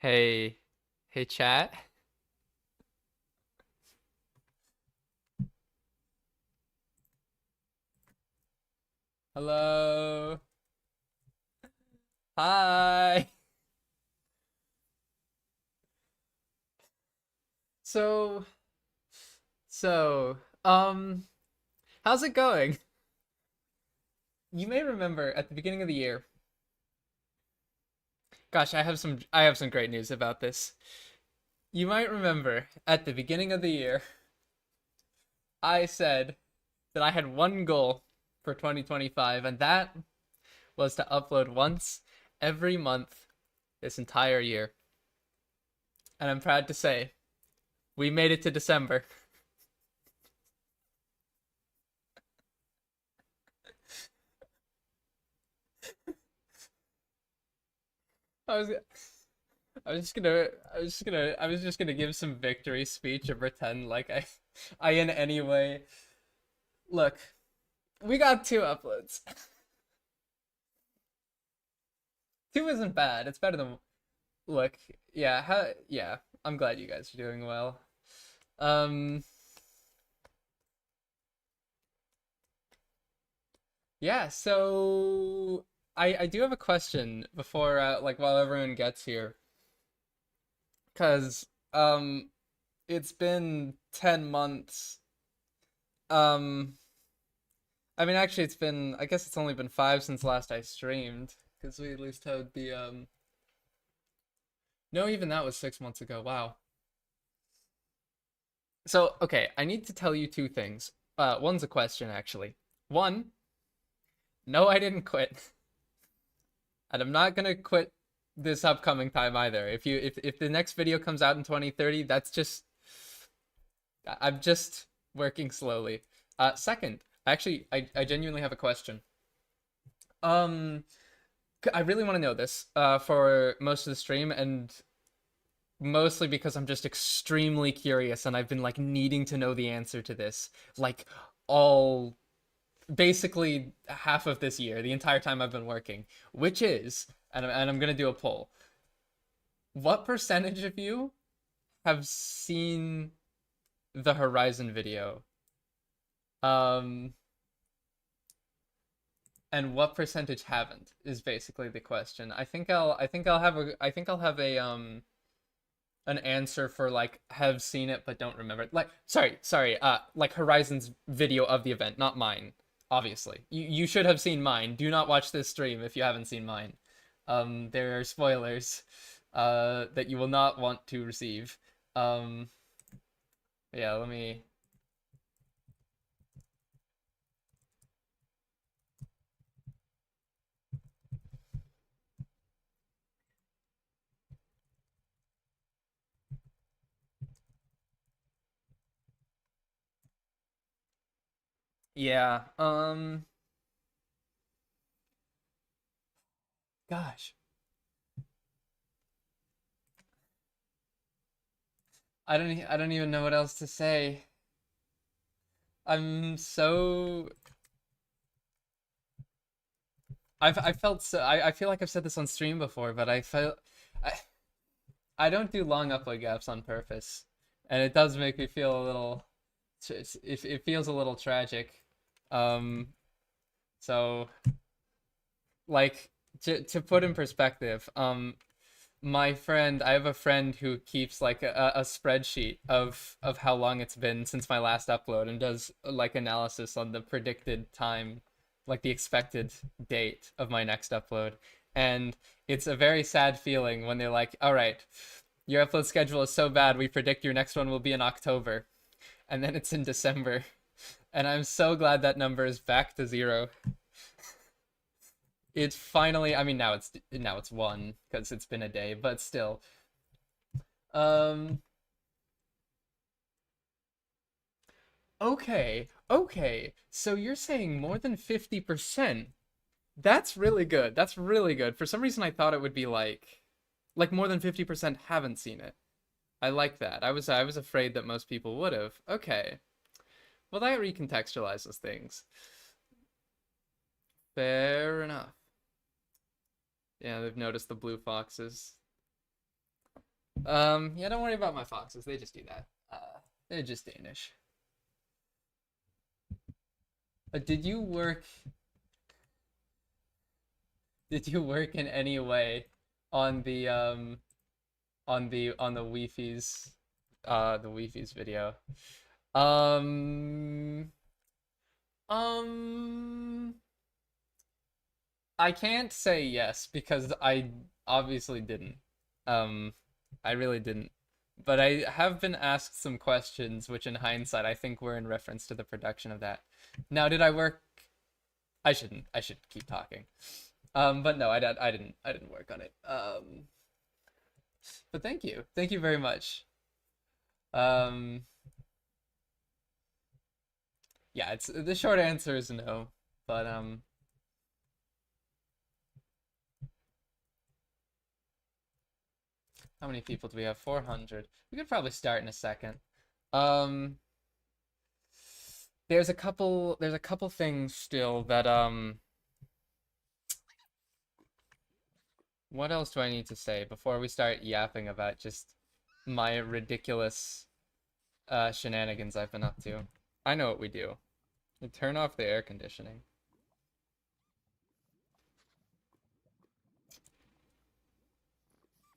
Hey, hey chat. Hello. Hi. So, so, how's it going? You may remember at the beginning of the year. Gosh, I have some great news about this. You might remember at the beginning of the year, I said that I had one goal for 2025, and that was to upload once every month this entire year. And I'm proud to say we made it to December. I was I was just gonna give some victory speech and pretend like I in any way. Look, we got two uploads. Two isn't bad. It's better than look. Yeah. I'm glad you guys are doing well. Um, yeah. So I do have a question before like while everyone gets here, cause it's been 10 months. Um, I mean, actually, I guess it's only been five since last I streamed, because we at least had no, even that was 6 months ago. Wow. So, okay, I need to tell you two things. One's a question, actually. One, no, I didn't quit, and I'm not gonna quit this upcoming time either. If the next video comes out in 2030, that's just I'm just working slowly. Second, actually, I genuinely have a question. Um, I really want to know this for most of the stream, and mostly because I'm just extremely curious and I've been like needing to know the answer to this like all basically half of this year, the entire time I've been working, which is and I'm going to do a poll. What percentage of you have seen the Horizon video? Um and what percentage haven't is basically the question. I think I'll have a an answer for like have seen it but don't remember it. Like sorry, like Horizon's video of the event, not mine. Obviously. You should have seen mine. Do not watch this stream if you haven't seen mine. There are spoilers that you will not want to receive. Um yeah, let me yeah. Gosh. I don't even know what else to say. I'm so I felt so I feel like I've said this on stream before, but I I don't do long upload gaps on purpose, and it does make me feel a little. It feels a little tragic. Um, so like to put in perspective, I have a friend who keeps like a spreadsheet of how long it's been since my last upload and does like analysis on the predicted time, like the expected date of my next upload. And it's a very sad feeling when they're like, all right, your upload schedule is so bad, we predict your next one will be in October. And then it's in December. And I'm so glad that number is back to zero. It's finally, I mean, now it's one because it's been a day, but still. Um, okay. So you're saying more than 50%. That's really good. That's really good. For some reason I thought it would be like more than 50% haven't seen it. I like that. I was afraid that most people would have. Okay. Well, that recontextualizes things. Fair enough. Yeah, they've noticed the blue foxes. Yeah, don't worry about my foxes. They just do that. They're just Danish. Did you work? Did you work in any way on the Wi-Fi's video? Um, um, I can't say yes because I obviously didn't. Um, I really didn't. But I have been asked some questions, which in hindsight I think were in reference to the production of that. Now, did I work? I shouldn't. I should keep talking. But no, I didn't. I didn't work on it. But thank you. Thank you very much. Um, yeah, it's the short answer is no. But how many people do we have? 400. We could probably start in a second. Um, there's a couple things still that what else do I need to say before we start yapping about just my ridiculous shenanigans I've been up to? I know what we do. We turn off the air conditioning.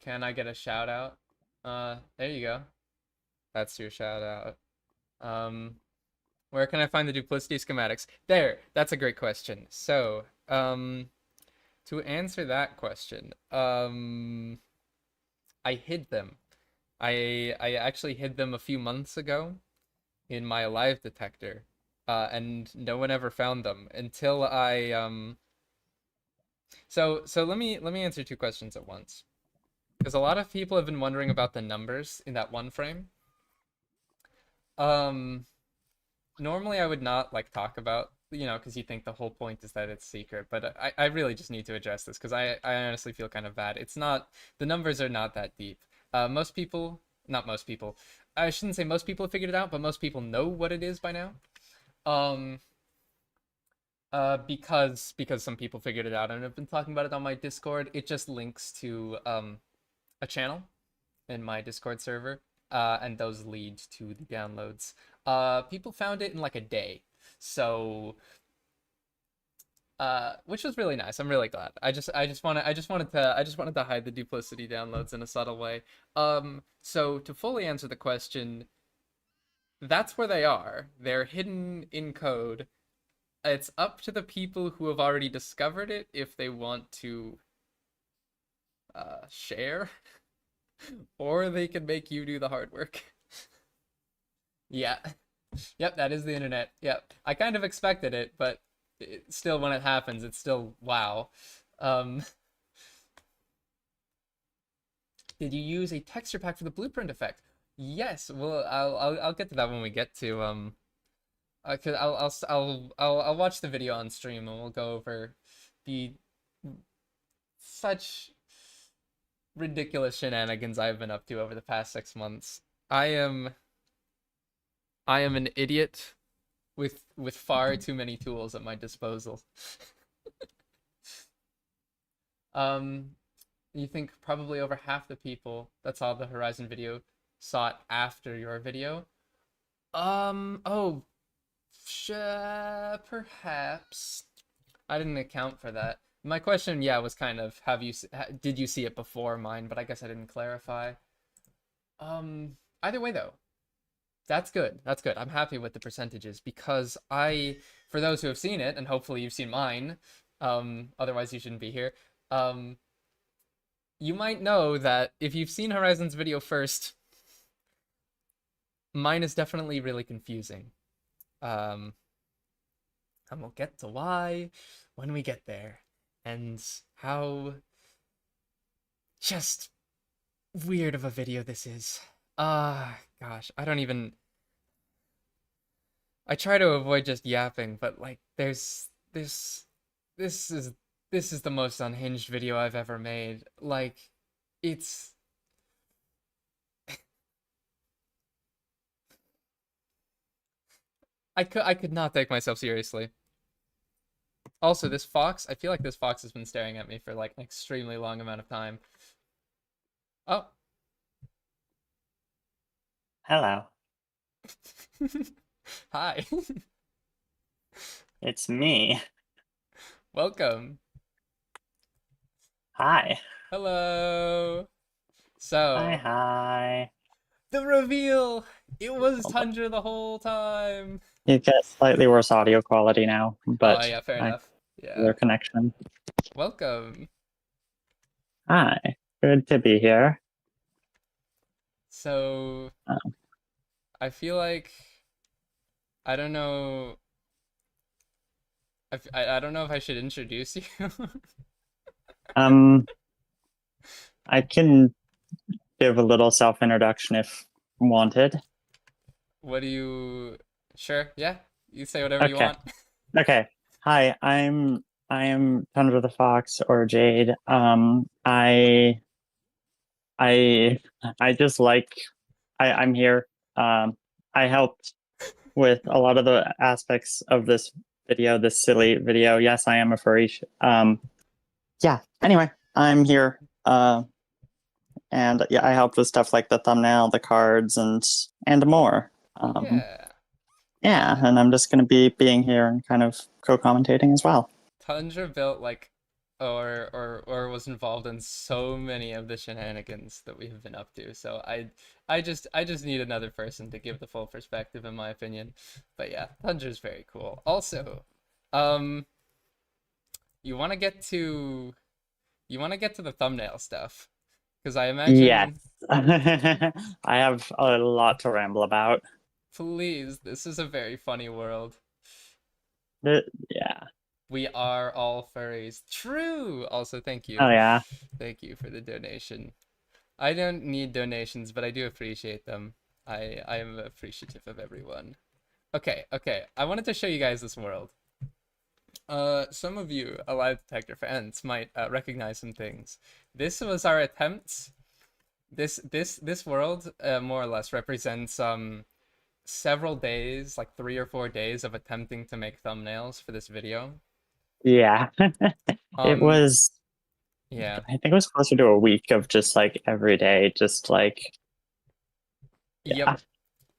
Can I get a shout out? There you go. That's your shout out. Where can I find the duplicity schematics? There, that's a great question. So, to answer that question, I hid them. I actually hid them a few months ago in my live detector, and no one ever found them until I. So let me answer two questions at once, because a lot of people have been wondering about the numbers in that one frame. Um, Normally I would not like talk about, because you think the whole point is that it's secret, but I really just need to address this because I honestly feel kind of bad. It's not, the numbers are not that deep. Most people, not most people, I shouldn't say most people have figured it out, but most people know what it is by now. Um, because some people figured it out and have been talking about it on my Discord. It just links to a channel in my Discord server, and those lead to the downloads. People found it in like a day, so which was really nice. I'm really glad. I just wanted to hide the duplicity downloads in a subtle way. So to fully answer the question, that's where they are. They're hidden in code. It's up to the people who have already discovered it if they want to share, or they can make you do the hard work. Yeah. Yep, that is the internet. Yep. I kind of expected it, but still, when it happens, it's still wow. Um, did you use a texture pack for the blueprint effect? Yes. Well, I'll get to that when we get to 'cause I'll watch the video on stream and we'll go over the such ridiculous shenanigans I've been up to over the past 6 months. I am I am an idiot with far too many tools at my disposal. Um, you think probably over half the people that saw the Horizon video saw it after your video? Oh, perhaps. I didn't account for that. My question, yeah, was kind of did you see it before mine, but I guess I didn't clarify. Either way though, that's good. That's good. I'm happy with the percentages because for those who have seen it, and hopefully you've seen mine, otherwise you shouldn't be here. Um, you might know that if you've seen Horizon's video first, mine is definitely really confusing. Um, and we'll get to why when we get there, and how just weird of a video this is. Gosh, I don't even. I try to avoid just yapping, but like, this is this is the most unhinged video I've ever made. Like, it's I could not take myself seriously. Also, this fox, I feel like this fox has been staring at me for like an extremely long amount of time. Oh, Hello, Hi. it's me. Welcome. Hi. Hello. Hi, So, hi. the reveal. It was Tundra the whole time. You get slightly worse audio quality now, Oh, but yeah, fair I enough. Yeah. their connection. Welcome. Hi. Good to be here. So, Um, I feel like I don't know. I don't know if I should introduce you. um, I can give a little self-introduction if wanted. What do you? Sure. Yeah. You say whatever you Okay. want. Okay. Hi, I am Tundra the Fox or Jade. I I just like I'm here. I helped with a lot of the aspects of this video, this silly video. Yes, I am a furry. Yeah. Anyway, I'm here. And yeah, I helped with stuff like the thumbnail, the cards, and more. Yeah. Yeah, Yeah. and I'm just gonna be being here and kind of co-commentating as well. Tundra built like or was involved in so many of the shenanigans that we have been up to. So I just need another person to give the full perspective in my opinion. But yeah, Tundra's very cool. Also, um you want to get to you want to get to the thumbnail stuff because I Yes. imagine I have a lot to ramble about. please this is a very funny world. Yeah. We are all furries. True. Also, Oh yeah. Thank you for the donation. I don't need donations, but I do appreciate them. I am appreciative of everyone. Okay, okay. I wanted to show you guys this world. Some of you Alive Detector fans might recognize some things. This was our attempts. This world more or less represents several days, like 3 or 4 days of attempting to make thumbnails for this video. Yeah. It Um, was yeah. I think it was closer to a week of just like every day, just like Yep.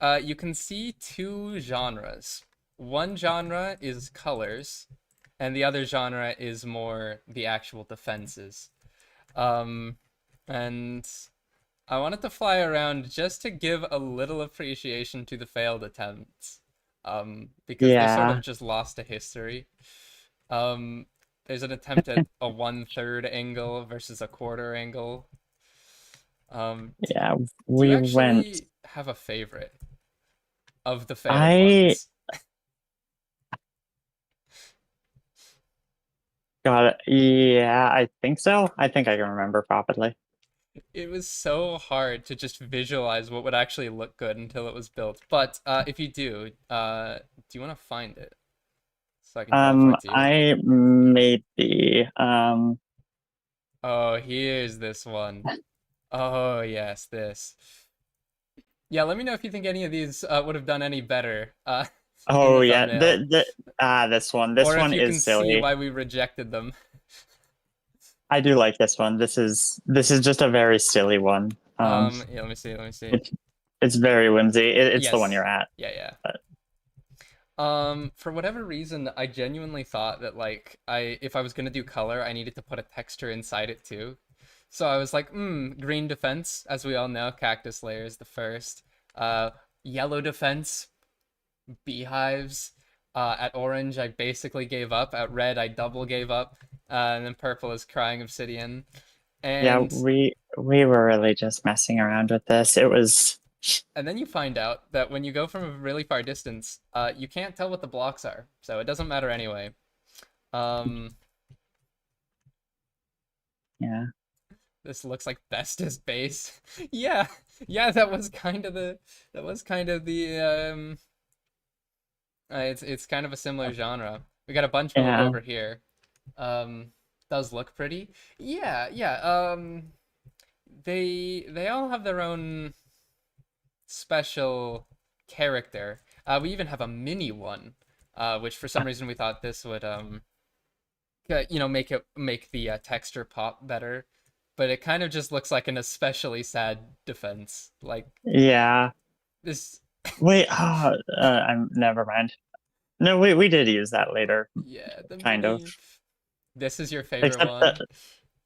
yeah. You can see two genres. One genre is colors, and the other genre is more the actual defenses. Um, and I wanted to fly around just to give a little appreciation to the failed attempts, because they're sort Yeah. of just lost to history. Um, there's an attempt at a 1/3 angle versus a quarter angle. Yeah. Do you We went actually have a favorite of the failed I ones? got it. Yeah, I think so. I think I can remember properly. It was so hard to just visualize what would actually look good until it was built. But if you do you want to find it so I can teleport to you? I maybe Oh, here's this one. Oh, yes, this. Yeah, let me know if you think any of these would have done any better in oh the yeah, thumbnail, this one. This or if one you can is see silly. why we rejected them. I do like this one. This is just a very silly one. Yeah, let me see, let me see. It's it's very whimsy. It's the one Yes. you're at. Yeah, yeah. But For whatever reason, I genuinely thought that like if I was gonna do color, I needed to put a texture inside it too. So I was like, green defense, as we all know, cactus layer is the first. Uh, Yellow defense, beehives. At orange, I basically gave up. At red, I double gave up. And then purple is crying obsidian. yeah, And we were really just messing around with this. It was and then you find out that when you go from a really far distance, you can't tell what the blocks are, so it doesn't matter anyway. Um, yeah. This looks like bestest base. Yeah, yeah, that was kind of the it's kind of a similar genre. We got a bunch built Yeah. over here. Um, does look pretty. Yeah, yeah. They all have their own special character. We even have a mini one, which for some reason we thought this would make the texture pop better, but it kind of just looks like an especially sad defense. Like Yeah. this, Wait, I'm never mind. No, we did use that later, yeah, the kind of. mini. This is your favorite Except that one.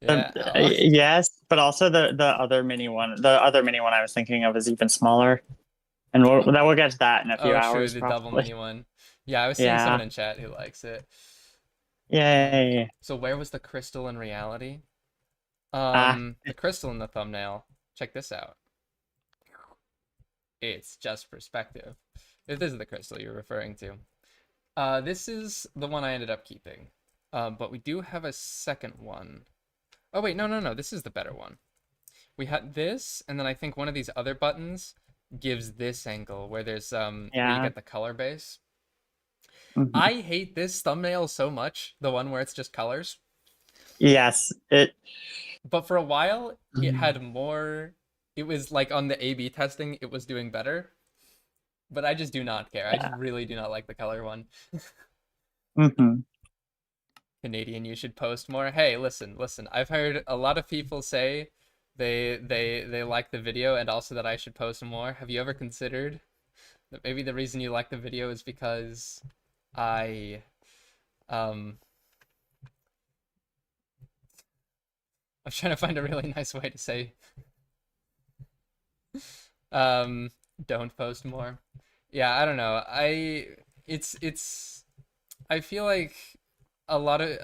Yeah. Oh. yes, but also the other mini one. The other mini one I was thinking of is even smaller, and we'll get to that in a few Oh, true, hours the double probably. mini one. Yeah, I was seeing someone Yeah. in chat who likes it. Yay. So where was the crystal in reality? Ah. The crystal in the thumbnail. Check this out. It's just perspective. If this is the crystal you're referring to. This is the one I ended up keeping. But we do have a second one. Oh wait, no. This is the better one. We had this, and then I think one of these other buttons gives this angle where there's where you Yeah. get the color base. Mhm. I hate this thumbnail so much, the one where it's just colors. Yes. It. But for a while, it had more. It was like on the A/B testing, it was doing better. But I just do not care. I just Yeah. really do not like the color one. Hmm. Canadian, you should post more. Hey, listen. I've heard a lot of people say they like the video and also that I should post more. Have you ever considered that maybe the reason you like the video is because I um I'm trying to find a really nice way to say um don't post more. Yeah, I don't know. It's I feel like a lot of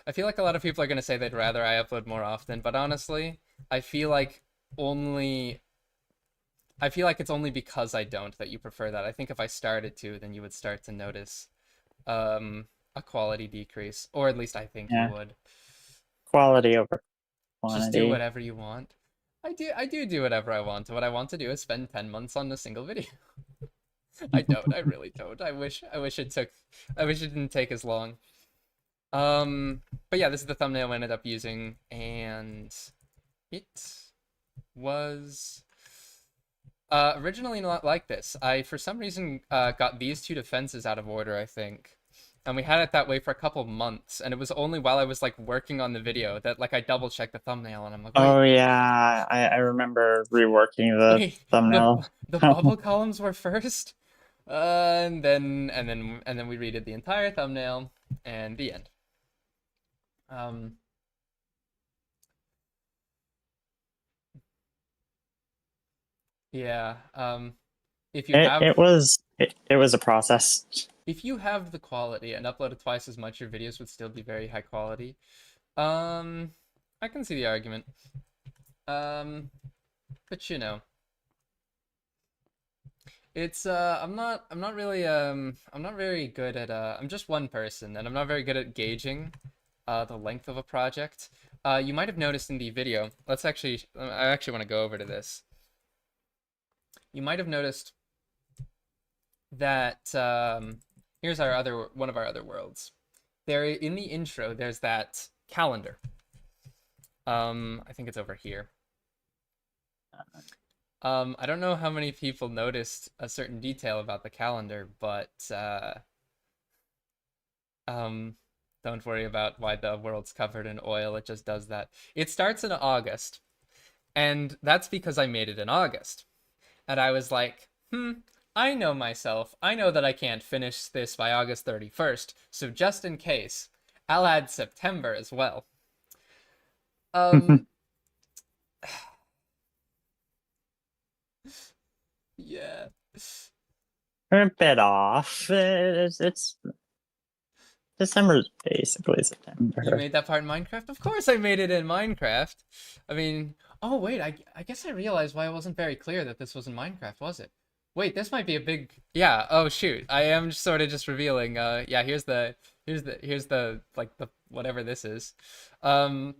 I feel like a lot of people are going to say they'd rather I upload more often, but honestly, I feel like only I feel like it's only because I don't that you prefer that. I think if I started to, then you would start to notice a quality decrease, or at least I think you Yeah. would. Quality over Just do quantity. whatever you want. I do what I want. What I want to do is spend 10 months on a single video. I don't. I really don't. I wish it didn't take as long. But yeah, this is the thumbnail I ended up using, and it was originally not like this. I, for some reason, got these two defenses out of order, I think. And we had it that way for a couple months, and it was only while I was like working on the video that like I double checked the thumbnail, and I'm like, Oh wait, yeah, I remember reworking the wait, thumbnail. the bubble columns were first, and then we redid the entire thumbnail, and the end. Um, yeah. If you have It was a process. if you have the quality and uploaded twice as much, your videos would still be very high quality. Um, I can see the argument. Um, but you know, it's I'm not very good at I'm just one person and I'm not very good at gauging the length of a project. You might have noticed in the video. I actually want to go over to this. You might have noticed that here's our other one of our other worlds. There in the intro, there's that calendar. I think it's over here. I don't know how many people noticed a certain detail about the calendar, but um, don't worry about why the world's covered in oil. It just does that. It starts in August, and that's because I made it in August. And I was like, I know myself. I know that I can't finish this by August 31st, so just in case, I'll add September as well. Um, yeah. We're a bit off. It's December is basically You September. made that part in Minecraft? Of course I made it in Minecraft. I mean, oh wait, I guess I realized why it wasn't very clear that this was in Minecraft, was it? Wait, this might be a big yeah, oh shoot. I am sort of just revealing yeah, here's the like the whatever this is. Um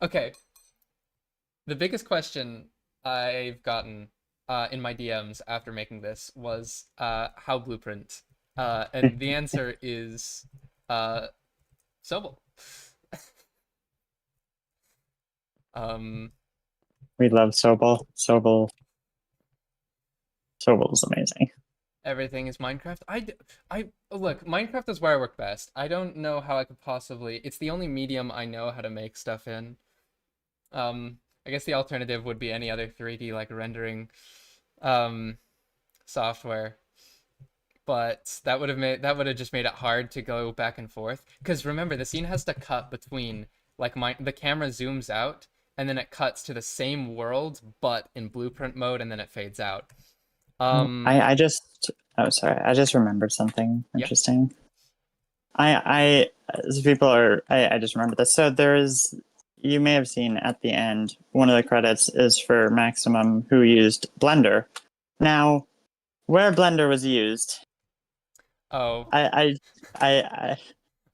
okay. The biggest question I've gotten in my DMs after making this was how Blueprint. And the answer is uh Sobel. Um, We love Sobel. Sobel's amazing. everything is Minecraft. I look, Minecraft is where I work best. I don't know how I could possibly. It's the only medium I know how to make stuff in. I guess the alternative would be any other 3D like rendering um, software, but that would have just made it hard to go back and forth. Because remember, the scene has to cut between like the camera zooms out and then it cuts to the same world but in blueprint mode and then it fades out. I just, oh, sorry. I just remembered something Yeah. interesting. As people are, I just remember this. So there's, you may have seen at the end, one of the credits is for Maximum, who used Blender. Now, where Blender was used, Oh. I, I, I, I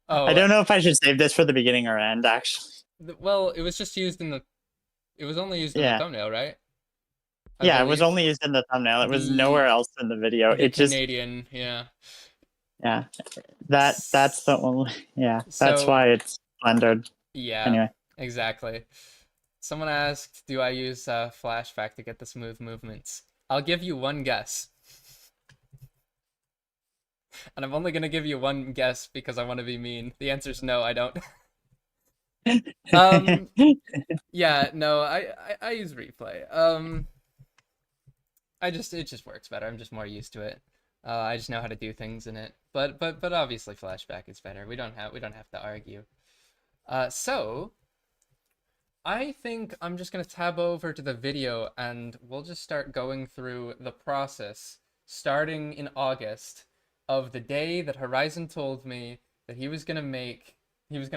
Oh. don't know if I should save this for the beginning or end, actually. Well, it was just used in the. It was only used in the Yeah. thumbnail, right? I Yeah, it was believe only used in the thumbnail. It was the nowhere else in the video. the It just, Canadian, yeah. yeah, that's the only, yeah, that's So why it's Blender. yeah, Anyway. exactly. Someone asked, "Do I use Flashback to get the smooth movements?" I'll give you one guess, and I'm only gonna give you one guess because I want to be mean. The answer is no, I don't. Um, yeah, no, I use Replay. It just works better. I'm just more used to it. I just know how to do things in it. But obviously Flashback is better. We don't have to argue. So I think I'm just gonna tab over to the video and we'll just start going through the process starting in August of the day that Horizon told me that he was gonna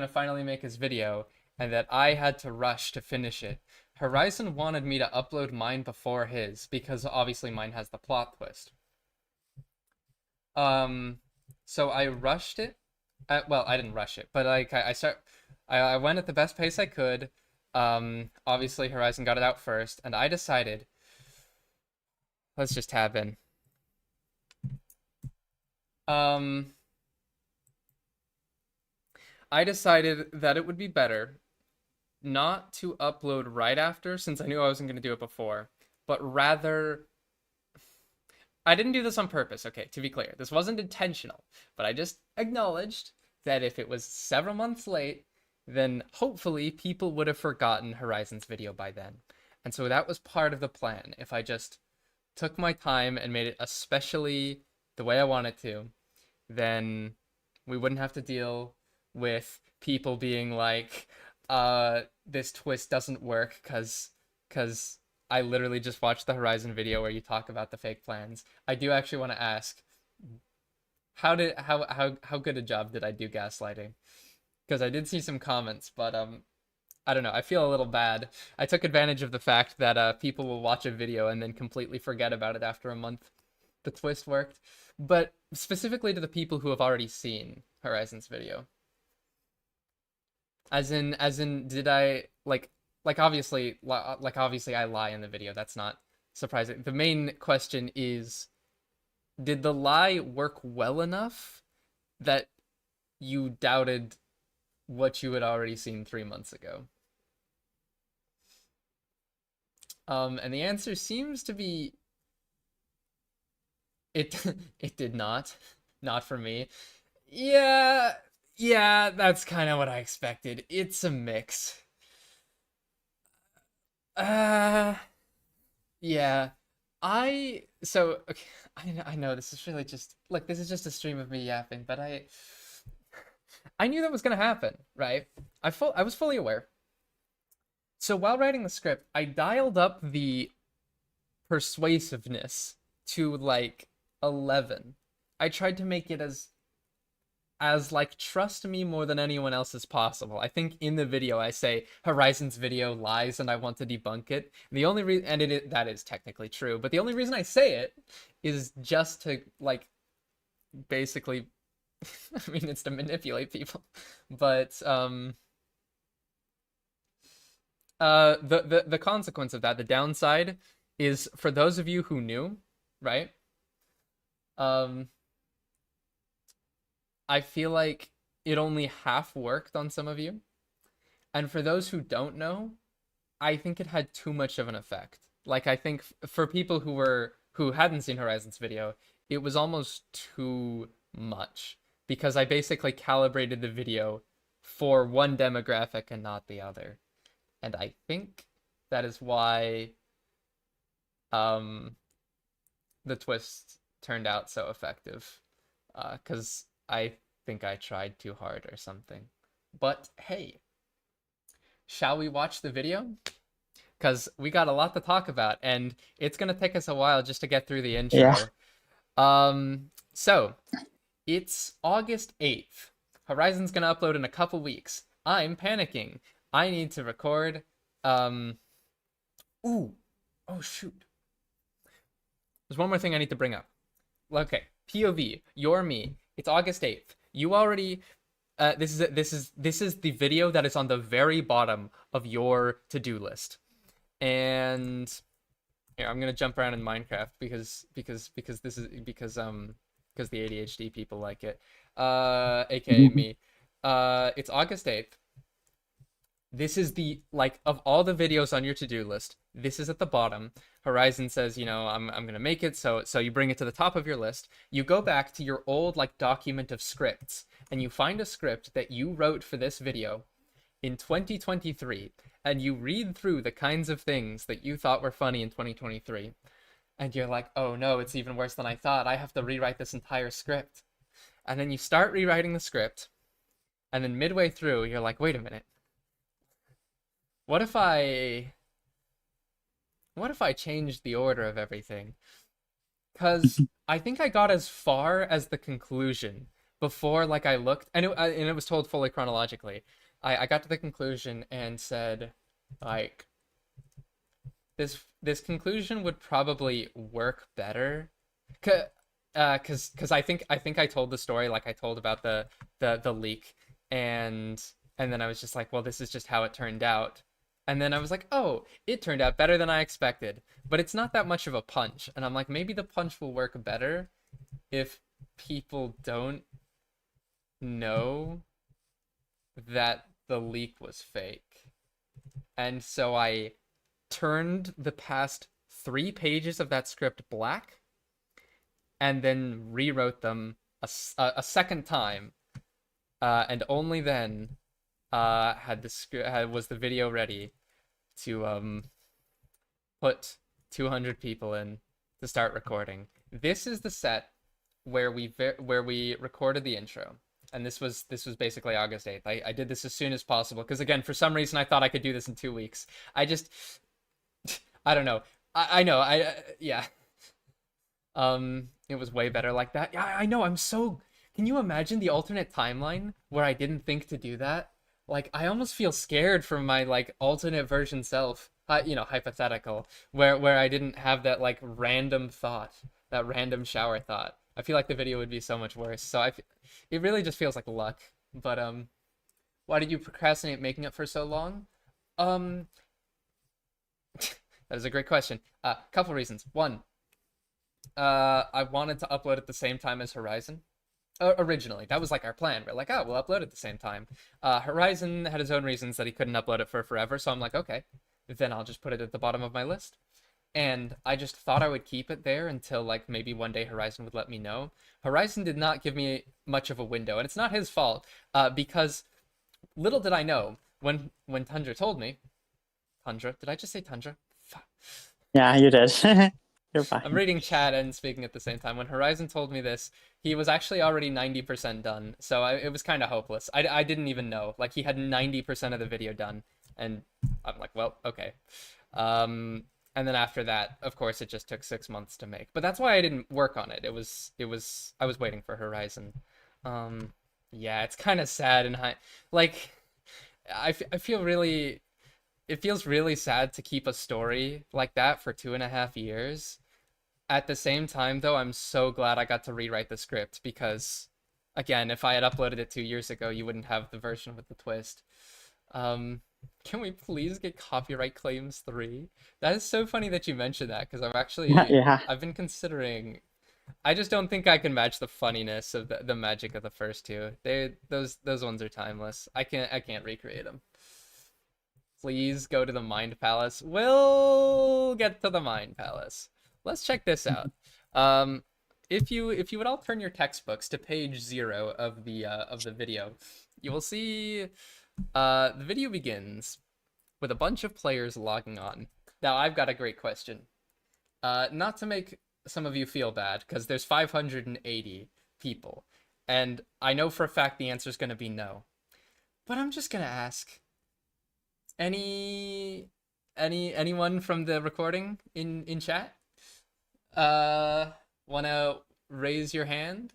finally make his video and that I had to rush to finish it. Horizon wanted me to upload mine before his because obviously mine has the plot twist. Um, so I rushed it. Well, I didn't rush it, but like I went at the best pace I could. Obviously Horizon got it out first, and I decided, let's just tab in. Um, I decided that it would be better not to upload right after, since I knew I wasn't going to do it before, but rather I didn't do this on purpose, okay, to be clear. This wasn't intentional, but I just acknowledged that if it was several months late, then hopefully people would have forgotten Horizon's video by then. And so that was part of the plan. If I just took my time and made it especially the way I wanted to, then we wouldn't have to deal with people being like, this twist doesn't work because I literally just watched the Horizon video where you talk about the fake plans. I do actually want to ask, how good a job did I do gaslighting? Because I did see some comments, but I don't know. I feel a little bad. I took advantage of the fact that people will watch a video and then completely forget about it after a month. The twist worked, but specifically to the people who have already seen Horizon's video. As in, did I like obviously I lie in the video. That's not surprising. The main question is, did the lie work well enough that you doubted what you had already seen 3 months ago? And the answer seems to be it. It did not, not for me. Yeah, yeah, that's kind of what I expected. It's a mix. Uh, yeah. Okay, I know this is really just like this is just a stream of me yapping, but I knew that was gonna happen, right? I was fully aware. So while writing the script, I dialed up the persuasiveness to like 11. I tried to make it as like trust me more than anyone else as possible. I think in the video I say Horizon's video lies and I want to debunk it. The only reason, and that is technically true, but the only reason I say it is just to like basically I mean it's to manipulate people. But the consequence of that, the downside is for those of you who knew, right? Um I feel like it only half worked on some of you. And for those who don't know, I think it had too much of an effect. Like I think for people who hadn't seen Horizon's video, it was almost too much because I basically calibrated the video for one demographic and not the other. And I think that is why um the twist turned out so effective. Because I think I tried too hard or something. But hey, shall we watch the video? Because we got a lot to talk about, and it's gonna take us a while just to get through the Yeah. intro. So it's August 8th. Horizon's gonna upload in a couple weeks. I'm panicking. I need to record. Ooh. Oh shoot. There's one more thing I need to bring up. Okay, POV. You're me. It's August 8th. You already. This is the video that is on the very bottom of your to-do list. And here, I'm gonna jump around in Minecraft because the ADHD people like it. AKA me. It's August 8th. This is the, like, of all the videos on your to-do list, this is at the bottom. Horizon says, you know, I'm gonna make it, so you bring it to the top of your list. You go back to your old, like, document of scripts, and you find a script that you wrote for this video in 2023, and you read through the kinds of things that you thought were funny in 2023, and you're like, oh no, it's even worse than I thought. I have to rewrite this entire script. And then you start rewriting the script, and then midway through, you're like, wait a minute. What if I changed the order of everything? Because I think I got as far as the conclusion before, like, I looked, and it was told fully chronologically. I got to the conclusion and said, like, this conclusion would probably work better. Cause I think I told the story, like, I told about the leak, and then I was just like, well, this is just how it turned out. And then I was like, oh, it turned out better than I expected. But it's not that much of a punch. And I'm like, maybe the punch will work better if people don't know that the leak was fake. And so I turned the past 3 pages of that script black and then rewrote them a second time. And only then was the video ready to put 200 people in to start recording. This is the set where we recorded the intro, and this was basically August 8th. I did this as soon as possible because, again, for some reason I thought I could do this in 2 weeks. I don't know. I know. Yeah. It was way better like that. Yeah, I know. Can you imagine the alternate timeline where I didn't think to do that? Like, I almost feel scared for my, like, alternate version self, hypothetical, where I didn't have that, like, random thought, that random shower thought. I feel like the video would be so much worse. So it really just feels like luck. But why did you procrastinate making it for so long? That is a great question. Couple reasons. One, I wanted to upload at the same time as Horizon. Originally, that was like our plan. We're like, oh, we'll upload at the same time. Horizon had his own reasons that he couldn't upload it for forever, so I'm like, okay, then I'll just put it at the bottom of my list. And I just thought I would keep it there until, like, maybe one day Horizon would let me know. Horizon did not give me much of a window, and it's not his fault, because little did I know when Tundra told me. Tundra? Did I just say Tundra? Yeah, you did. You're fine. I'm reading chat and speaking at the same time. When Horizon told me this, he was actually already 90% done, so it was kind of hopeless. I didn't even know. Like, he had 90% of the video done, and I'm like, well, okay. And then after that, of course, it just took 6 months to make. But that's why I didn't work on it. I was waiting for Horizon. Yeah, it's kind of sad and like, I feel really. It feels really sad to keep a story like that for 2.5 years. At the same time, though, I'm so glad I got to rewrite the script because, again, if I had uploaded it 2 years ago, you wouldn't have the version with the twist. Can we please get copyright claims 3? That is so funny that you mentioned that because Yeah. I've been considering. I just don't think I can match the funniness of the magic of the first two. Those ones are timeless. I can't recreate them. Please go to the Mind Palace. We'll get to the Mind Palace. Let's check this out. If you would all turn your textbooks to page 0 of the video, you will see the video begins with a bunch of players logging on. Now, I've got a great question. Not to make some of you feel bad because there's 580 people, and I know for a fact the answer is going to be no. But I'm just gonna ask any anyone from the recording in chat uh wanna raise your hand?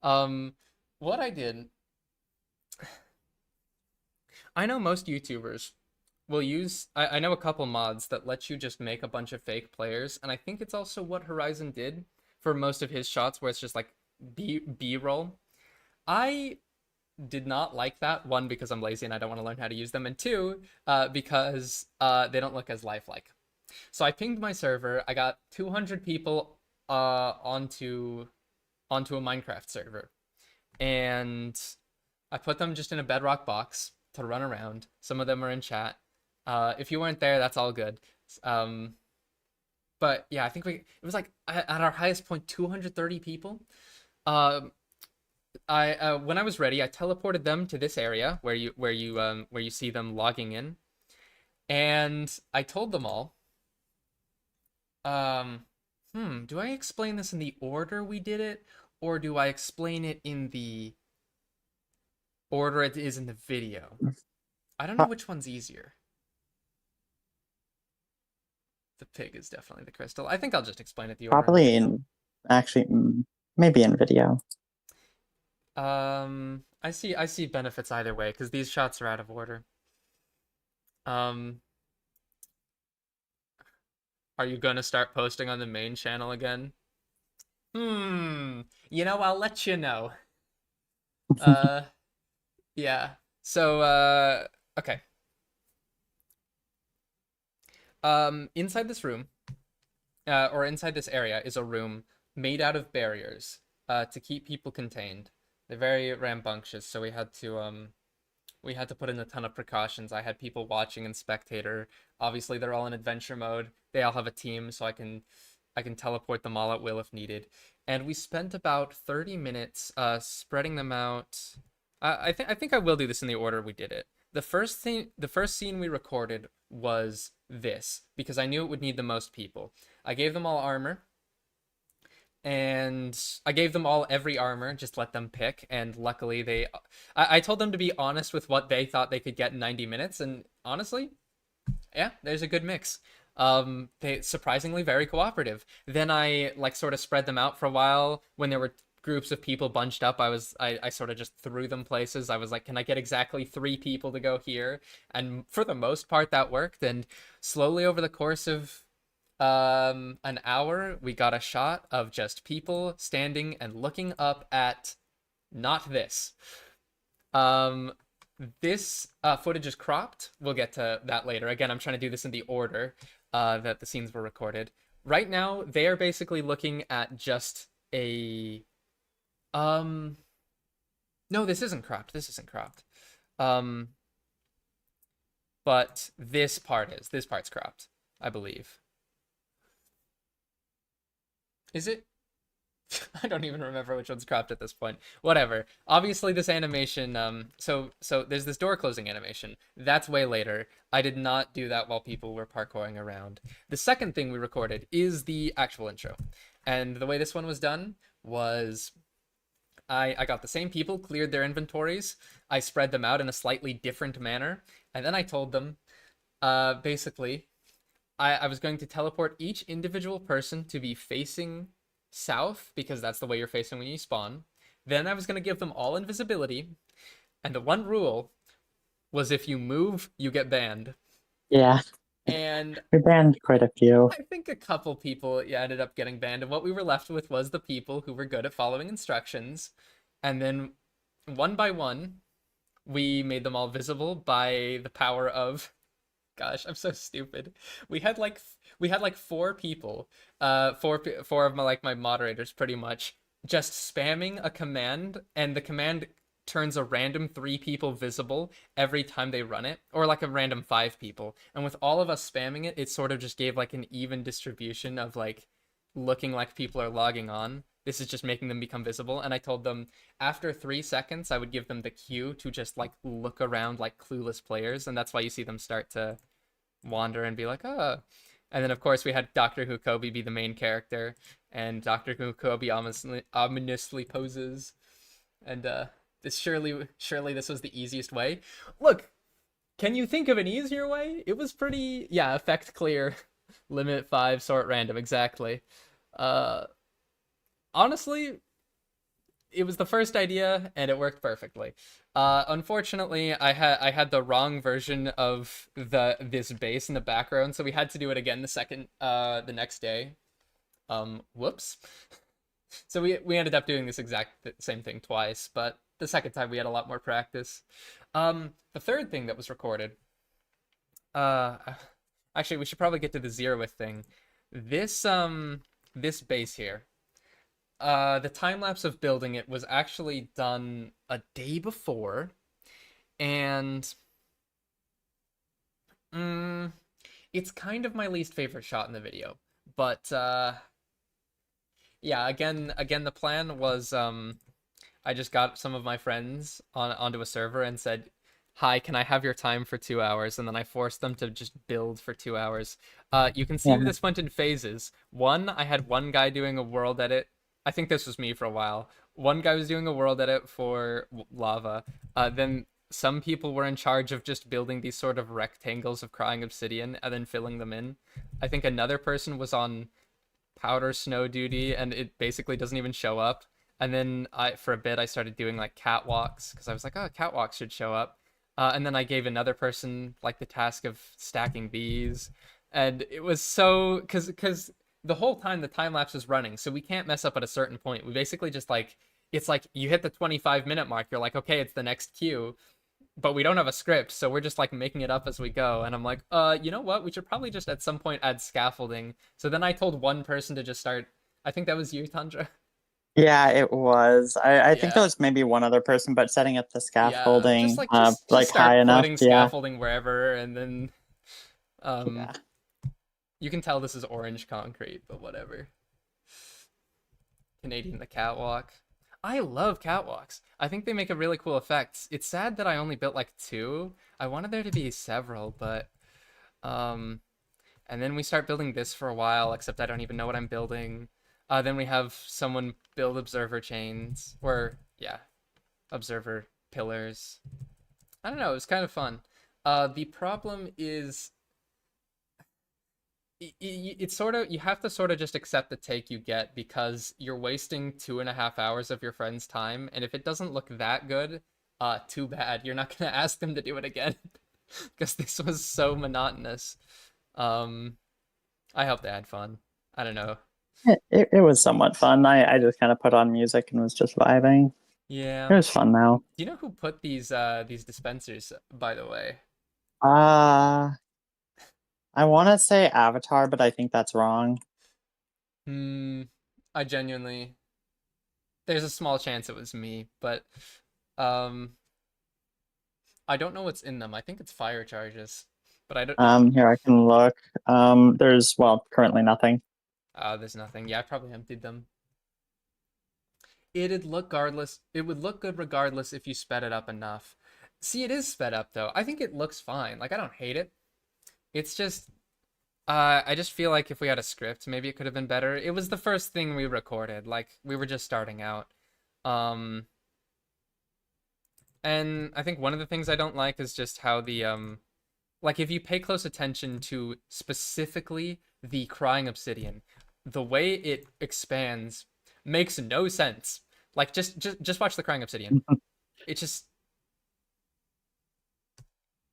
Um, what I did, I know most YouTubers will use. I know a couple mods that let you just make a bunch of fake players, and I think it's also what Horizon did for most of his shots, where it's just like B roll. I did not like that. One, because I'm lazy and I don't want to learn how to use them, and two, because they don't look as lifelike. So I pinged my server. I got 200 people onto a Minecraft server, and I put them just in a bedrock box to run around. Some of them are in chat. If you weren't there, that's all good. Um, but yeah, I think it was like at our highest point, 230 people. Um, I when I was ready, I teleported them to this area where you see them logging in, and I told them all. Um, do I explain this in the order we did it, or do I explain it in the order it is in the video? I don't know Pro- which one's easier. The pig is definitely the crystal. I think I'll just explain it the order. Probably actually, maybe in video. I see benefits either way because these shots are out of order. Um, are you gonna start posting on the main channel again? I'll let you know. Uh, yeah. So, okay. Inside this room, or inside this area, is a room made out of barriers, to keep people contained. They're very rambunctious, so we had to put in a ton of precautions. I had people watching and spectator. Obviously, they're all in adventure mode. They all have a team, so I can teleport them all at will if needed. And we spent about 30 minutes spreading them out. I think I will do this in the order we did it. The first scene we recorded was this because I knew it would need the most people. I gave them all armor, and I gave them all every armor, just let them pick, and luckily I told them to be honest with what they thought they could get in 90 minutes, and honestly, yeah, there's a good mix. They surprisingly very cooperative. Then I like sort of spread them out for a while. When there were groups of people bunched up, I sort of just threw them places. I was like, can I get exactly 3 people to go here? And for the most part that worked, and slowly over the course of an hour, we got a shot of just people standing and looking up at not this. Um, this footage is cropped. We'll get to that later. Again, I'm trying to do this in the order that the scenes were recorded. Right now, they are basically looking at just a no, this isn't cropped. This isn't cropped. Um but this part is. This part's cropped, I believe. Is it? I don't even remember which one's cropped at this point. Whatever. Obviously, this animation. So there's this door closing animation. That's way later. I did not do that while people were parkouring around. The second thing we recorded is the actual intro, and the way this one was done was I got the same people, cleared their inventories. I spread them out in a slightly different manner, and then I told them, basically, I was going to teleport each individual person to be facing south because that's the way you're facing when you spawn. Then I was going to give them all invisibility, and the one rule was if you move, you get banned. Yeah, And we banned quite a few. I think a couple people, yeah, ended up getting banned, and what we were left with was the people who were good at following instructions. And then one by one, we made them all visible by the power of, gosh, I'm so stupid. We had like 4 people, four of my moderators pretty much just spamming a command, and the command turns a random 3 people visible every time they run it, or like a random 5 people. And with all of us spamming it, it sort of just gave like an even distribution of like looking like people are logging on. This is just making them become visible. And I told them after 3 seconds, I would give them the cue to just like look around like clueless players. And that's why you see them start to wander and be like, oh. And then of course we had Doctor Who Kobe be the main character, and Doctor Who Kobe ominously poses, and this surely this was the easiest way. Look, can you think of an easier way? It was pretty, yeah, effect clear, limit 5, sort random, exactly. Uh, Honestly, it was the first idea and it worked perfectly. Unfortunately, I had the wrong version of this base in the background, so we had to do it again the next day. Whoops. So we ended up doing this exact same thing twice, but the second time we had a lot more practice. The third thing that was recorded. Uh, Actually, we should probably get to the zeroth thing. This base here. The time lapse of building it was actually done a day before, and mm, it's kind of my least favorite shot in the video. But yeah, again, the plan was I just got some of my friends onto a server and said, "Hi, can I have your time for 2 hours?" And then I forced them to just build for 2 hours. You can see Yeah. this went in phases. One, I had one guy doing a world edit. I think this was me for a while. One guy was doing a world edit for lava. Then some people were in charge of just building these sort of rectangles of crying obsidian and then filling them in. I think another person was on powder snow duty and it basically doesn't even show up. And then for a bit I started doing like catwalks because I was like, oh, catwalks should show up. And then I gave another person like the task of stacking these, and it was so because the whole time the time lapse was running, so we can't mess up at a certain point. We basically just like it's like you hit the 25-minute mark, you're like, okay, it's the next queue, but we don't have a script, so we're just like making it up as we go. And I'm like, you know what? We should probably just at some point add scaffolding. So then I told one person to just start. I think that was you, Tundra. Yeah, it was. I think there Yeah, was maybe one other person, but setting up the yeah. Just scaffolding, like just like high start enough. putting Yeah. scaffolding wherever, and then um, Yeah. you can tell this is orange concrete, but whatever. Canadian the catwalk. I love catwalks. I think they make a really cool effect. It's sad that I only built like two. I wanted there to be several, but um and then we start building this for a while, except I don't even know what I'm building. Then we have someone build observer chains, or yeah, observer pillars. I don't know, it was kind of fun. The problem is it's sort of you have to sort of just accept the take you get because you're wasting 2.5 hours of your friend's time, and if it doesn't look that good, too bad. You're not gonna ask them to do it again because this was so monotonous. Um, I hope they had fun. I don't know. It was somewhat fun. I just kind of put on music and was just vibing. Yeah. It was fun though. Do you know who put these dispensers, by the way? Uh I want to say Avatar, but I think that's wrong. Hmm. I genuinely. There's a small chance it was me, but um, I don't know what's in them. I think it's fire charges, but I don't. Here I can look. There's well, currently nothing. There's nothing. Yeah, I probably emptied them. It'd look regardless. It would look good regardless if you sped it up enough. See, it is sped up though. I think it looks fine. Like I don't hate it. It's just I just feel like if we had a script, maybe it could have been better. It was the first thing we recorded. Like we were just starting out. Um and I think one of the things I don't like is just how the like if you pay close attention to specifically the crying obsidian, the way it expands makes no sense. Like just watch the crying obsidian. It just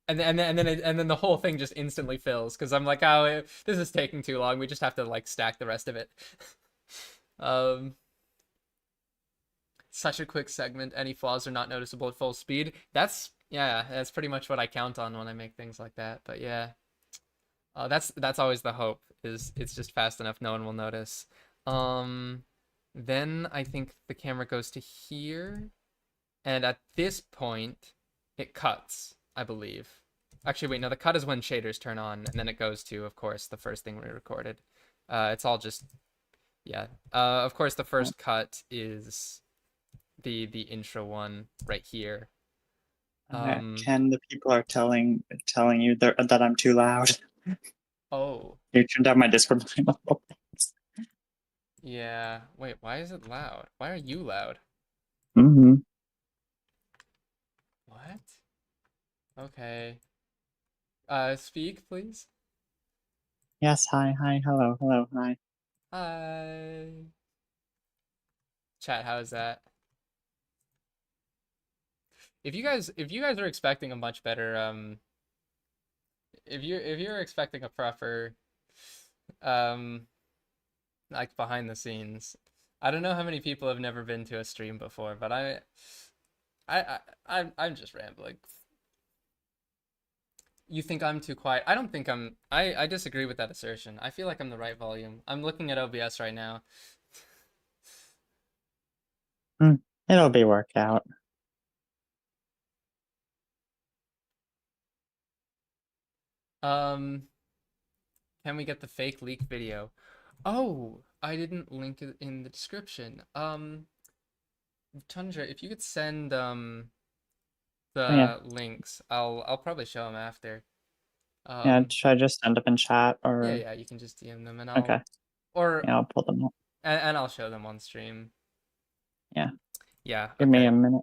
and then the whole thing just instantly fills because I'm like, oh, this is taking too long. We just have to like stack the rest of it. um, Such a quick segment. Any flaws are not noticeable at full speed. That's yeah, that's pretty much what I count on when I make things like that. But yeah, that's always the hope. Is it's just fast enough, no one will notice. Um, then I think the camera goes to here, and at this point, it cuts, I believe. Actually, wait, no, the cut is when shaders turn on, and then it goes to, of course, the first thing we recorded. It's all just, yeah. Of course, the first cut is the intro one right here. Ken, the people are telling you that I'm too loud. Oh, You turned down my Discord volume a little bit. Yeah. Wait, why is it loud? Why are you loud? Mm-hmm. What? Okay. Speak, please. Yes, hi, hello, hi. Hi. Chat, how is that? If you guys are expecting a much better if you're expecting a proper um like behind the scenes, I don't know how many people have never been to a stream before, but I'm just rambling. You think I'm too quiet? I don't think I'm. I disagree with that assertion. I feel like I'm the right volume. I'm looking at OBS right now. It'll be worked out. Can we get the fake leak video? Oh, I didn't link it in the description. Tundra, if you could send Yeah, the links, I'll probably show them after. yeah. Should I just end up in chat Yeah, or? yeah, you can just DM them and Okay. or Yeah, I'll pull them up. and I'll show them on stream. Yeah. Yeah, Give me okay. a minute.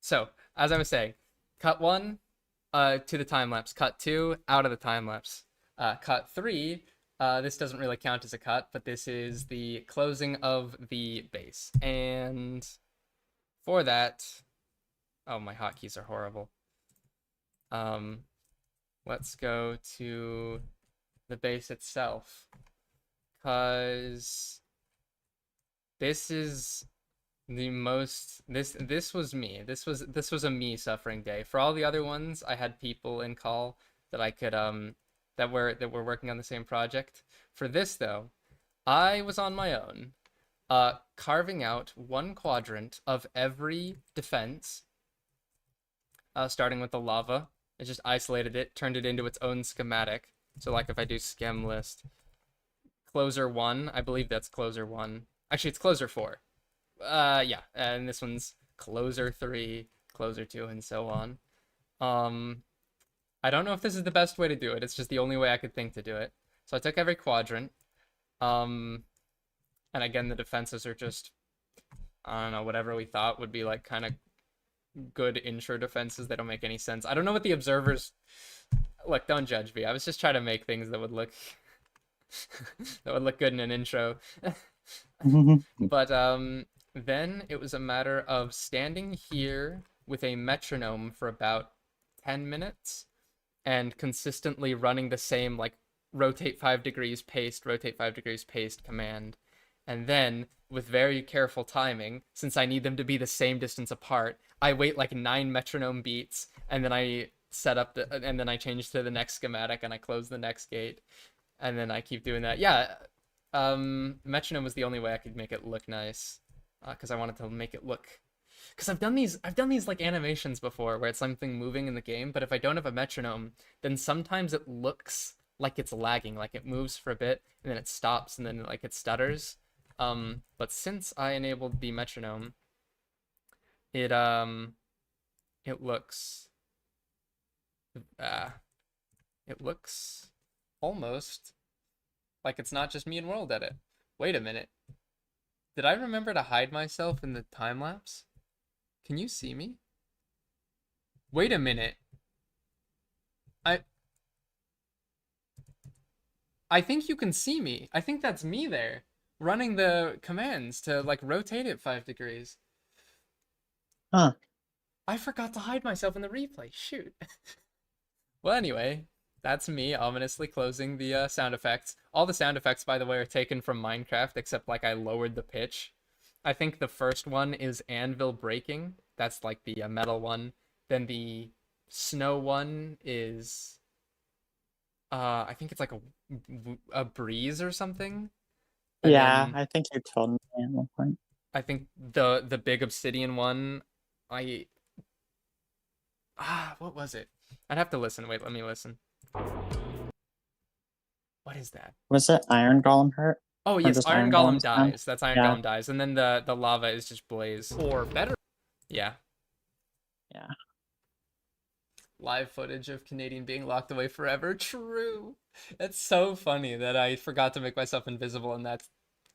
So as I was saying, cut 1, to the time lapse. Cut 2, out of the time lapse. Cut 3, this doesn't really count as a cut, but this is the closing of the base. And for that, oh, my hotkeys are horrible. Let's go to the base itself, because this is the most this was me. This was a me suffering day. For all the other ones, I had people in call that I could that were working on the same project. For this though, I was on my own, carving out one quadrant of every defense, starting with the lava. I just isolated it, turned it into its own schematic. So like if I do schem list, closer 1, I believe that's closer 1. Actually, it's closer 4. Yeah, and this one's closer 3, closer 2, and so on. I don't know if this is the best way to do it. It's just the only way I could think to do it. So I took every quadrant. And again, the defenses are just, I don't know, whatever we thought would be like kind of good intro defenses. They don't make any sense. I don't know what the observers. Look, don't judge me. I was just trying to make things that would look that would look good in an intro. But then it was a matter of standing here with a metronome for about 10 minutes and consistently running the same like rotate 5 degrees paste command. And then with very careful timing, since I need them to be the same distance apart, I wait like 9 metronome beats and then I set up and then I change to the next schematic and I close the next gate and then I keep doing that. Yeah, metronome was the only way I could make it look nice, because I wanted to make it look. Because I've done these like animations before where it's something moving in the game, but if I don't have a metronome, then sometimes it looks like it's lagging, like it moves for a bit and then it stops and then like it stutters. But since I enabled the metronome, it looks it looks almost like it's not just me and World Edit. Wait a minute. Did I remember to hide myself in the time lapse? Can you see me? Wait a minute. I think you can see me. I think that's me there, running the commands to like rotate it 5 degrees. Huh. I forgot to hide myself in the replay. Shoot. Well, anyway, that's me ominously closing the sound effects. All the sound effects, by the way, are taken from Minecraft, except like I lowered the pitch. I think the first one is anvil breaking. That's like the metal one. Then the snow one is, I think it's like a breeze or something. And Yeah, then I think you told me at one point. I think the big obsidian one, what was it? I'd have to listen. Wait, let me listen. What is that? Was it Iron Golem hurt? Oh Or yes, just Iron Iron Golem Golem's down? dies. That's Iron Yeah. Golem dies, and then the lava is just blaze. Or better. Yeah. Yeah. Live footage of Canadian being locked away forever. True. It's so funny that I forgot to make myself invisible in that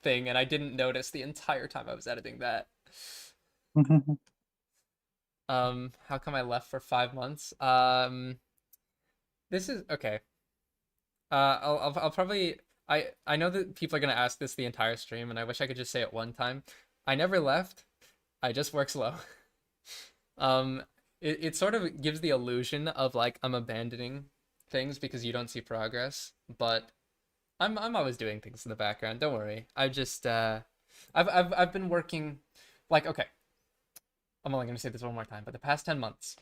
thing, and I didn't notice the entire time I was editing that. How come I left for 5 months? This is okay. I'll probably I know that people are gonna ask this the entire stream, and I wish I could just say it one time. I never left. I just work slow. Um, it sort of gives the illusion of like I'm abandoning things because you don't see progress, but I'm always doing things in the background. Don't worry. I just I've been working like okay. I'm only gonna say this one more time, but the past 10 months,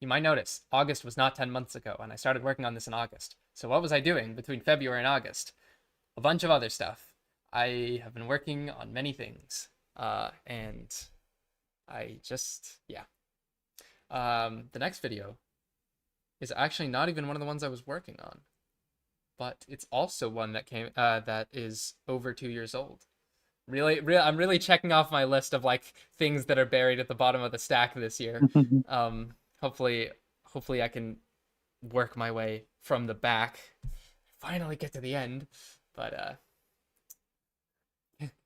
you might notice August was not 10 months ago, and I started working on this in August. So what was I doing between February and August? A bunch of other stuff. I have been working on many things, and I just yeah. The next video is actually not even one of the ones I was working on, but it's also one that came that is over 2 years old. I'm really checking off my list of like things that are buried at the bottom of the stack this year. Um, hopefully, hopefully I can work my way from the back, finally get to the end. But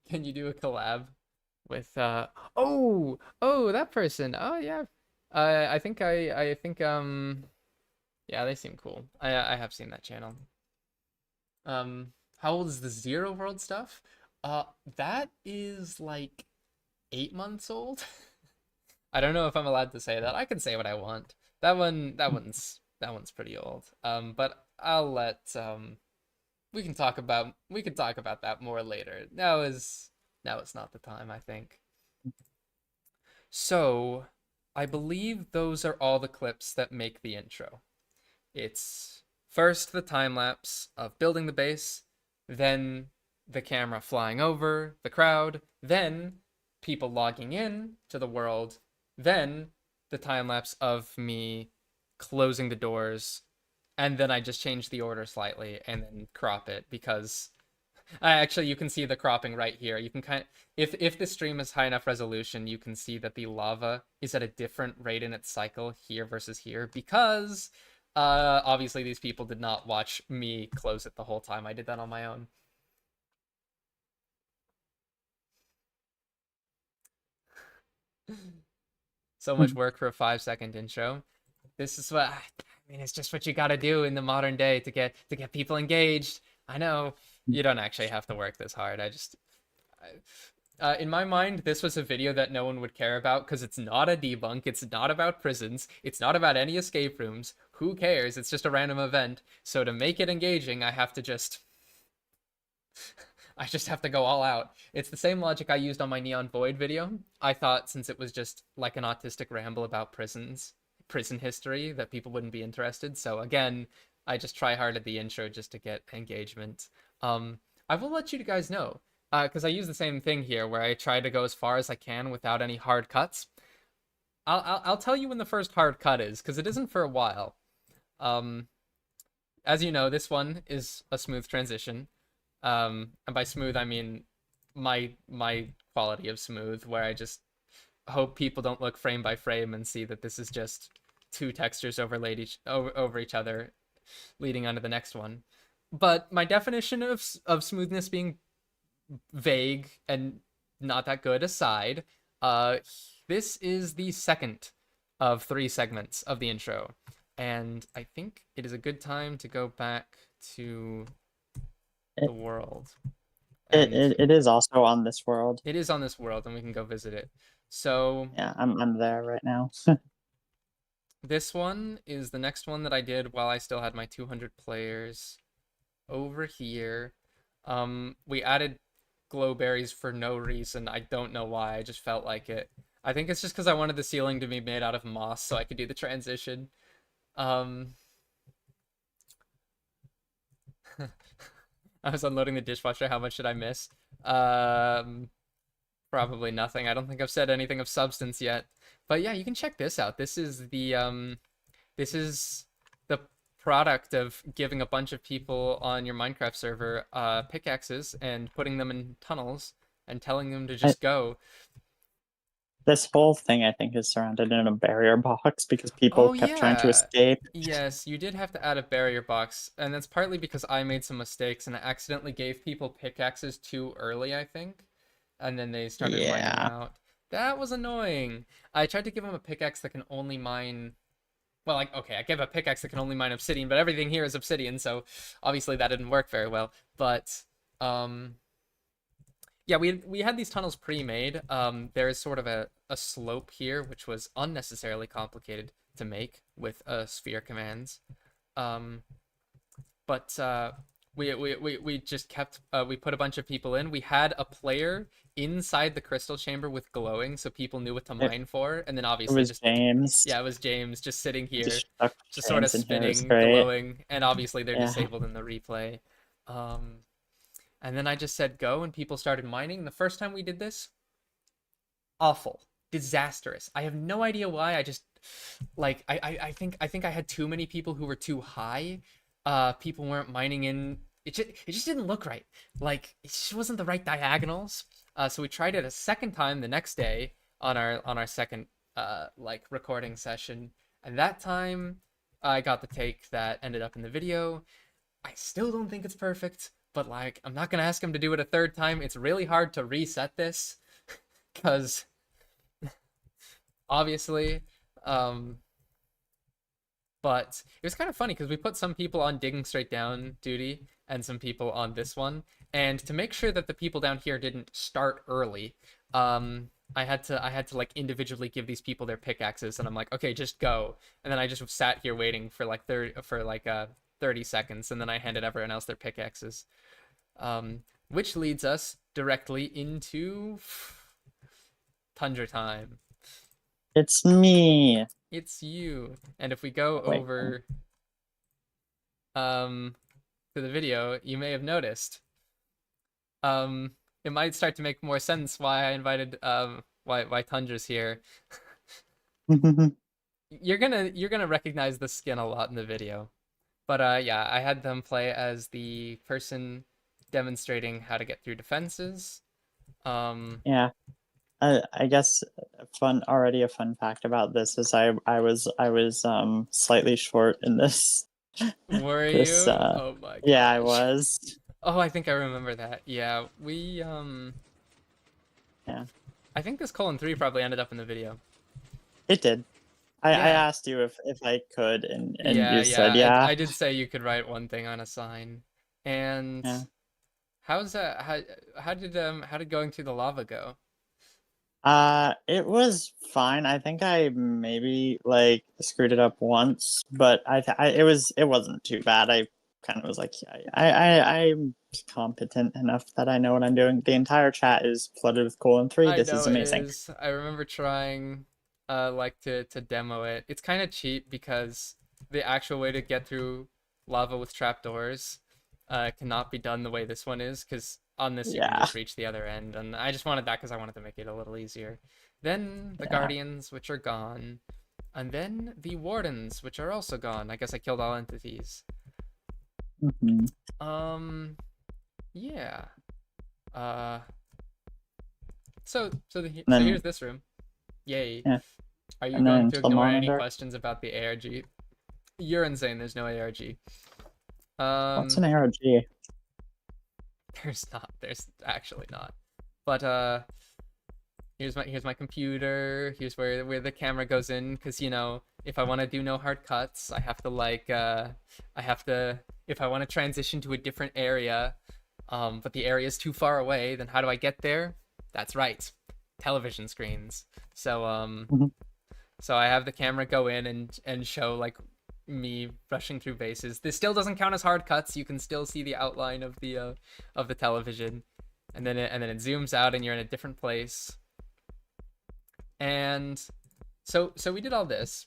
can you do a collab with oh that person? Oh yeah, I think yeah, they seem cool. I have seen that channel. How old is the Zero World stuff? That is like 8 months old. I don't know if I'm allowed to say that. I can say what I want. That one's pretty old. But I'll let we can talk about that more later. Now is not the time, I think. So, I believe those are all the clips that make the intro. It's first the time lapse of building the base, then the camera flying over the crowd, then people logging in to the world, then the time lapse of me closing the doors, and then I just change the order slightly and then crop it because actually you can see the cropping right here. You can if the stream is high enough resolution, you can see that the lava is at a different rate in its cycle here versus here because obviously these people did not watch me close it the whole time. I did that on my own. So much work for a 5-second intro. This is what I mean. It's just what you got to do in the modern day to get people engaged. I know you don't actually have to work this hard. In my mind, this was a video that no one would care about because it's not a debunk. It's not about prisons. It's not about any escape rooms. Who cares? It's just a random event. So to make it engaging, I just have to go all out. It's the same logic I used on my Neon Void video. I thought since it was just like an autistic ramble about prison history, that people wouldn't be interested. So again, I just try hard at the intro just to get engagement. I will let you guys know, because I use the same thing here where I try to go as far as I can without any hard cuts. I'll tell you when the first hard cut is, because it isn't for a while. As you know, this one is a smooth transition. And by smooth, I mean my quality of smooth, where I just hope people don't look frame by frame and see that this is just two textures overlaid over each other, leading on to the next one. But my definition of smoothness being vague and not that good aside, this is the second of 3 segments of the intro, and I think it is a good time to go back to the world. It is also on this world. It is on this world, and we can go visit it. So yeah, I'm there right now. this one is the next one that I did while I still had my 200 players. Over here, we added glowberries for no reason. I don't know why. I just felt like it. I think it's just because I wanted the ceiling to be made out of moss so I could do the transition. I was unloading the dishwasher. How much did I miss? Probably nothing. I don't think I've said anything of substance yet. But yeah, you can check this out. This is the product of giving a bunch of people on your Minecraft server pickaxes and putting them in tunnels and telling them to just go. this whole thing I think is surrounded in a barrier box because people Oh kept trying to yeah. escape. Yes, you did have to add a barrier box, and that's partly because I made some mistakes and I accidentally gave people pickaxes too early, I think, and then they started mining them Yeah. out. That was annoying. I tried to give them a pickaxe that can only mine. Well, like, okay, I gave a pickaxe that can only mine obsidian, but everything here is obsidian, so obviously that didn't work very well. But um, yeah, we had these tunnels pre-made. There is sort of a slope here, which was unnecessarily complicated to make with sphere commands. Um, but we just kept we put a bunch of people in. We had a player inside the crystal chamber with glowing, so people knew what to It, mine for. And then it obviously was just James. yeah, it was James just sitting I here, just stuck just sort of James in here. It was spinning, great. glowing, and obviously they're Yeah. disabled in the replay. Um, and then I just said go, and people started mining. The first time we did this, awful, disastrous. I have no idea why. I just like I think I had too many people who were too high. People weren't mining in. It just didn't look right. Like it just wasn't the right diagonals. So we tried it a second time the next day on our second like recording session, and that time I got the take that ended up in the video. I still don't think it's perfect, but like I'm not gonna ask him to do it a third time. It's really hard to reset this because obviously. Um, but it was kind of funny because we put some people on digging straight down duty and some people on this one. And to make sure that the people down here didn't start early, I had to like individually give these people their pickaxes, and I'm like, okay, just go. And then I just sat here waiting for like 30 seconds, and then I handed everyone else their pickaxes. Which leads us directly into Tundra time. It's me. It's you. And if we go Wait. over um to the video, you may have noticed. It might start to make more sense why I invited why Tundra's here. You're gonna recognize the skin a lot in the video. But yeah, I had them play as the person demonstrating how to get through defenses. Yeah. I guess a fun fact about this is I was slightly short in this Were this you? Oh my yeah, I gosh. was. Oh, I think I remember that. Yeah, Yeah. I think this colon 3 probably ended up in the video. It did. I Yeah. asked you if I could and Yeah, you said yeah. yeah. I did say you could write one thing on a sign. And Yeah. how's that how did going through the lava go? It was fine. I think I maybe like screwed it up once, but it wasn't too bad. I kind of was like, yeah, I'm competent enough that I know what I'm doing. The entire chat is flooded with colon 3. I This is know it amazing. is. I remember trying like to demo it. It's kind of cheap because the actual way to get through lava with trapdoors cannot be done the way this one is, because on this you can Yeah. just reach the other end, and I just wanted that because I wanted to make it a little easier. Then the Yeah. guardians, which are gone, and then the wardens, which are also gone. I guess I killed all entities. Mhm. Um, yeah. Uh, so And then here's this room. Yay. yeah, Are you and then going to into the ignore any monitor. questions about the ARG? You're insane. There's no ARG. What's Um, an ARG? there's not. There's actually not. But here's my computer. Here's where the camera goes in, because if I want to do no hard cuts, I have to I have to if I want to transition to a different area, but the area is too far away, then how do I get there? That's right, television screens. So Mhm. so I have the camera go in and show like me rushing through bases. This still doesn't count as hard cuts. You can still see the outline of the television, and then it zooms out and you're in a different place. And so we did all this.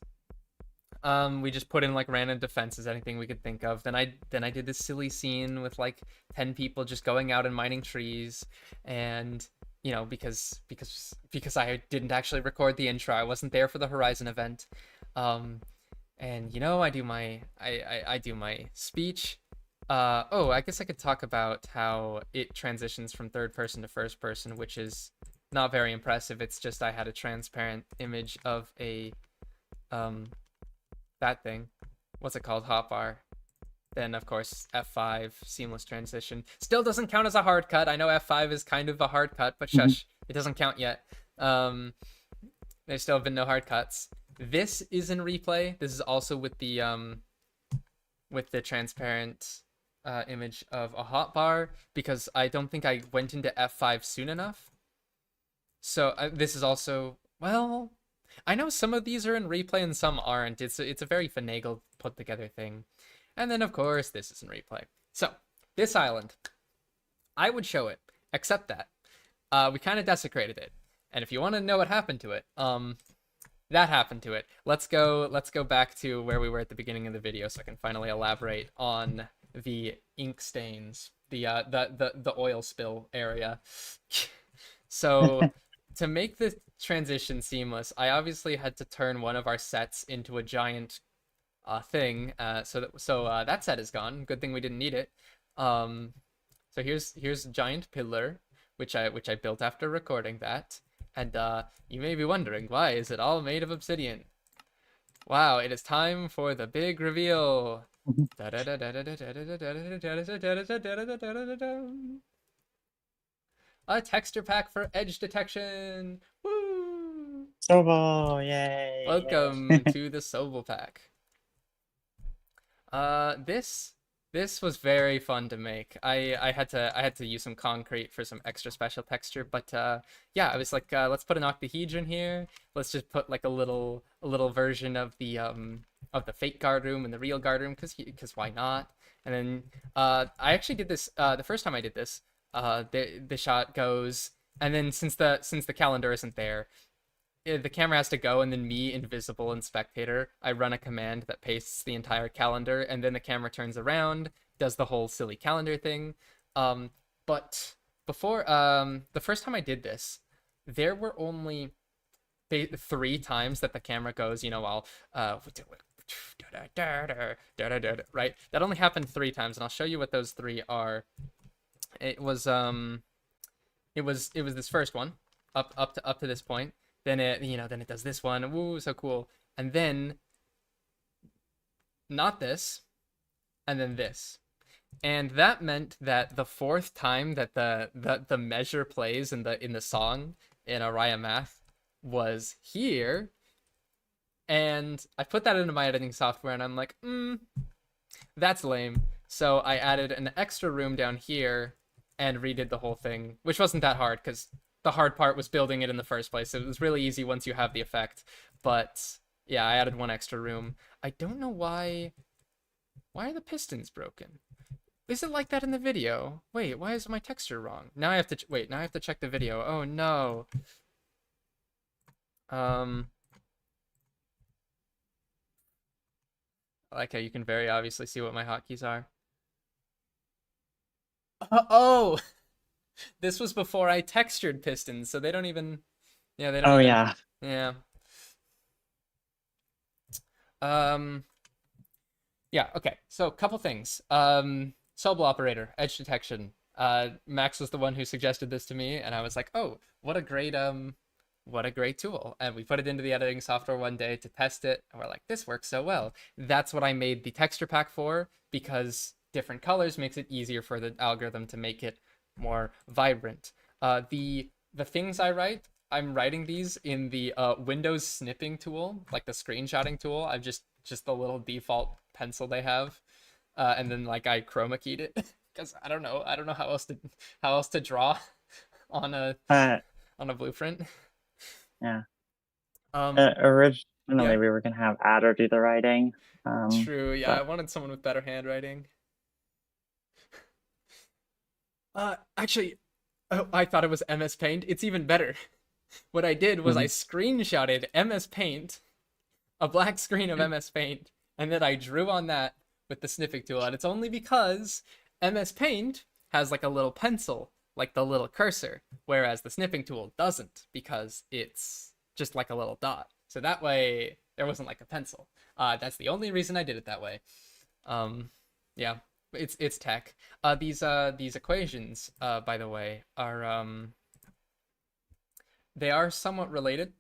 We just put in like random defenses, anything we could think of. Then I did this silly scene with like 10 people just going out and mining trees, and because I didn't actually record the intro, I wasn't there for the Horizon event. Um, and I do my speech. Oh, I guess I could talk about how it transitions from third person to first person, which is not very impressive. It's just I had a transparent image of a that thing. What's it called? Hotbar. Then of course F5 seamless transition still doesn't count as a hard cut. I know F5 is kind of a hard cut, but shush, it doesn't count yet. There's still been no hard cuts. This is in replay. This is also with the transparent image of a hotbar, because I don't think I went into F5 soon enough. So this is also, well, I know some of these are in replay and some aren't. It's a very finagled put together thing. And then of course this is in replay. So this island, I would show it, except that we kind of desecrated it. And if you want to know what happened to it, that happened to it. Let's go back to where we were at the beginning of the video so I can finally elaborate on the ink stains, the oil spill area. So to make the transition seamless, I obviously had to turn one of our sets into a giant thing. So that set is gone. Good thing we didn't need it. So here's a giant pillar, which I built after recording that. And you may be wondering, why is it all made of obsidian? Wow, it is time for the big reveal. A texture pack for edge detection. Woo! Sobel, yay! Welcome to the Sobel pack. This was very fun to make. I had to use some concrete for some extra special texture, but yeah, I was like, let's put an octahedron here. Let's just put like a little version of the fake guard room and the real guard room, because why not? And then I actually did this the first time I did this. The shot goes, and then since the calendar isn't there, the camera has to go, and then me, invisible and spectator, I run a command that pastes the entire calendar, and then the camera turns around, does the whole silly calendar thing. But before the first time I did this, there were only 3 times that the camera goes, while right? That only happened 3 times, and I'll show you what those 3 are. It was this first one up to this point. Then it does this one. Woo, so cool. And then not this, and then this. And that meant that the 4th time that the measure plays in the song in Araya Math was here. And I put that into my editing software, and I'm like, that's lame. So I added an extra room down here and redid the whole thing, which wasn't that hard, because the hard part was building it in the first place. It was really easy once you have the effect. But yeah, I added 1 extra room. I don't know why are the pistons broken? Is it like that in the video? Wait, why is my texture wrong? Now I have to wait. Now I have to check the video. Oh no. I like how you can very obviously see what my hotkeys are. Oh. This was before I textured pistons, so they don't even. Yeah, they don't. Oh even, yeah. Yeah. Yeah. Okay. So, couple things. Sobel operator, edge detection. Max was the one who suggested this to me, and I was like, oh, what a great tool. And we put it into the editing software one day to test it, and we're like, this works so well. That's what I made the texture pack for, because different colors makes it easier for the algorithm to make it more vibrant. The things I write, I'm writing these in the Windows snipping tool, like the screenshotting tool. I've just the little default pencil they have, and then like I chroma keyed it because I don't know how else to draw on a blueprint. Yeah. yeah. Originally we were gonna have Adder do the writing. True. Yeah, but I wanted someone with better handwriting. Actually, I thought it was MS Paint. It's even better. What I did was I screenshotted MS Paint, a black screen of MS Paint, and then I drew on that with the snipping tool. And it's only because MS Paint has like a little pencil, like the little cursor, whereas the snipping tool doesn't, because it's just like a little dot. So that way there wasn't like a pencil. That's the only reason I did it that way. Yeah. It's tech. These equations, by the way, are They are somewhat related.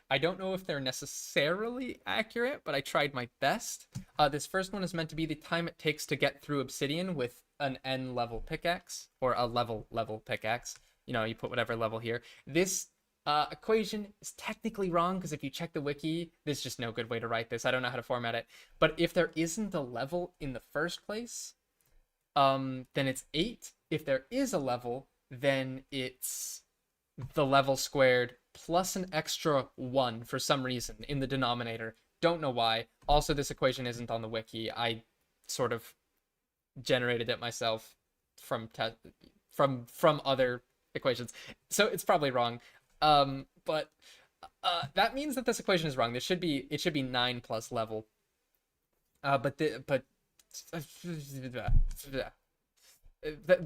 I don't know if they're necessarily accurate, but I tried my best. This first one is meant to be the time it takes to get through obsidian with an N level pickaxe, or a level pickaxe. You know, you put whatever level here. This equation is technically wrong because if you check the wiki, there's just no good way to write this. I don't know how to format it. But if there isn't a level in the first place, then it's 8. If there is a level, then it's the level squared plus an extra 1 for some reason in the denominator. Don't know why. Also, this equation isn't on the wiki. I sort of generated it myself from from other equations, so it's probably wrong. But that means that this equation is wrong. It should be 9 plus level. But the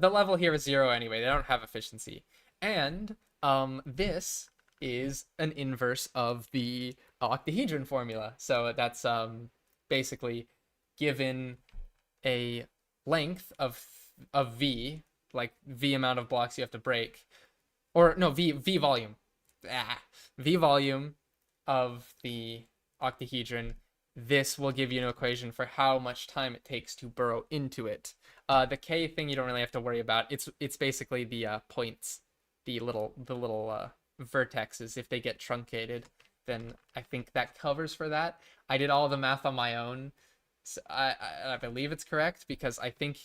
level here is 0 anyway. They don't have efficiency, and this is an inverse of the octahedron formula. So that's basically given a length of v, like v amount of blocks you have to break, or no, v volume, v volume of the octahedron. This will give you an equation for how much time it takes to burrow into it. The k thing you don't really have to worry about. It's basically the points, the little vertexes. If they get truncated, then I think that covers for that. I did all the math on my own. So I believe it's correct because I think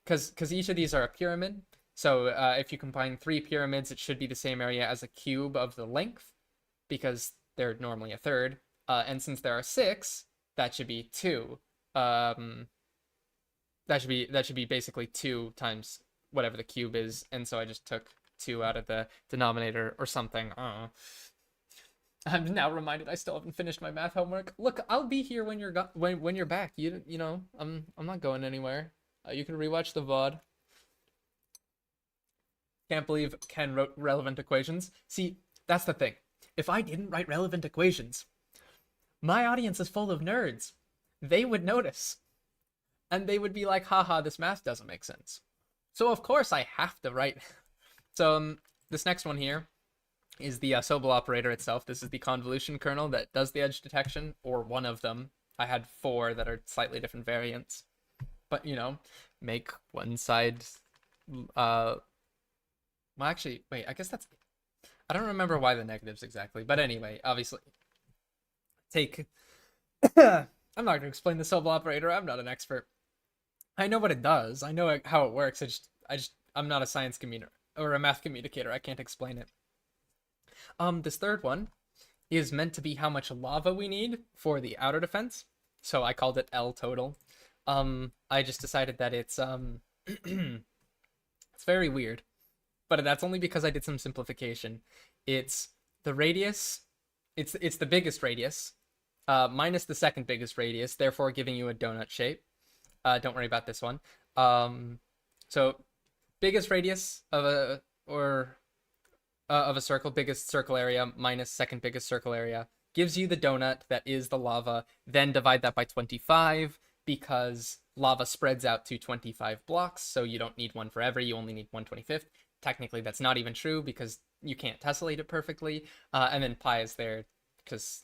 because each of these are a pyramid. So if you combine 3 pyramids, it should be the same area as a cube of the length because they're normally a third. And since there are 6, that should be 2. That should be basically 2 times whatever the cube is. And so I just took 2 out of the denominator or something. I don't know. I'm now reminded I still haven't finished my math homework. Look, I'll be here when you're when you're back. You know, I'm not going anywhere. You can rewatch the VOD. Can't believe Ken wrote relevant equations. See, that's the thing. If I didn't write relevant equations, my audience is full of nerds. They would notice. And they would be like, haha, this math doesn't make sense. So of course I have to write. So this next one here is the Sobel operator itself. This is the convolution kernel that does the edge detection, or one of them. I had 4 that are slightly different variants. But, you know, make one side... well, actually, wait, I guess that's... I don't remember why the negatives exactly. But anyway, obviously, take... I'm not going to explain the Sobel operator. I'm not an expert. I know what it does. I know how it works. I'm not a science communicator or a math communicator. I can't explain it. This third one is meant to be how much lava we need for the outer defense. So I called it L total. I just decided that it's it's very weird, but that's only because I did some simplification. It's the radius. It's the biggest radius, minus the second biggest radius, therefore giving you a donut shape. Don't worry about this one. So biggest radius of a circle, biggest circle area minus second biggest circle area gives you the donut that is the lava. Then divide that by 25 because lava spreads out to 25 blocks, so you don't need one forever. You only need 1/25. Technically, that's not even true because you can't tessellate it perfectly. And then pi is there because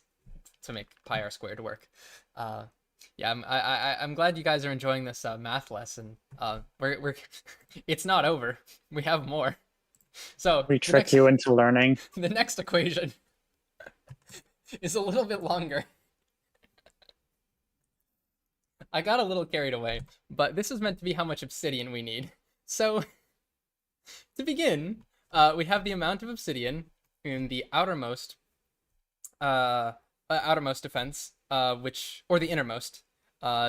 to make pi r squared work. Yeah, I'm glad you guys are enjoying this math lesson. We're it's not over. We have more. So we trick you into learning. The next equation is a little bit longer. I got a little carried away, but this is meant to be how much obsidian we need. So to begin, we have the amount of obsidian in the outermost defense, or the innermost.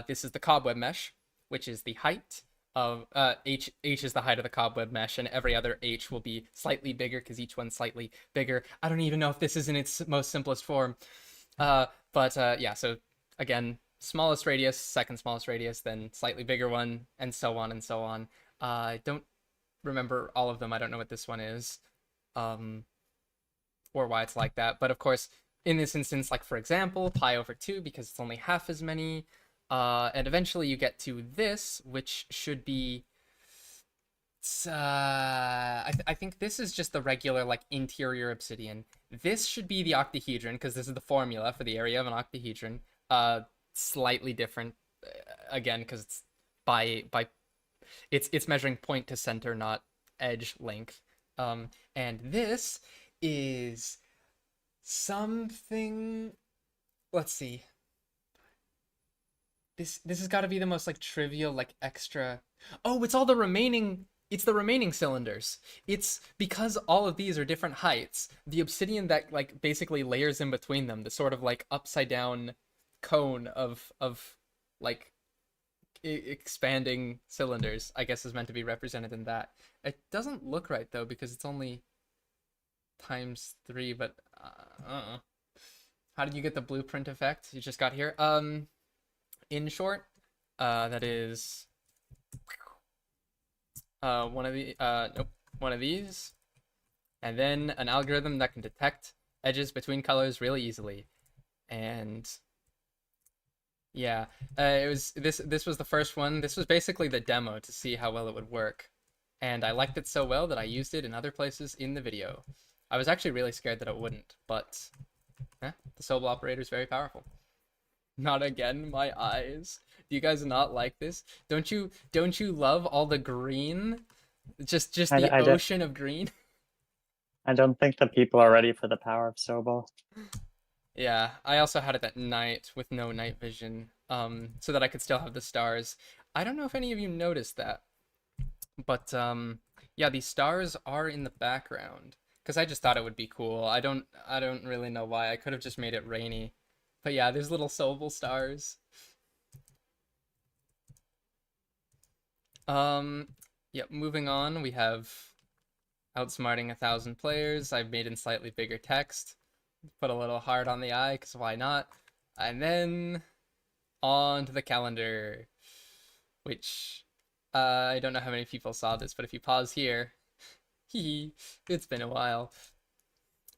This is the cobweb mesh, which is the height of h is the height of the cobweb mesh, and every other h will be slightly bigger because each one's slightly bigger. I don't even know if this is in its most simplest form. But yeah, so again, smallest radius, second smallest radius, then slightly bigger one, and so on and so on. I don't remember all of them. I don't know what this one is, or why it's like that. But of course, in this instance, like for example, pi over 2, because it's only half as many. And eventually you get to this, which should be I think this is just the regular like interior obsidian. This should be the octahedron because this is the formula for the area of an octahedron. Slightly different again because it's by it's measuring point to center, not edge length. And this is something. Let's see. This has got to be the most like trivial like extra. Oh, it's all the remaining. It's the remaining cylinders. It's because all of these are different heights. The obsidian that like basically layers in between them, the sort of like upside down cone of like expanding cylinders, I guess is meant to be represented in that. It doesn't look right though because it's only times 3, but how did you get the blueprint effect you just got here? In short, that is one of the nope, one of these, and then an algorithm that can detect edges between colors really easily. And yeah, it was this was the first one. This was basically the demo to see how well it would work, and I liked it so well that I used it in other places in the video. I was actually really scared that it wouldn't, but the Sobel operator is very powerful. Not again, my eyes. Do you guys not like this? Don't you love all the green? Just the I don't ocean of green? I don't think the people are ready for the power of Sobel. Yeah, I also had it at night with no night vision, so that I could still have the stars. I don't know if any of you noticed that, but yeah, these stars are in the background because I just thought it would be cool. I don't really know why. I could have just made it rainy, but yeah, there's little Sobel stars. Yeah, moving on, we have outsmarting 1,000 players. I've made in slightly bigger text, put a little heart on the eye because why not? And then on to the calendar, which I don't know how many people saw this, but if you pause here, it's been a while.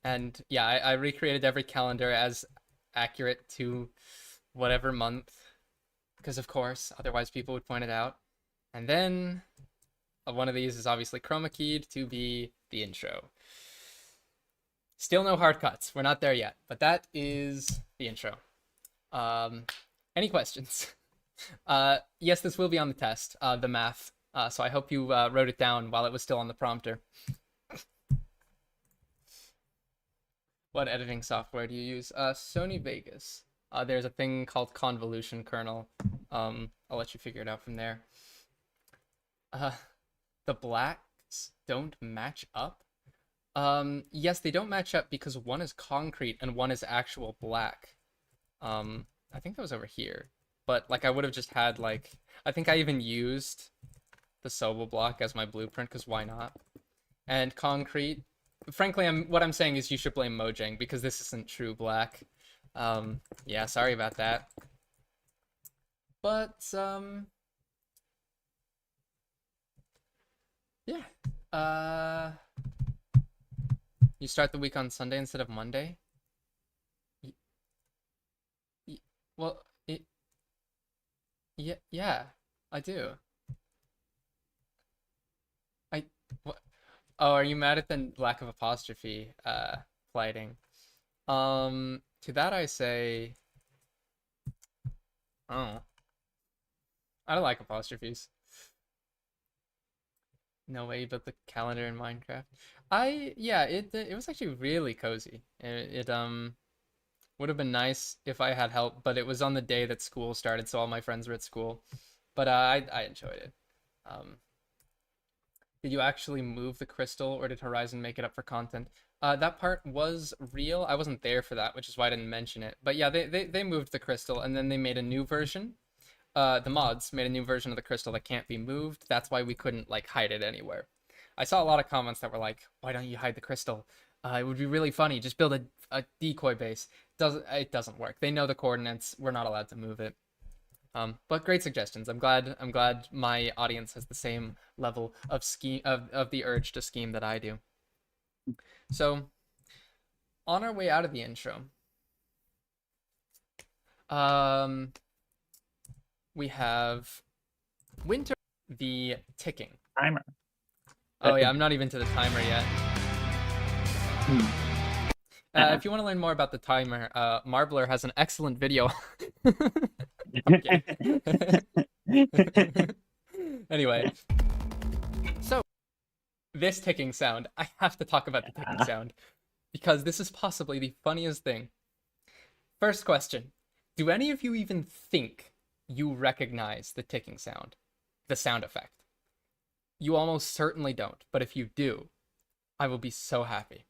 And yeah, I recreated every calendar as accurate to whatever month, because of course, otherwise people would point it out. And then one of these is obviously chroma keyed to be the intro. Still no hard cuts. We're not there yet, but that is the intro. Any questions? Yes, this will be on the test, the math. So I hope you wrote it down while it was still on the prompter. What editing software do you use? Sony Vegas. There's a thing called convolution kernel. I'll let you figure it out from there. The blacks don't match up. Yes, they don't match up because one is concrete and one is actual black. I think that was over here, but like I would have just had like I think I even used the Sobel block as my blueprint because why not? And concrete. Frankly, what I'm saying is you should blame Mojang because this isn't true black. Yeah, sorry about that. But yeah. You start the week on Sunday instead of Monday? Y- well, yeah, yeah, I do. I what? Oh, are you mad at the lack of apostrophe plighting? To that I say, oh, I don't like apostrophes. No way you built the calendar in Minecraft. Yeah, it was actually really cozy. It would have been nice if I had help, but it was on the day that school started, so all my friends were at school. But I enjoyed it. Um, did you actually move the crystal, or did Horizon make it up for content? That part was real. I wasn't there for that, which is why I didn't mention it. But yeah, they moved the crystal, and then they made a new version. The mods made a new version of the crystal that can't be moved. That's why we couldn't like hide it anywhere. I saw a lot of comments that were like, "Why don't you hide the crystal? It would be really funny. Just build a decoy base." It doesn't work. They know the coordinates. We're not allowed to move it. But great suggestions. I'm glad my audience has the same level of scheme of the urge to scheme that I do. So on our way out of the intro, um, we have winter, the ticking. Timer. Oh yeah, I'm not even to the timer yet. If you want to learn more about the timer, Marbler has an excellent video. I'm kidding. Anyway, so this ticking sound, I have to talk about the ticking sound because this is possibly the funniest thing. First question, do any of you even think you recognize the ticking sound, the sound effect? You almost certainly don't, but if you do, I will be so happy.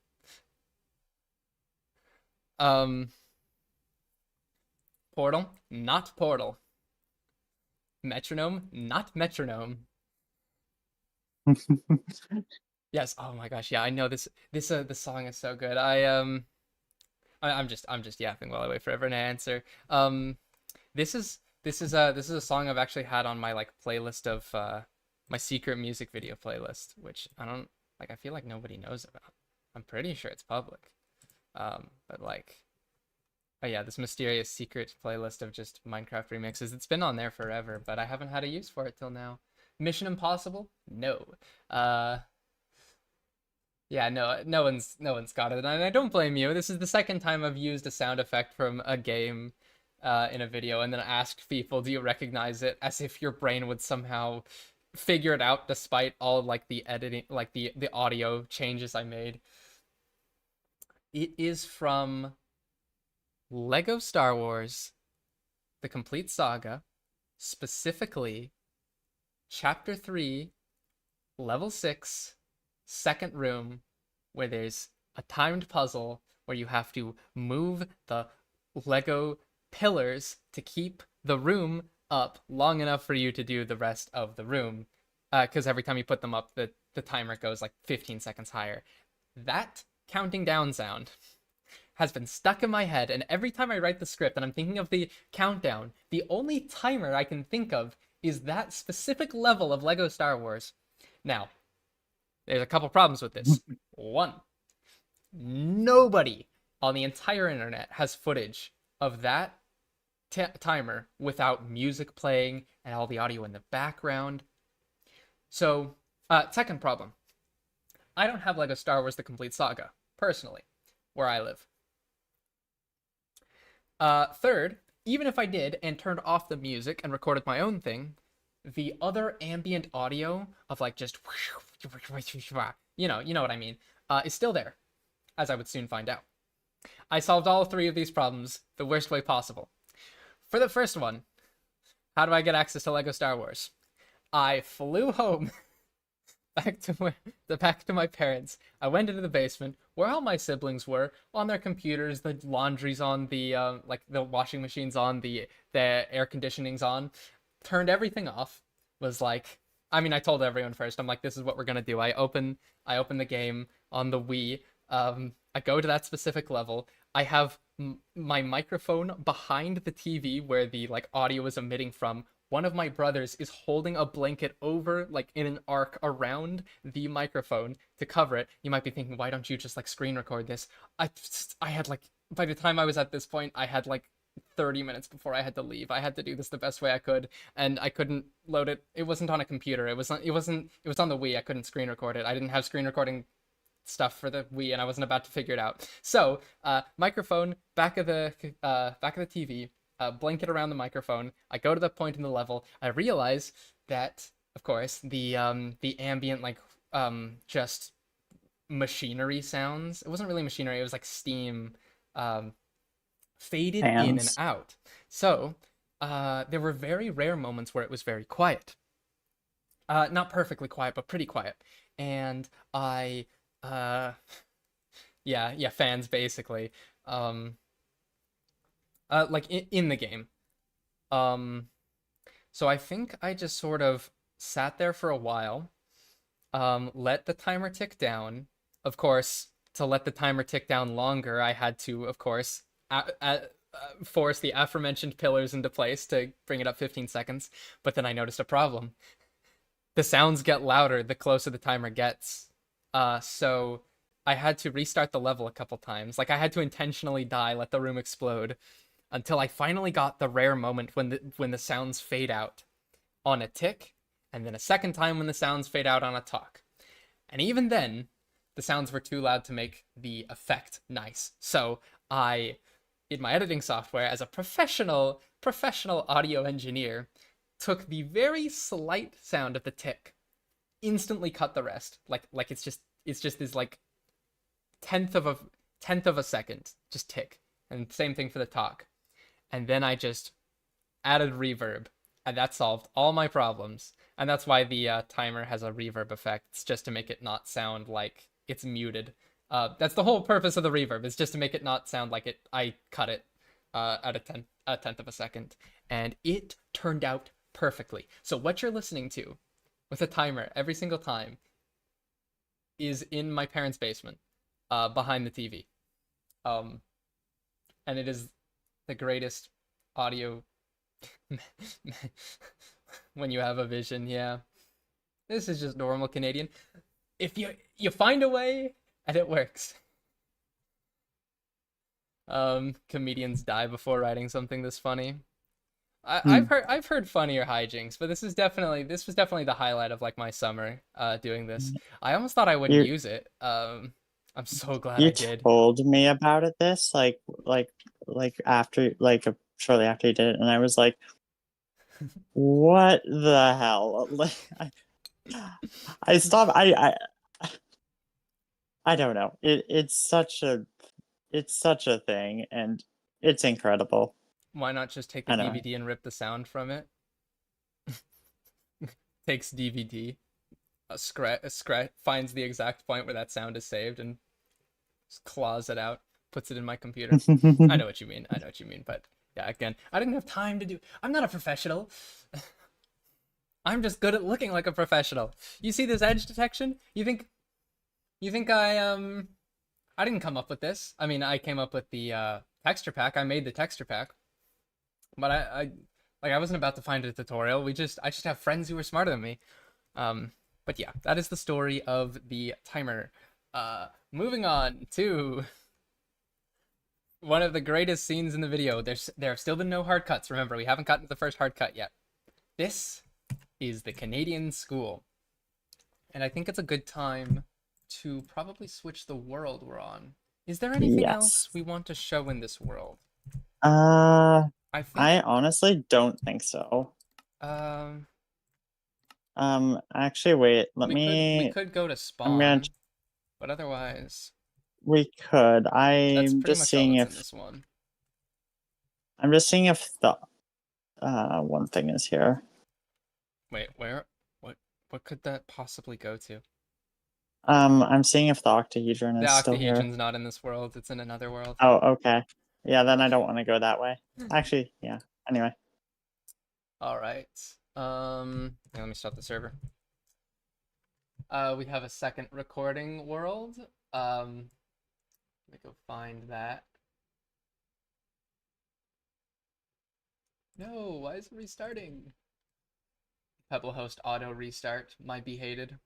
Portal, not portal. Metronome, not metronome. Yes, oh my gosh, yeah, I know the song is so good. I'm just yapping while I wait for everyone to answer. This is a song I've actually had on my like playlist of my secret music video playlist, which I don't like. I feel like nobody knows about. I'm pretty sure it's public. But like, oh yeah, this mysterious secret playlist of just Minecraft remixes. It's been on there forever, but I haven't had a use for it till now. Mission Impossible? No. Yeah, no one's got it, and I don't blame you. This is the second time I've used a sound effect from a game in a video, and then asked people, "Do you recognize it?" As if your brain would somehow figure it out, despite all like the editing, like the audio changes I made. It is from Lego Star Wars: The Complete Saga, specifically Chapter 3, Level 6. Second room, where there's a timed puzzle where you have to move the Lego pillars to keep the room up long enough for you to do the rest of the room. Because every time you put them up, the timer goes like 15 seconds higher. That counting down sound has been stuck in my head, and every time I write the script and I'm thinking of the countdown, the only timer I can think of is that specific level of Lego Star Wars. Now, there's a couple problems with this. One, nobody on the entire internet has footage of that timer without music playing and all the audio in the background. So, second problem, I don't have Lego Star Wars: The Complete Saga, personally, where I live. Third, even if I did and turned off the music and recorded my own thing, the other ambient audio of like just you know what I mean, is still there, as I would soon find out. I solved all three of these problems the worst way possible. For the first one, how do I get access to Lego Star Wars? I flew home back to my parents. I went into the basement where all my siblings were on their computers. The laundry's on, the like the washing machine's on, the air conditioning's on. Turned everything off. Was like, I mean, I told everyone first. I'm like, this is what we're gonna do. I open the game on the Wii. I go to that specific level. I have my microphone behind the TV where the like audio is emitting from. One of my brothers is holding a blanket over, like in an arc around the microphone to cover it. You might be thinking, why don't you just like screen record this? I had like, by the time I was at this point, I had like 30 minutes before I had to leave. I had to do this the best way I could, and I couldn't load it. It wasn't on a computer. It was on the Wii. I couldn't screen record it. I didn't have screen recording stuff for the Wii, and I wasn't about to figure it out. So, microphone, back of the TV, blanket around the microphone. I go to the point in the level. I realize that, of course, the ambient like just machinery sounds. It wasn't really machinery. It was like steam, faded in and out. So there were very rare moments where it was very quiet. Not perfectly quiet, but pretty quiet. And I, yeah, fans basically. Like in the game. So I think I just sort of sat there for a while, let the timer tick down. Of course, to let the timer tick down longer, I had to, of course, force the aforementioned pillars into place to bring it up 15 seconds. But then I noticed a problem. The sounds get louder the closer the timer gets. So I had to restart the level a couple times. Like I had to intentionally die, let the room explode, until I finally got the rare moment when the sounds fade out on a tick, and then a second time when the sounds fade out on a talk. And even then, the sounds were too loud to make the effect nice. So I, in my editing software, as a professional audio engineer, took the very slight sound of the tick, instantly cut the rest. Like it's just this like tenth of a second, just tick. And same thing for the talk. And then I just added reverb, and that solved all my problems. And that's why the timer has a reverb effect. It's just to make it not sound like it's muted. That's the whole purpose of the reverb. Is just to make it not sound like it. I cut it at a tenth of a second, and it turned out perfectly. So what you're listening to with a timer every single time is in my parents' basement, behind the TV. Um, and it is the greatest audio when you have a vision. Yeah, this is just normal Canadian. If you find a way and it works. Comedians die before writing something this funny. I've heard funnier hijinks, but this was definitely the highlight of like my summer doing this. I almost thought I wouldn't You use it. I'm so glad you I did. told me about it this after shortly after you did it, and I was like, what the hell? Like I stopped. I don't know. It's such a thing, and it's incredible. Why not just take the I know. DVD and rip the sound from it? Takes DVD, finds the exact point where that sound is saved and just claws it out, puts it in my computer. I know what you mean. But yeah, again, I didn't have time to do. I'm not a professional. I'm just good at looking like a professional. You see this edge detection? You think I didn't come up with this. I mean, I came up with the texture pack. I made the texture pack. But I wasn't about to find a tutorial. I just have friends who are smarter than me. But yeah, that is the story of the timer. Moving on to one of the greatest scenes in the video. There have still been no hard cuts. Remember, we haven't gotten to the first hard cut yet. This is the Canadian school. And I think it's a good time to probably switch the world we're on. Is there anything else we want to show in this world? I honestly don't think so. Um, Actually, wait. we could go to Spawn, but otherwise, we could. that's I'm pretty just much all seeing that's in if this one. I'm just seeing if the one thing is here. Wait, where? What could that possibly go to? I'm seeing if the octahedron The is still here. octahedron's not in this world. It's in another world. Oh, okay. Yeah, then I don't want to go that way. Actually, yeah. Anyway. All right. Let me stop the server. We have a second recording world. Let me go find that. No, why is it restarting? PebbleHost auto restart might be hated.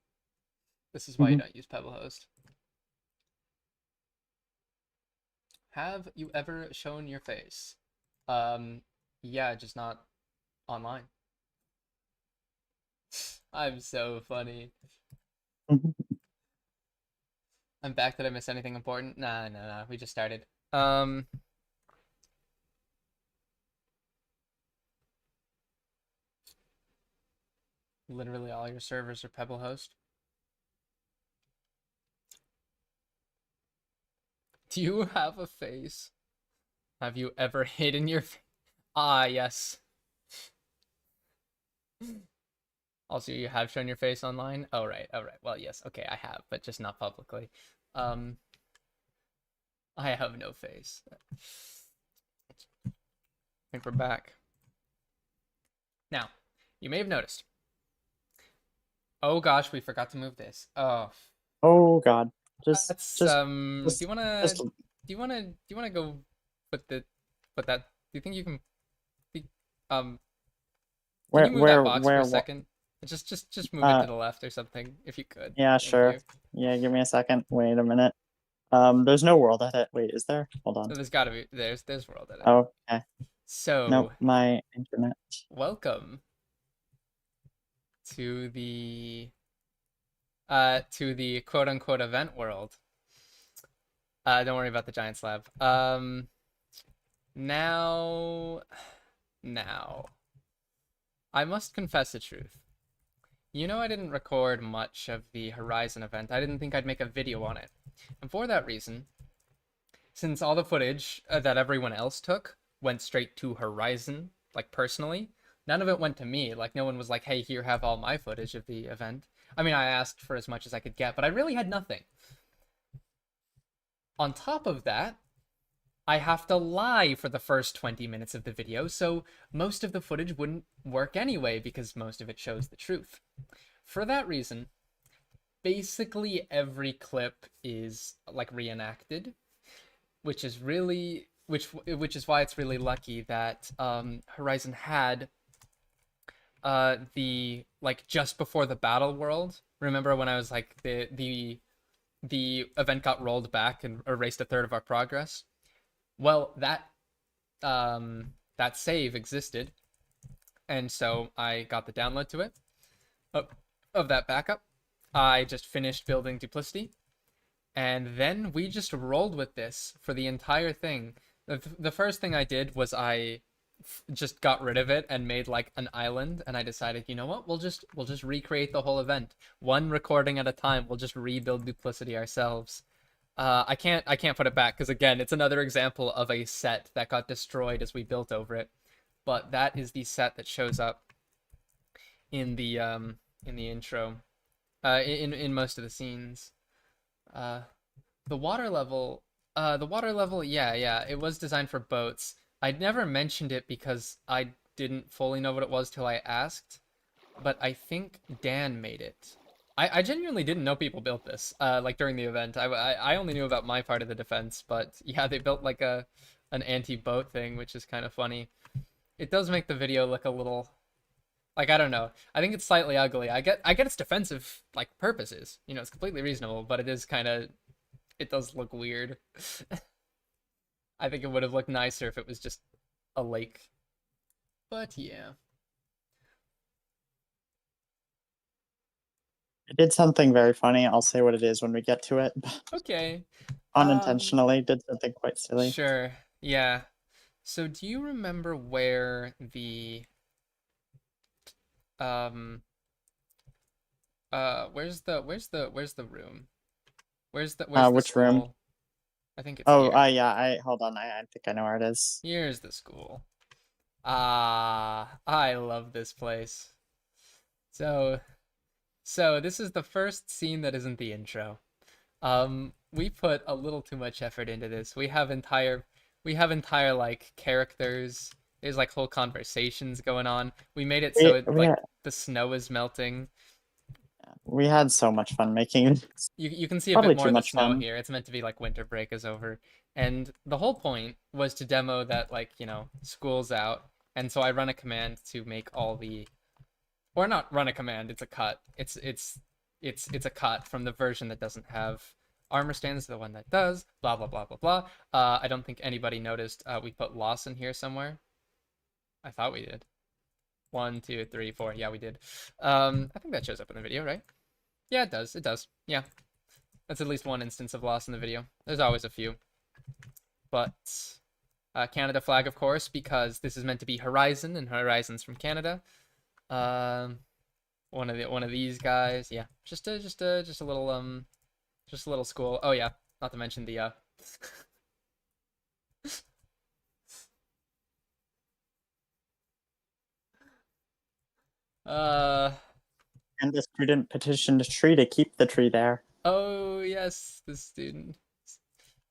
This is why you don't use PebbleHost. Have you ever shown your face? Yeah, just not online. I'm so funny. I'm back. Did I miss anything important? Nah. We just started. Literally all your servers are PebbleHost. Do you have a face? Have you ever hidden your face? Ah, yes. Also, you have shown your face online? Oh, right. Well, yes. Okay, I have, but just not publicly. I have no face. I think we're back. Now, you may have noticed. Oh gosh, we forgot to move this. Oh. Oh God. Do you wanna go put that? Do you think you can can you move that box for a second? Just move it to the left or something if you could. Yeah, Thank sure. you. Yeah, give me a second. Wait a minute. There's no world edit. Wait, is there? Hold on. So there's gotta be there's world edit. Oh, okay. So Nope, my internet. welcome to the to the quote unquote event world. Don't worry about the giant slab. Now, now, I must confess the truth. You know, I didn't record much of the Horizon event. I didn't think I'd make a video on it. And for that reason, since all the footage that everyone else took went straight to Horizon, like personally, none of it went to me. Like, no one was like, hey, here, have all my footage of the event. I mean, I asked for as much as I could get, but I really had nothing. On top of that, I have to lie for the first 20 minutes of the video, so most of the footage wouldn't work anyway because most of it shows the truth. For that reason, basically every clip is like reenacted, which is really which is why it's really lucky that Horizon had the like just before the battle world. Remember when I was like the event got rolled back and erased a third of our progress? Well, that save existed, and so I got the download to it of that backup. I just finished building Duplicity, and then we just rolled with this for the entire thing. The first thing I did was I just got rid of it and made like an island, and I decided, you know what, we'll just recreate the whole event one recording at a time. We'll just rebuild Duplicity ourselves. I can't put it back because again, it's another example of a set that got destroyed as we built over it. But that is the set that shows up in the intro, in most of the scenes. Uh, the water level, yeah, it was designed for boats. I'd never mentioned it because I didn't fully know what it was till I asked, but I think Dan made it. I genuinely didn't know people built this. Like during the event, I only knew about my part of the defense, but yeah, they built like an anti-boat thing, which is kind of funny. It does make the video look a little like I don't know. I think it's slightly ugly. I get its defensive like purposes. You know, it's completely reasonable, but it is kind of it does look weird. I think it would have looked nicer if it was just a lake. But yeah. I did something very funny. I'll say what it is when we get to it. Okay. Unintentionally did something quite silly. Sure. Yeah. So do you remember where um where's the room? Where's the Which room? school? I think it's Oh, here. yeah. I hold on. I think I know where it is. Here's the school. Ah, I love this place. So so this is the first scene that isn't the intro. We put a little too much effort into this. We have entire like characters. There's like whole conversations going on. We made it so We it we like had, the snow is melting. we had so much fun making it. You can see a bit Probably more too of the much snow fun. here. It's meant to be like winter break is over. And the whole point was to demo that like, school's out. And so I run a command to make all the or not run a command, it's a cut. It's a cut from the version that doesn't have armor stands to the one that does, blah blah blah blah blah. I don't think anybody noticed we put loss in here somewhere. I thought we did. One, two, three, four. Yeah, we did. I think that shows up in the video, right? Yeah, it does. It does. Yeah. That's at least one instance of loss in the video. There's always a few. But Canada flag, of course, because this is meant to be Horizon, and Horizon's from Canada. Um, one of these guys. Yeah, just a little school. Oh yeah, not to mention the uh And the student petitioned a tree to keep the tree there. oh yes, the student.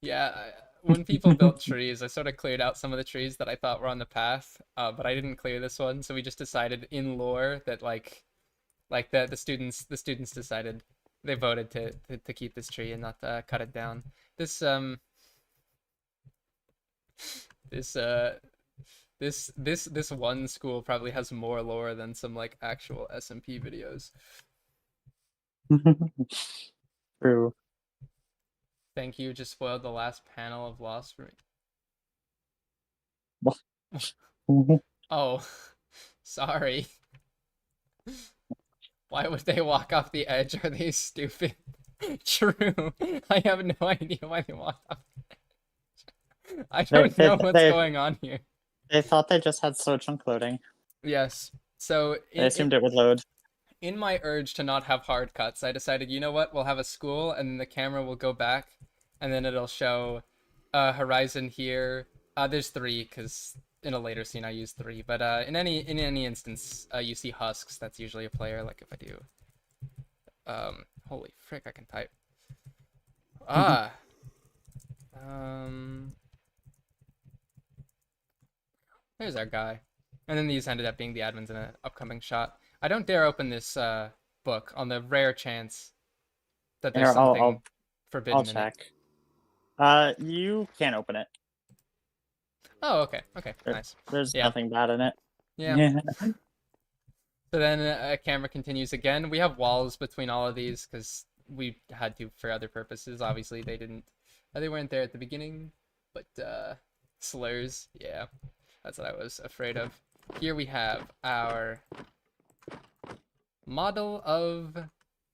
Yeah, when people built trees, I sort of cleared out some of the trees that I thought were on the path, but I didn't clear this one, so we just decided in lore that like the students decided they voted to keep this tree and not cut it down. This this this one school probably has more lore than some like actual SMP videos. True. Thank you, just spoiled the last panel of Lost for me. Oh, sorry. Why would they walk off the edge? Are they stupid? True. I have no idea why they walked off the edge. I They don't they know what's they, going on here. they thought they just had slow chunk loading. Yes. So They assumed it would load. in my urge to not have hard cuts, I decided, you know what? We'll have a school, and then the camera will go back, and then it'll show Horizon here. There's three, because in a later scene I use three. But in any instance, you see husks. That's usually a player. Like if I do, holy frick, I can type. Um, there's our guy. And then these ended up being the admins in an upcoming shot. I don't dare open this book on the rare chance that there's Here, something I'll forbidden in check. it. You can't open it. Oh, okay. Okay, There- nice. There's Yeah. nothing bad in it. Yeah. So then a camera continues again. We have walls between all of these because we had to for other purposes. Obviously, they weren't there at the beginning, but slurs, yeah, that's what I was afraid of. Here we have our model of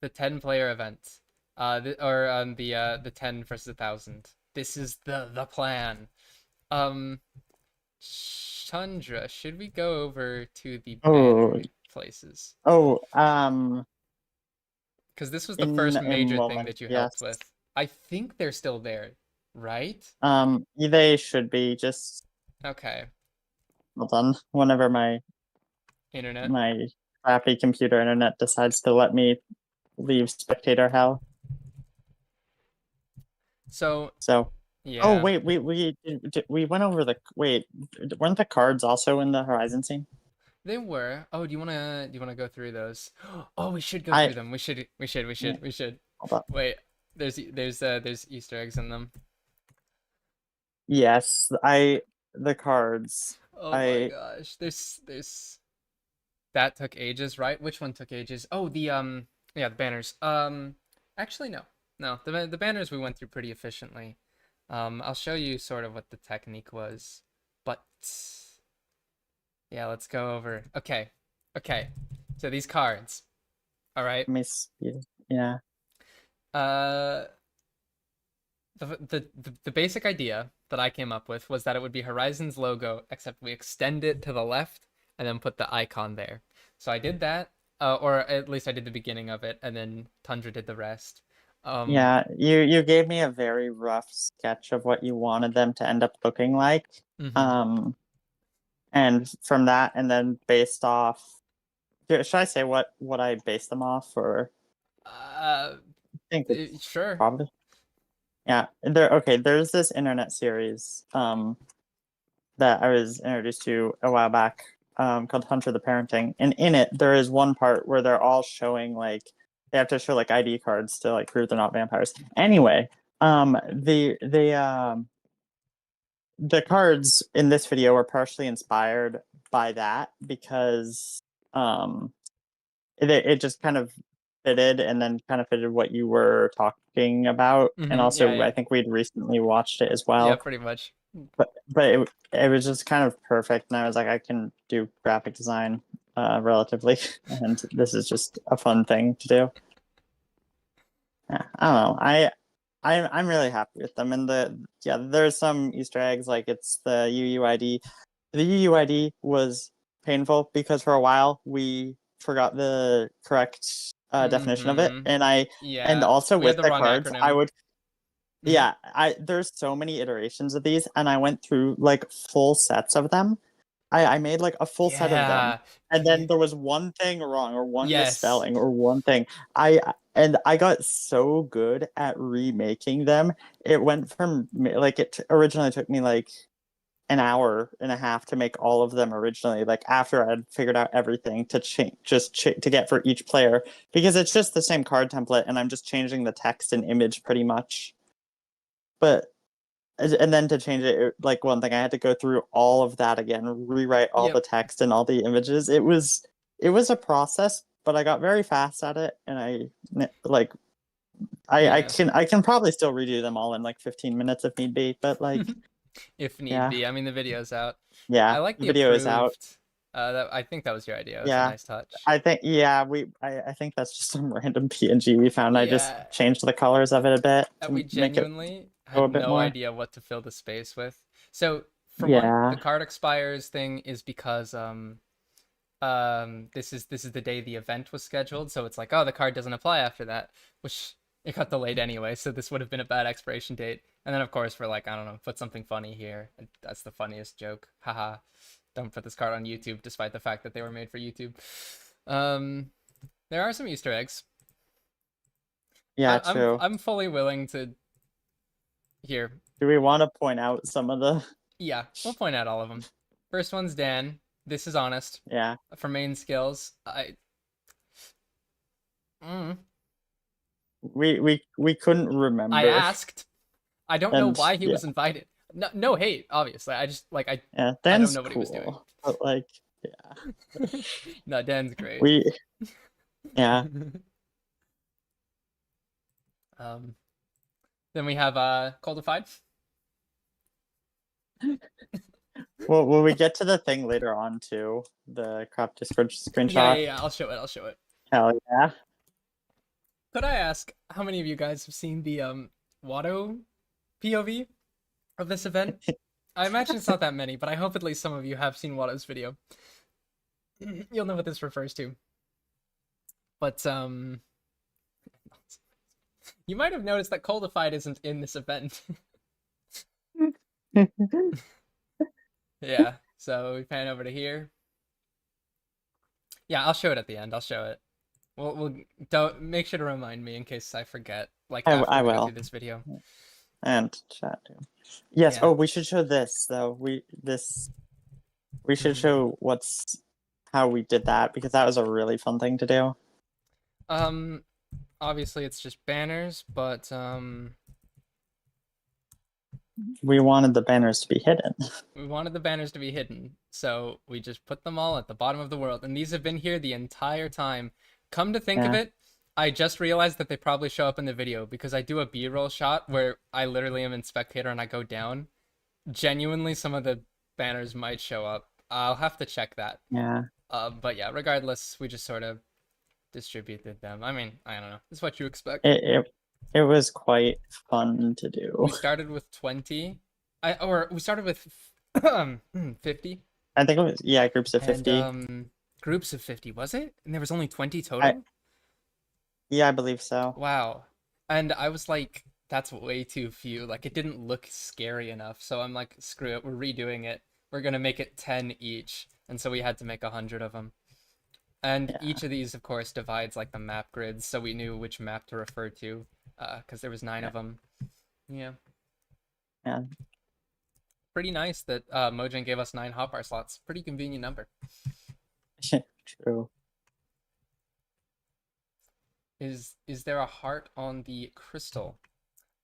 the 10-player event, the 10 versus 1,000. This is the plan. Chandra, should we go over to the banner places? Oh, Because this was the in first a major thing moment, that you yes. helped with. I think they're still there, right? They should be. Just Okay. hold on. Whenever my Internet. crappy computer internet decides to let me leave spectator hell. So Yeah. Oh wait, we went over the weren't the cards also in the Horizon scene? They were. Oh, do you wanna go through those? Oh, we should go through them. We should. Hold on. Wait, there's Easter eggs in them. Yes, the cards. Oh my gosh, there's that took ages, right? Which one took ages? Oh, the banners. Actually no, the banners we went through pretty efficiently. I'll show you sort of what the technique was, but yeah, let's go over. Okay. So these cards. All right. Let me see. Yeah. The basic idea that I came up with was that it would be Horizon's logo, except we extend it to the left and then put the icon there. So I did that, or at least I did the beginning of it, and then Tundra did the rest. Yeah, you gave me a very rough sketch of what you wanted them to end up looking like. Mm-hmm. And from that, and then based off, should I say what I based them off, or? I think sure. Probably. Yeah. There's this internet series that I was introduced to a while back called Hunter the Parenting, and in it there is one part where they're all showing like they have to show like ID cards to like prove they're not vampires. Anyway, the cards in this video were partially inspired by that because it just kind of fitted and then kind of fitted what you were talking about. Mm-hmm. And also yeah. I think we'd recently watched it as well. Yeah, pretty much. But it was just kind of perfect, and I was like, I can do graphic design relatively, and this is just a fun thing to do. Yeah, I don't know. I'm really happy with them, and there's some Easter eggs like it's the UUID. The UUID was painful because for a while we forgot the correct definition of it, and also with the cards acronym. I would. Yeah, there's so many iterations of these, and I went through like full sets of them. I made like a full set of them, and then there was one thing wrong, or one misspelling, or one thing. I got so good at remaking them. It went from like it originally took me like an hour and a half to make all of them originally. Like after I'd figured out everything to to get for each player, because it's just the same card template, and I'm just changing the text and image pretty much. But and then to change it, like one thing I had to go through all of that again, rewrite all the text and all the images. It was a process, but I got very fast at it, and I can probably still redo them all in like 15 minutes if need be, but like if need be. I mean, the video's out. Yeah, I like the video is out. I think that was your idea. It was a Yeah, nice touch. I think yeah, I think that's just some random PNG we found. I just Yeah, changed the colors of it a bit we to make it genuinely go had a bit no more. idea what to fill the space with. So for one, the Yeah. card expires thing is because this is the day the event was scheduled, so it's like, oh, the card doesn't apply after that, which it got delayed anyway, so this would have been a bad expiration date. And then of course we're like, I don't know, put something funny here. That's the funniest joke. Haha. Don't put this card on YouTube despite the fact that they were made for YouTube. um there are some Easter eggs. Yeah, true. I'm fully willing to here. Do we want to point out some of the Yeah, we'll point out all of them. First one's Dan. This is honest. yeah. For main skills, mm, We couldn't I remember. asked. I don't know And why he yeah, was invited. No, no hate, obviously. I just like yeah, I don't Dan's know what he was doing. cool. But like yeah. No, Dan's great. We yeah. um, then we have Coldified. Well, will we get to the thing later on too? The crop Discord screenshot? Yeah. I'll show it. I'll show it. Hell yeah. Could I ask how many of you guys have seen the Watto POV of this event? I imagine it's not that many, but I hope at least some of you have seen Watto's video. You'll know what this refers to. But you might have noticed that Coldified isn't in this event. Yeah, so we pan over to here. Yeah, I'll show it at the end. I'll show it. We'll don't make sure to remind me in case I forget. Like after I we go will. through this video. And chat too. Yes. Yeah. Oh, we should show this though. We should show how we did that because that was a really fun thing to do. Obviously it's just banners, but We wanted the banners to be hidden. we wanted the banners to be hidden, so we just put them all at the bottom of the world, and these have been here the entire time. Come to think of Yeah. it, I just realized that they probably show up in the video because I do a B-roll shot where I literally am in spectator and I go down. Genuinely, some of the banners might show up. I'll have to check that. Yeah. But yeah, regardless, we just sort of distributed them. I mean, I don't know. It's what you expect. It was quite fun to do. We started with 20. We started with 50. I think it was groups of 50. And groups of 50, was it? And there was only 20 total? Yeah, I believe so. Wow. And I was like, that's way too few. Like it didn't look scary enough. So I'm like, screw it, we're redoing it. We're gonna make it 10 each. And so we had to make 100 of them. And each of these, of course, divides like the map grids, so we knew which map to refer to, because there was 9 of them. Yeah. Yeah. Pretty nice that Mojang gave us 9 hotbar slots. Pretty convenient number. True. Is there a heart on the crystal?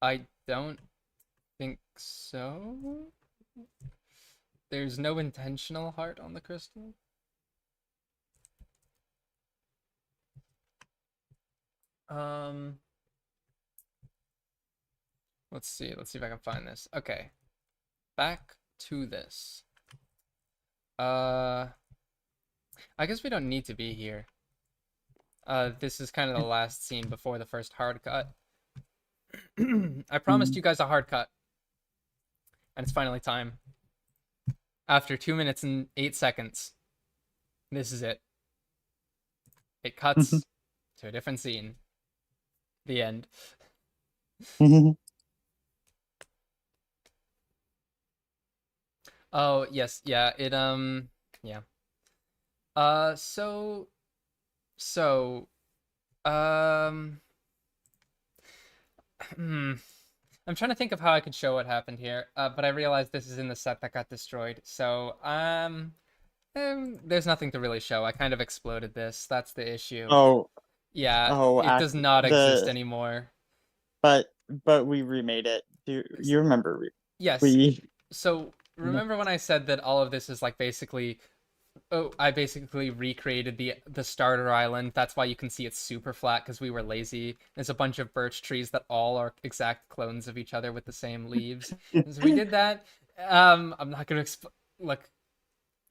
I don't think so. There's no intentional heart on the crystal. Let's see if I can find this. Okay. Back to this. I guess we don't need to be here. This is kind of the last scene before the first hard cut. I promised you guys a hard cut. And it's finally time. After 2 minutes and 8 seconds. This is it. It cuts to a different scene. The end. Oh, yes, yeah, yeah. So, I'm trying to think of how I could show what happened here, but I realized this is in the set that got destroyed, so, there's nothing to really show. I kind of exploded this. That's the issue. Oh. Yeah, Oh, it does not exist anymore. But we remade it. Do you remember? Yes. So remember when I said that all of this is like basically, I basically recreated the starter island. That's why you can see it's super flat because we were lazy. There's a bunch of birch trees that all are exact clones of each other with the same leaves. So we did that. I'm not gonna look.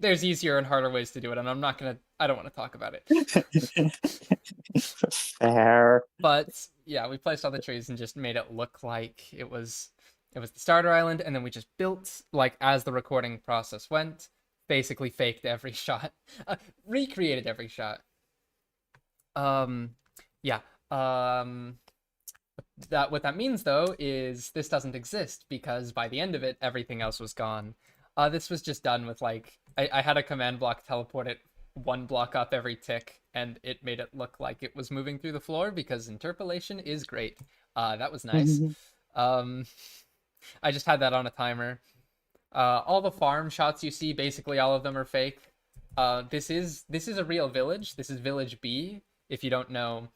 there's easier and harder ways to do it, and I don't want to talk about it. Fair. But yeah, we placed all the trees and just made it look like it was the starter island, and then we just built like as the recording process went, basically faked every shot, recreated every shot. Um, yeah. That what that means though is this doesn't exist because by the end of it, everything else was gone. This was just done with like I had a command block teleport it one block up every tick, and it made it look like it was moving through the floor because interpolation is great. That was nice. Um, I just had that on a timer. All the farm shots you see, basically all of them are fake. This is a real village. This is Village B. If you don't know,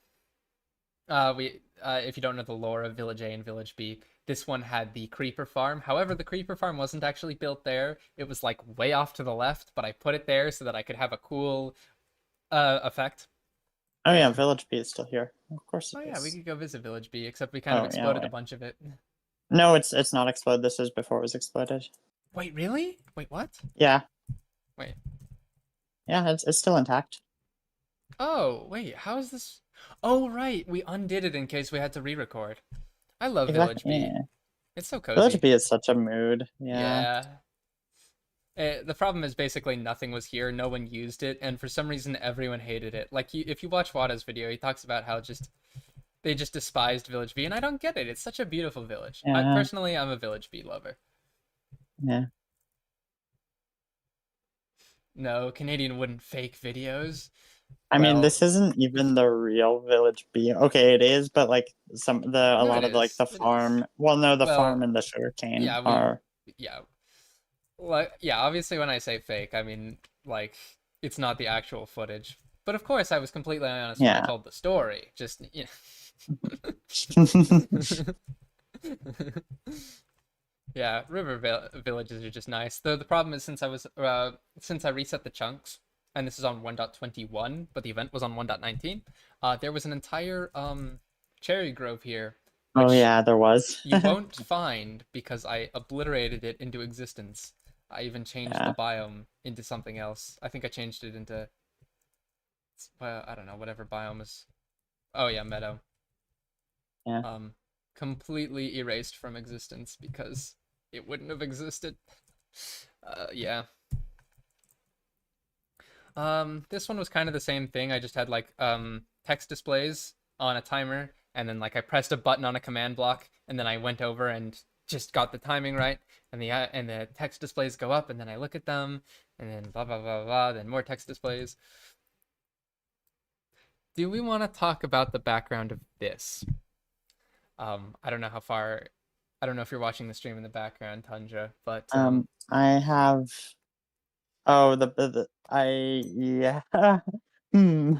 we if you don't know the lore of Village A and Village B, this one had the creeper farm. However, the creeper farm wasn't actually built there. It was like way off to the left, but I put it there so that I could have a cool effect. Oh yeah, And Village B is still here. Of course oh it yeah, we is. could go visit Village B, except we kind of Oh yeah, exploded a wait. bunch of it. No, it's not exploded. This is before it was exploded. Wait, really? Wait, what? Yeah, Wait. yeah, it's still intact. Oh, wait, how is this? Oh, right, we undid it in case we had to re-record. I love Village Exactly. B. Yeah. It's so Village cozy. B is such a mood. Yeah. Yeah. The problem is basically nothing was here, no one used it, and for some reason everyone hated it. Like, if you watch Wada's video, he talks about how just they just despised Village B, and I don't get it. It's such a beautiful village. Yeah. I'm a Village B lover. Yeah. No, Canadian wouldn't fake videos. I mean, Well, this isn't even the real Village B. Okay, it is, but like a no, it lot of like is. the It is. farm. Well, no, the farm Well, and the sugarcane yeah, are. yeah, like, yeah, obviously when I say fake, I mean like it's not the actual footage. But of course, I was completely honest when I Yeah. told the story. Just yeah, villages are just nice. Though the problem is since I reset the chunks, and this is on 1.21, but the event was on 1.19, there was an entire cherry grove here, Oh which yeah, there was. you won't find because I obliterated it into existence. I even changed the Yeah. biome into something else. I think I changed it into, well, I don't know, whatever biome is. Oh yeah, meadow. Yeah. Um, completely erased from existence because it wouldn't have existed. Yeah. This one was kind of the same thing. I just had like text displays on a timer, and then like I pressed a button on a command block, and then I went over and just got the timing right, and the text displays go up, and then I look at them, and then blah blah blah blah, then more text displays. Do we want to talk about the background of this? I don't know how far. I don't know if you're watching the stream in the backgroround, Tundra, but I have. Oh, I yeah. Hmm.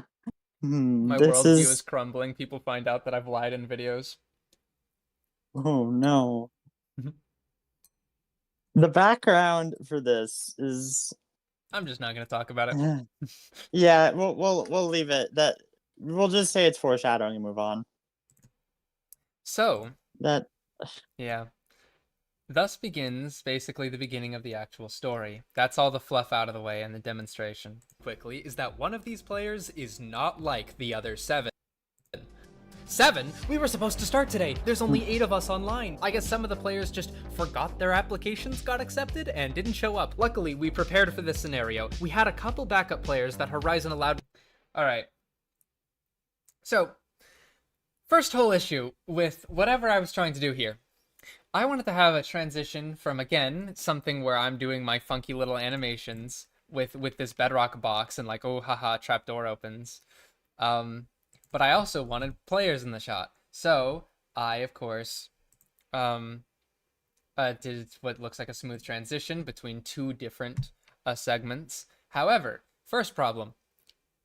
my This worldview is is. crumbling. People find out that I've lied in videos. Oh no. The background for this is. I'm just not going to talk about it. Yeah, we'll leave it. That we'll just say it's foreshadowing and move on. So, That yeah. Thus begins basically the beginning of the actual story. That's all the fluff out of the way and the demonstration. Quickly, is that one of these players is not like the other 7. 7? We were supposed to start today. There's only 8 of us online. I guess some of the players just forgot their applications got accepted and didn't show up. Luckily, we prepared for this scenario. We had a couple backup players that Horizon allowed. Alright. So, first whole issue with whatever I was trying to do here. I wanted to have a transition from, again, something where I'm doing my funky little animations with this bedrock box and like, oh haha, trapdoor opens. But I also wanted players in the shot. So I, of course, did what looks like a smooth transition between 2 different segments. However, first problem,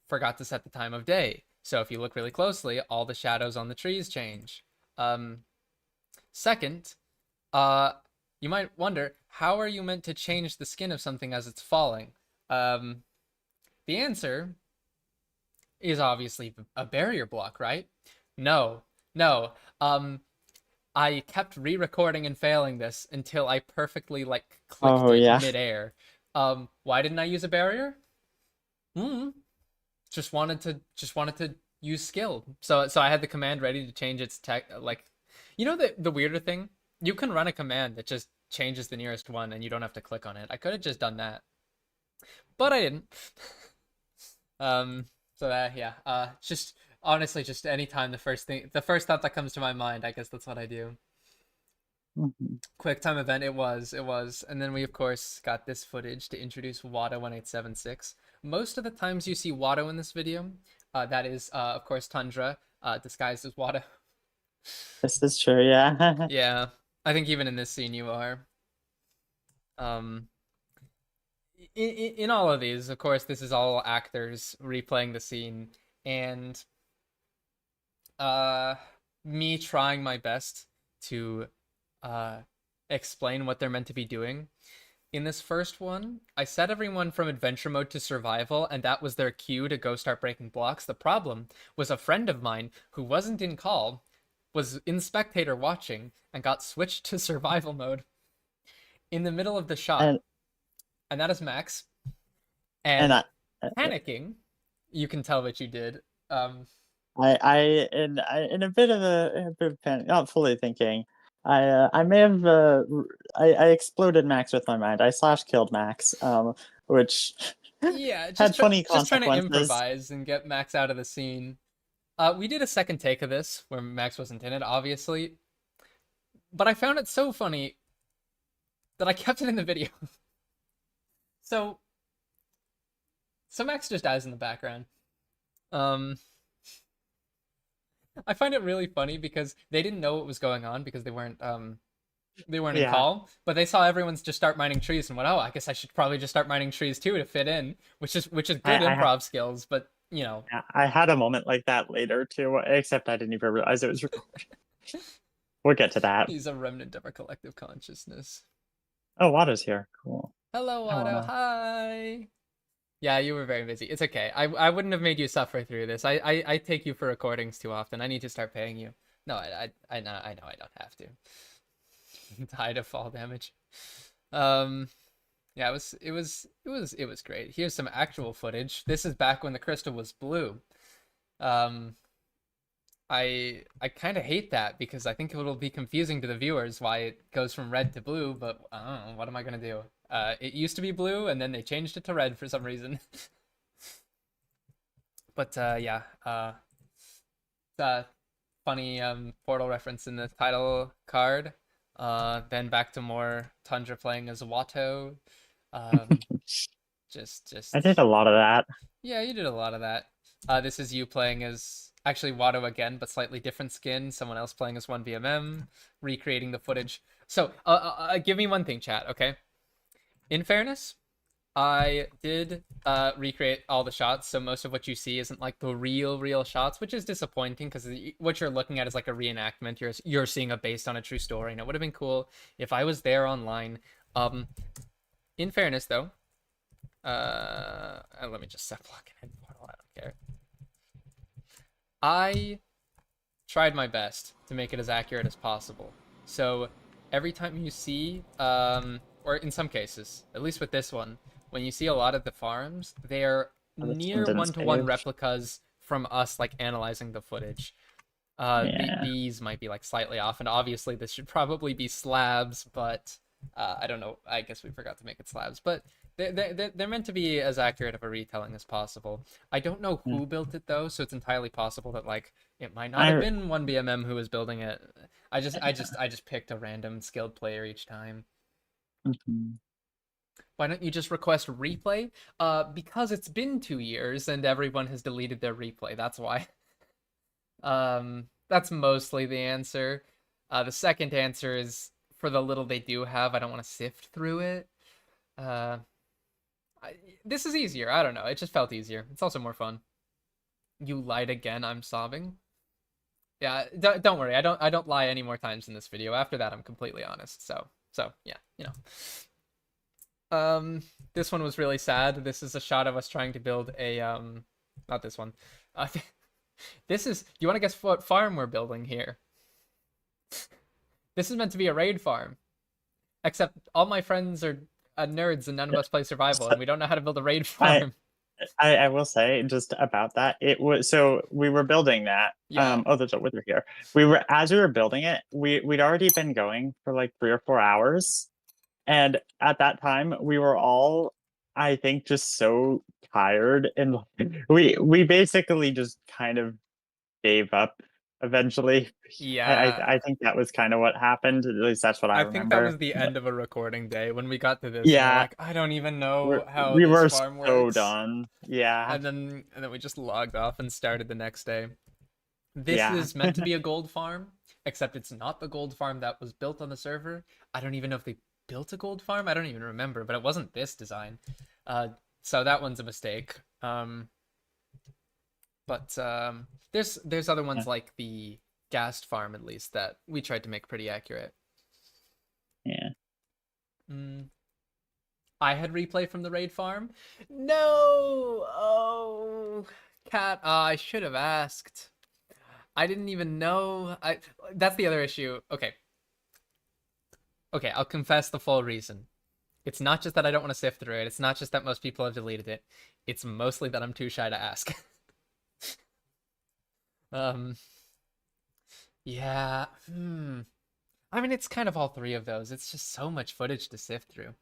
forgot to set the time of day. So if you look really closely, all the shadows on the trees change. Second, you might wonder, how are you meant to change the skin of something as it's falling? The answer is obviously a barrier block, right? No, no. I kept re-recording and failing this until I perfectly like clicked oh it yeah. midair. Why didn't I use a barrier? Hmm. Just wanted to use skill. So I had the command ready to change its tech. Like, the weirder thing, you can run a command that just changes the nearest one, and you don't have to click on it. I could have just done that, but I didn't. So that, yeah. Just honestly, just anytime the first thought that comes to my mind, I guess that's what I do. Mhm. Quick time event, it was, and then we of course got this footage to introduce Watto 1876. Most of the times you see Watto in this video, that is of course Tundra, disguised as Watto. This is true, yeah. Yeah, I think even in this scene you are. Um, in all of these, of course, this is all actors replaying the scene, and uh, me trying my best to uh explain what they're meant to be doing. In this first one, I set everyone from adventure mode to survival, and that was their cue to go start breaking blocks. The problem was a friend of mine who wasn't in call, was in spectator watching, and got switched to survival mode in the middle of the shot. and And that is Max. and And panicking, you can tell what you did. in a bit of panic, not fully thinking. I may have I exploded Max with my mind. I slash killed Max, which Yeah, had funny just trying to consequences. improvise and get Max out of the scene. We did a second take of this where Max wasn't in it, obviously, but I found it so funny that I kept it in the video. So, so Max just dies in the background. Um, I find it really funny because they didn't know what was going on because they weren't in Yeah, call, but they saw everyone's just start mining trees and went, "Oh, I guess I should probably just start mining trees too to fit in," which is good I improv skills, but yeah, I had a moment like that later too, except I didn't even realize it was recorded. We'll get to that. he's a remnant of our collective consciousness. Oh, Wada's here. Cool. Hello, I Otto. wanna. Hi. Yeah, you were very busy. It's okay. I wouldn't have made you suffer through this. I take you for recordings too often. I need to start paying you. No, I know I don't have to. Die to fall damage. Um, yeah, it was great. Here's some actual footage. This is back when the crystal was blue. Um, I kind of hate that because I think it'll be confusing to the viewers why it goes from red to blue, but I don't know, what am I gonna do? It used to be blue and then they changed it to red for some reason. But yeah, uh, funny Portal reference in the title card. Then back to more Tundra playing as Watto. Um, I did just a lot of that. yeah, you did a lot of that. This is you playing as actually Watto again, but slightly different skin. Someone else playing as 1BMM, recreating the footage. So, give me one thing, chat, okay? In fairness, I did recreate all the shots, so most of what you see isn't like the real shots, which is disappointing because what you're looking at is like a reenactment. You're seeing a based on a true story, and it would have been cool if I was there online. Um, in fairness, though, let me just set block and hit portal. I don't care. I tried my best to make it as accurate as possible. So every time you see, or in some cases, at least with this one, when you see a lot of the farms, they are Oh, this near one didn't one-to-one save. replicas from us, like analyzing the footage. Yeah. These might be like slightly off, and obviously this should probably be slabs, but I don't know. I guess we forgot to make it slabs, but they're meant to be as accurate of a retelling as possible. I don't know Yeah. who built it though, so it's entirely possible that like it might not have I been 1BMM who was building it. I just picked a random skilled player each time. mhm. Why don't you just request replay? Because it's been 2 years and everyone has deleted their replay. That's why. That's mostly the answer. The second answer is for the little they do have, I don't want to sift through it. Uh, I, this is easier. I don't know. It just felt easier. It's also more fun. You lied again. I'm sobbing. Yeah, don't worry. I don't lie any more times in this video. After that, I'm completely honest. So yeah, this one was really sad. This is a shot of us trying to build a not this one. Uh, this is. Do you want to guess what farm we're building here? This is meant to be a raid farm, except all my friends are nerds and none of us play survival, and we don't know how to build a raid I, farm. I will say just about that. It was so we were building that. Yeah. Oh, there's a wither here. We were as we were building it, we'd already been going for like 3 or 4 hours. And at that time, we were all, I think, just so tired, and we basically just kind of gave up eventually. Yeah. I think that was kind of what happened. At least that's what I I think that remember. was the end of a recording day when we got to this, and we're Yeah, like, I don't even know how we this were farm so works. done. Yeah, And then we just logged off and started the next day. This yeah. is meant to be a gold farm, except it's not the gold farm that was built on the server. I don't even know if they built a gold farm. I don't even remember, but it wasn't this design. Uh, so that one's a mistake. But there's other ones like the Ghast farm at least that we tried to make pretty accurate. Yeah. Mm. I had replay from the raid farm. No! Oh, cat. I should have asked. I didn't even know. That's the other issue. Okay. Okay, I'll confess the full reason. It's not just that I don't want to sift through it. It's not just that most people have deleted it. It's mostly that I'm too shy to ask. um yeah. I mean, it's kind of all three of those. It's just so much footage to sift through.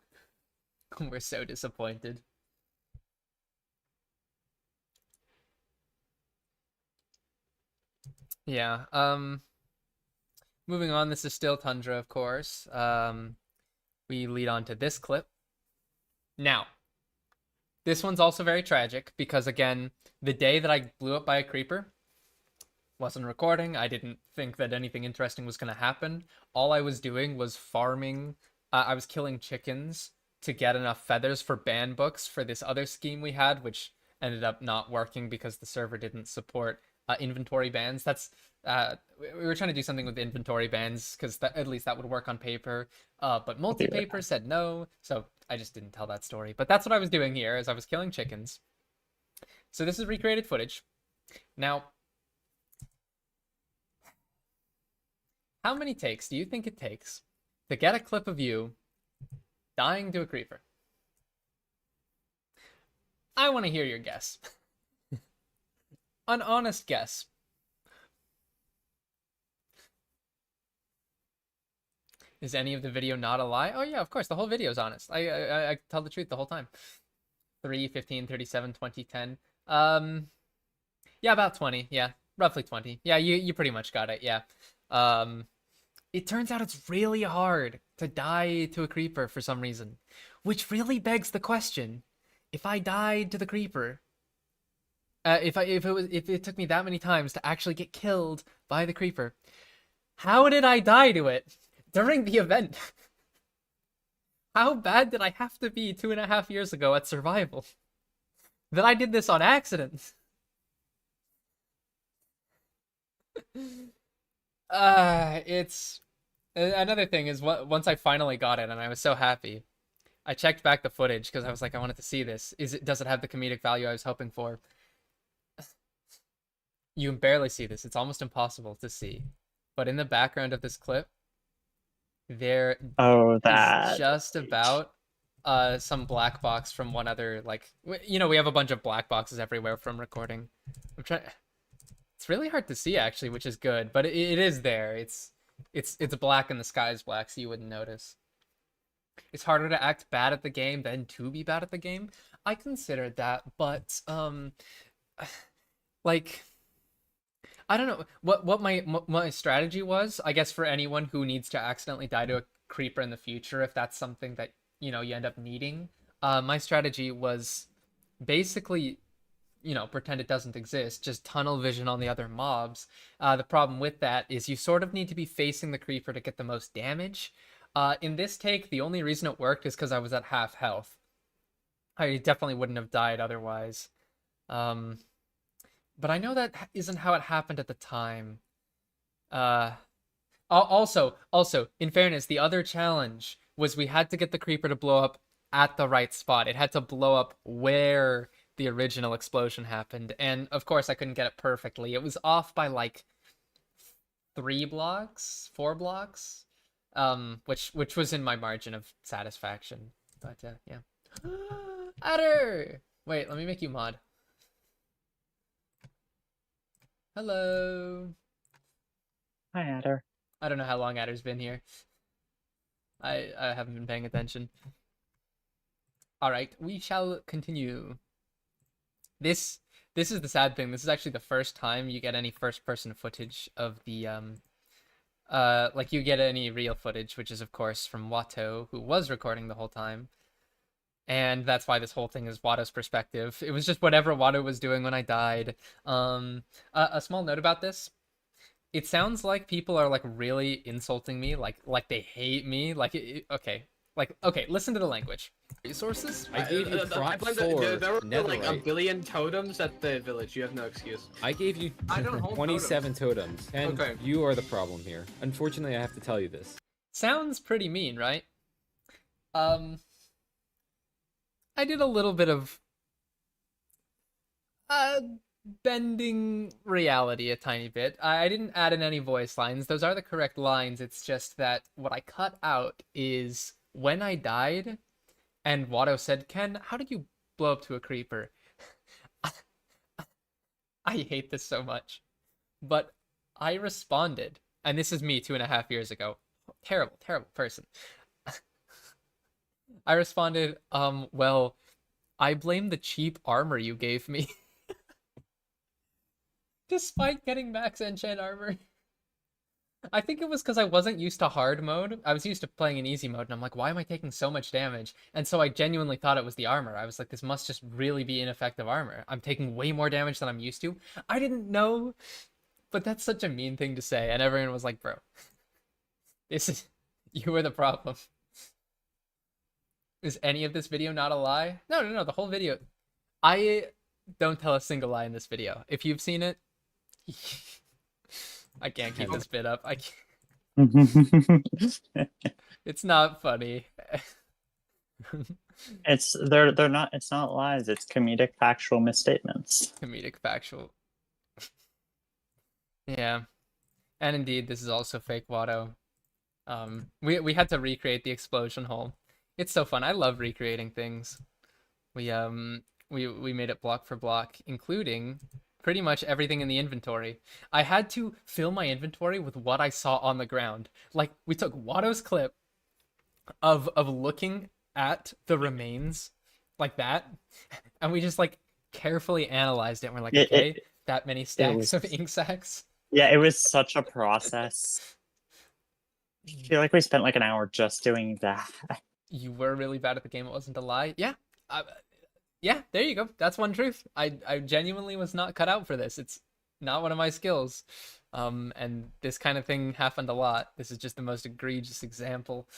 We're so disappointed. Yeah. Moving on, this is still Tundra, of course. We lead on to this clip. Now, this one's also very tragic because, again, the day that I blew up by a creeper, wasn't recording. I didn't think that anything interesting was going to happen. All I was doing was farming. I was killing chickens to get enough feathers for ban books for this other scheme we had, which ended up not working because the server didn't support inventory bans. We were trying to do something with inventory bans because at least that would work on paper. But multi-paper said no, so I just didn't tell that story. But that's what I was doing here, is I was killing chickens. So this is recreated footage. Now, how many takes do you think it takes to get a clip of you dying to a creeper? I want to hear your guess. An honest guess. Is any of the video not a lie? Oh yeah, of course, the whole video is honest. I tell the truth the whole time. 3, 15, 37, 20, 10. Yeah, about 20. Yeah, roughly 20. Yeah, you pretty much got it. Yeah. It turns out it's really hard to die to a creeper for some reason, which really begs the question: if I died to the creeper, if it took me that many times to actually get killed by the creeper, how did I die to it during the event? How bad did I have to be 2.5 years ago at survival that I did this on accident? It's another thing is once I finally got it and I was so happy, I checked back the footage because I was like, I wanted to see this. Does it have the comedic value I was hoping for? You can barely see this. It's almost impossible to see. But in the background of this clip, there is just about some black box from one other, like, we have a bunch of black boxes everywhere from recording. I'm trying. It's really hard to see actually, which is good, but it is there. It's black and the sky is black, so you wouldn't notice. It's harder to act bad at the game than to be bad at the game. I considered that, but like, I don't know what my strategy was. I guess for anyone who needs to accidentally die to a creeper in the future, if that's something that you end up needing, my strategy was basically pretend it doesn't exist, just tunnel vision on the other mobs. The problem with that is you sort of need to be facing the creeper to get the most damage. In this take, the only reason it worked is because I was at half health. I definitely wouldn't have died otherwise. But I know that isn't how it happened at the time. Also, in fairness, the other challenge was we had to get the creeper to blow up at the right spot. It had to blow up where the original explosion happened, and of course I couldn't get it perfectly. It was off by like 3 blocks, 4 blocks, which was in my margin of satisfaction. But yeah. Adder! Wait, let me make you mod. Hello. Hi, Adder. I don't know how long Adder's been here. I haven't been paying attention. All right, we shall continue. This is the sad thing. This is actually the first time you get any first person footage of the like you get any real footage, which is of course from Watto, who was recording the whole time. And that's why this whole thing is Watto's perspective. It was just whatever Watto was doing when I died. A small note about this. It sounds like people are like really insulting me, like they hate me. Okay, okay, listen to the language. Resources? I gave you prot 4 there were like a netherite. billion totems at the village. You have no excuse. I gave you I don't hold 27 totems, and Okay. you are the problem here. Unfortunately, I have to tell you this. Sounds pretty mean, right? I did a little bit of bending reality a tiny bit. I didn't add in any voice lines. Those are the correct lines. It's just that what I cut out is when I died and Watto said, "Ken, how did you blow up to a creeper?" I hate this so much. But I responded, and this is me 2.5 years ago. Terrible, terrible person. I responded, well, I blame the cheap armor you gave me. Despite getting max enchant armor. I think it was because I wasn't used to hard mode. I was used to playing in easy mode, and I'm like, why am I taking so much damage? And so I genuinely thought it was the armor. I was like, this must just really be ineffective armor. I'm taking way more damage than I'm used to. I didn't know, but that's such a mean thing to say. And everyone was like, bro, you were the problem. Is any of this video not a lie? No, the whole video. I don't tell a single lie in this video. If you've seen it, I can't keep this bit up. I can't. It's not funny. They're not, it's not lies, it's comedic factual misstatements. Comedic factual. Yeah. And indeed, this is also fake Watto. We had to recreate the explosion hole. It's so fun. I love recreating things. We made it block for block, including pretty much everything in the inventory. I had to fill my inventory with what I saw on the ground. Like, we took Watto's clip of looking at the remains like that, and we just like carefully analyzed it. And we're like, okay, that many stacks of ink sacks. Yeah, it was such a process. I feel like we spent like an hour just doing that. You were really bad at the game. It wasn't a lie. Yeah. Yeah, there you go. That's one truth. I genuinely was not cut out for this. It's not one of my skills. And this kind of thing happened a lot. This is just the most egregious example.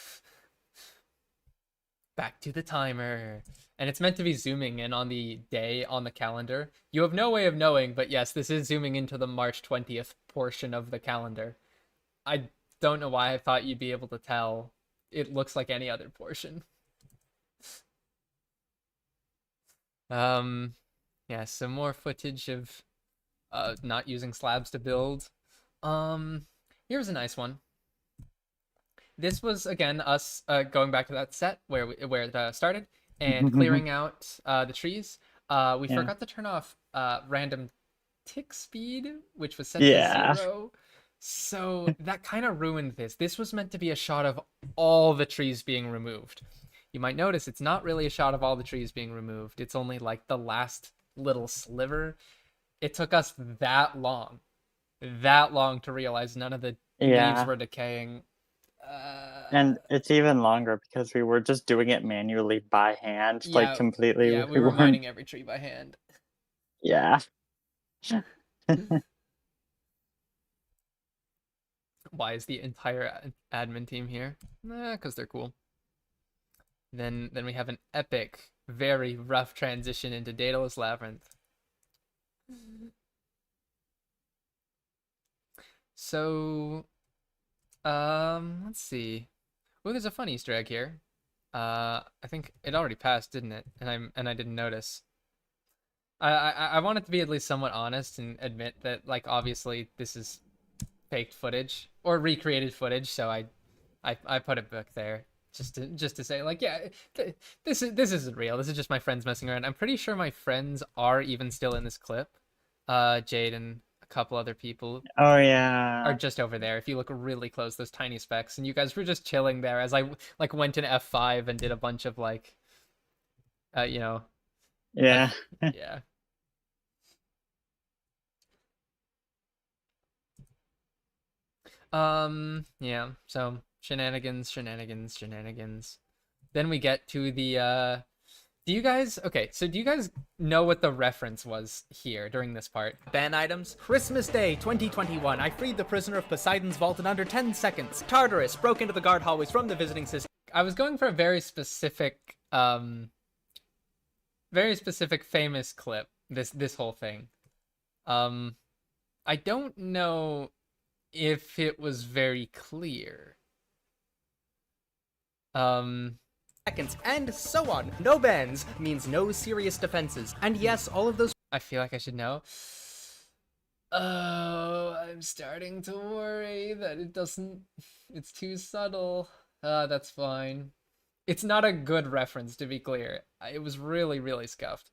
Back to the timer. And it's meant to be zooming in on the day on the calendar. You have no way of knowing, but yes, this is zooming into the March 20th portion of the calendar. I don't know why I thought you'd be able to tell. It looks like any other portion. Yeah, some more footage of not using slabs to build. Here's a nice one. This was again us going back to that set where it started and clearing out the trees. We forgot to turn off random tick speed, which was set to 0. So that kind of ruined this. This was meant to be a shot of all the trees being removed. You might notice it's not really a shot of all the trees being removed. It's only like the last little sliver. It took us that long to realize none of the leaves were decaying. And it's even longer because we were just doing it manually by hand, like completely. Yeah, we were mining every tree by hand. Yeah. Why is the entire admin team here? Because they're cool. Then we have an epic, very rough transition into Daedalus Labyrinth. So, let's see. Oh, there's a fun Easter egg here. I think it already passed, didn't it? And I didn't notice. I wanted to be at least somewhat honest and admit that, like, obviously this is faked footage or recreated footage, so I put it back there. just to say, like, yeah, this isn't real. This is just my friends messing around. I'm pretty sure my friends are even still in this clip. Jade and a couple other people Oh are yeah. just over there. If you look really close, those tiny specks, and you guys were just chilling there as I like went in F5 and did a bunch of like, you know, Yeah. yeah. Yeah. So shenanigans. Then we get to the do you guys know what the reference was here during this part? Ban items. Christmas Day 2021. I freed the prisoner of Poseidon's vault in under 10 seconds. Tartarus broke into the guard hallways from the visiting system. I was going for a very specific famous clip, this whole thing. I don't know if it was very clear. Seconds, and so on. No bans means no serious defenses. And yes, all of those I feel like I should know. Oh, I'm starting to worry that it's too subtle. That's fine. It's not a good reference, to be clear. It was really, really scuffed.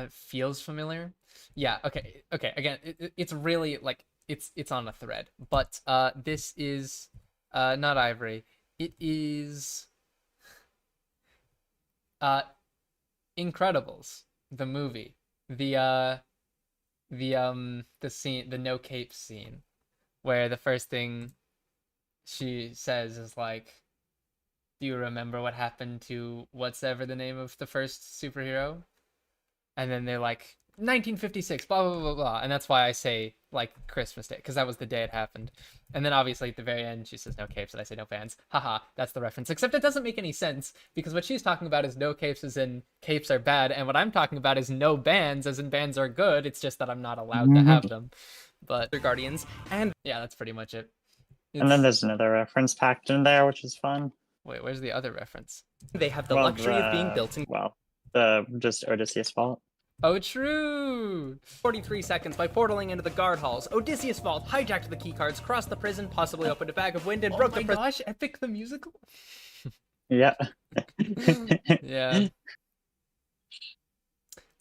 Feels familiar. Yeah, okay. Again, it's really like it's on a thread. But this is not Ivory. It is Incredibles, the movie. The scene, the no cape scene, where the first thing she says is like, do you remember what happened to what's ever the name of the first superhero? And then they're like, 1956, blah, blah, blah, blah. And that's why I say, like, Christmas Day, because that was the day it happened. And then obviously at the very end, she says no capes, and I say no fans. Haha, that's the reference. Except it doesn't make any sense, because what she's talking about is no capes as in capes are bad, and what I'm talking about is no bans as in bans are good. It's just that I'm not allowed to have them. But are guardians, and yeah, that's pretty much it. And then there's another reference packed in there, which is fun. Wait, where's the other reference? they have the luxury of being built in the just Odysseus vault. Oh, true! 43 seconds by portaling into the guard halls. Odysseus Vault hijacked the keycards, crossed the prison, possibly opened a bag of wind, and broke the prison. Gosh, Epic the musical? Yeah. Yeah.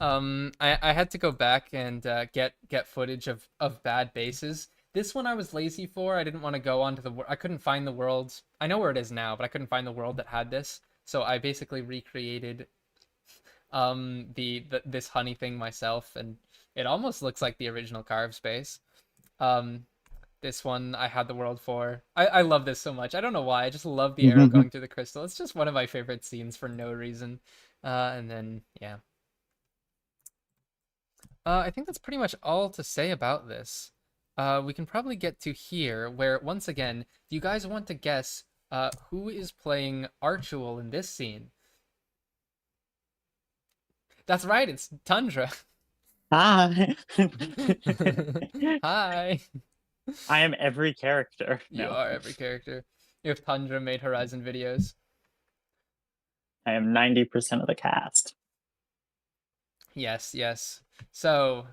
I had to go back and get footage of bad bases. This one I was lazy for. I didn't want to go onto I couldn't find the world. I know where it is now, but I couldn't find the world that had this. So I basically recreated this honey thing myself, and it almost looks like the original carve space. This one I had the world for. I love this so much. I don't know why. I just love the arrow going through the crystal. It's just one of my favorite scenes for no reason. And then yeah. I think that's pretty much all to say about this. We can probably get to here, where once again, do you guys want to guess who is playing Archewell in this scene? That's right, it's Tundra. Hi. Hi. I am every character. You No. are every character. If Tundra made Horizon videos. I am 90% of the cast. Yes, yes. So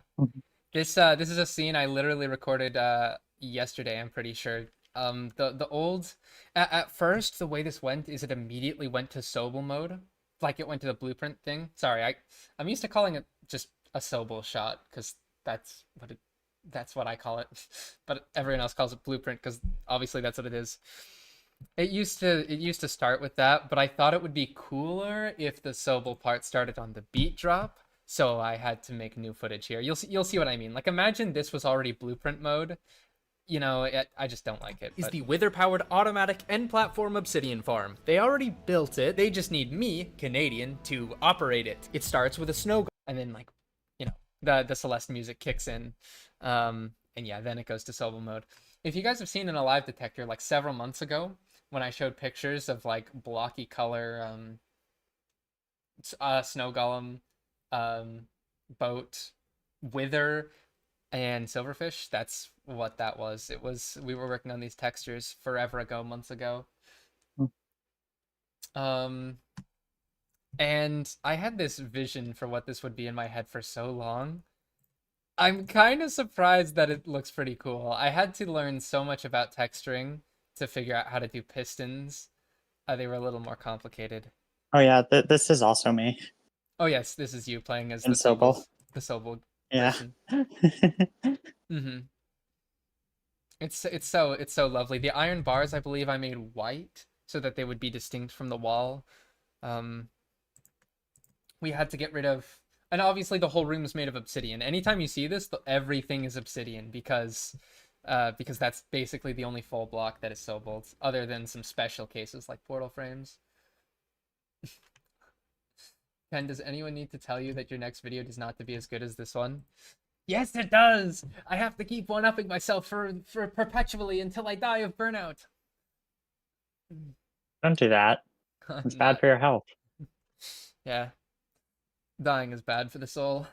this is a scene I literally recorded yesterday, I'm pretty sure. The old at first the way this went is it immediately went to Sobel mode. Like it went to the blueprint thing. Sorry, I'm used to calling it just a Sobel shot because that's what I call it. But everyone else calls it blueprint because obviously that's what it is. It used to start with that, but I thought it would be cooler if the Sobel part started on the beat drop. So I had to make new footage here. You'll see what I mean. Like imagine this was already blueprint mode. You know, I just don't like it. Is the Wither-powered automatic end-platform obsidian farm. They already built it. They just need me, Canadian, to operate it. It starts with a snow and then like, you know, the Celeste music kicks in, and yeah, then it goes to Sobel mode. If you guys have seen an Alive Detector like several months ago when I showed pictures of like blocky color, snow golem, boat, wither, and silverfish, that's what that was. It was, we were working on these textures forever ago, months ago. And I had this vision for what this would be in my head for so long. I'm kind of surprised that it looks pretty cool. I had to learn so much about texturing to figure out how to do pistons. They were a little more complicated. Oh yeah, this is also me Oh yes, this is you playing as in the Sobol. Sobol Yeah. version. Mm-hmm. It's so lovely. The iron bars, I believe, I made white so that they would be distinct from the wall. We had to get rid of, and obviously the whole room is made of obsidian. Anytime you see this, everything is obsidian because that's basically the only full block that is Sobol, other than some special cases like portal frames. Ken, does anyone need to tell you that your next video does not to be as good as this one? Yes, it does. I have to keep one-upping myself for perpetually until I die of burnout. Don't do that. It's bad for your health. Yeah. Dying is bad for the soul.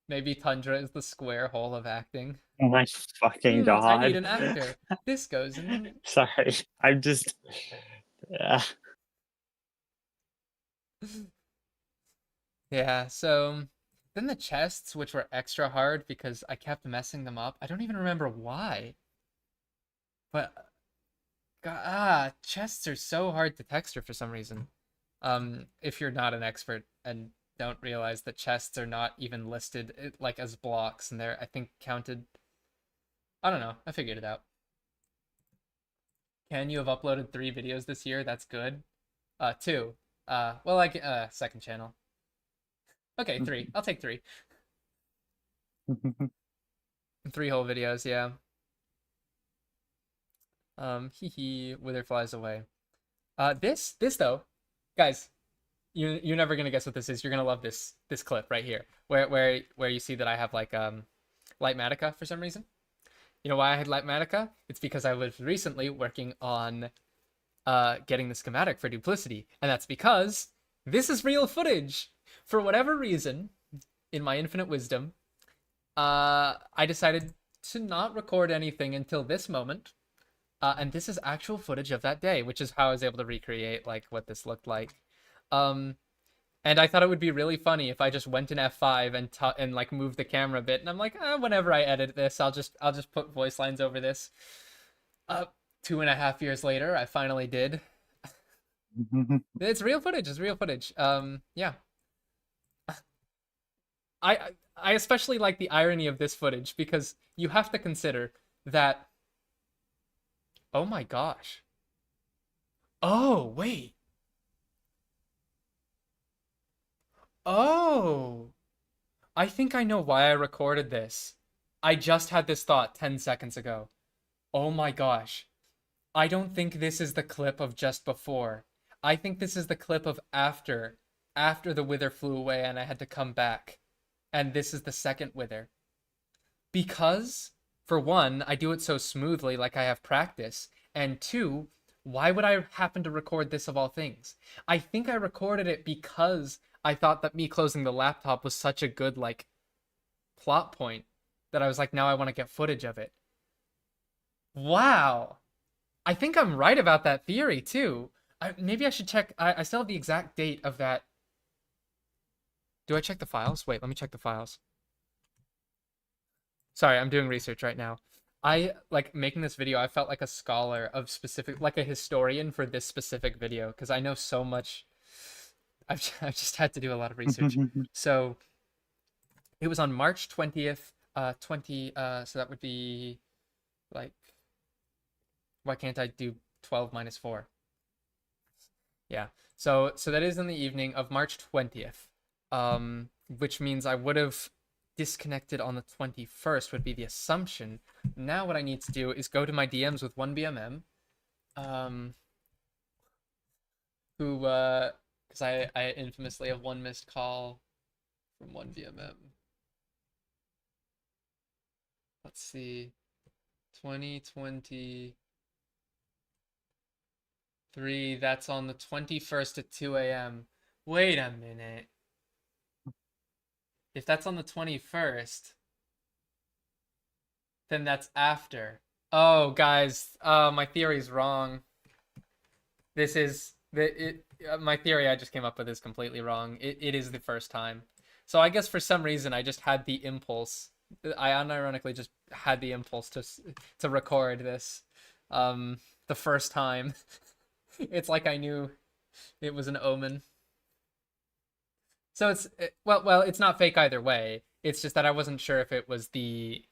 Maybe Tundra is the square hole of acting. Oh my fucking god. I need an actor. This goes in. Sorry. I'm just. Yeah. Yeah, so then the chests, which were extra hard because I kept messing them up. I don't even remember why. But chests are so hard to texture for some reason. If you're not an expert and don't realize that chests are not even listed like as blocks, and they're, I think, counted. I don't know. I figured it out. Ken, you have uploaded 3 videos this year. That's good. 2. Well, like second channel. Okay, 3. I'll take 3. 3 whole videos, yeah. Wither flies away. This though, guys, you're never gonna guess what this is. You're gonna love this clip right here, where you see that I have like Lightmatica for some reason. You know why I had Lightmatica? It's because I was recently working on getting the schematic for Duplicity, and that's because this is real footage. For whatever reason, in my infinite wisdom, I decided to not record anything until this moment. And this is actual footage of that day, which is how I was able to recreate like what this looked like. And I thought it would be really funny if I just went in F5 and like moved the camera a bit. And I'm like, whenever I edit this, I'll just put voice lines over this. 2.5 years later, I finally did. It's real footage. It's real footage. Yeah. I especially like the irony of this footage because you have to consider that. Oh my gosh. Oh, wait. Oh. I think I know why I recorded this. I just had this thought 10 seconds ago. Oh my gosh. I don't think this is the clip of just before. I think this is the clip of after the wither flew away and I had to come back. And this is the second wither. Because, for one, I do it so smoothly like I have practice. And 2, why would I happen to record this of all things? I think I recorded it because I thought that me closing the laptop was such a good, like, plot point that I was like, now I want to get footage of it. Wow. I think I'm right about that theory, too. Maybe I should check. I still have the exact date of that. Do I check the files? Wait, let me check the files. Sorry, I'm doing research right now. Like making this video, I felt like a scholar of specific, like a historian for this specific video, because I know so much. I've just had to do a lot of research. So it was on March 20th, so that would be like, why can't I do 12 minus 4? Yeah, so that is in the evening of March 20th, which means I would have disconnected on the 21st would be the assumption. Now what I need to do is go to my DMs with 1BMM, who, because I infamously have 1 missed call from 1BMM. Let's see, 2023, that's on the 21st at 2 a.m. Wait a minute. If that's on the 21st, then that's after. Oh, guys, my theory's wrong. This is my theory I just came up with is completely wrong. It is the first time. So I guess for some reason I just had the impulse I unironically just had the impulse to record this the first time. It's like I knew it was an omen. So well, it's not fake either way. It's just that I wasn't sure if it was the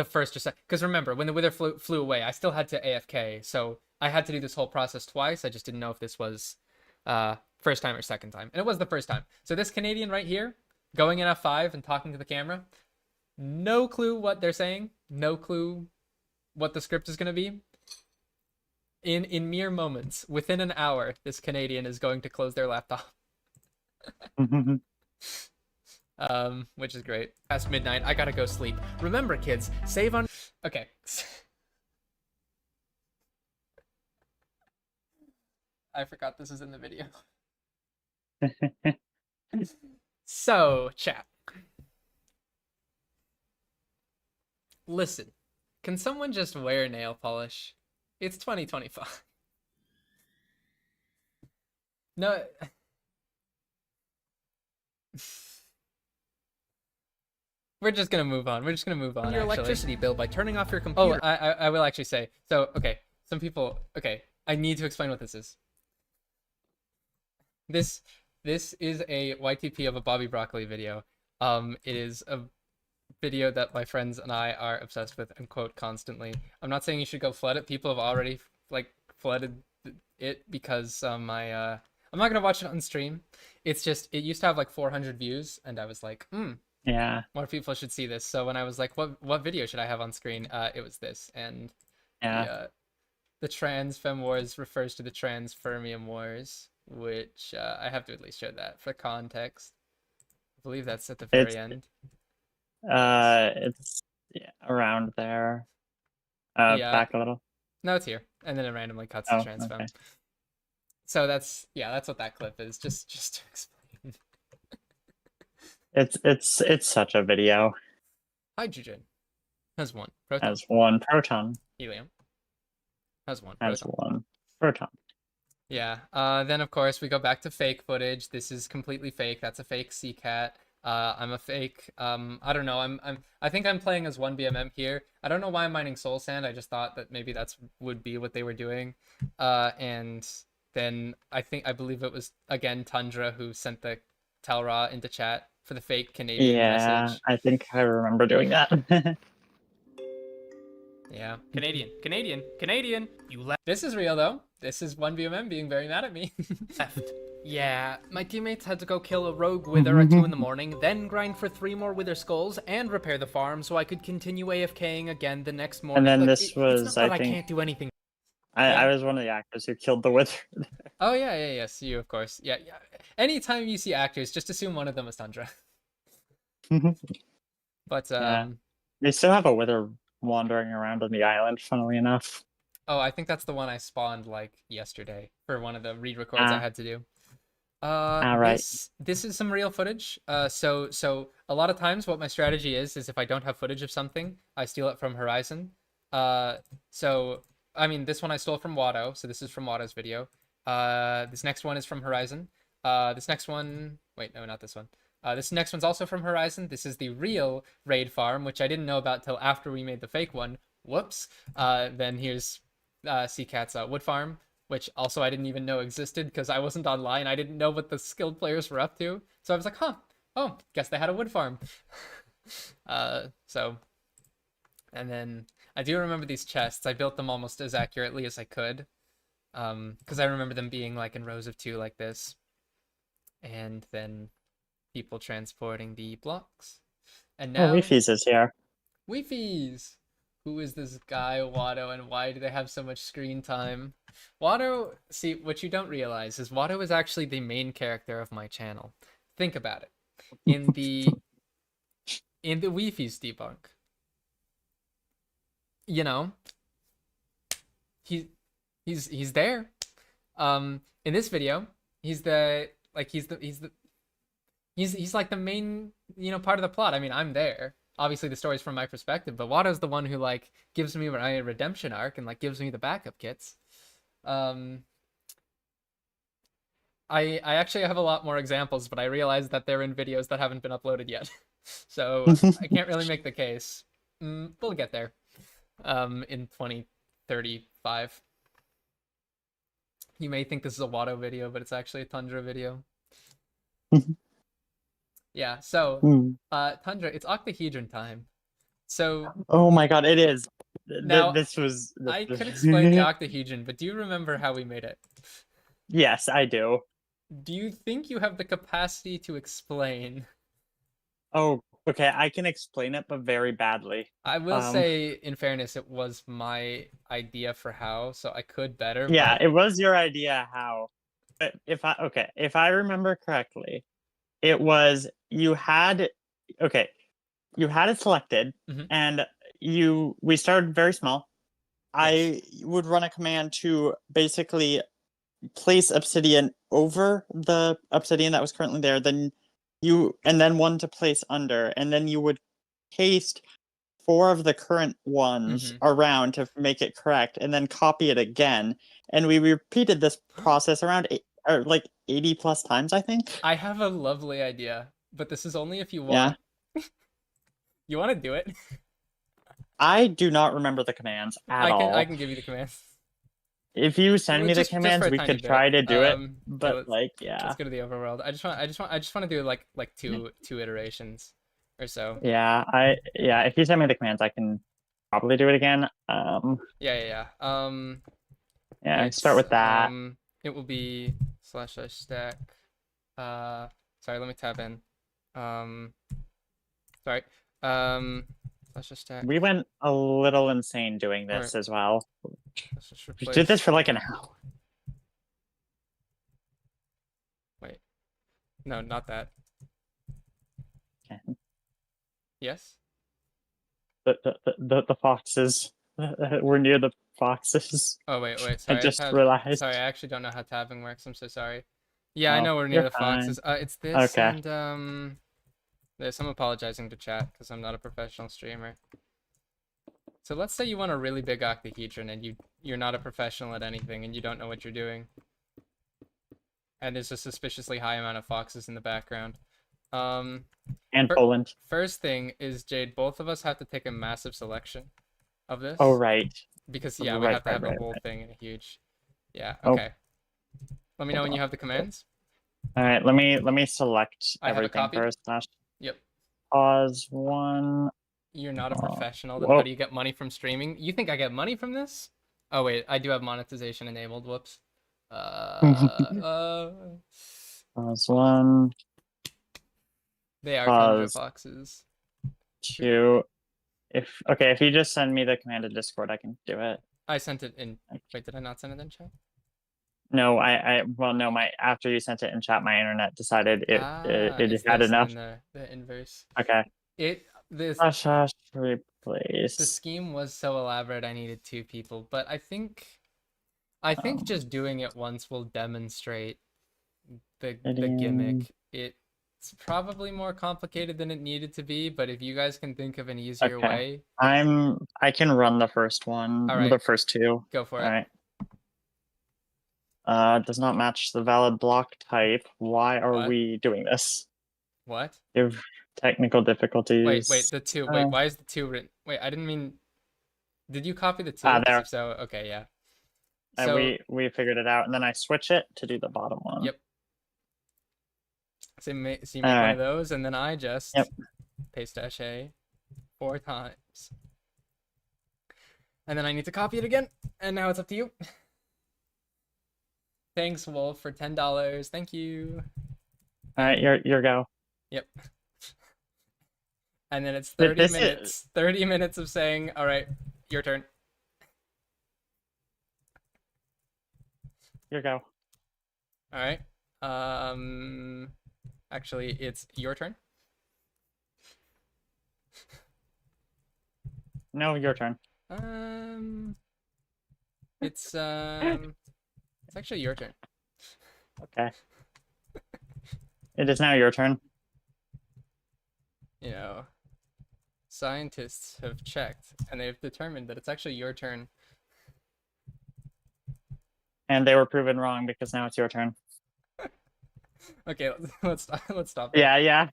first or second. Because remember, when the wither flew away, I still had to AFK, so I had to do this whole process twice. I just didn't know if this was first time or second time, and it was the first time. So this Canadian right here, going in F5 and talking to the camera, no clue what they're saying, no clue what the script is going to be. In mere moments, within an hour, this Canadian is going to close their laptop. Which is great. Past midnight, I gotta go sleep. Remember, kids, save on. Okay. I forgot this is in the video. So, chat. Listen, can someone just wear nail polish? It's 2025. No. We're just gonna move on. We're just gonna move on. your actually. electricity bill by turning off your Oh, computer. I will actually say. So, okay, some people. Okay, I need to explain what this is. This is a YTP of a Bobby Broccoli video. It is a video that my friends and I are obsessed with and quote constantly. I'm not saying you should go flood it. People have already like flooded it because I'm not gonna watch it on stream. It's just it used to have like 400 views, and I was like, Yeah. more people should see this. So when I was like, what video should I have on screen? It was this, and Yeah. the trans fem wars refers to the trans fermium wars, which I have to at least show that for context. I believe that's at the very It's- end. It's around there. Yeah. Back a little. No, it's here, and then it randomly cuts Oh, to trans fem. okay. So that's what that clip is. Just to explain. It's such a video. Hydrogen has one proton. Has one proton. Helium has one Has proton. one proton. Yeah. Then of course we go back to fake footage. This is completely fake. That's a fake CCAT. I'm a fake. I don't know. I think I'm playing as 1BMM here. I don't know why I'm mining soul sand. I just thought that maybe that's would be what they were doing. And then I believe it was again Tundra who sent the Telra into chat for the fake Canadian Yeah, message. I think I remember doing that. Yeah. Canadian. You left. This is real though. This is 1BMM being very mad at me. Left. Yeah, my teammates had to go kill a rogue wither at 2 in the morning, then grind for 3 more wither skulls and repair the farm so I could continue AFKing again the next morning. then Look, this it's was, not that I I think- can't do anything. I was one of the actors who killed the wither. Oh yeah, yes, you of course. Yeah. Anytime you see actors, just assume one of them is Tundra. But Yeah. They still have a wither wandering around on the island, funnily enough. oh, I think that's the one I spawned like yesterday for one of the read records I Ah. had to do. Right. This is some real footage. So a lot of times what my strategy is if I don't have footage of something, I steal it from Horizon. So I mean this one I stole from Watto, so this is from Watto's video. This next one is from Horizon. This next one, wait, no, not this one. This next one's also from Horizon. This is the real raid farm, which I didn't know about till after we made the fake one. Whoops. Then here's CCat's wood farm, which also I didn't even know existed because I wasn't online. I didn't know what the skilled players were up to. So I was like, oh, guess they had a wood farm. And then I do remember these chests. I built them almost as accurately as I could. Because I remember them being like in rows of 2 like this. And then people transporting the blocks. And now Leafy's is here. Weefies! Who is this guy, Watto, and why do they have so much screen time? Watto, see, what you don't realize is Watto is actually the main character of my channel. Think about it. In the Weefies debunk, you know, he's there. In this video, he's like the main, part of the plot. I mean, I'm there. Obviously the story's from my perspective, but Watto's the one who like gives me my redemption arc and like gives me the backup kits. I actually have a lot more examples, but I realize that they're in videos that haven't been uploaded yet. So I can't really make the case. We'll get there. In 2035. You may think this is a Watto video, but it's actually a Tundra video. Yeah, so Tundra, it's octahedron time. So Oh my god, it is. Now, This was. I could explain the octahedron, but do you remember how we made it? Yes, I do. Do you think you have the capacity to explain? Oh, okay. I can explain it, but very badly. I will Um, say, in fairness, it was my idea for how, so I could better. Yeah, but it was your idea how. But if I remember correctly, it was you had it selected, Mhm. and we started very small. I would run a command to basically place obsidian over the obsidian that was currently there, then one to place under, and then you would paste 4 of the current ones around to make it correct, and then copy it again. And we repeated this process around 80 plus times, I think. I have a lovely idea, but this is only if you Yeah. want. You want to do it? I do not remember the commands at all. I can give you the commands. If you send me the Just for commands, a we tiny could bit. try to do it. Okay, But yeah. Let's go to the overworld. I just want to do like two iterations or so. Yeah, if you send me the commands, I can probably do it again. Yeah. Yeah, start with that. It will be /stack. Sorry, let me tab in. Sorry. /stack. We went a little insane doing this as well. Let's just We replace. did this for like an hour. Wait. No, not that. Okay. Yes. The foxes. We're near the foxes. Oh wait. I Sorry, just realized. Sorry, I actually don't know how tabbing works. I'm so sorry. Yeah, I Oh, know we're near you're the foxes. It's this Okay. and there's I'm apologizing to chat because I'm not a professional streamer. So let's say you want a really big octahedron and you're not a professional at anything and you don't know what you're doing. And there's a suspiciously high amount of foxes in the background. And fir- Poland. First thing is, Jade, both of us have to take a massive selection of this. Oh, right. Because we Right, have to have right, a whole right. thing and a huge. Yeah. Oh. Okay. Let me know when you have the commands. All right, let me select I have a everything copy. first. Yep. Pause 1. You're not a professional. Then whoa. how do you get money from streaming? You think I get money from this? Oh wait, I do have monetization enabled. Whoops. Pause 1, They are Tundra Pause. foxes. 2. If you just send me the command in Discord, I can do it. I sent it in. Wait, did I not send it in chat? No, after you sent it in chat, my internet decided it It's had this enough. and the inverse. Okay. The Replace. scheme was so elaborate I needed 2 people, but I think just doing it once will demonstrate the gimmick. It's probably more complicated than it needed to be, but if you guys can think of an easier Okay. way, I can run the first one. All right. The first 2. go for it. All right. Does not match the valid block type. Why are What? we doing this? What? Give technical difficulties. Wait, the 2. Wait, why is the 2 written? Wait, I didn't mean. Did you copy the 2? There. 'Cause if so, okay, yeah. And So, we figured it out, and then I switch it to do the bottom one. Yep. So you make one Alright. of those, and then I just Yep. paste -a 4 times. And then I need to copy it again, and now it's up to you. Thanks, Wolf, for $10. Thank you. All right, your go. Yep. And then it's Th- 30 this is- minutes. 30 minutes of saying, all right, your turn. Your go. All right. Actually, it's your turn. No, your turn. It's actually your turn. Okay. It is now your turn. You know, scientists have checked and they've determined that it's actually your turn. And they were proven wrong because now it's your turn. Okay, let's stop. Yeah.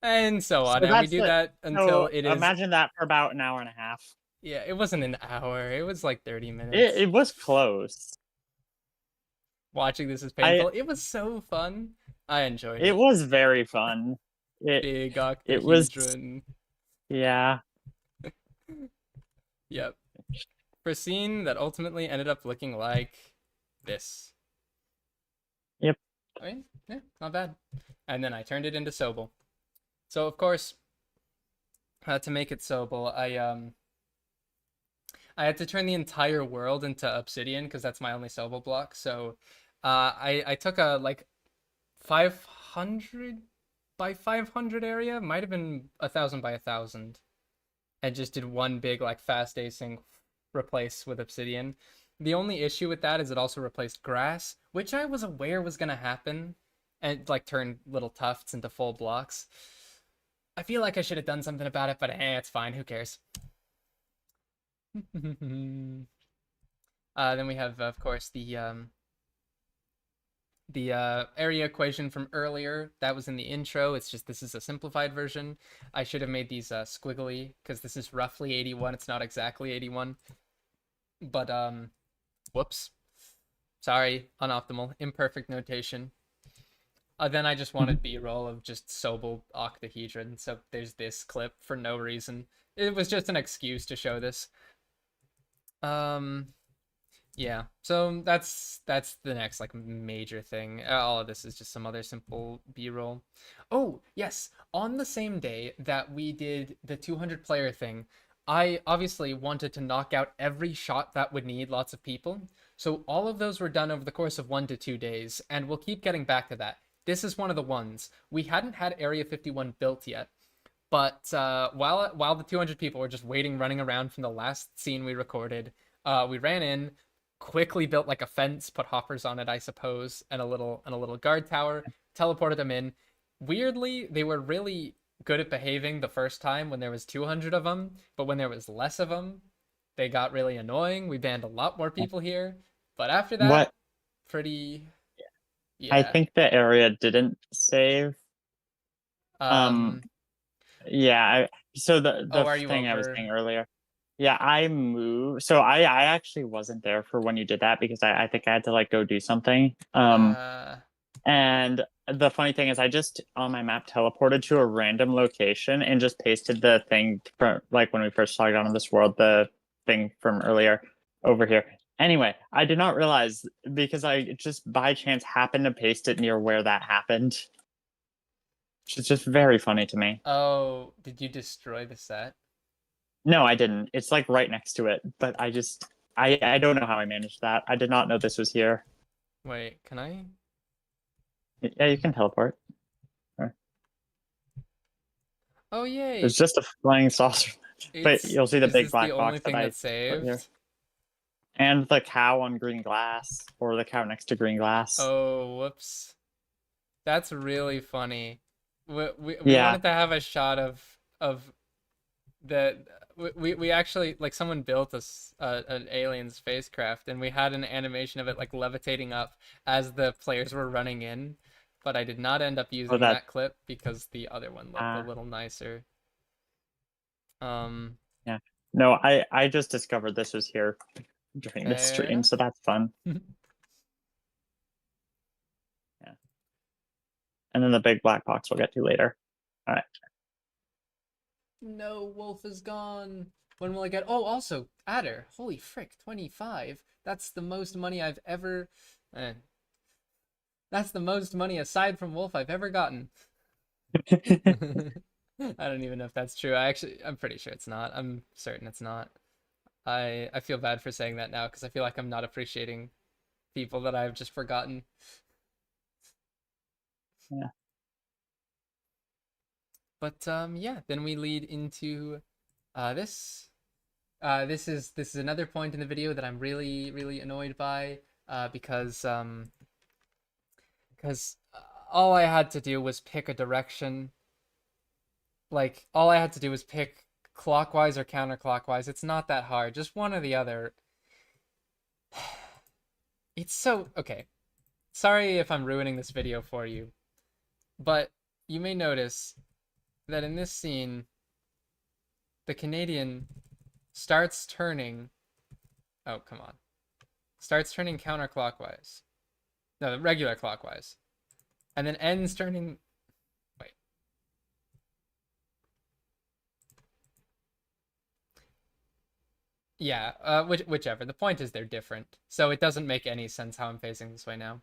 And so on. So And we that's do it. that until So it is. imagine that for about an hour and a half. Yeah, it wasn't an hour. It was like 30 minutes. It was close. Watching this is painful. It was so fun. I enjoyed It it. was very fun. Big it was- octahedron. Yeah. Yep. For a scene that ultimately ended up looking like this. Yep. I mean, yeah, not bad. And then I turned it into Sobel. So of course, to make it Sobel, I had to turn the entire world into obsidian because that's my only Sobel block. So I took a like 500 by 500 area, might have been 1,000 by 1,000, and just did one big like fast async replace with obsidian. The only issue with that is it also replaced grass, which I was aware was gonna happen, and like turned little tufts into full blocks. I feel like I should have done something about it, but it's fine. Who cares? Then we have, of course, the area equation from earlier. That was in the intro. It's just this is a simplified version. I should have made these squiggly because this is roughly 81. It's not exactly 81. But whoops. Sorry, unoptimal, imperfect notation. Then I just wanted B-roll of just Sobel octahedron, so there's this clip for no reason. It was just an excuse to show this. Yeah, so that's the next like major thing. All of this is just some other simple B-roll. Oh, yes, on the same day that we did the 200 player thing, I obviously wanted to knock out every shot that would need lots of people. So all of those were done over the course of 1 to 2 days, and we'll keep getting back to that. This is one of the ones. We hadn't had Area 51 built yet, but while the 200 people were just waiting, running around from the last scene we recorded, we ran in, quickly built like a fence, put hoppers on it, I suppose, and a little guard tower, teleported them in. Weirdly, they were really good at behaving the first time when there was 200 of them, but when there was less of them, they got really annoying. We banned a lot more people here, but after that, What pretty. I Yeah. think the area didn't save. Yeah. So the are you thing I was over? saying earlier. Yeah, I moved. So I actually wasn't there for when you did that because I think I had to like go do something. And the funny thing is I just on my map teleported to a random location and just pasted the thing from like when we first logged on to this world, the thing from earlier over here. Anyway, I did not realize because I just by chance happened to paste it near where that happened. Which is just very funny to me. Oh, did you destroy the set? No, I didn't. It's like right next to it, but I don't know how I managed that. I did not know this was here. Wait, can I? Yeah, you can teleport. Oh, yay! It's just a flying saucer. But you'll see the is big this black the box only thing that I that's saved? here. And the cow on green glass, or the cow next to green glass. Oh, whoops. That's really funny. We Yeah. wanted to have a shot of the we actually like someone built us an alien spacecraft and we had an animation of it like levitating up as the players were running in, but I did not end up using that clip because the other one looked a little nicer. Yeah. No, I just discovered this was here during this stream, so that's fun. Yeah. And then the big black box we'll get to later. All right. No, Wolf is gone. When will I get? Oh, also, Adder. Holy frick, 25. That's the most money I've ever. That's the most money aside from Wolf I've ever gotten. I don't even know if that's true. I'm pretty sure it's not. I'm certain it's not. I feel bad for saying that now because I feel like I'm not appreciating people that I've just forgotten. Yeah. But yeah, then we lead into this. This is another point in the video that I'm really annoyed by because all I had to do was pick a direction. Like all I had to do was pick clockwise or counterclockwise. It's not that hard. Just one or the other. It's so okay. Sorry if I'm ruining this video for you, but you may notice that in this scene, the Canadian starts turning. Oh, come on. Starts turning counterclockwise. No, regular clockwise. And then ends turning. Wait. Yeah, whichever. The point is they're different. So it doesn't make any sense how I'm facing this way now.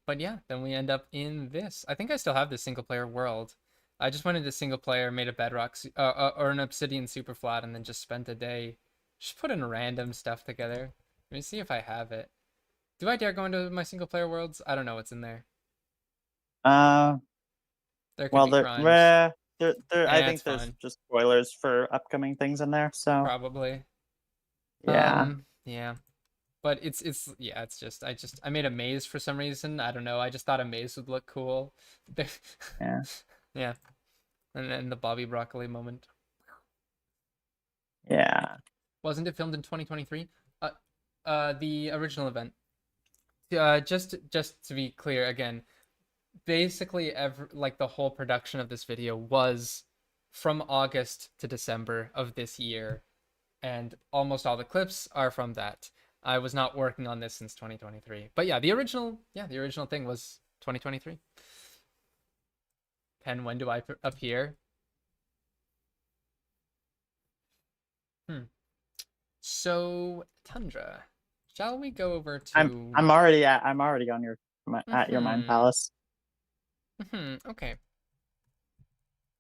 But yeah, then we end up in this. I think I still have this single player world. I just went into single player, made a bedrock or an obsidian super flat, and then just spent a day just putting random stuff together. Let me see if I have it. Do I dare go into my single player worlds? I don't know what's in there. There could Well, be there, crimes, I think it's there's fine. just spoilers for upcoming things in there. So probably. yeah, Yeah. But it's yeah, it's just I made a maze for some reason. I don't know. I just thought a maze would look cool. yeah, Yeah. And then the Bobby Broccoli moment. yeah. Wasn't it filmed in 2023? The original event. Just to be clear again, basically like the whole production of this video was from August to December of this year, and almost all the clips are from that. I was not working on this since 2023. But yeah, the original thing was 2023. Pen, when do I appear? So, Tundra, shall we go over to I'm already on your at your Mind Mhm. Palace. Okay.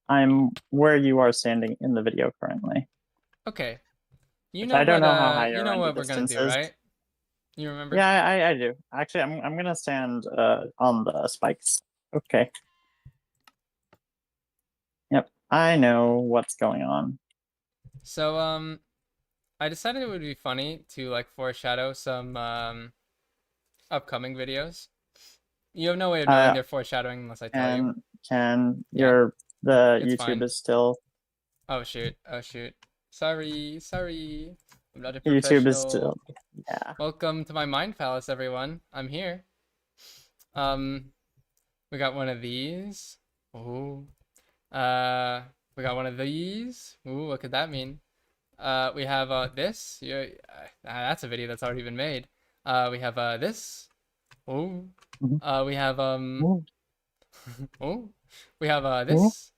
I'm where you are standing in the video currently. Okay. You Which know I don't what know how high you your know render what we're gonna distance do, is. right? You remember? Yeah, I do. Actually, I'm gonna stand on the spikes. Okay. Yep, I know what's going on. So I decided it would be funny to like foreshadow some upcoming videos. You have no way of knowing they're foreshadowing unless I tell you. Yeah. The It's YouTube fine. is still Oh shoot. Oh shoot. Sorry. I'm not a YouTube is professional. still yeah. Welcome to my Mind Palace, everyone. I'm here. We got one of these. Oh. We got one of these. Ooh, what could that mean? We have this. Yeah, that's a video that's already been made. We have this. Oh. We have Ooh. oh. We have this.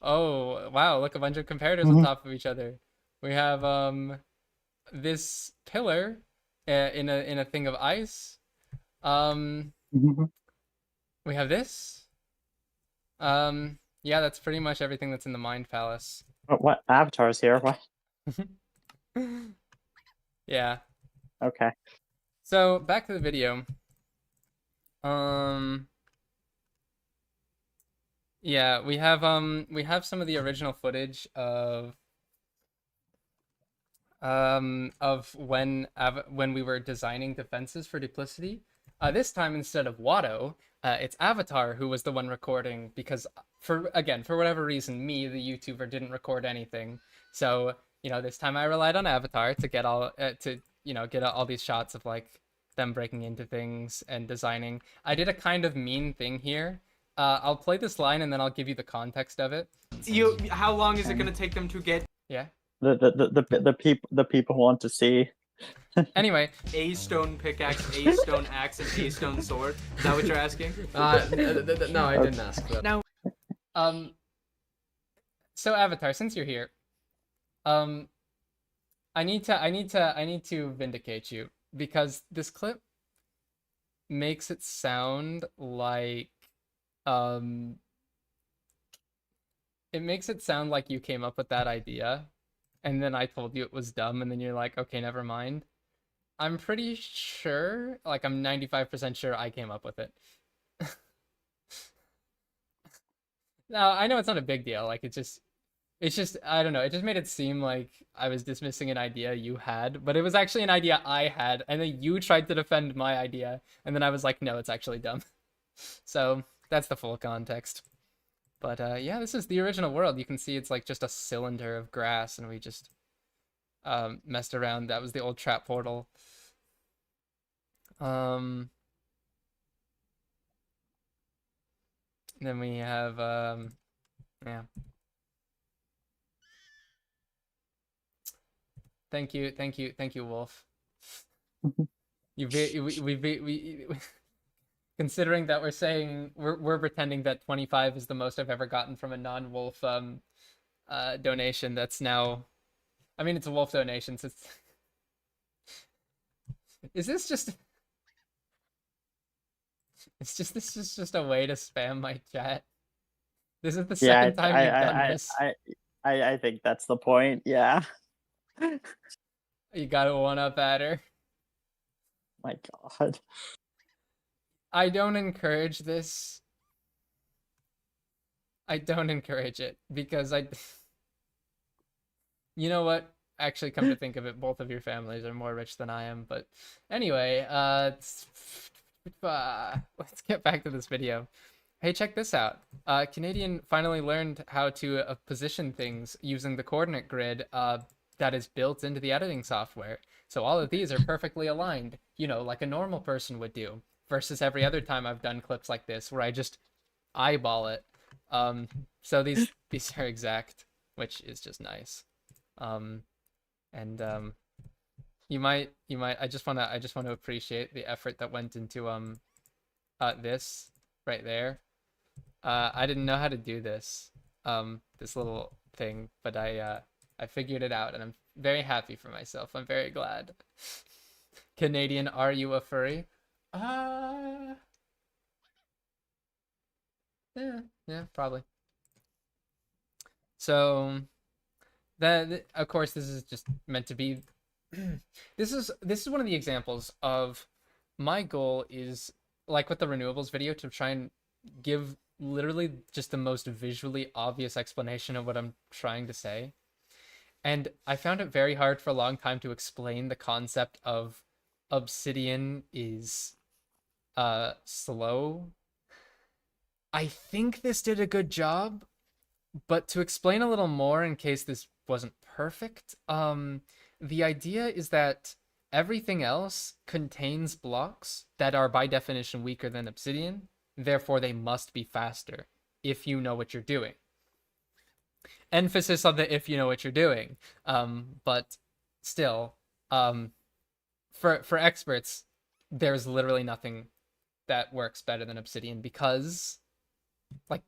Oh, wow, look, a bunch of comparators on top of each other. We have this pillar in a thing of ice. We have this. Yeah, that's pretty much everything that's in the Mind Palace. What avatars here? What? Yeah. Okay. So back to the video. Yeah, we have some of the original footage of when we were designing defenses for Duplicity. This time instead of Watto, it's Avatar who was the one recording because for whatever reason, me, the YouTuber, didn't record anything. So, this time I relied on Avatar to get all all these shots of like them breaking into things and designing. I did a kind of mean thing here. I'll play this line and then I'll give you the context of it. How long is it gonna take them to get Yeah. The people want to see. Anyway, a stone pickaxe, a stone axe, and a stone sword? Is that what you're asking? No, I didn't ask that. now, so Avatar, since you're here, I need to vindicate you because this clip makes it sound like you came up with that idea and then I told you it was dumb and then you're like, okay, never mind. I'm pretty sure, like I'm 95% sure I came up with it. Now, I know it's not a big deal, like it's just I don't know, it just made it seem like I was dismissing an idea you had, but it was actually an idea I had, and then you tried to defend my idea, and then I was like, no, it's actually dumb. So that's the full context. But yeah, this is the original world. You can see it's like just a cylinder of grass, and we just messed around. That was the old trap portal. Then we have yeah. Thank you, Wolf. We considering that we're saying we're pretending that 25 is the most I've ever gotten from a non-Wolf donation. That's now, I mean, it's a Wolf donation, so it's... Is this just... This is just a way to spam my chat. This is the Yeah, second time you've done this. I think that's the point. Yeah. You got a one-up at her. My God. I don't encourage this. I don't encourage it because you know what? Actually, come to think of it, both of your families are more rich than I am. But anyway, let's get back to this video. Hey, check this out. Canadian finally learned how to position things using the coordinate grid that is built into the editing software. So all of these are perfectly aligned, you know, like a normal person would do, versus every other time I've done clips like this where I just eyeball it. So these are exact, which is just nice. You might I just want to appreciate the effort that went into this right there. I didn't know how to do this this little thing, but I figured it out and I'm very happy for myself. I'm very glad. Canadian, are you a furry? Yeah, probably. So that, of course, this is just meant to be this is one of the examples of my goal is, like with the renewables video, to try and give literally just the most visually obvious explanation of what I'm trying to say. And I found it very hard for a long time to explain the concept of obsidian is slow. I think this did a good job, but to explain a little more in case this wasn't perfect, the idea is that everything else contains blocks that are by definition weaker than obsidian, therefore they must be faster if you know what you're doing. Emphasis on the if you know what you're doing. But still, for experts, there's literally nothing that works better than obsidian because, like,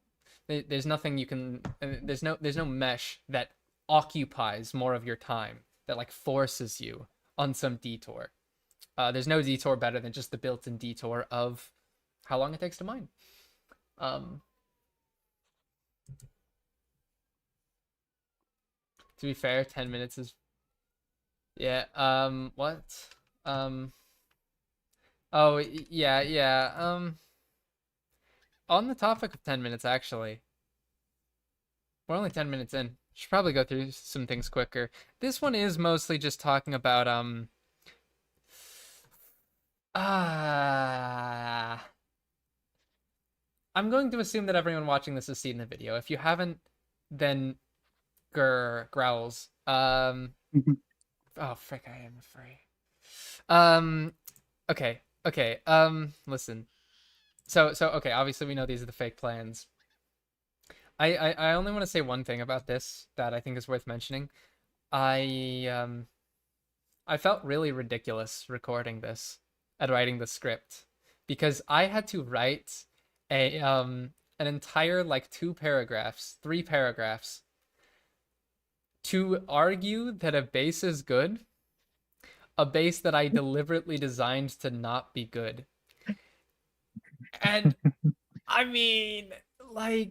there's nothing you can. There's no mesh that occupies more of your time, that like forces you on some detour. There's no detour better than just the built-in detour of how long it takes to mine. To be fair, 10 minutes is... Yeah, what? Oh, yeah. On the topic of 10 minutes, actually. We're only 10 minutes in. Should probably go through some things quicker. This one is mostly just talking about, I'm going to assume that everyone watching this has seen the video. If you haven't, then growls. Oh frick, I am afraid. Okay. Listen. So okay, obviously we know these are the fake plans. I only want to say one thing about this that I think is worth mentioning. I felt really ridiculous recording this and writing the script because I had to write an entire like 3 paragraphs to argue that a base is good, a base that I deliberately designed to not be good. And I mean, I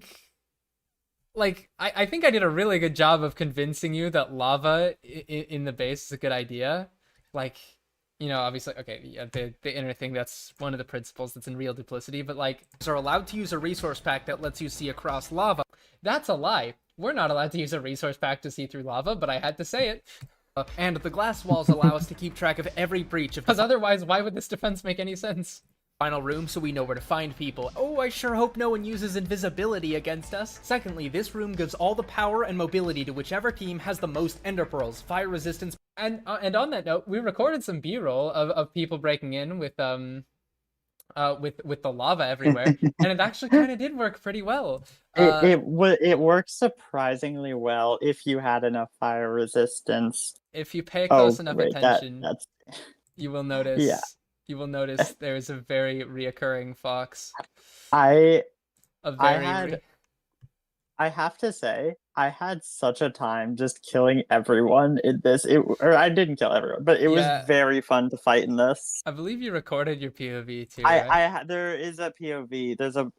think I did a really good job of convincing you that lava in the base is a good idea. Like, you know, obviously, okay, yeah, the inner thing, that's one of the principles that's in Real Duplicity, but like, are allowed to use a resource pack that lets you see across lava. That's a lie. We're not allowed to use a resource pack to see through lava, but I had to say it. And the glass walls allow us to keep track of every breach, because otherwise, why would this defense make any sense? Final room so we know where to find people. Oh, I sure hope no one uses invisibility against us. Secondly, this room gives all the power and mobility to whichever team has the most ender pearls, fire resistance. And on that note, we recorded some B-roll of people breaking in with with the lava everywhere, and it actually kind of did work pretty well. It worked surprisingly well if you had enough fire resistance. If you pay Oh, close enough great, attention, that's you will notice. Yeah. You will notice there's a very reoccurring fox. I A very had I have to say, I had such a time just killing everyone in this. Or I didn't kill everyone, but it Yeah. was very fun to fight in this. I believe you recorded your POV too, right? There is a POV. There's a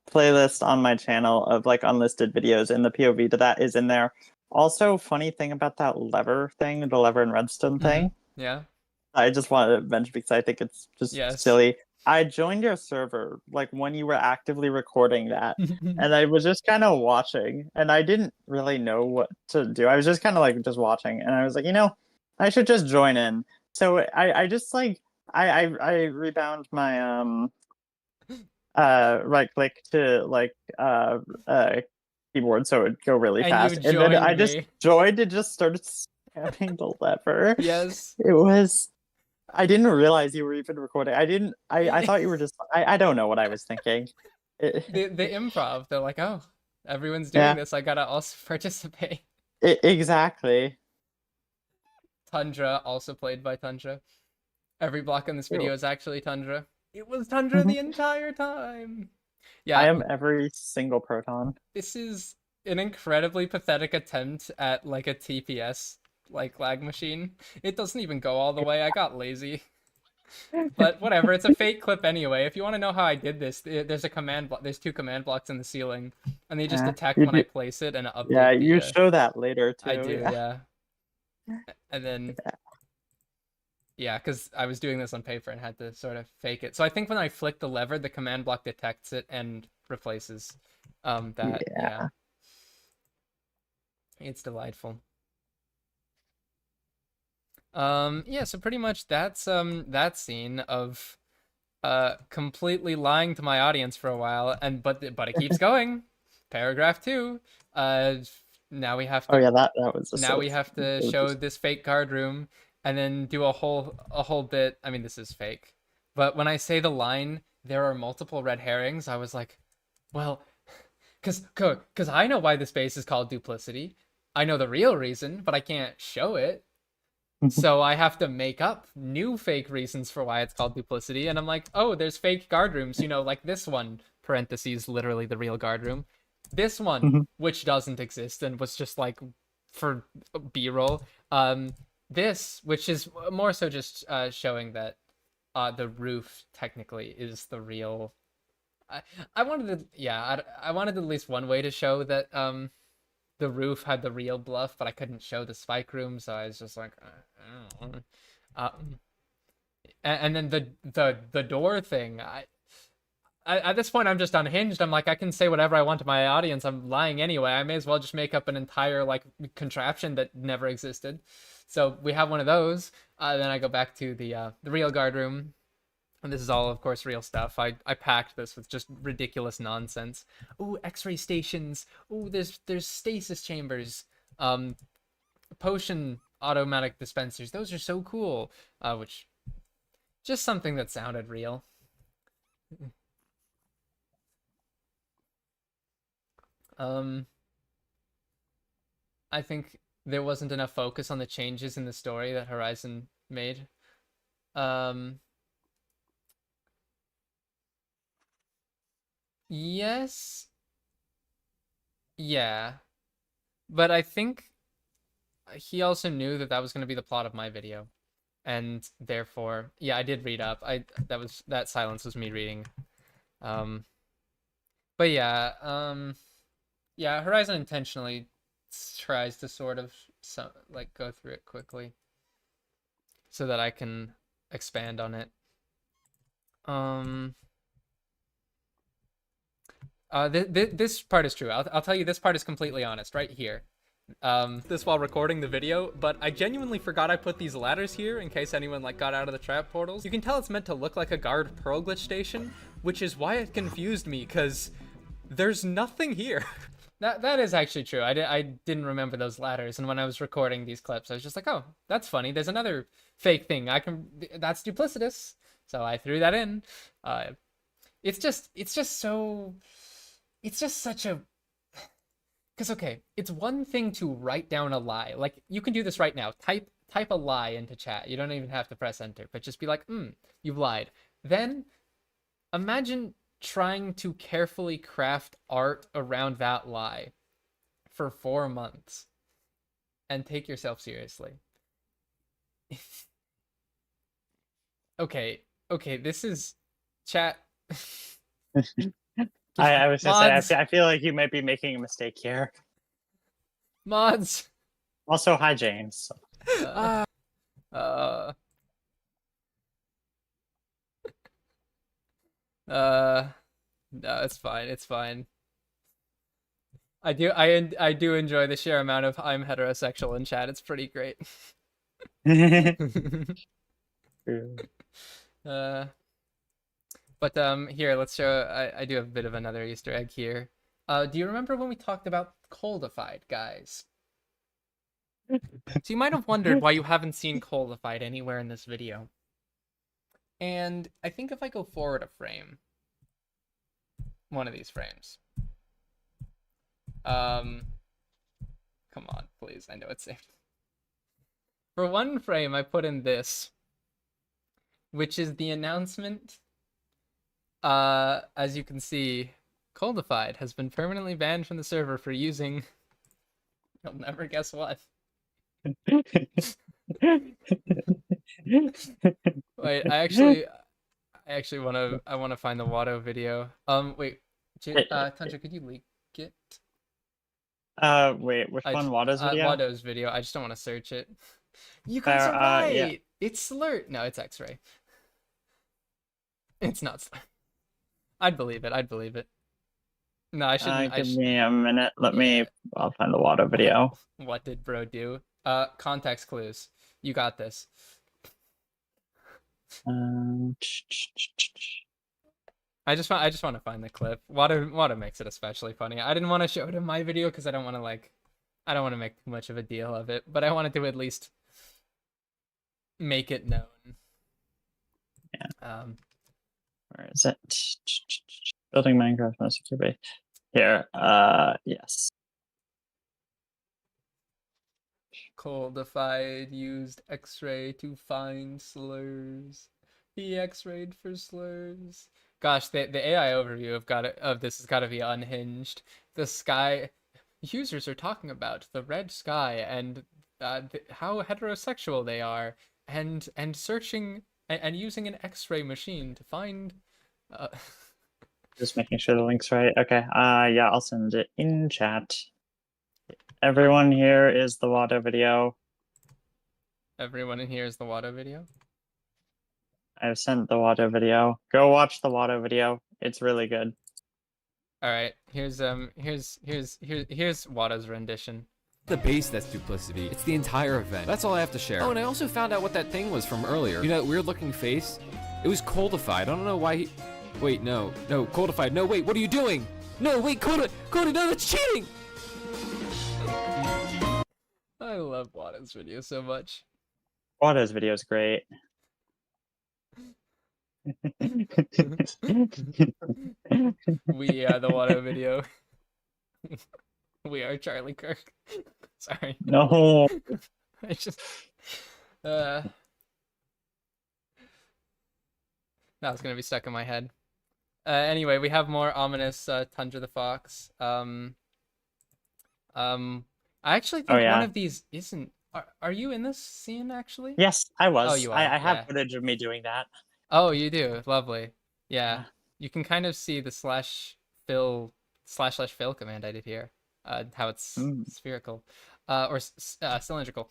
playlist on my channel of like unlisted videos, and the POV to that is in there. Also, funny thing about that lever thing, the lever and redstone thing, Yeah. I just wanted to mention because I think it's just Yes. silly. I joined your server like when you were actively recording that, and I was just kind of watching, and I didn't really know what to do. I was just kind of like just watching, and I was like, I should just join in. So I just like I rebound my right click to like keyboard so it'd go really And fast, you and then I joined just me. joined and just started spamming the lever. Yes. It was. I didn't realize you were even recording. I thought you were just. I don't know what I was thinking. The improv. They're like, oh, everyone's doing Yeah. this. I gotta also participate. Exactly. Tundra, also played by Tundra. Every block in this video Ew. is actually Tundra. It was Tundra the entire time. Yeah, I am every single proton. this is an incredibly pathetic attempt at like a TPS like lag machine. It doesn't even go all the way. I got lazy. But whatever, it's a fake clip anyway. If you want to know how I did this, there's a command block. There's 2 command blocks in the ceiling, and they just Yeah, detect you when I do- place it and update. Yeah, the, you show that later too. I do, yeah. And then, yeah, because I was doing this on paper and had to sort of fake it. So I think when I flick the lever, the command block detects it and replaces that. Yeah. It's delightful. Yeah, so pretty much that's that scene of completely lying to my audience for a while, and but it keeps going. Paragraph 2. Now we have to Oh yeah, that was. now we have to it was show just- this fake guard room and then do a whole bit. I mean, this is fake, but when I say the line, there are multiple red herrings, I was like, well, cause I know why the space is called duplicity. I know the real reason, but I can't show it. So I have to make up new fake reasons for why it's called duplicity, and I'm like, oh, there's fake guard rooms, like this one, parentheses, literally the real guard room. This one, which doesn't exist and was just like for B-roll. This, which is more so just showing that the roof technically is the real. I wanted to, I wanted at least one way to show that the roof had the real bluff, but I couldn't show the spike room, so I was just like, and then the door thing. At this point, I'm just unhinged. I'm like, I can say whatever I want to my audience. I'm lying anyway. I may as well just make up an entire like contraption that never existed. So we have one of those. Then I go back to the real guard room. And this is all, of course, real stuff. I packed this with just ridiculous nonsense. Ooh, X-ray stations. Ooh, there's stasis chambers. Potion automatic dispensers. Those are so cool. Which, just something that sounded real. I think there wasn't enough focus on the changes in the story that Horizon made. Yes. Yeah. But I think he also knew that that was going to be the plot of my video. And therefore, yeah, I did read up. That silence was me reading. But yeah, yeah, Horizon intentionally tries to sort of like go through it quickly so that I can expand on it. This part is true. I'll tell you, this part is completely honest right here. This while recording the video, but I genuinely forgot I put these ladders here in case anyone like got out of the trap portals. You can tell it's meant to look like a guard pearl glitch station, which is why it confused me, because there's nothing here. That is actually true. I didn't remember those ladders, and when I was recording these clips, I was just like, oh, that's funny. There's another fake thing. That's duplicitous. So I threw that in. It's just such a, because okay, it's one thing to write down a lie. Like you can do this right now. Type a lie into chat. You don't even have to press enter, but just be like, you've lied. Then imagine trying to carefully craft art around that lie for 4 months and take yourself seriously. Okay, this is chat. I was just saying, Mods. I feel like you might be making a mistake here. Mods. Also, hi, James. Uh, uh, no, it's fine. It's fine. I do enjoy the sheer amount of I'm heterosexual in chat. It's pretty great. But here, let's show. I do have a bit of another Easter egg here. Do you remember when we talked about Coldified, guys? So you might have wondered why you haven't seen Coldified anywhere in this video. And I think if I go forward a frame, one of these frames. Come on, please. I know it's saved. For one frame, I put in this, which is the announcement. As you can see, Coldified has been permanently banned from the server for using. You'll never guess what. Wait, I actually want to find the Watto video. Wait, Tundra, could you leak it? Wait, which one? Watto's video? Watto's video. I just don't want to search it. You guys are right. Yeah. It's Slurt. No, it's X-Ray. It's not Slurt. I'd believe it. No, I shouldn't. Give me a minute. I'll find the Watto video. What did bro do? Context clues. You got this. I just want to find the clip. Watto makes it especially funny. I didn't want to show it in my video because I don't want to make too much of a deal of it, but I wanted to at least make it known. Yeah. Where is it? Building Minecraft most secure base. Here. Yes. Coldified used X-ray to find slurs. He X-rayed for slurs. Gosh, the AI overview of this has got to be unhinged. The sky users are talking about the red sky and how heterosexual they are, and searching and using an X-ray machine to find. Just making sure the link's right. Okay. Yeah, I'll send it in chat. Everyone here is the Watto video. Everyone in here is the Watto video. I've sent the Watto video. Go watch the Watto video. It's really good. All right. Here's Watto's rendition. The base that's duplicity. It's the entire event. That's all I have to share. Oh, and I also found out what that thing was from earlier. You know that weird looking face? It was Coldified. I don't know why he... Wait, no, Coldified. No, wait, what are you doing? No, wait, Coda, no, that's cheating! I love Watto's video so much. Watto's video is great. We are the Watto video. We are Charlie Kirk. Sorry. No. I just that's gonna be stuck in my head. Anyway, we have more ominous Tundra the Fox. I actually think one of these isn't. Are you in this scene actually? Yes, I was. Oh, you are. I have yeah. footage of me doing that. Oh, you do. Lovely. Yeah. You can kind of see the /fill command I did here. How it's spherical, or cylindrical.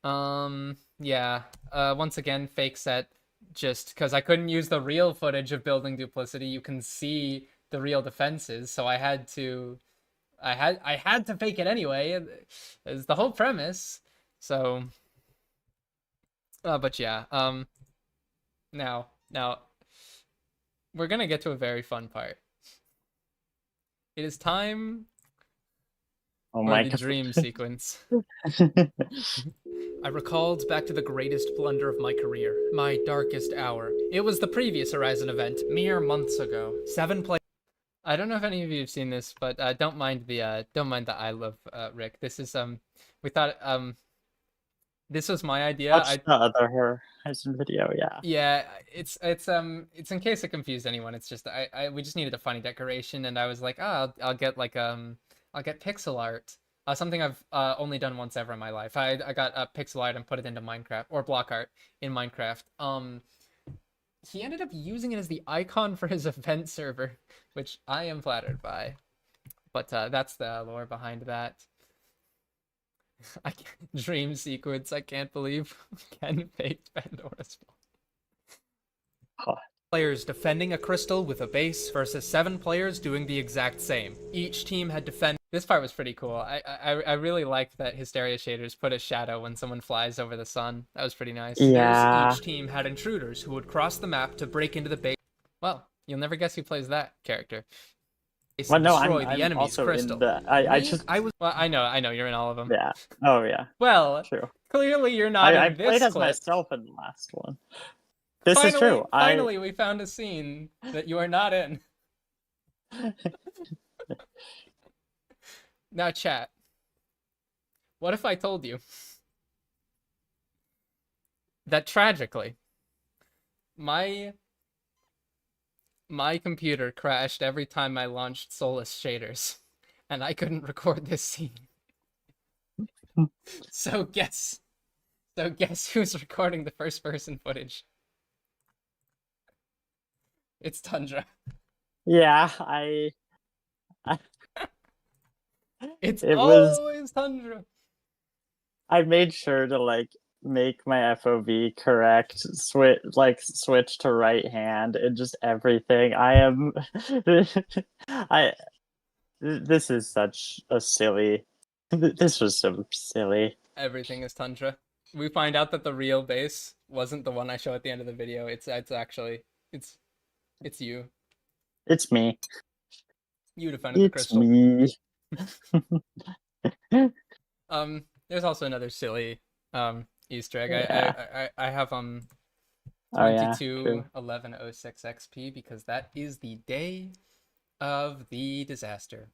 Yeah. Once again, fake set. Just because I couldn't use the real footage of building duplicity, you can see the real defenses, so I had to fake it anyway. Is the whole premise. So, but yeah. Now we're gonna get to a very fun part. It is time Oh for my the God. dream sequence. I recalled back to the greatest blunder of my career, my darkest hour. It was the previous Horizon event, mere months ago. 7 players. I don't know if any of you have seen this, but don't mind the I love Rick. This is we thought this was my idea. Watch the other Horizon video, yeah. Yeah, it's in case it confused anyone. It's just we just needed a funny decoration, and I was like, I'll get like I'll get pixel art. Something I've only done once ever in my life. I got pixel art and put it into Minecraft, or block art in Minecraft. He ended up using it as the icon for his event server, which I am flattered by. But that's the lore behind that. Dream sequence. I can't believe Ken faked Pandora's Players defending a crystal with a base versus 7 players doing the exact same. Each team had defended. This part was pretty cool. I really liked that Hysteria shaders put a shadow when someone flies over the sun. That was pretty nice. Yeah. Each team had intruders who would cross the map to break into the base. Well, you'll never guess who plays that character. Well, no, destroy I'm the enemy's also crystal. in the. I just. Well, I know you're in all of them. Yeah. Oh yeah. Well, True. clearly you're not I in this played as clip. myself in the last one. This Finally, is true. Finally, we found a scene that you are not in. Now, chat. What if I told you that tragically, my computer crashed every time I launched Solus shaders, and I couldn't record this scene. So guess who's recording the first-person footage? It's Tundra. Yeah, It's It was- always Tundra. I made sure to like make my FOV correct, switch to right hand, and just everything. I am, This is such a silly. This was so silly. Everything is Tundra. We find out that the real base wasn't the one I show at the end of the video. It's actually it's you. It's me. You defended the It's crystal. me. There's also another silly Easter egg. Yeah. I have Oh yeah. 22 True. 1106 XP because that is the day of the disaster.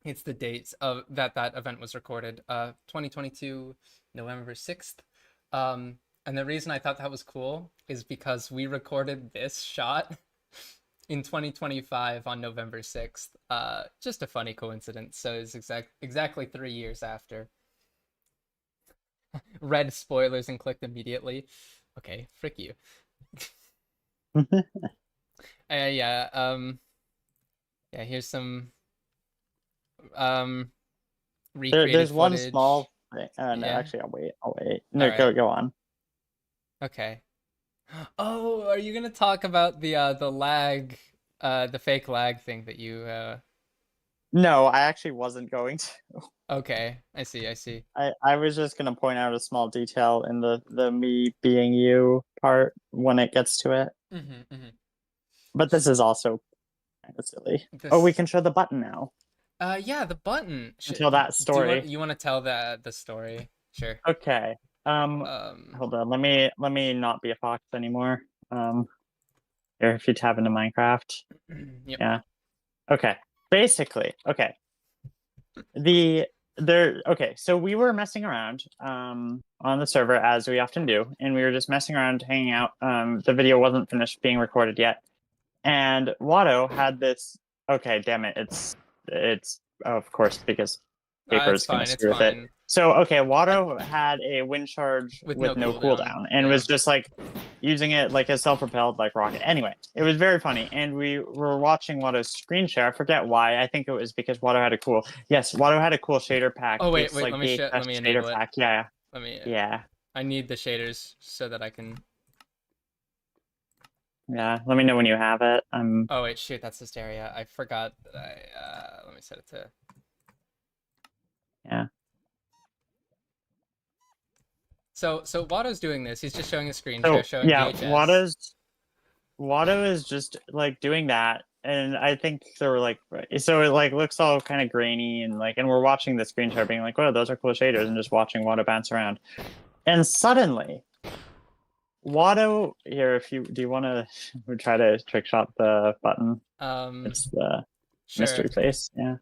It's the dates of that event was recorded. 2022 November 6th. And the reason I thought that was cool is because we recorded this shot in 2025 on November 6th. Just a funny coincidence. So it's exactly 3 years after. Read spoilers and clicked immediately. Okay, frick you. Yeah, here's some recreated There's one footage. small thing. No, Yeah. actually, I'll wait. No, Alright. go on. Okay. Oh, are you gonna talk about the lag, the fake lag thing that you No, I actually wasn't going to. Okay, I see. I was just gonna point out a small detail in the me being you part when it gets to it. Mm-hmm. But this is also kind of silly. Oh, we can show the button now. Yeah, the button. Tell that story. You want to tell the story? Sure. Okay. Hold on. Let me not be a fox anymore. Here, if you tab into Minecraft. Yep. Yeah. Okay. Basically, okay. So we were messing around on the server as we often do, and we were just messing around, hanging out. The video wasn't finished being recorded yet, and Watto had this. Okay, damn it! It's of course because paper is gonna screw with it. So okay, Watto had a wind charge with no cooldown, and was just like using it like a self-propelled like rocket. Anyway, it was very funny, and we were watching Watto's screen share. I forget why. I think it was because Watto had a cool shader pack. Oh wait, It's let me enable it. pack. Yeah. Let me. Yeah. I need the shaders so that I can. Yeah. Let me know when you have it. Oh wait, shoot, that's Hysteria. I forgot that I. Let me set it to. Yeah. So Watto's doing this. He's just showing a screen So share showing yeah, VHS. Watto is just like doing that, and I think there were like so it like looks all kind of grainy and we're watching the screen share being like, oh, those are cool shaders, and just watching Watto bounce around. And suddenly, Watto here. If you do, you want to try to trick shot the button? It's the Sure. mystery face. Yeah.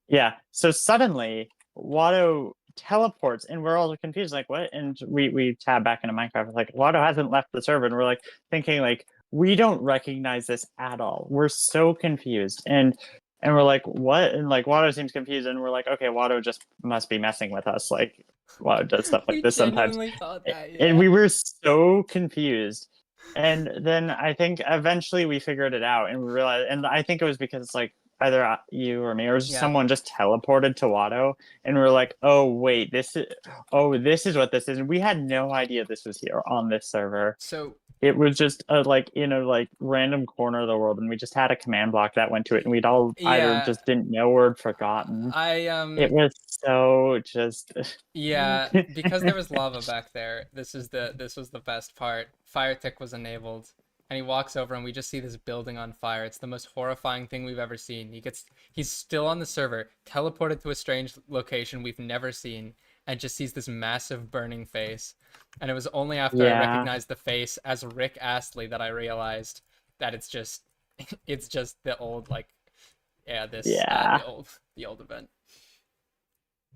Yeah. So suddenly, Watto teleports, and we're all confused, like what? And we tab back into Minecraft, like Watto hasn't left the server, and we're like thinking like we don't recognize this at all. We're so confused, and we're like what? And like Watto seems confused, and we're like, okay, Watto just must be messing with us. Like Watto does stuff like We this sometimes. genuinely thought that, And yeah. we were so confused. And then I think eventually we figured it out, and we realized, and I think it was because like either you or me or Yeah. someone just teleported to Watto, and we are like, oh wait, this is what this is. And we had no idea this was here on this server. So It was just like in a like random corner of the world, and we just had a command block that went to it, and we'd all either Yeah. just didn't know or had forgotten. It was so just yeah, because there was lava back there. This was the best part. Fire tick was enabled, and he walks over, and we just see this building on fire. It's the most horrifying thing we've ever seen. He's still on the server, teleported to a strange location we've never seen, and just sees this massive burning face. And it was only after I Yeah. recognized the face as Rick Astley that I realized that it's just the old like Yeah. the old event.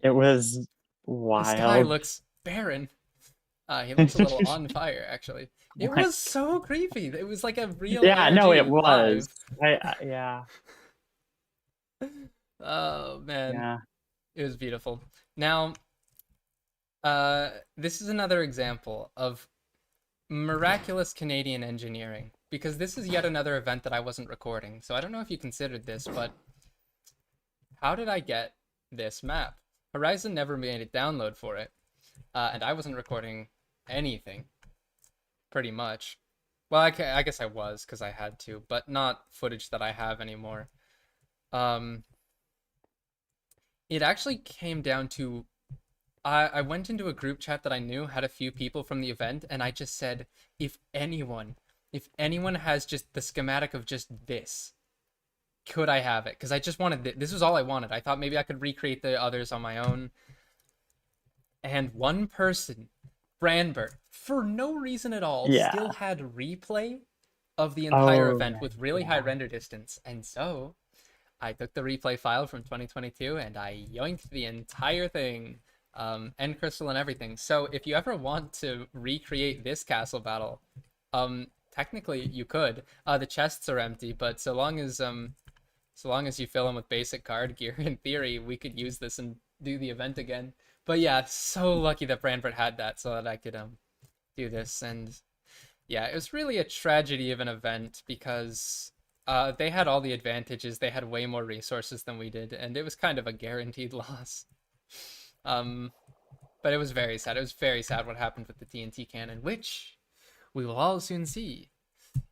It was The wild. sky looks barren. He looks a little on fire, actually. It was so creepy. It was like a real. Yeah, no, it energy was. live. Yeah, Oh man, yeah. it was beautiful. Now, this is another example of miraculous Canadian engineering, because this is yet another event that I wasn't recording. So I don't know if you considered this, but how did I get this map? Horizon never made a download for it, and I wasn't recording anything, pretty much. Well, I guess I was, because I had to, but not footage that I have anymore. It actually came down to I went into a group chat that I knew had a few people from the event, and I just said, if anyone has just the schematic of just this, could I have it? Because I just wanted this was all I wanted. I thought maybe I could recreate the others on my own. And one person, Brandbert, for no reason at all, Yeah. still had replay of the entire Oh, event with really high yeah. render distance. And so I took the replay file from 2022 and I yoinked the entire thing, end crystal and everything. So if you ever want to recreate this castle battle, technically you could. The chests are empty, but so long as you fill them with basic card gear, in theory, we could use this and do the event again. But yeah, so lucky that Brandford had that so that I could do this. And yeah, it was really a tragedy of an event because they had all the advantages. They had way more resources than we did, and it was kind of a guaranteed loss. But it was very sad. It was very sad what happened with the TNT cannon, which we will all soon see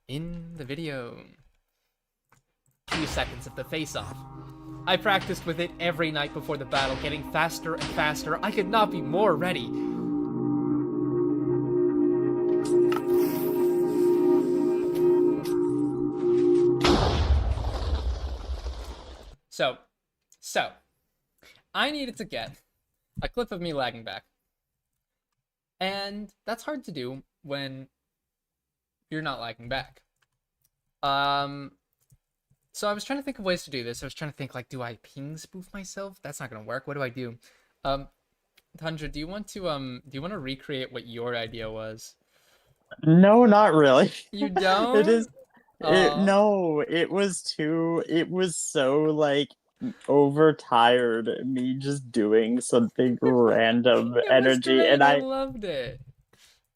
in the video. Few seconds of the face-off. I practiced with it every night before the battle, getting faster and faster. I could not be more ready. So, I needed to get a clip of me lagging back. And that's hard to do when you're not lagging back. So I was trying to think of ways to do this. I was trying to think, like, do I ping spoof myself? That's not gonna work. What do I do? Tundra, do you want to recreate what your idea was? No, not really. You don't? It is. Aw. No, it was so like overtired. Me just doing something random It was energy, great. and I loved it.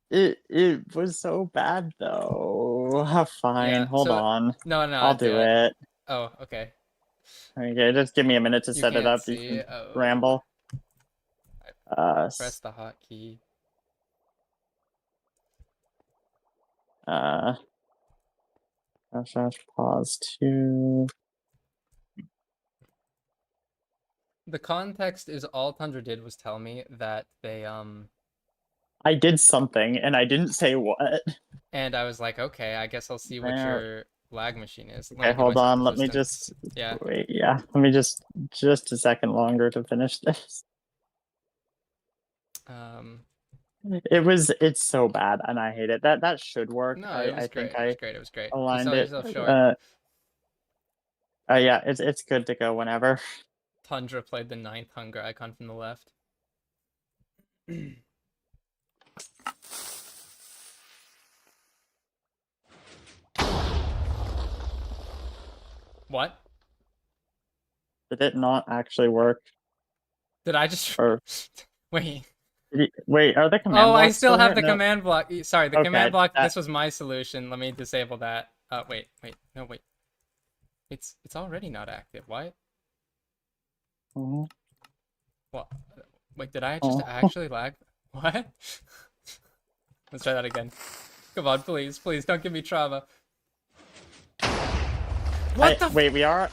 it was so bad though. Fine, Yeah, hold so- on. No, I'll do it. Oh, okay. Okay, just give me a minute to You set it can't up. see. You can Oh. ramble. Press the hotkey. Pause to. The context is all Tundra did was tell me that they I did something and I didn't say what. and I was like, okay, I guess I'll see what Yeah. your lag machine is. Let me Okay, give hold myself on. the Let me system. just Yeah. wait. Yeah, let me just a second longer to finish this. It's so bad, and I hate it. That should work. No, it was I great. think It was I great. It was great. You aligned sell it. yourself short. Yeah, it's good to go whenever. Tundra played the 9th hunger icon from the left. What? Did it not actually work? Did I just Or wait? wait, are the command Oh, I blocks still have there? the No. command block. Sorry, the Okay, command block. that- This was my solution. Let me disable that. Wait, no, wait. It's already not active. Why? Mhm. What? Wait, did I just Oh. actually lag? What? Let's try that again. Come on, please, please, don't give me trauma. What the? Wait, we are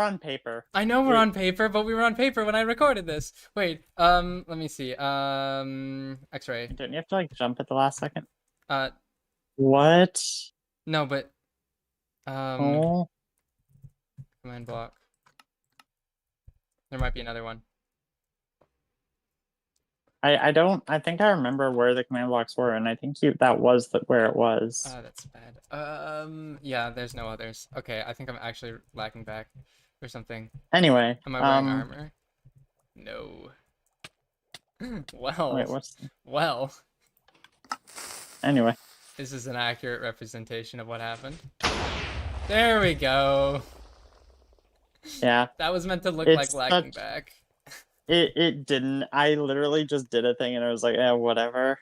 on paper. I know we're wait. on paper, but we were on paper when I recorded this. Wait, let me see. X-ray. Don't you have to like jump at the last second? Uh, What? no, but Oh, command block. There might be another one. I don't. I think I remember where the command blocks were, and I think that was where it was. That's bad. Yeah, there's no others. Okay, I think I'm actually lagging back or something. Anyway, Am I wearing armor? No. Well, wait, what's? well, Anyway, this is an accurate representation of what happened. There we go. yeah, That was meant to look It's like lagging such- back. it didn't. I literally just did a thing, and I was like, whatever.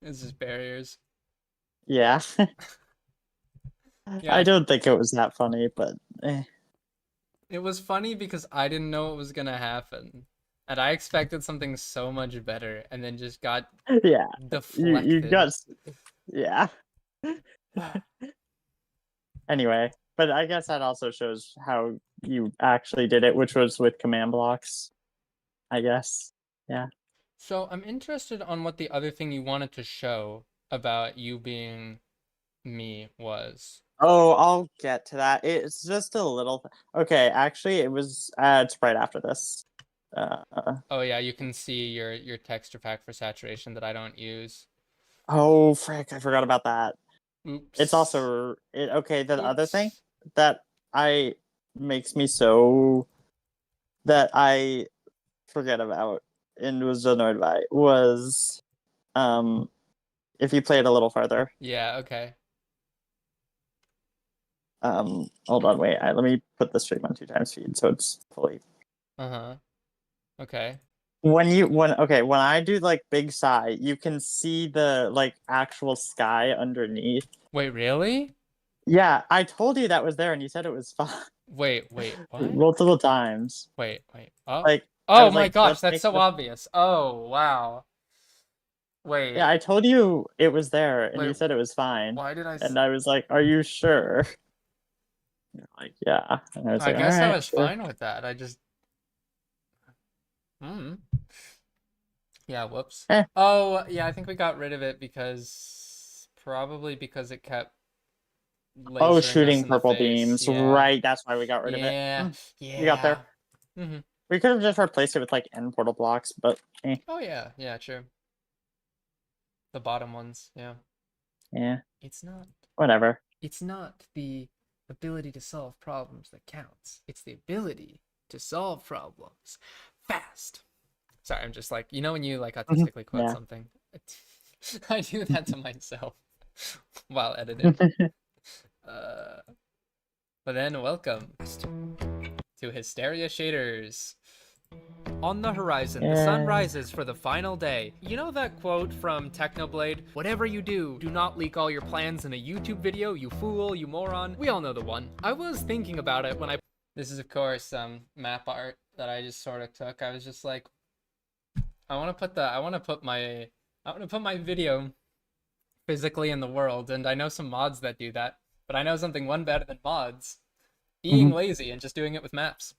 It's just barriers. Yeah. Yeah. I don't think it was that funny, but It was funny because I didn't know what was gonna happen. And I expected something so much better and then just got yeah, deflected. you got yeah. Anyway, but I guess that also shows how you actually did it, which was with command blocks. I guess. So I'm interested on what the other thing you wanted to show about you being me was. Oh, I'll get to that. It's just a little. Okay, actually, it's right after this. Oh yeah, you can see your texture pack for saturation that I don't use. Oh, frick! I forgot about that. Oops. It's also okay. The other thing Oops. that makes me so that I forget about and was annoyed by was if you play it a little farther. Yeah, okay. Hold on, wait. Let me put the stream on 2x speed so it's fully. Uh-huh. Okay. When I do like Big Sigh, you can see the like actual sky underneath. Wait, really? Yeah, I told you that was there, and you said it was fine Wait, what? multiple times. Wait. Oh. Like, I Oh was my like, gosh, let's that's make so the- obvious. Oh, wow. Wait. yeah, I told you it was there, and you Wait, said it was fine, Why did I and I was like, "Are you sure?" You're like, "Yeah," and I was I like, guess I "Alright, was sure." fine with that. I just Yeah, whoops. Eh. Oh, yeah, I think we got rid of it probably because it kept lasering us shooting in the purple face. beams, Yeah. right? That's why we got rid of it. Yeah. You got there. Mm-hmm. We could have just replaced it with like end portal blocks, but Oh yeah, true. The bottom ones, yeah. yeah, It's not whatever. the ability to solve problems that counts. It's the ability to solve problems fast. Sorry, I'm just like, you know when you like autistically quote Yeah. something? I do that to myself while editing. But then welcome to Hysteria Shaders. On the horizon, the sun Yeah. rises for the final day. You know that quote from Technoblade? Whatever you do not leak all your plans in a YouTube video, you fool, you moron. We all know the one. I was thinking about it when This is, of course, map art that I just sort of took. I was just like, I want to put my video physically in the world, and I know some mods that do that, but I know something better than mods. Being lazy and just doing it with maps.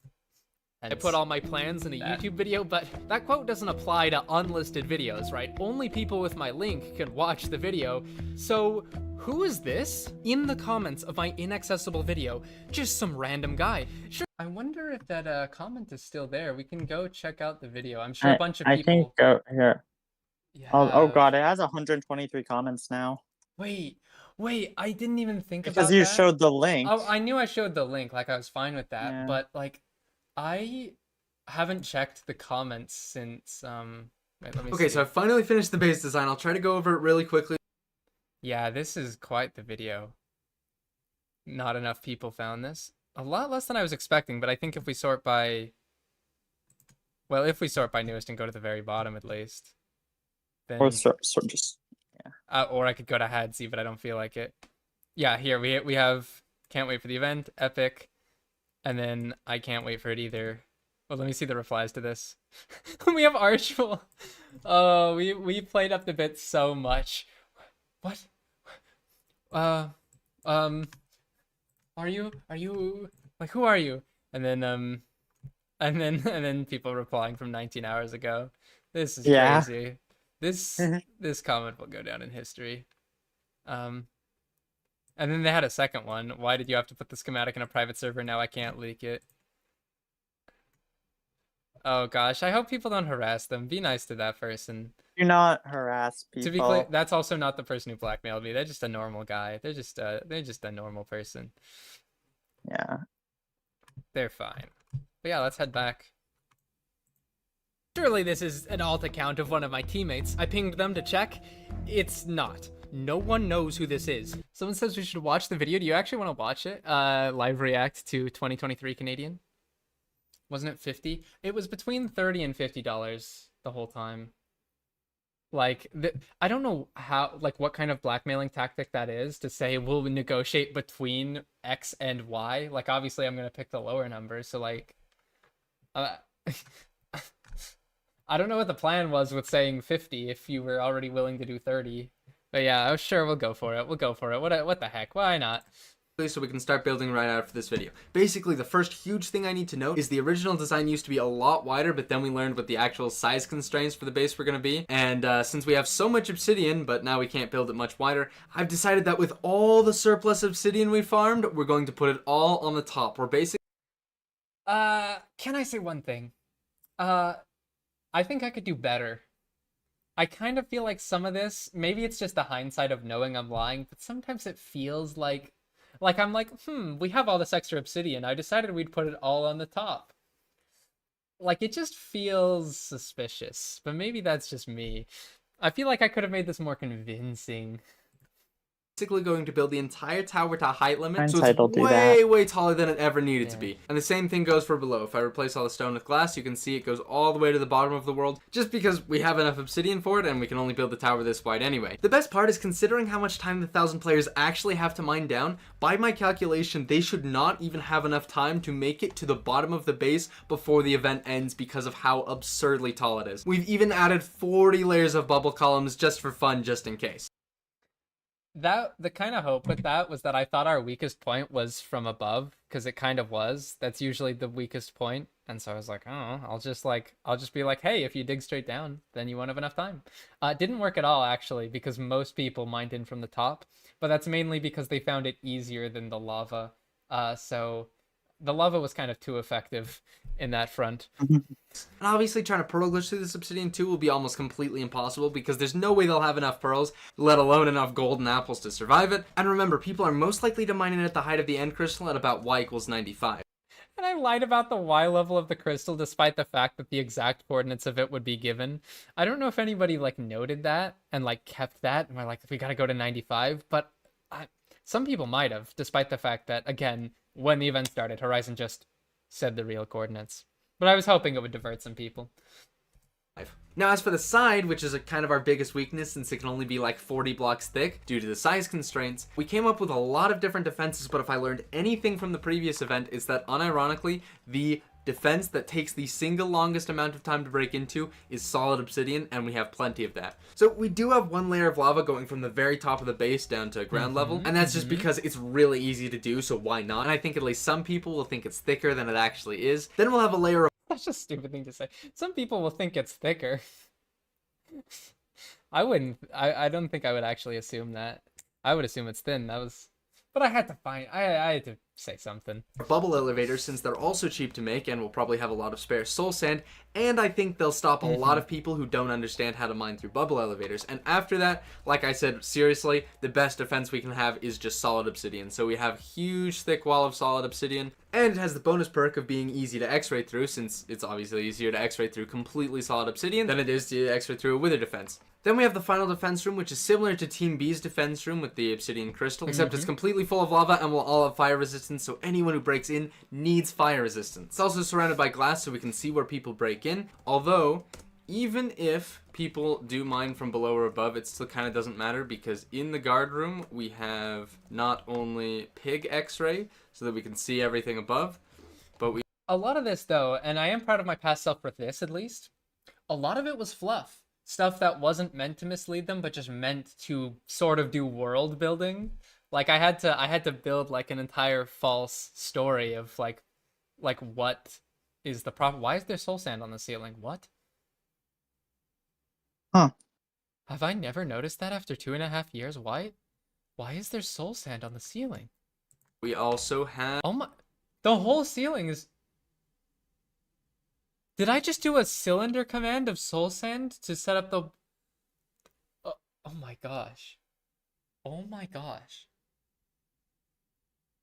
I put all my plans in a YouTube video, but that quote doesn't apply to unlisted videos, right? Only people with my link can watch the video. So, who is this? In the comments of my inaccessible video, just some random guy. Sure. I wonder if that comment is still there. We can go check out the video. I'm sure a bunch of I people. think go here. You Oh have- god, it has 123 comments now. Wait, I didn't even think Because about you that. showed the link. Oh, I knew I showed the link, like I was fine with that, Yeah. but like I haven't checked the comments since wait, let me Okay, see. so I finally finished the base design. I'll try to go over it really quickly. Yeah, this is quite the video. Not enough people found this. A lot less than I was expecting, but I think if we sort by well, if we sort by newest and go to the very bottom at least, then Or just or I could go to Hadsy, but I don't feel like it. Yeah, here we have can't wait for the event, epic, and then I can't wait for it either. Well, let me see the replies to this. We have Archful. Oh, we played up the bit so much. What? Are you like who are you? And then people replying from 19 hours ago. This is Yeah. crazy. This comment will go down in history. And then they had a second one. Why did you have to put the schematic in a private server? Now I can't leak it. Oh gosh, I hope people don't harass them. Be nice to that person. do not harass people. To be clear, that's also not the person who blackmailed me. They're just a normal guy. They're just a normal person. Yeah. They're fine. But yeah, let's head back. Surely this is an alt account of one of my teammates. I pinged them to check. It's not. No one knows who this is. Someone says we should watch the video. Do you actually want to watch it? Live react to 2023 Canadian. Wasn't it 50? It was between $30 and $50 the whole time. Like, I don't know how, like, what kind of blackmailing tactic that is to say we'll negotiate between X and Y. Like, obviously, I'm gonna pick the lower number. So, like, I don't know what the plan was with saying 50 if you were already willing to do 30. But yeah, oh, sure, we'll go for it. We'll go for it. What the heck? Why not? So we can start building right after this video. Basically, the first huge thing I need to note is the original design used to be a lot wider, but then we learned what the actual size constraints for the base were going to be. And since we have so much obsidian, but now we can't build it much wider, I've decided that with all the surplus obsidian we farmed, we're going to put it all on the top. We're basically... Can I say one thing? I think I could do better. I kind of feel like some of this, maybe it's just the hindsight of knowing I'm lying, but sometimes it feels like I'm like, we have all this extra obsidian. I decided we'd put it all on the top. Like, it just feels suspicious, but maybe that's just me. I feel like I could have made this more convincing. going to build the entire tower to height limit, so Hindsight will it's do that. way taller than it ever needed to Yeah. be. And the same thing goes for below. If I replace all the stone with glass, you can see it goes all the way to the bottom of the world, just because we have enough obsidian for it and we can only build the tower this wide anyway. The best part is, considering how much time the 1,000 players actually have to mine down, by my calculation they should not even have enough time to make it to the bottom of the base before the event ends because of how absurdly tall it is. We've even added 40 layers of bubble columns just for fun, just in case. The kind of hope with that was that I thought our weakest point was from above, because it kind of was. That's usually the weakest point. And so I was like, oh, I'll just be like, hey, if you dig straight down, then you won't have enough time. It didn't work at all, actually, because most people mined in from the top, but that's mainly because they found it easier than the lava. So the lava was kind of too effective in that front. And obviously trying to pearl glitch through this obsidian too will be almost completely impossible, because there's no way they'll have enough pearls, let alone enough golden apples to survive it. And remember, people are most likely to mine it at the height of the end crystal at about y equals 95. And I lied about the Y level of the crystal despite the fact that the exact coordinates of it would be given. I don't know if anybody like noted that and like kept that and we're like, we gotta go to 95, but some people might have, despite the fact that, again, when the event started, Horizon just said the real coordinates. But I was hoping it would divert some people. Now, as for the side, which is a kind of our biggest weakness since it can only be like 40 blocks thick due to the size constraints, we came up with a lot of different defenses, but if I learned anything from the previous event, it's that unironically, the defense that takes the single longest amount of time to break into is solid obsidian, and we have plenty of that. So we do have one layer of lava going from the very top of the base down to ground level, and that's just because it's really easy to do, so why not? And I think at least some people will think it's thicker than it actually is. Then we'll have a layer of That's just a stupid thing to say. Some people will think it's thicker. I don't think I would actually assume that. I would assume it's thin. But I had to find, I had to say something. Bubble elevators, since they're also cheap to make and will probably have a lot of spare soul sand, and I think they'll stop a lot of people who don't understand how to mine through bubble elevators. And after that, like I said, seriously, the best defense we can have is just solid obsidian. So we have huge thick wall of solid obsidian, and it has the bonus perk of being easy to x-ray through, since it's obviously easier to x-ray through completely solid obsidian than it is to x-ray through a wither defense. Then we have the final defense room, which is similar to Team B's defense room with the obsidian crystal, except it's completely full of lava and will all have fire resistance, so anyone who breaks in needs fire resistance. It's also surrounded by glass, so we can see where people break in, although even if people do mine from below or above, it still kind of doesn't matter, because in the guard room we have not only pig x-ray so that we can see everything above, but we A lot of this, though, and I am proud of my past self for this at least, a lot of it was fluff. Stuff that wasn't meant to mislead them, but just meant to sort of do world building. Like I had to build like an entire false story of like what is the problem? Why is there soul sand on the ceiling? What? Huh. Have I never noticed that after 2.5 years? Why is there soul sand on the ceiling? also have Oh my, the whole ceiling is. Did I just do a cylinder command of soul sand to set up the... Oh my gosh. Oh my gosh.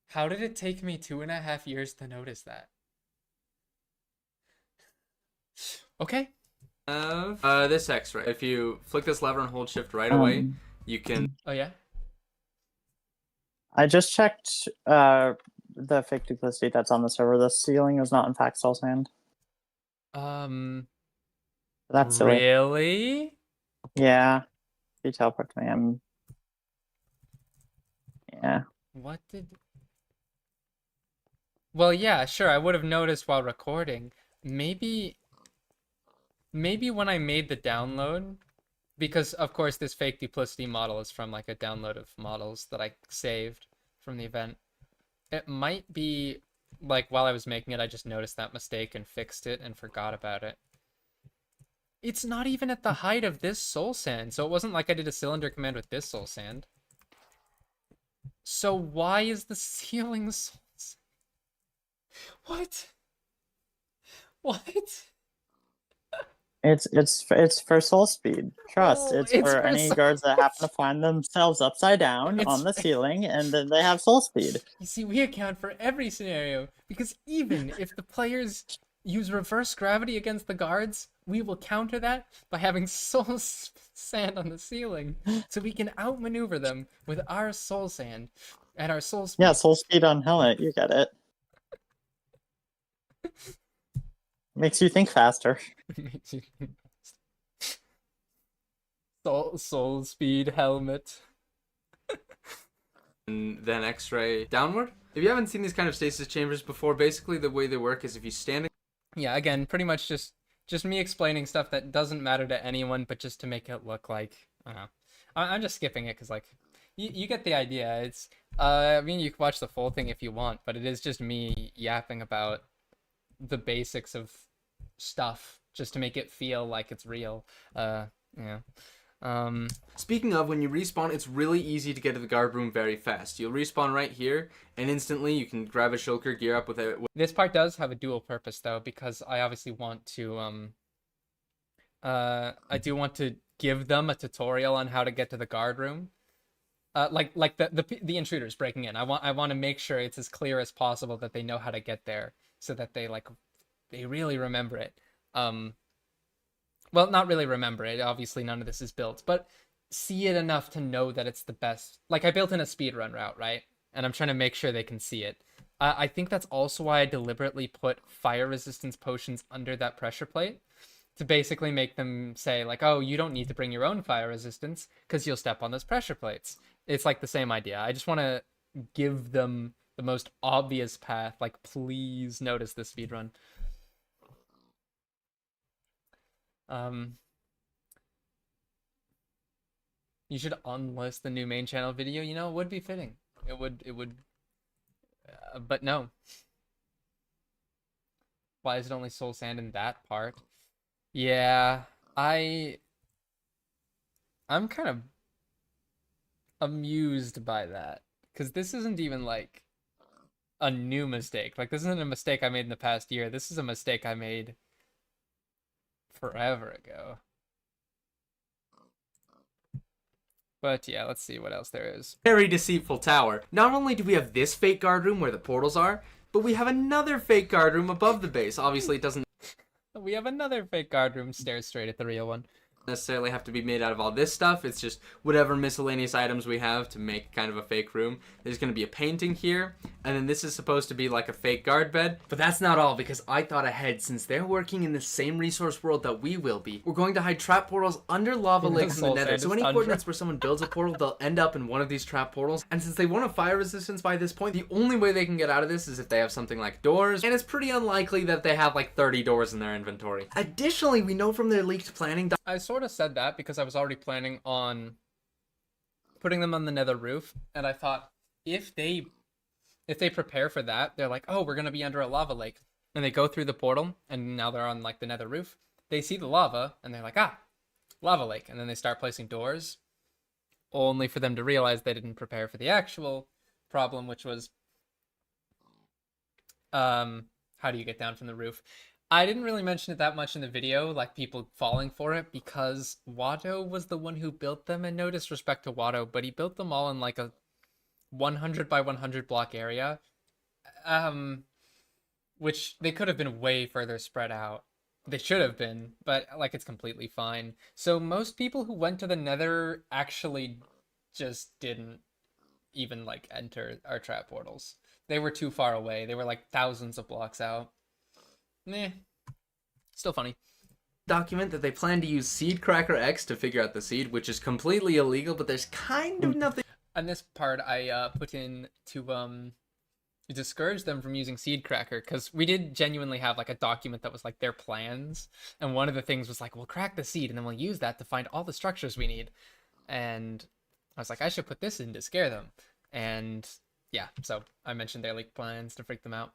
How did it take me 2.5 years to notice that? Okay. this x-ray. If you flick this lever and hold shift right away, you can Oh yeah? I just checked the fake duplicity that's on the server. The ceiling is not in fact soul sand. That's silly. Really? Yeah. You teleport to me. Yeah. What did... Well, yeah, sure, I would have noticed while recording. Maybe when I made the download, because of course this fake duplicity model is from like a download of models that I saved from the event. It might be like while I was making it, I just noticed that mistake and fixed it and forgot about it. It's not even at the height of this soul sand, so it wasn't like I did a cylinder command with this soul sand. So why is the ceiling soul sand? What? What? It's for soul speed. Trust. Oh, it's it's for for any soul guards that happen to find themselves upside down It's- on the ceiling, and then they have soul speed. You see, we account for every scenario, because even if the players use reverse gravity against the guards, we will counter that by having soul sand on the ceiling, so we can outmaneuver them with our soul sand and our soul speed. Yeah, soul speed on helmet. You get it. Makes you think faster. Makes you- soul speed helmet. and then x-ray downward. If you haven't seen these kind of stasis chambers before, basically the way they work is if you stand Yeah, again, pretty much just me explaining stuff that doesn't matter to anyone, but just to make it look like, I don't know. I'm just skipping it because, like, you get the idea. It's, I mean, you can watch the full thing if you want, but it is just me yapping about the basics of stuff just to make it feel like it's real. Yeah. Speaking of, when you respawn, it's really easy to get to the guard room very fast. You'll respawn right here, and instantly you can grab a shulker, gear up with it. This part does have a dual purpose, though, because I obviously want to, I do want to give them a tutorial on how to get to the guard room. Like the intruders breaking in. I want to make sure it's as clear as possible that they know how to get there, so that they really remember it. Well, not really remember it. Obviously, none of this is built, but see it enough to know that it's the best. Like, I built in a speedrun route, right? And I'm trying to make sure they can see it. I think that's also why I deliberately put fire resistance potions under that pressure plate, to basically make them say, like, oh, you don't need to bring your own fire resistance because you'll step on those pressure plates. It's like the same idea. I just want to give them the most obvious path. Like, please notice this speedrun. You should unlist the new main channel video. You know, it would be fitting. It would, but no. Why is it only soul sand in that part? Yeah, I'm kind of amused by that, because this isn't even like a new mistake. Like, this isn't a mistake I made in the past year. This is a mistake I made forever ago. But yeah, let's see what else there is. Very deceitful tower. Not only do we have this fake guard room where the portals are, but we have another fake guard room above the base. Obviously, it doesn't We have another fake guard room stares straight at the real one. necessarily have to be made out of all this stuff. It's just whatever miscellaneous items we have to make kind of a fake room. There's going to be a painting here, and then this is supposed to be like a fake guard bed. But that's not all, because I thought ahead. Since they're working in the same resource world that we will be, we're going to hide trap portals under lava lakes in the Soul nether. Sand So is any tundra. coordinates where someone builds a portal, they'll end up in one of these trap portals. And since they won't have fire resistance by this point, the only way they can get out of this is if they have something like doors, and it's pretty unlikely that they have like 30 doors in their inventory. Additionally, we know from their leaked planning I sort of said that because I was already planning on putting them on the nether roof, and I thought if they prepare for that, they're like, oh, we're gonna be under a lava lake, and they go through the portal, and now they're on like the nether roof. They see the lava, and they're like, ah, lava lake, and then they start placing doors, only for them to realize they didn't prepare for the actual problem, which was, how do you get down from the roof? I didn't really mention it that much in the video, like people falling for it, because Watto was the one who built them, and no disrespect to Watto, but he built them all in like a 100 by 100 block area, which they could have been way further spread out. They should have been, but like it's completely fine. So most people who went to the nether actually just didn't even like enter our trap portals. They were too far away. They were like thousands of blocks out. Meh. Still funny. document that they plan to use Seed Cracker X to figure out the seed, which is completely illegal, but there's kind of nothing. And this part I put in to discourage them from using Seed Cracker, because we did genuinely have like a document that was like their plans, and one of the things was like, we'll crack the seed and then we'll use that to find all the structures we need. And I was like, I should put this in to scare them. And yeah, so I mentioned their leaked plans to freak them out.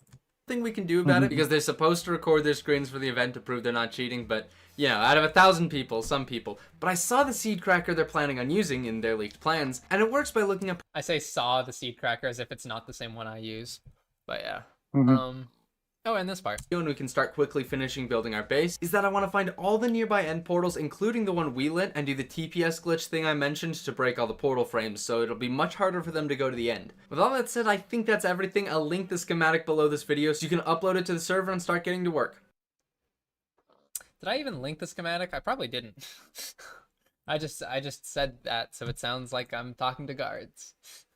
Thing we can do about it, because they're supposed to record their screens for the event to prove they're not cheating, but you know, out of 1,000 people, some people. But I saw the seed cracker they're planning on using in their leaked plans, and it works by looking up I say saw the Seed Cracker as if it's not the same one I use, but yeah. Mhm. Oh, and this part. and we can start quickly finishing building our base, is that I want to find all the nearby end portals, including the one we lit, and do the TPS glitch thing I mentioned to break all the portal frames, so it'll be much harder for them to go to the end. With all that said, I think that's everything. I'll link the schematic below this video so you can upload it to the server and start getting to work. Did I even link the schematic? I probably didn't. I just said that, so it sounds like I'm talking to guards.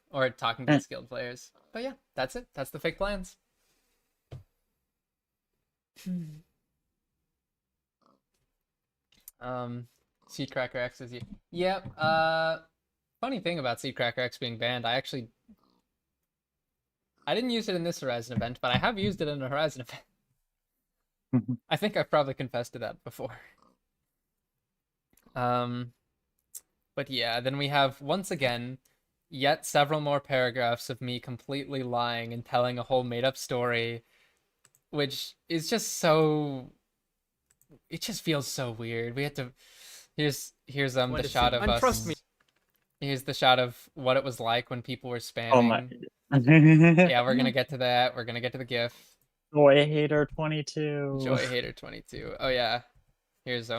Or talking to skilled players. But yeah, that's it. That's the fake plans. Seed Cracker X is yep. Funny thing about Seed Cracker X being banned, I didn't use it in this Horizon event, but I have used it in a Horizon event. I think I've probably confessed to that before. But yeah, then we have once again yet several more paragraphs of me completely lying and telling a whole made-up story, which is just so, it just feels so weird. We had to, here's the shot of us. Trust me. Here's the shot of what it was like when people were spamming. Oh my. Yeah, we're gonna get to that. We're gonna get to the GIF. Joy Hater 22. Joy Hater 22. Oh yeah. Here's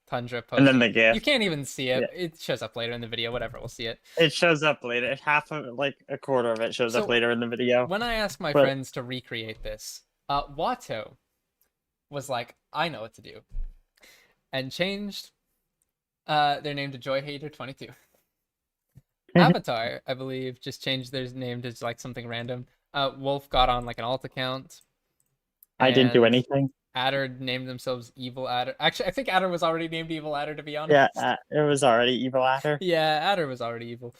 Tundra post. And then the GIF. You can't even see it. It shows up later in the video. Whatever, we'll see it. It shows up later. Half of like a quarter of it shows So, up later in the video. When I asked my But- friends to recreate this, Watto was like, I know what to do, and changed their name to Joy Hater 22. Avatar, I believe, just changed their name to like something random. Wolf got on like an alt account. I didn't do and anything. Adder named themselves Evil Adder. Actually, I think Adder was already named Evil Adder, to be honest. Yeah, it was already Evil Adder. Yeah, Adder was already evil.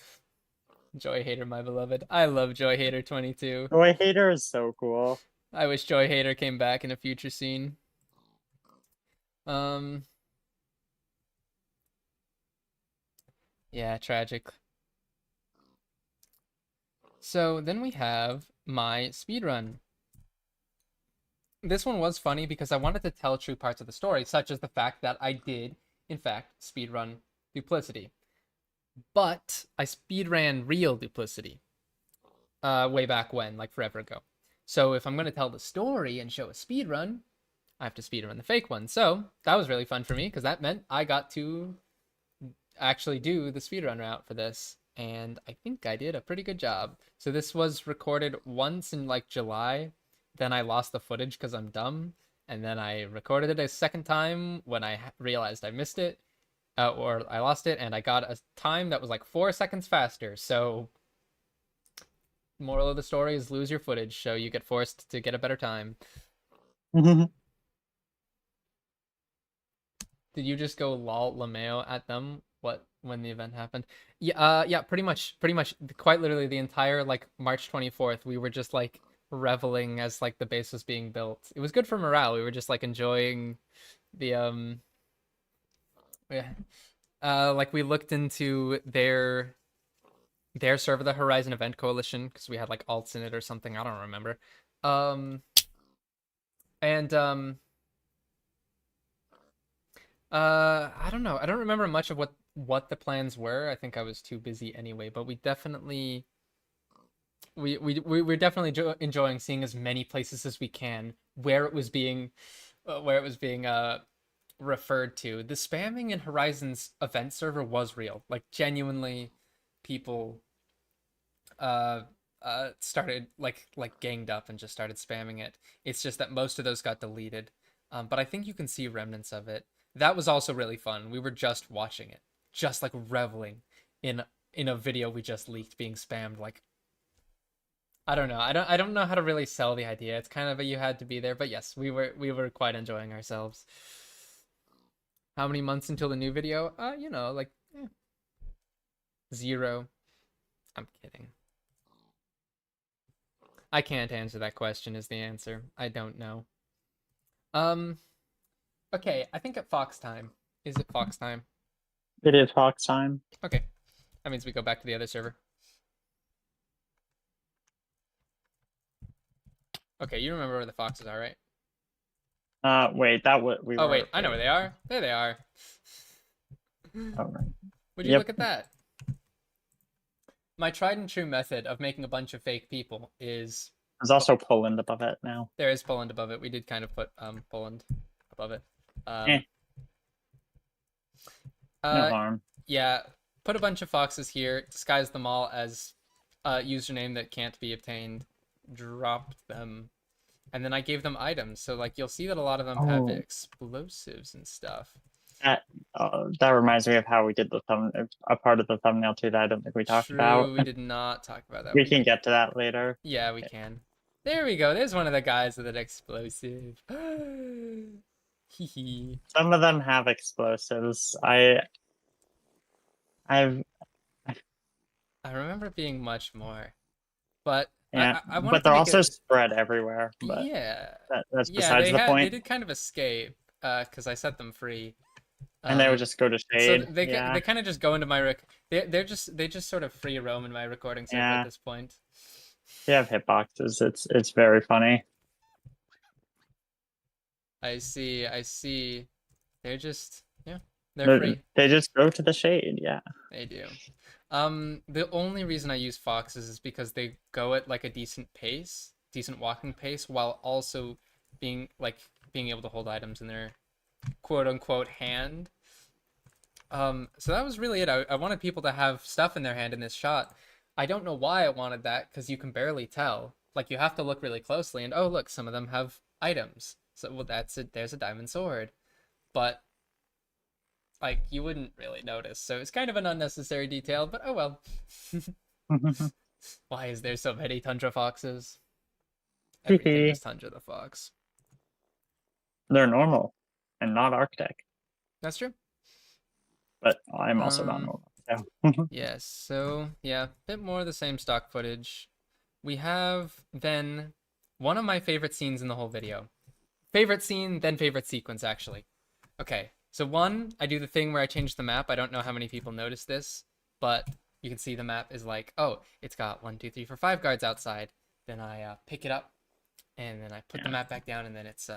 Joy Hater, my beloved. I love Joy Hater 22. Joy Hater is so cool. I wish Joy Hater came back in a future scene. Yeah, tragic. So then we have my speedrun. This one was funny because I wanted to tell true parts of the story, such as the fact that I did, in fact, speedrun Duplicity. But I speedran real Duplicity. way back when, like forever ago. So if I'm going to tell the story and show a speed run, I have to speed run the fake one. So that was really fun for me because that meant I got to actually do the speedrun route for this. And I think I did a pretty good job. So this was recorded once in like July. Then I lost the footage because I'm dumb. And then I recorded it a second time when I realized I missed it. Or I lost it, and I got a time that was like 4 seconds faster. So moral of the story is lose your footage, so you get forced to get a better time. Did you just go lol lameo at them? What, when the event happened? Yeah, pretty much, quite literally the entire like March 24th, we were just like reveling as like the base was being built. It was good for morale. We were just like enjoying the yeah. Like we looked into their server, the Horizon Event Coalition, because we had like alts in it or something. I don't remember. I don't know. I don't remember much of what the plans were. I think I was too busy anyway. But we definitely we're definitely enjoying seeing as many places as we can where it was being referred to. The spamming in Horizon's event server was real. Like genuinely, people started like ganged up and just started spamming it. It's just that most of those got deleted. But I think you can see remnants of it. That was also really fun. We were just watching it, just like reveling in a video we just leaked being spammed. Like, I don't know. I don't know how to really sell the idea. It's kind of a you had to be there, but yes, we were quite enjoying ourselves. How many months until the new video? You know, like 0. I'm kidding. I can't answer that question is the answer. I don't know. Okay, I think at Fox time. Is it Fox time? It is Fox time. Okay. That means we go back to the other server. Okay, you remember where the foxes are, right? Wait, that what we. Oh were, wait, I know where they are. There they are. Oh, right. Would you Yep. look at that? My tried and true method of making a bunch of fake people is There's also Poland above it now. there is Poland above it. We did kind of put Poland above it. No harm. Yeah, put a bunch of foxes here, disguise them all as a username that can't be obtained, dropped them, and then I gave them items. So like you'll see that a lot of them have Oh. explosives and stuff. That reminds me of how we did the a part of the thumbnail too that I don't think we talked True, about. we did not talk about that. We can get to that later. Yeah, we can. There we go. There's one of the guys with an explosive. Hee hee. Some of them have explosives. I've I remember being much more, but yeah, I wanted but to they're make also it- spread everywhere. But yeah, that's yeah. besides the They point. did kind of escape, because I set them free. And they would just go to So shade. they yeah. they kind of just go into my they just sort of free roam in my recording server Yeah. at this point. They have hitboxes. It's very funny. I see. They're just they're free. They just go to the shade. Yeah. They do. The only reason I use foxes is because they go at like a decent walking pace, while also being able to hold items in their quote unquote hand. So that was really it. I wanted people to have stuff in their hand in this shot. I don't know why I wanted that, because you can barely tell. Like you have to look really closely, and oh look, some of them have items. So well, that's it. There's a diamond sword, but like you wouldn't really notice. So it's kind of an unnecessary detail, but oh well. Why is there so many Tundra foxes? Everything is Tundra the fox. They're normal and not Arctic. That's true. But I'm also not Um, normal. So. Yes, so yeah, bit more of the same stock footage. We have then one of my favorite scenes in the whole video. Favorite scene, then favorite sequence, actually. Okay, so one, I do the thing where I change the map. I don't know how many people notice this, but you can see the map is like, oh, it's got 1, 2, 3, 4, 5 guards outside. Then I pick it up, and then I put the map back down, and then it's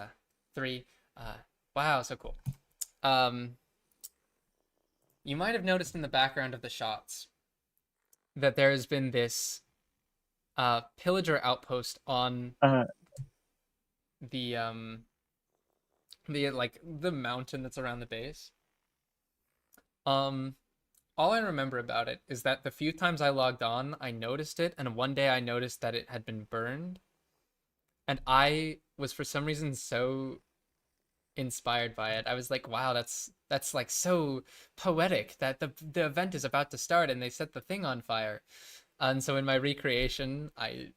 3. Wow, so cool. You might have noticed in the background of the shots that there has been this pillager outpost on Uh, the mountain that's around the base. All I remember about it is that the few times I logged on, I noticed it, and one day I noticed that it had been burned, and I was for some reason so inspired by it. I was like, wow, that's like so poetic that the event is about to start and they set the thing on fire. And so in my recreation, I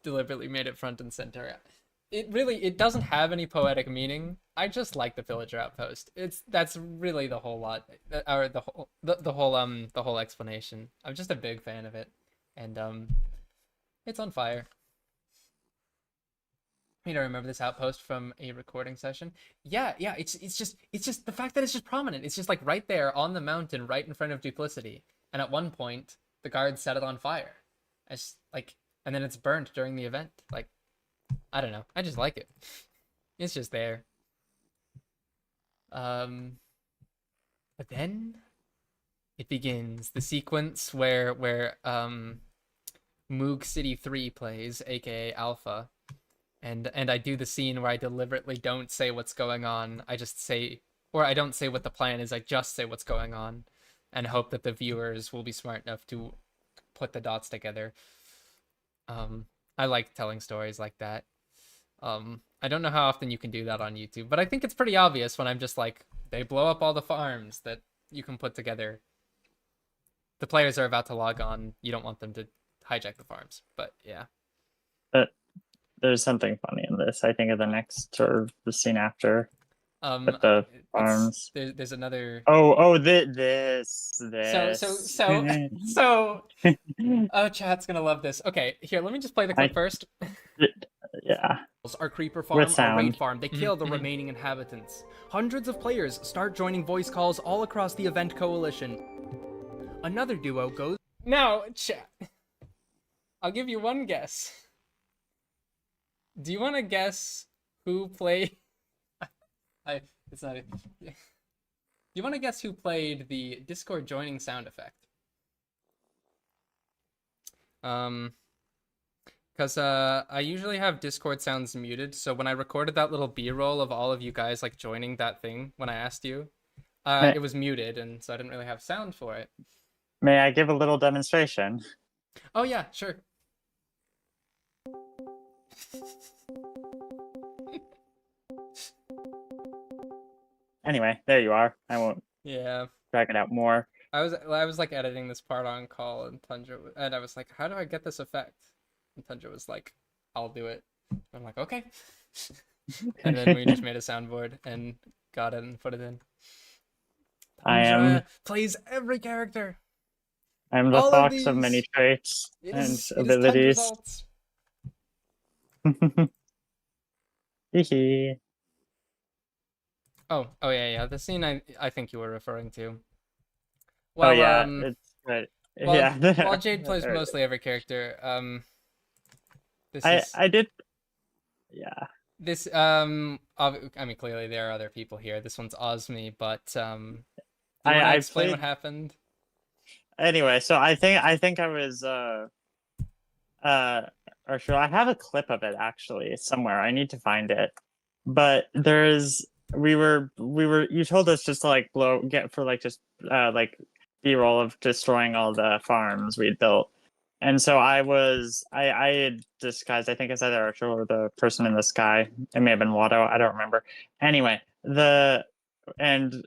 deliberately made it front and center. It doesn't have any poetic meaning. I just like the villager outpost. That's really the whole lot, or the whole explanation. I'm just a big fan of it, and it's on fire. You don't remember this outpost from a recording session? Yeah. It's just the fact that it's just prominent. It's just like right there on the mountain, right in front of Duplicity. And at one point, the guards set it on fire. And then it's burned during the event. Like, I don't know. I just like it. It's just there. But then it begins the sequence where Moog City 3 plays, aka Alpha. And I do the scene where I deliberately don't say what's going on. I just say, or I don't say what the plan is, I just say what's going on and hope that the viewers will be smart enough to put the dots together. I like telling stories like that. I don't know how often you can do that on YouTube, but I think it's pretty obvious when I'm just like, they blow up all the farms, that you can put together. The players are about to log on. You don't want them to hijack the farms, but yeah. There's something funny in this. I think of the next or the scene after with the It's- farms. There's another. This. So, oh, chat's gonna love this. Okay, here, let me just play the clip first. Yeah. Our creeper farm, With our raid sound. farm, they kill the remaining inhabitants. Hundreds of players start joining voice calls all across the event coalition. Another duo goes. Now, chat. I'll give you one guess. Do you want to guess who played? It's not. Do you want to guess who played the Discord joining sound effect? Because I usually have Discord sounds muted, so when I recorded that little B-roll of all of you guys like joining that thing when I asked you, it was muted, and so I didn't really have sound for it. May I give a little demonstration? Oh yeah, sure. Anyway, there you are. I won't Yeah. drag it out more. I was like editing this part on call, and and I was like, how do I get this effect? And Tundra was like, I'll do it. I'm like, okay. And then we just made a soundboard and got it and put it in. I am Tundra plays every character. I'm the all of fox of many these- traits It and is abilities. Tundra's Hee Oh yeah. The scene I think you were referring to. Oh Well, yeah, it's good. While, Yeah. while Jade plays Alright. mostly every character, I did. Yeah. I mean, clearly there are other people here. This one's Osmi, but do you wanna I explain what played. happened? Anyway, so I think I was or sure I have a clip of it actually somewhere. I need to find it. But we were you told us just to like get for like just like B-roll of destroying all the farms we'd built. And so I had disguised, I think it's either Archer or the person in the sky. It may have been Watto, I don't remember. Anyway, and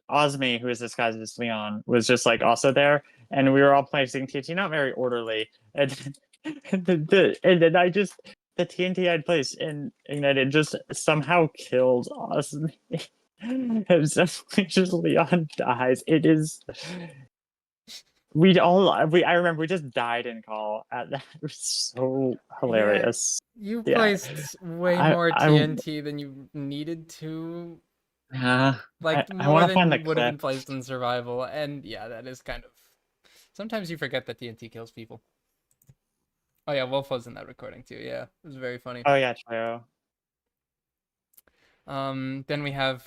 Osmi, who is disguised as Leon, was just like also there, and we were all placing TNT not very orderly. And and then the TNT I'd placed in Ignited just somehow killed Osmi. And so just Leon dies. It is. I remember we just died in call at that. It was so hilarious. You Yeah. placed way more TNT than you needed to. Yeah. Like I more wanna than find the would have been clip. placed in survival, and yeah, that is kind of. Sometimes you forget that TNT kills people. Oh yeah, Wolf was in that recording too. Yeah, it was very funny. Oh yeah, true. Then we have,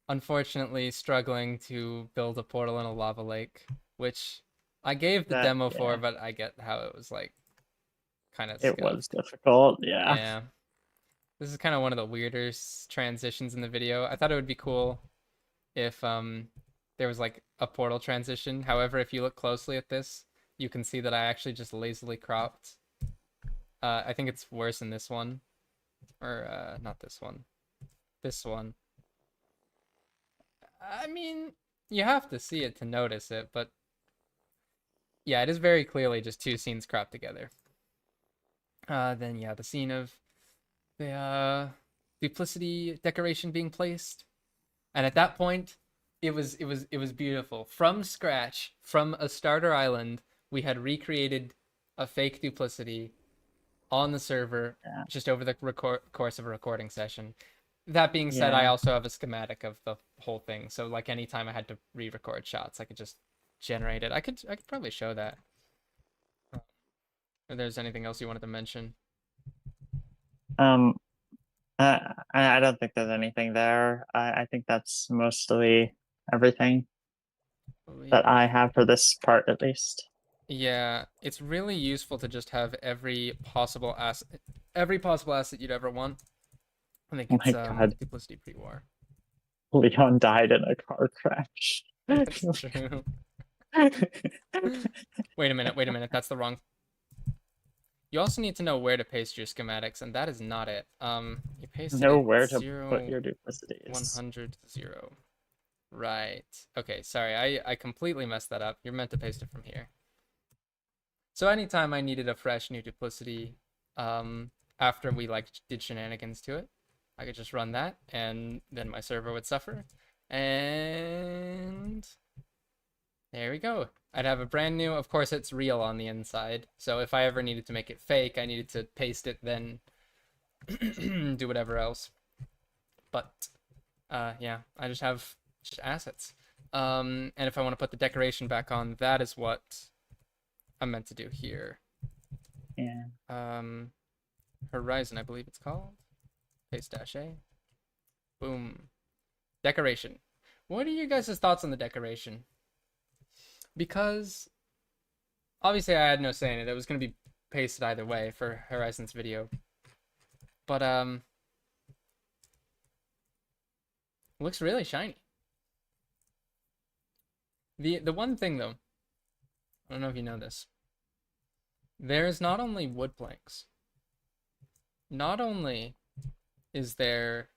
unfortunately, struggling to build a portal in a lava lake, which I gave the That- demo for, yeah. but I get how it was like kind of It was difficult. Yeah. Yeah. This is kind of one of the weirder transitions in the video. I thought it would be cool if there was like a portal transition. However, if you look closely at this, you can see that I actually just lazily cropped. I think it's worse in this one. Or not this one. This one. I mean, you have to see it to notice it, but yeah, it is very clearly just two scenes cropped together. Then yeah, the scene of the duplicity decoration being placed, and at that point, it was beautiful. From scratch, from a starter island, we had recreated a fake duplicity on the server just over the course of a recording session. That being said, I also have a schematic of the whole thing, so like anytime I had to re-record shots, I could just generate it. I could probably show that. If there's anything else you wanted to mention. I don't think there's anything there. I think that's mostly everything that I have for this part, at least. Yeah, it's really useful to just have every possible asset you'd ever want. I think Oh it's my God. duplicity pre-war. Leon died in a car crash. That's true. Wait a minute, that's the wrong. You also need to know where to paste your schematics, and that is not it. You paste Know it where to 0, put your duplicities. 100, 0. Right. Okay, sorry, I completely messed that up. You're meant to paste it from here. So anytime I needed a fresh new duplicity, after we like did shenanigans to it, I could just run that, and then my server would suffer. And there we go. I'd have a brand new, of course it's real on the inside, so if I ever needed to make it fake, I needed to paste it, then do whatever else. But yeah, I just have assets. And if I want to put the decoration back on, that is what I'm meant to do here. Yeah. Horizon, I believe it's called. Paste -A. Boom. Decoration. What are you guys' thoughts on the decoration? Because obviously I had no say in it. It was going to be pasted either way for Horizon's video. But looks really shiny. The one thing though, I don't know if you know this. There's not only wood planks. Not only is there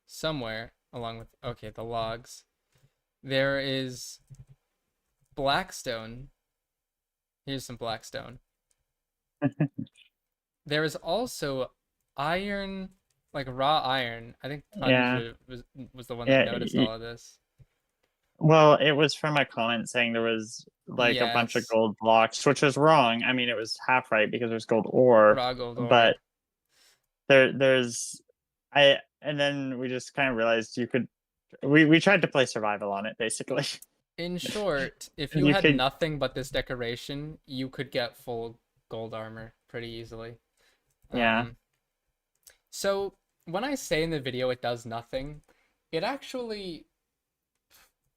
somewhere along with the logs, there is blackstone. Here's some blackstone. There is also iron, like raw iron. I think Tundra was the one that noticed all of this. Well, it was from a comment saying there was like a bunch of gold blocks, which was wrong. I mean, it was half right because there's gold ore, Raw gold ore. but and then we just kind of realized we tried to play survival on it basically. In short, if you had nothing but this decoration, you could get full gold armor pretty easily. Yeah. So when I say in the video it does nothing, it actually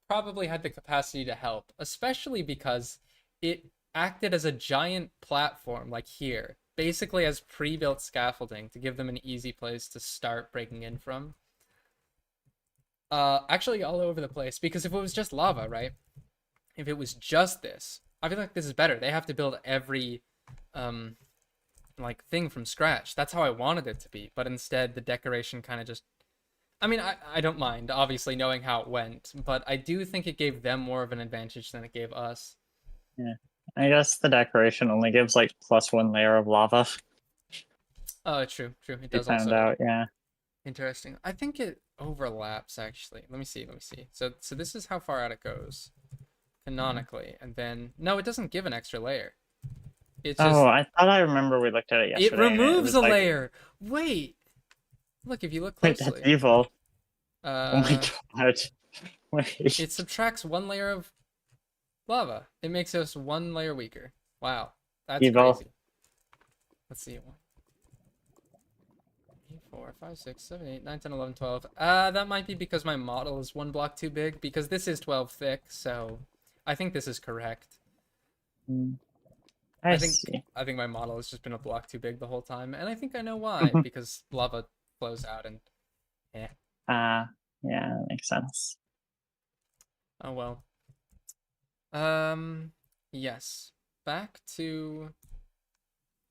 probably had the capacity to help, especially because it acted as a giant platform like here, basically as pre-built scaffolding to give them an easy place to start breaking in from. Actually all over the place, because if it was just lava, right? If it was just this, I feel like this is better. They have to build every like thing from scratch. That's how I wanted it to be, but instead the decoration kind of just, I mean, I don't mind obviously knowing how it went, but I do think it gave them more of an advantage than it gave us. Yeah, I guess the decoration only gives like +1 layer of lava. Oh, true. It does found also. out, yeah. Interesting. I think it overlaps actually. Let me see. So this is how far out it goes canonically, and then no, it doesn't give an extra layer. It's just, I thought I remember we looked at it yesterday. it removes a like, layer. Wait, look, if you look Wait, closely. that's evil. Oh my god. Wait. It subtracts 1 layer of lava. It makes us 1 layer weaker. Wow, that's evil. crazy. Let's see. 4, 5, 6, 7, 8, 9, 10, 11, 12. That might be because my model is 1 block too big, because this is 12 thick, so I think this is correct. I think see. I think my model has just been a block too big the whole time, and I think I know why, because lava flows out and yeah. Yeah, that makes sense. Oh well. Yes. Back to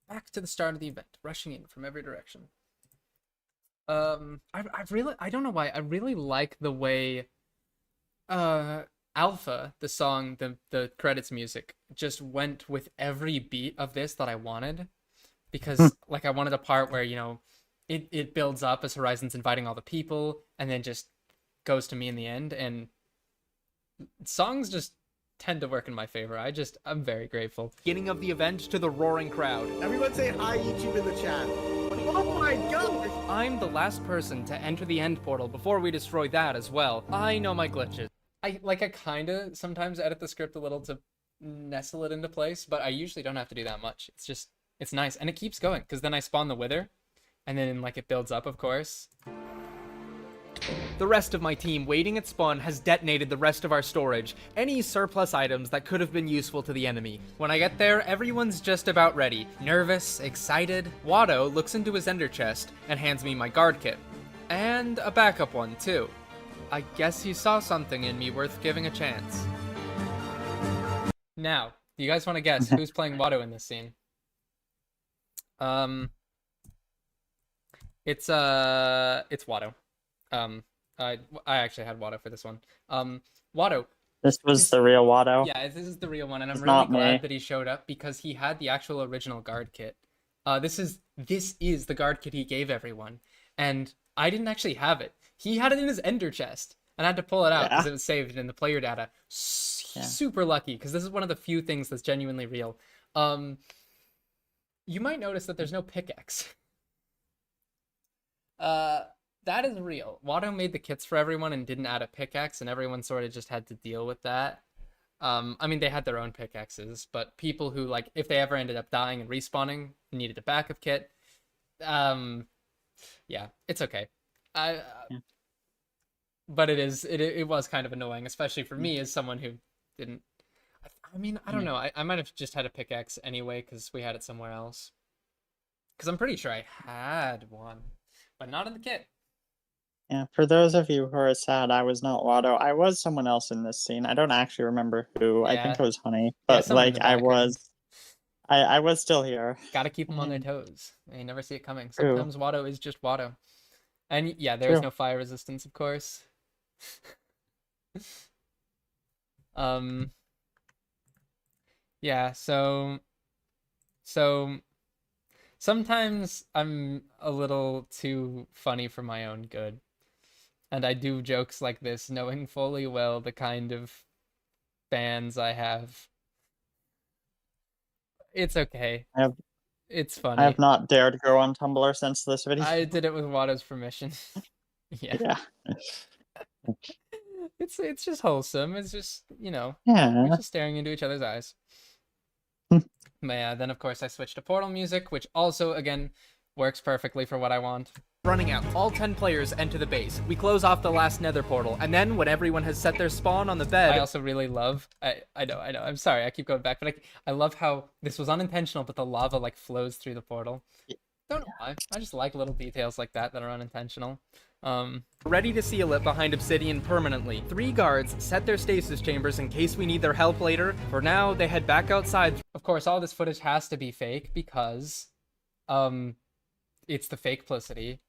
the start of the event, rushing in from every direction. I don't know why, I really like the way Alpha, the song, the credits music, just went with every beat of this that I wanted. Because like I wanted a part where, you know, it builds up as Horizon's inviting all the people and then just goes to me in the end, and songs just tend to work in my favor. I'm very grateful. Beginning of the event to the roaring crowd. Everyone say hi YouTube in the chat. Oh my gosh! I'm the last person to enter the end portal before we destroy that as well. I know my glitches. I kind of sometimes edit the script a little to nestle it into place, but I usually don't have to do that much. It's nice, and it keeps going, because then I spawn the Wither, and then like it builds up, of course. The rest of my team waiting at spawn has detonated the rest of our storage, any surplus items that could have been useful to the enemy. When I get there, everyone's just about ready. Nervous, excited. Watto looks into his ender chest and hands me my guard kit. And a backup one, too. I guess he saw something in me worth giving a chance. Now, do you guys want to guess who's playing Watto in this scene? It's Watto. I actually had Watto for this one. Watto. This was the real Watto. Yeah, this is the real one, and I'm It's really not glad me. that he showed up because he had the actual original guard kit. This is the guard kit he gave everyone, and I didn't actually have it. He had it in his ender chest, and I had to pull it out because Yeah. it was saved in the player data. Super lucky, because this is one of the few things that's genuinely real. You might notice that there's no pickaxe. That is real. Watto made the kits for everyone and didn't add a pickaxe, and everyone sort of just had to deal with that. I mean, they had their own pickaxes, but people who, like, if they ever ended up dying and respawning, needed a backup kit. Yeah, it's okay. But it was kind of annoying, especially for me as someone who didn't. I mean, I don't know. I might have just had a pickaxe anyway because we had it somewhere else. Because I'm pretty sure I had one, but not in the kit. Yeah, for those of you who are sad, I was not Watto. I was someone else in this scene. I don't actually remember who. I think Yeah. it was Honey, Yeah, but someone in like the background. I was still here. Gotta keep them on their toes. You never see it coming. True. Sometimes Watto is just Watto. And yeah, there is True. no fire resistance, of course. Yeah, so sometimes I'm a little too funny for my own good. And I do jokes like this knowing fully well the kind of fans I have. It's okay. It's funny. I have not dared go on Tumblr since this video. I did it with Watto's permission. Yeah. Yeah. It's just wholesome. It's just, you know, Yeah. we're just staring into each other's eyes. But yeah, then of course I switched to Portal music, which also, again, works perfectly for what I want. Running out, all 10 players enter the base. We close off the last nether portal, and then when everyone has set their spawn on the bed... I also really love, I know, I'm sorry, I keep going back, but I love how this was unintentional, but the lava like flows through the portal. Don't know why, I just like little details like that are unintentional. Ready to seal it behind obsidian permanently. 3 guards set their stasis chambers in case we need their help later. For now, they head back outside. Of course, all this footage has to be fake because, it's the fake-plicity.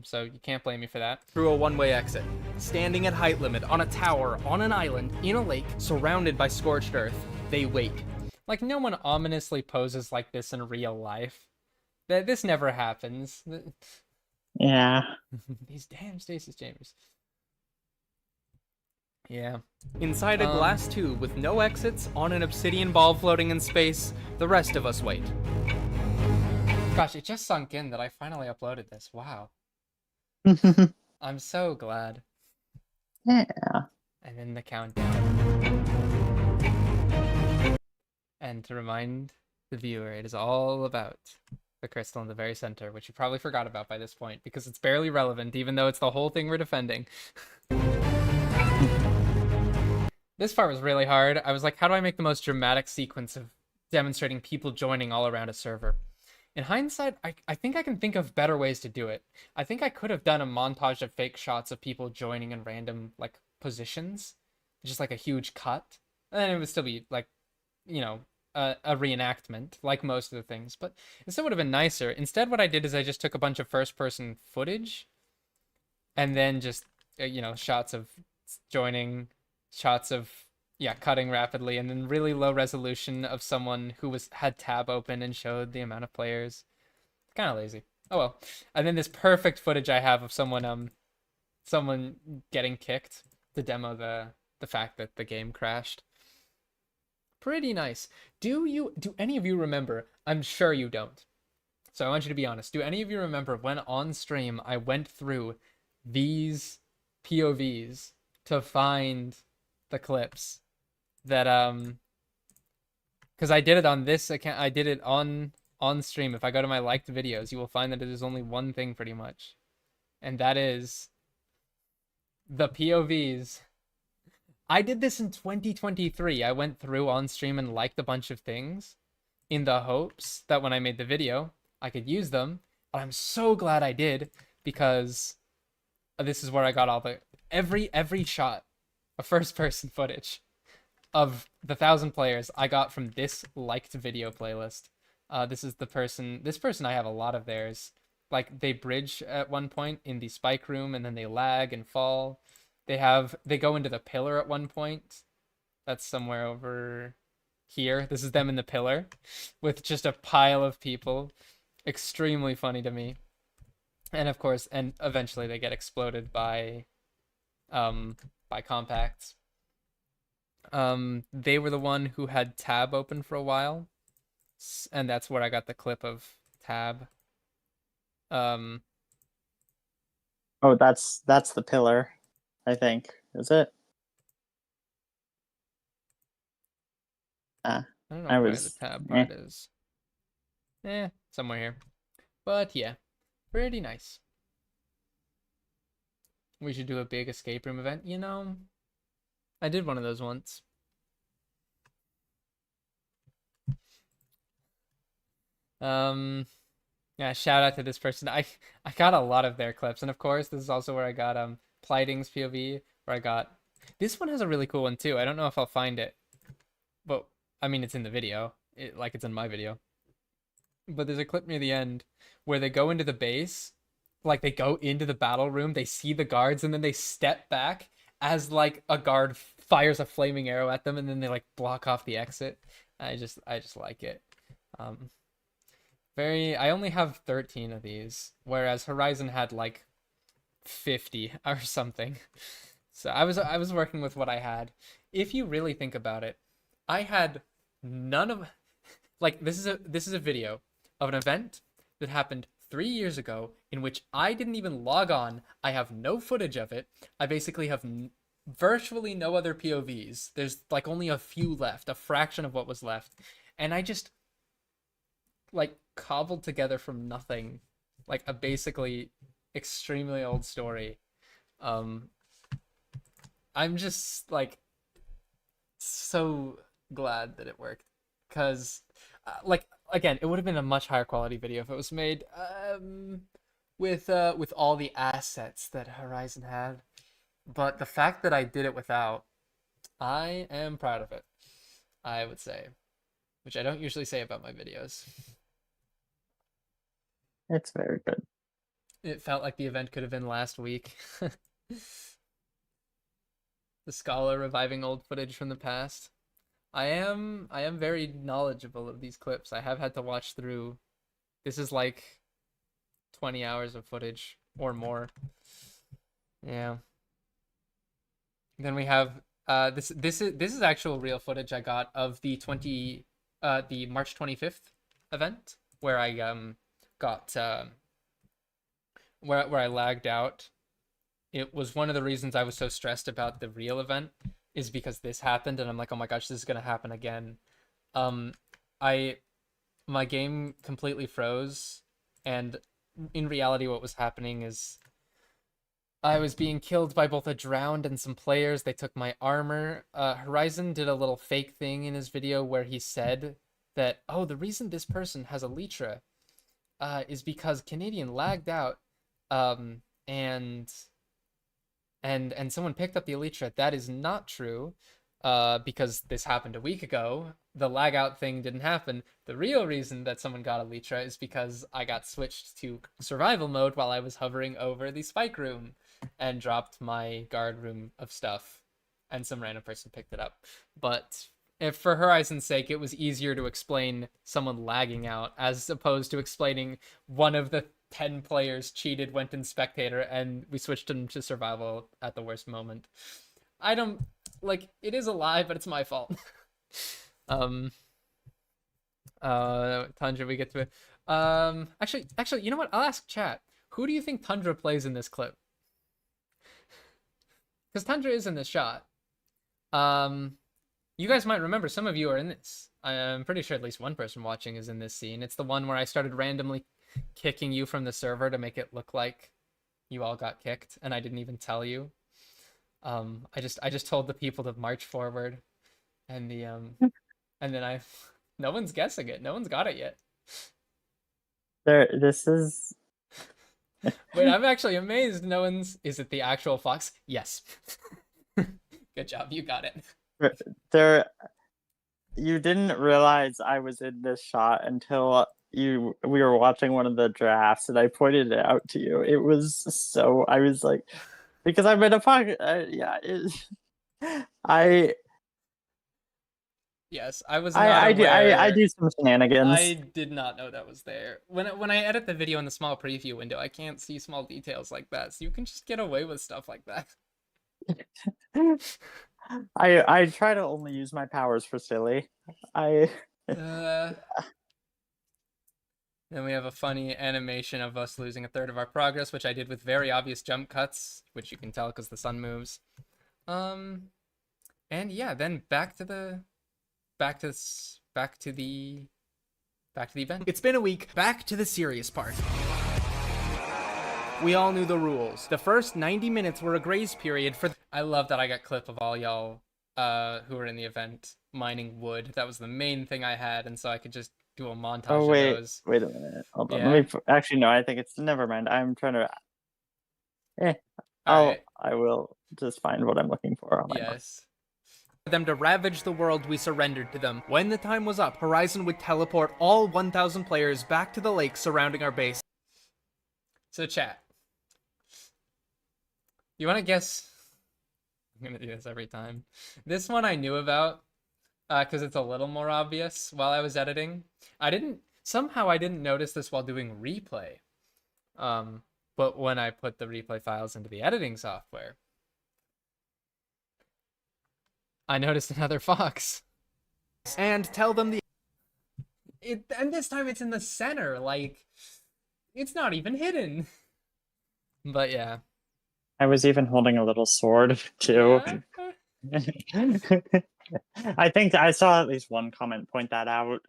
So you can't blame me for that. Through a one-way exit. Standing at height limit, on a tower, on an island, in a lake, surrounded by scorched earth, they wait. Like, no one ominously poses like this in real life. This never happens. Yeah. These damn stasis chambers. Yeah. Inside a glass tube with no exits, on an obsidian ball floating in space, the rest of us wait. Gosh, it just sunk in that I finally uploaded this. Wow. I'm so glad. Yeah. And then the countdown. And to remind the viewer, it is all about the crystal in the very center, which you probably forgot about by this point, because it's barely relevant, even though it's the whole thing we're defending. This part was really hard. I was like, how do I make the most dramatic sequence of demonstrating people joining all around a server. In hindsight, I think I can think of better ways to do it. I think I could have done a montage of fake shots of people joining in random like positions, just like a huge cut, and then it would still be like, you know, a reenactment like most of the things. But it still would have been nicer. Instead, what I did is I just took a bunch of first-person footage, and then just you know, shots of joining, shots of cutting rapidly, and then really low resolution of someone who had tab open and showed the amount of players. Kind of lazy. Oh well. And then this perfect footage I have of someone getting kicked to demo the fact that the game crashed. Pretty nice. Do any of you remember? I'm sure you don't. So I want you to be honest. Do any of you remember when on stream I went through these POVs to find the clips that because I did it on this account, I did it on stream. If I go to my liked videos, you will find that it is only one thing pretty much, and that is the POVs. I did this in 2023. I went through on stream and liked a bunch of things in the hopes that when I made the video I could use them. But I'm so glad I did, because this is where I got all the every shot of first person footage of the 1,000 players I got from this liked video playlist. This person I have a lot of theirs. Like, they bridge at one point in the spike room, and then they lag and fall. They go into the pillar at one point. That's somewhere over here. This is them in the pillar with just a pile of people. Extremely funny to me. And of course, and eventually they get exploded by compacts. They were the one who had tab open for a while, and that's where I got the clip of tab. Oh, that's the pillar, I think. Is it? I don't know I where was- the tab part is. Somewhere here. But yeah, pretty nice. We should do a big escape room event. You know, I did one of those once. Yeah, shout out to this person. I got a lot of their clips, and of course, this is also where I got Plighting's POV, where I got this one has a really cool one too. I don't know if I'll find it, but I mean, it's in the video, it's in my video. But there's a clip near the end where they go into the base, like they go into the battle room, they see the guards, and then they step back as like a guard fires a flaming arrow at them, and then they like block off the exit. I just like it. I only have 13 of these, whereas Horizon had like 50 or something. So I was working with what I had. If you really think about it, I had none of like this is a video of an event that happened 3 years ago in which I didn't even log on. I have no footage of it. I basically have virtually no other POVs. There's like only a few left, a fraction of what was left. And I just like cobbled together from nothing like a basically extremely old story. I'm just like so glad that it worked, because like again, it would have been a much higher quality video if it was made with all the assets that Horizon had. But the fact that I did it without, I am proud of it, I would say, which I don't usually say about my videos. It's very good. It felt like the event could have been last week. The Scala reviving old footage from the past. I am very knowledgeable of these clips. I have had to watch through. This is like 20 hours of footage or more. Yeah. Then we have this is actual real footage I got of the March 25th event, where I got where I lagged out. It was one of the reasons I was so stressed about the real event, is because this happened, and I'm like, oh my gosh, this is gonna happen again. My game completely froze, and in reality what was happening is I was being killed by both a drowned and some players. They took my armor. Horizon did a little fake thing in his video where he said that, oh, the reason this person has Elytra is because Canadian lagged out, and someone picked up the Elytra. That is not true, because this happened a week ago. The lag out thing didn't happen. The real reason that someone got Elytra is because I got switched to survival mode while I was hovering over the spike room and dropped my guard room of stuff, and some random person picked it up. But if for Horizon's sake, it was easier to explain someone lagging out as opposed to explaining one of the 10 players cheated, went in spectator, and we switched him to survival at the worst moment. I don't like it is a lie, but it's my fault. Tundra, we get to it. Actually, you know what? I'll ask chat. Who do you think Tundra plays in this clip? Because Tundra is in this shot. You guys might remember, some of you are in this. I'm pretty sure at least one person watching is in this scene. It's the one where I started randomly kicking you from the server to make it look like you all got kicked, and I didn't even tell you. I just told the people to march forward, and and then no one's guessing it. No one's got it yet. This is. Wait, I'm actually amazed. No one's. Is it the actual fox? Yes. Good job, you got it. You didn't realize I was in this shot until we were watching one of the drafts, and I pointed it out to you. It was so. I was like, because I'm in a pocket. Yes, I was. I do some shenanigans. I did not know that was there. When I edit the video in the small preview window, I can't see small details like that. So you can just get away with stuff like that. I try to only use my powers for silly. Then we have a funny animation of us losing a third of our progress, which I did with very obvious jump cuts, which you can tell because the sun moves. And yeah, then back to the event. It's been a week. Back to the serious part. We all knew the rules. The first 90 minutes were a grace period for... I love that I got clip of all y'all who were in the event mining wood. That was the main thing I had, and so I could just do a montage of those. Wait a minute. Hold on. Yeah. Let me. Actually, no. I think it's. Never mind. I'm trying to. Alright. I will just find what I'm looking for. On my phone. Yes. For them to ravage the world we surrendered to them. When the time was up, Horizon would teleport all 1,000 players back to the lake surrounding our base. So chat. You want to guess? I'm gonna do this every time. This one I knew about because it's a little more obvious while I was editing. I didn't notice this while doing replay. But when I put the replay files into the editing software, I noticed another fox. And tell them the... And this time it's in the center, like it's not even hidden. But yeah. I was even holding a little sword too. Yeah. I think I saw at least one comment point that out.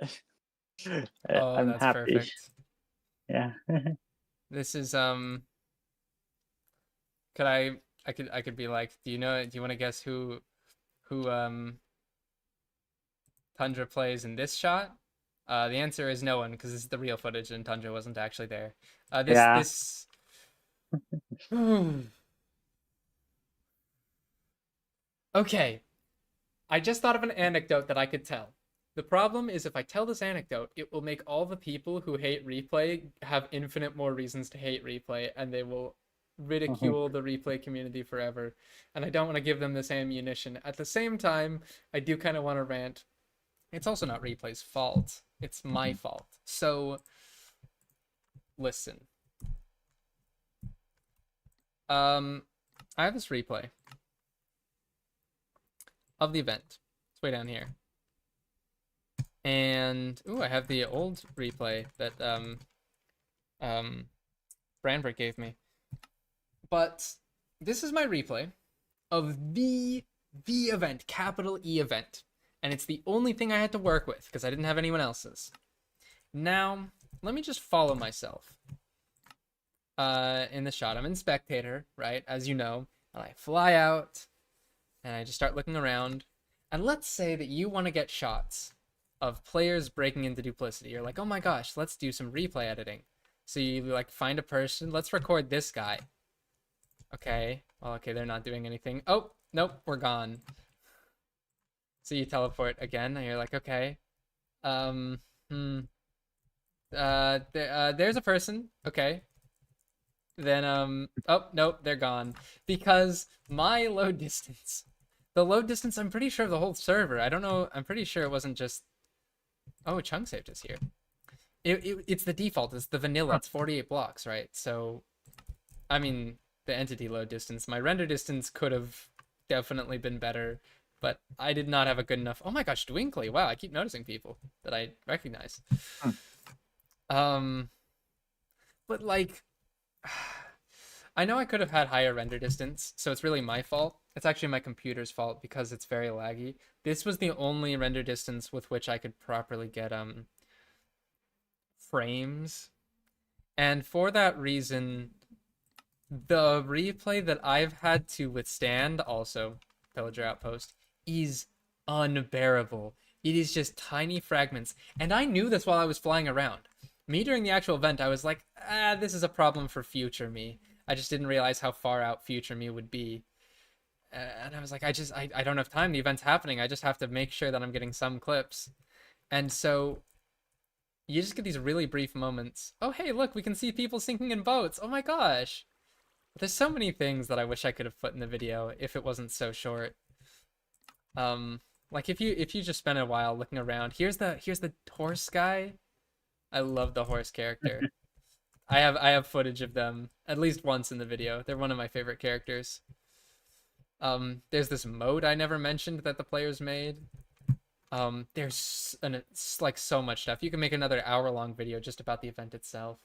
Oh, I'm that's happy. perfect. Yeah. This is I could be like, do you want to guess who Tundra plays in this shot? The answer is no one, because this is the real footage and Tundra wasn't actually there. This Okay. I just thought of an anecdote that I could tell. The problem is if I tell this anecdote, it will make all the people who hate replay have infinite more reasons to hate replay, and they will ridicule the replay community forever. And I don't want to give them this ammunition. At the same time, I do kind of want to rant. It's also not replay's fault. It's my fault. So, listen. I have this replay of the event. It's way down here. And I have the old replay that Branford gave me. But this is my replay of the event, capital E event. And it's the only thing I had to work with because I didn't have anyone else's. Now, let me just follow myself. In the shot, I'm in spectator, right? As you know, and I fly out and I just start looking around. And let's say that you want to get shots of players breaking into duplicity. You're like, oh my gosh, let's do some replay editing. So you like find a person, let's record this guy. Okay, well, okay, they're not doing anything. Oh, nope, we're gone. So you teleport again, and you're like, okay. There's a person. Okay. Then, oh, nope, they're gone. Because my load distance, the load distance, I'm pretty sure of the whole server. I don't know, I'm pretty sure it wasn't just, oh, chunk saved is here. It's the default, it's the vanilla, it's 48 blocks, right? So, I mean, the entity load distance, my render distance could have definitely been better, but I did not have a good enough, oh my gosh, Dwinkly, wow, I keep noticing people that I recognize. But like, I know I could have had higher render distance, so it's really my fault. It's actually my computer's fault because it's very laggy. This was the only render distance with which I could properly get frames. And for that reason, the replay that I've had to withstand, also Pillager Outpost, is unbearable. It is just tiny fragments. And I knew this while I was flying around. Me during the actual event, I was like, this is a problem for future me. I just didn't realize how far out future me would be. And I was like, I don't have time. The event's happening. I just have to make sure that I'm getting some clips. And so you just get these really brief moments. Oh, hey, look, we can see people sinking in boats. Oh my gosh. There's so many things that I wish I could have put in the video if it wasn't so short. Like if you just spend a while looking around, here's the horse guy. I love the horse character. I have footage of them at least once in the video. They're one of my favorite characters. There's this mode I never mentioned that the players made. It's like so much stuff. You can make another hour-long video just about the event itself.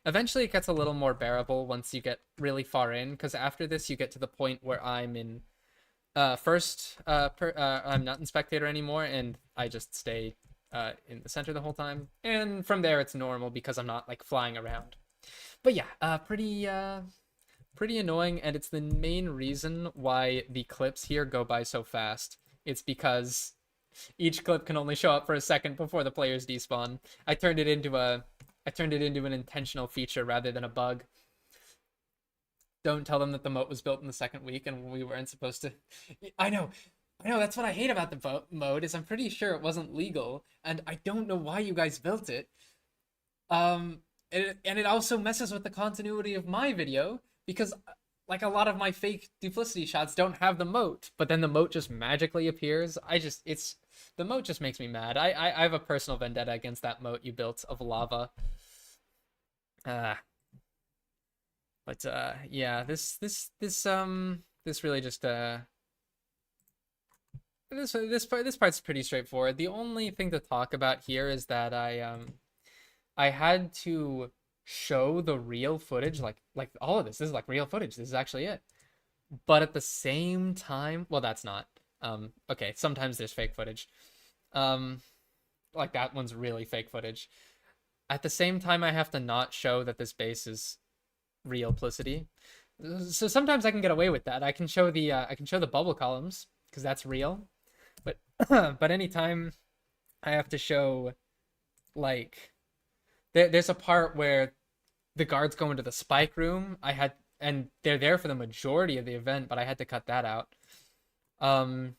Eventually it gets a little more bearable once you get really far in, because after this you get to the point where I'm in I'm not in spectator anymore, and I just stay in the center the whole time, and from there it's normal because I'm not like flying around. But yeah, pretty annoying, and it's the main reason why the clips here go by so fast. It's because each clip can only show up for a second before the players despawn. I turned it into an intentional feature rather than a bug. Don't tell them that the moat was built in the second week and we weren't supposed to. I know, that's what I hate about the mode, is I'm pretty sure it wasn't legal, and I don't know why you guys built it. And it also messes with the continuity of my video, because like a lot of my fake duplicity shots don't have the moat, but then the moat just magically appears. The moat just makes me mad. I have a personal vendetta against that moat you built of lava. But yeah, this really just this part's pretty straightforward. The only thing to talk about here is that I had to show the real footage, like all of this is like real footage. This is actually it. But at the same time, well, that's not. Okay, sometimes there's fake footage. Like that one's really fake footage. At the same time, I have to not show that this base is realplicity. So sometimes I can get away with that. I can show the bubble columns because that's real. But but anytime I have to show, like, there's a part where the guards go into the spike room. And they're there for the majority of the event, but I had to cut that out. I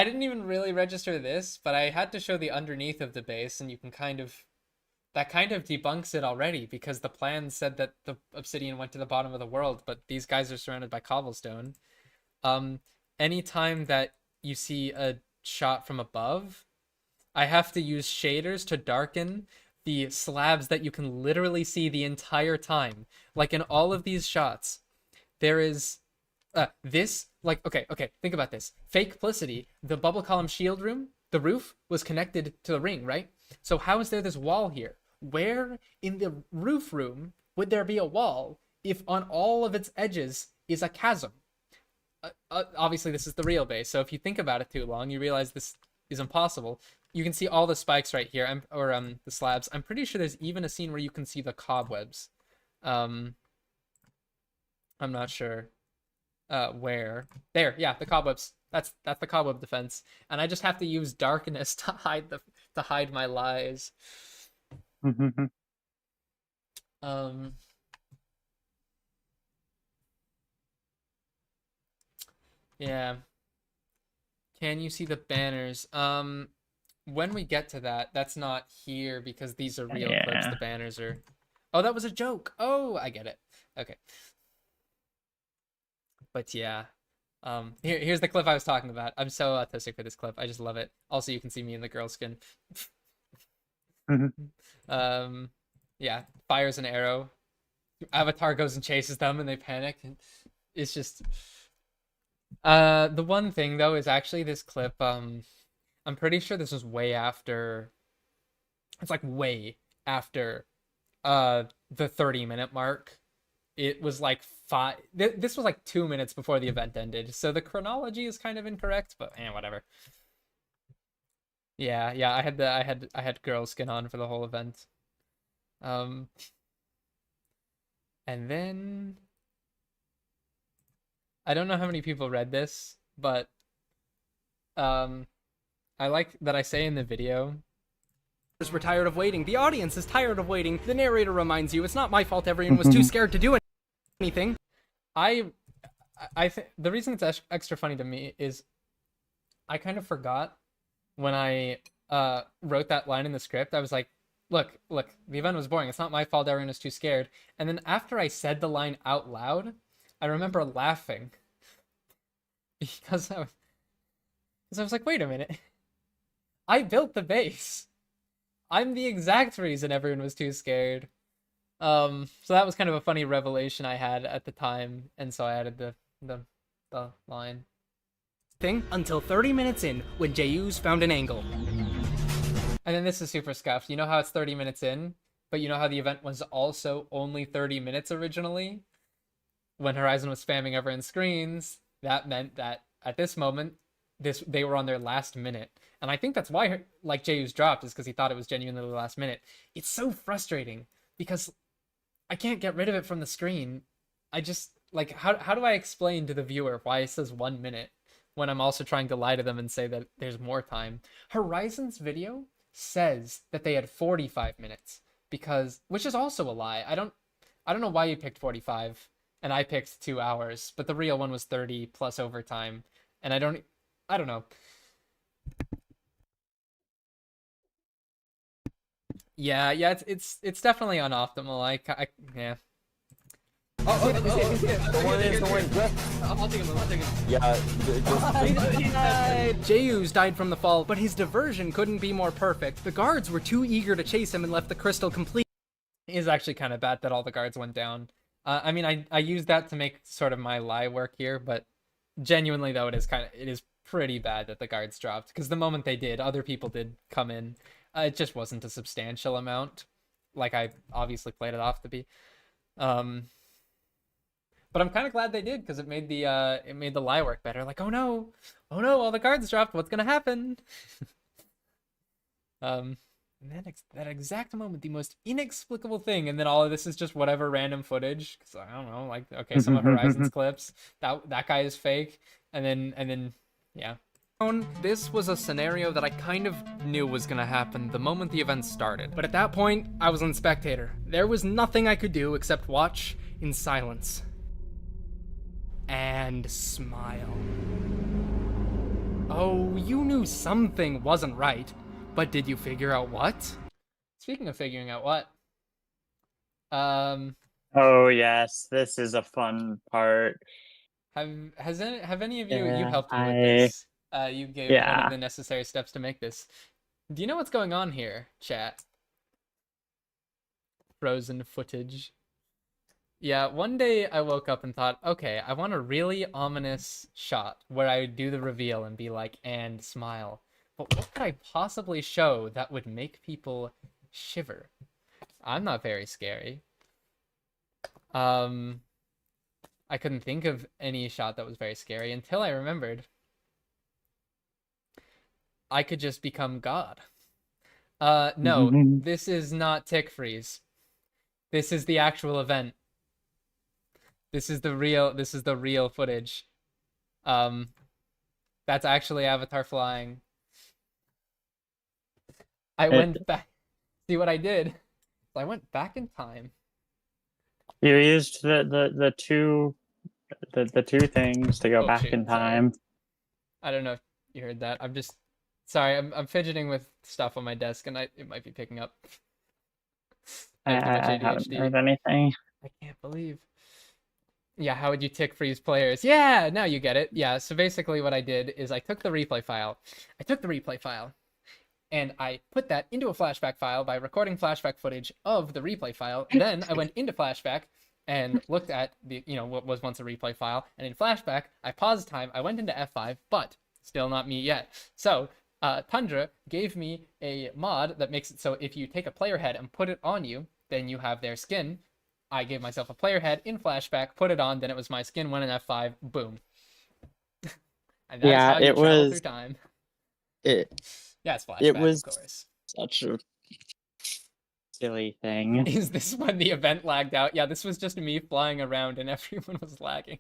didn't even really register this, but I had to show the underneath of the base, and you can that kind of debunks it already, because the plan said that the obsidian went to the bottom of the world, but these guys are surrounded by cobblestone. Anytime that you see a shot from above, I have to use shaders to darken the slabs that you can literally see the entire time. Like in all of these shots, there is this, like, okay, think about this. Fakeplicity, the bubble column shield room, the roof was connected to the ring, right? So how is there this wall here? Where in the roof room would there be a wall if on all of its edges is a chasm? Obviously, this is the real base, so if you think about it too long, you realize this is impossible. You can see all the spikes right here, the slabs. I'm pretty sure there's even a scene where you can see the cobwebs. I'm not sure. Where? There, yeah, the cobwebs. That's the cobweb defense, and I just have to use darkness to hide my lies. Um. Yeah. Can you see the banners? When we get to that, that's not here because these are real clips. Yeah. The banners are. Oh, that was a joke. Oh, I get it. Okay. But yeah. Here's the clip I was talking about. I'm so autistic for this clip. I just love it. Also, you can see me in the girl skin. Yeah, fires an arrow. Avatar goes and chases them, and they panic. And it's just. The one thing though is actually this clip. I'm pretty sure this was way after. It's like way after, the 30-minute mark. It was like this was like 2 minutes before the event ended, so the chronology is kind of incorrect, but whatever. Yeah, I had girl skin on for the whole event. And then I don't know how many people read this, but I like that I say in the video. We're tired of waiting. The audience is tired of waiting. The narrator reminds you, it's not my fault everyone was too scared to do anything. I think the reason it's extra funny to me is I kind of forgot when I wrote that line in the script. I was like, look, the event was boring. It's not my fault everyone was too scared. And then after I said the line out loud, I remember laughing because I was like, wait a minute. I built the base. I'm the exact reason everyone was too scared. So that was kind of a funny revelation I had at the time, and so I added the line. Until 30 minutes in, when Jayus found an angle. And then this is super scuffed. You know how it's 30 minutes in, but you know how the event was also only 30 minutes originally? When Horizon was spamming everyone's screens, that meant that at this moment, they were on their last minute. And I think that's why like Jayus dropped, is because he thought it was genuinely the last minute. It's so frustrating because I can't get rid of it from the screen. I just like how do I explain to the viewer why it says 1 minute when I'm also trying to lie to them and say that there's more time? Horizon's video says that they had 45 minutes which is also a lie. I don't know why you picked 45 and I picked 2 hours, but the real one was 30 plus overtime, and I don't know. Yeah, it's definitely unoptimal. Yeah. I'll take him. Yeah, Jayus died from the fall, but his diversion couldn't be more perfect. The guards were too eager to chase him and left the crystal complete. It is actually kind of bad that all the guards went down. I mean, I used that to make sort of my lie work here, but genuinely though, it is pretty bad that the guards dropped, because the moment they did, other people did come in. It just wasn't a substantial amount, like I obviously played it off to be. But I'm kind of glad they did, because it made the lie work better. Like, oh no, all the guards dropped. What's gonna happen? And then that exact moment, the most inexplicable thing, and then all of this is just whatever random footage. Because I don't know, like, okay, some of Horizon's clips. That guy is fake, and then yeah. This was a scenario that I kind of knew was gonna happen the moment the event started. But at that point, I was on spectator. There was nothing I could do except watch in silence. And smile. Oh, you knew something wasn't right, but did you figure out what? Speaking of figuring out what, Oh yes, this is a fun part. have any of you Yeah, helped me with this? You gave one Yeah. of the necessary steps to make this. Do you know what's going on here, chat? Frozen footage. Yeah, one day I woke up and thought, okay, I want a really ominous shot where I would do the reveal and be like, and smile. But what could I possibly show that would make people shiver? I'm not very scary. I couldn't think of any shot that was very scary until I remembered I could just become God. No, this is not Tick Freeze. This is the actual event. This is the real footage. That's actually Avatar flying. I went back. See what I did? I went back in time. You used the two things to go Oh, back shoot, in sorry. time. I don't know if you heard that. I'm just sorry. I'm fidgeting with stuff on my desk, and it might be picking up. I have too much I haven't ADHD. heard anything. I can't believe. Yeah, how would you tick freeze players? Yeah, now you get it. Yeah, so basically what I did is I took the replay file. And I put that into a flashback file by recording flashback footage of the replay file. Then I went into flashback and looked at what was once a replay file. And in flashback, I paused time. I went into F5, but still not me yet. So Tundra gave me a mod that makes it so if you take a player head and put it on you, then you have their skin. I gave myself a player head in flashback, put it on, then it was my skin, went in F5, boom. And that's how you travel through time. It Yeah, it's flashback, it was of course. such a silly thing. Is this when the event lagged out? Yeah, this was just me flying around and everyone was lagging.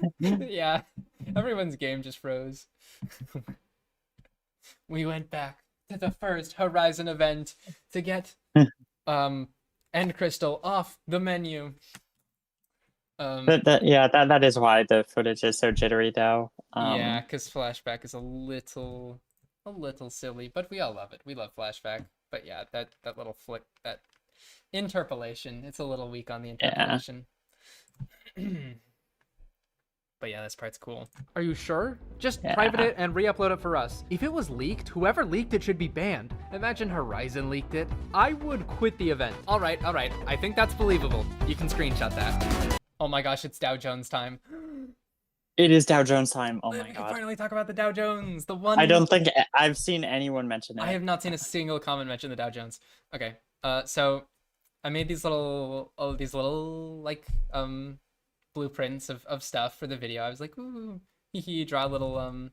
Yeah, everyone's game just froze. We went back to the first Horizon event to get End Crystal off the menu. That is why the footage is so jittery though. Yeah, because flashback is a little silly, but we all love it. We love flashback. But yeah, that little flick, that interpolation, it's a little weak on the interpolation. But yeah, this part's cool. Are you sure? Just Yeah. private it and re-upload it for us. If it was leaked, whoever leaked it should be banned. Imagine Horizon leaked it. I would quit the event. All right. I think that's believable. You can screenshot that. Oh my gosh, it's Dow Jones time. It is Dow Jones time. Oh We my can god. finally talk about the Dow Jones, the one. I don't think I've seen anyone mention it. I have not seen a single comment mention the Dow Jones. Okay, so I made these little like blueprints of stuff for the video. I was like, ooh, hee, draw a little and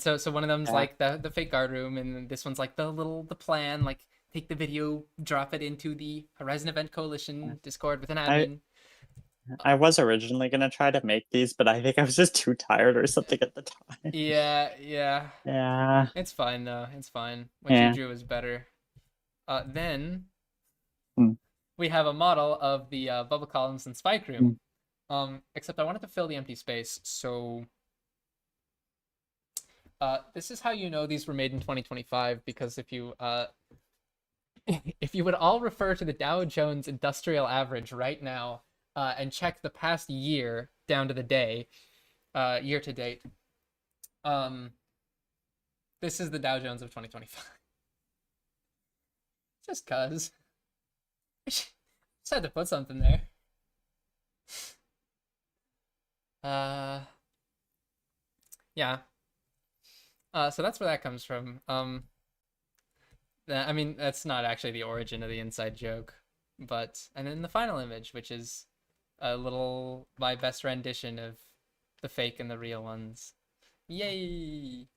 so one of them's Yeah. like the fake guard room, and this one's like the plan, like take the video, drop it into the Horizon Event Coalition Discord with an admin. I was originally gonna try to make these, but I think I was just too tired or something at the time. Yeah. Yeah. It's fine though. It's fine. What Yeah. you drew is better. Then Hmm. we have a model of the bubble columns and spike room. Except I wanted to fill the empty space, so this is how you know these were made in 2025, because if you if you would all refer to the Dow Jones Industrial Average right now and check the past year down to the day, year to date, this is the Dow Jones of 2025. Just cuz. Just had to put something there. Yeah. So that's where that comes from. I mean, that's not actually the origin of the inside joke, but and then the final image, which is my best rendition of the fake and the real ones. Yay!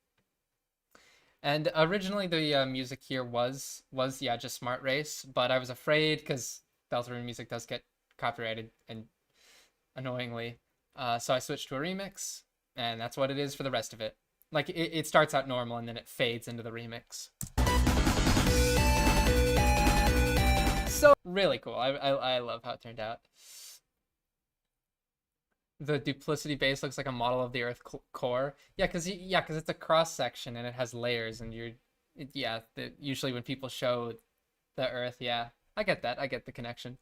And originally the music here was just Smart Race, but I was afraid because Deltarune music does get copyrighted and annoyingly, so I switched to a remix, and that's what it is for the rest of it. Like it starts out normal and then it fades into the remix. So really cool. I love how it turned out. The duplicity base looks like a model of the Earth core. Yeah, because it's a cross section and it has layers, and usually when people show the Earth, yeah, I get that. I get the connection.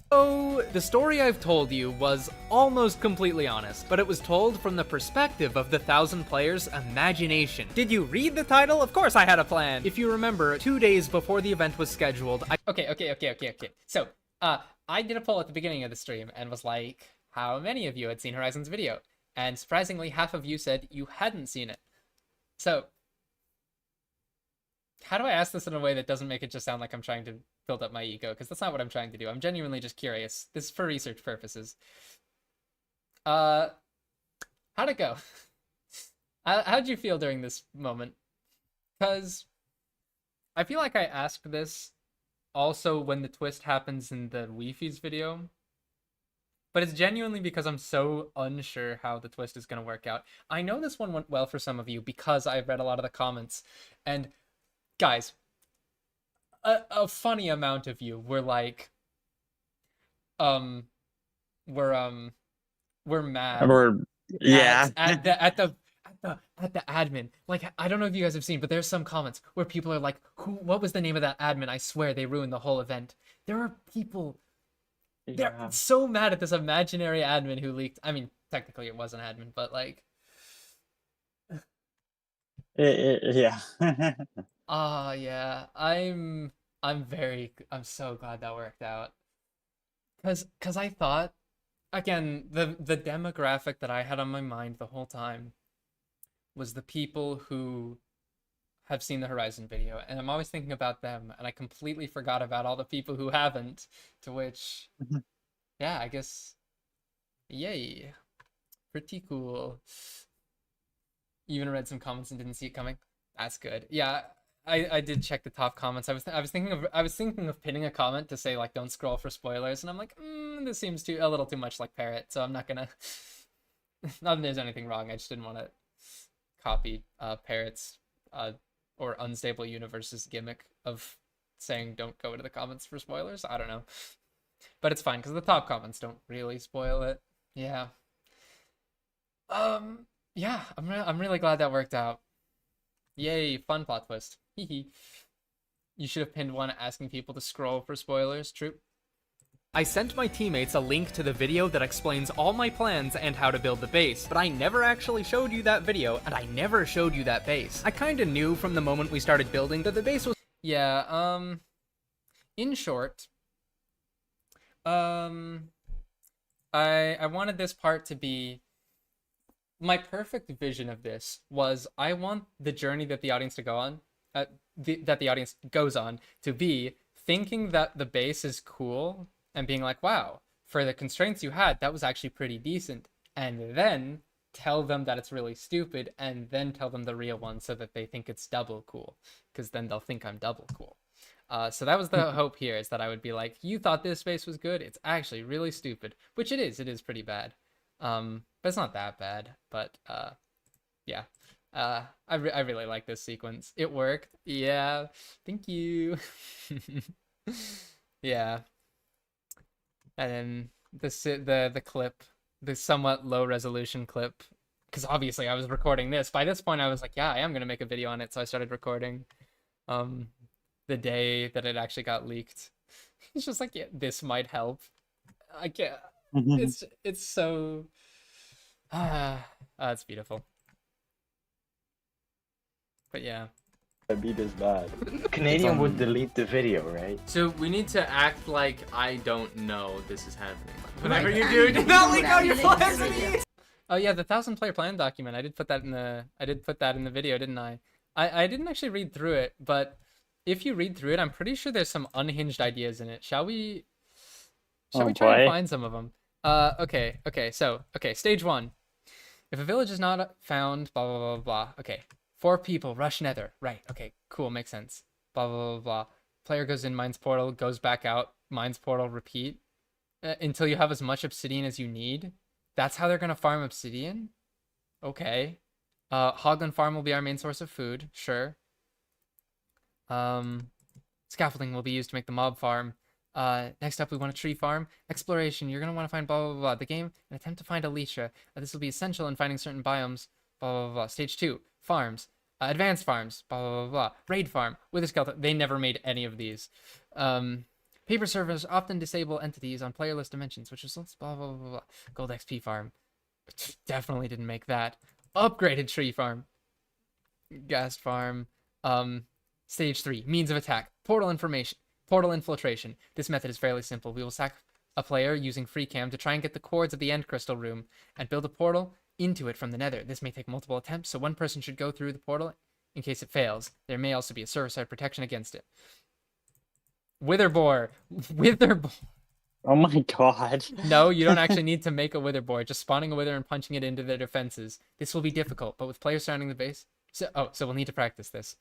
So, the story I've told you was almost completely honest, but it was told from the perspective of the 1,000 players' imagination. Did you read the title? Of course I had a plan. If you remember, 2 days before the event was scheduled, Okay. So, I did a poll at the beginning of the stream and was like, how many of you had seen Horizon's video? And surprisingly, half of you said you hadn't seen it. So, how do I ask this in a way that doesn't make it just sound like I'm trying to build up my ego? Because that's not what I'm trying to do. I'm genuinely just curious. This is for research purposes. How'd it go? How'd you feel during this moment? Because I feel like I asked this also when the twist happens in the Wi-Fi's video. but it's genuinely because I'm so unsure how the twist is going to work out. I know this one went well for some of you because I've read a lot of the comments, and guys, a funny amount of you were like, we're mad Or yeah. at the admin. Like, I don't know if you guys have seen, but there's some comments where people are like, what was the name of that admin? I swear they ruined the whole event. There are people, they're Yeah. so mad at this imaginary admin who leaked. I mean, technically it was an admin, but like, Yeah. yeah, I'm so glad that worked out. Cause I thought, again, the demographic that I had on my mind the whole time was the people who have seen the Horizon video, and I'm always thinking about them, and I completely forgot about all the people who haven't, to which, Mhm. yeah, I guess, yay, pretty cool. You even read some comments and didn't see it coming. That's good. Yeah, I did check the top comments. I was thinking of pinning a comment to say like don't scroll for spoilers, and I'm like, this seems a little too much like Parrot, so I'm not gonna. Not that there's anything wrong. I just didn't want to copy Parrot's or Unstable Universe's gimmick of saying don't go into the comments for spoilers. I don't know, but it's fine because the top comments don't really spoil it. Yeah. Yeah, I'm really glad that worked out. Yay, fun plot twist. Hee. You should have pinned one asking people to scroll for spoilers. True. I sent my teammates a link to the video that explains all my plans and how to build the base, but I never actually showed you that video, and I never showed you that base. I kinda knew from the moment we started building that the base was— Yeah, in short, I wanted this part to be my perfect vision of this was I want the journey that the audience to go on, that the audience goes on to be thinking that the base is cool and being like, wow, for the constraints you had, that was actually pretty decent. And then tell them that it's really stupid and then tell them the real one so that they think it's double cool, because then they'll think I'm double cool. So that was the hope here, is that I would be like, you thought this base was good, it's actually really stupid, which it is pretty bad. But it's not that bad, but yeah. I really like this sequence. It worked. Yeah. Thank you. Yeah. And then the clip, the somewhat low resolution clip, because obviously I was recording this. By this point I was like, yeah, I am gonna make a video on it, so I started recording the day that it actually got leaked. It's just like, yeah, this might help. I can't. It's so it's beautiful. But yeah. Be this bad. Canadian would delete the video, right? So we need to act like I don't know this is happening. Whatever Whenever you you do not leak out your plans. Oh yeah, the 1,000-player plan document. I did put that in the video, didn't I? I didn't actually read through it, but if you read through it, I'm pretty sure there's some unhinged ideas in it. Shall we try and find some of them? Okay, so stage 1. If a village is not found, blah blah blah blah. Okay. 4 people rush nether. Right. Okay. Cool. Makes sense. Blah blah blah blah. Player goes in mines portal, goes back out, mines portal, repeat until you have as much obsidian as you need. That's how they're gonna farm obsidian. Okay. Hoglin farm will be our main source of food. Sure. Scaffolding will be used to make the mob farm. Next up, we want a tree farm. Exploration. You're gonna want to find blah blah blah. The game, an attempt to find Alicia. This will be essential in finding certain biomes. Blah blah blah. Stage 2. Farms, advanced farms, blah blah blah blah. Raid farm, wither skeleton. They never made any of these. Paper servers often disable entities on playerless dimensions, which is blah blah blah blah. Gold XP farm, definitely didn't make that. Upgraded tree farm, ghast farm. Stage 3, means of attack, portal infiltration. This method is fairly simple. We will sack a player using free cam to try and get the cords of the end crystal room and build a portal into it from the nether. This may take multiple attempts, so one person should go through the portal in case it fails. There may also be a server side protection against it. Witherboar. Oh my god. No, you don't actually need to make a witherboar. Just spawning a wither and punching it into their defenses. This will be difficult, but with players surrounding the base, so we'll need to practice this.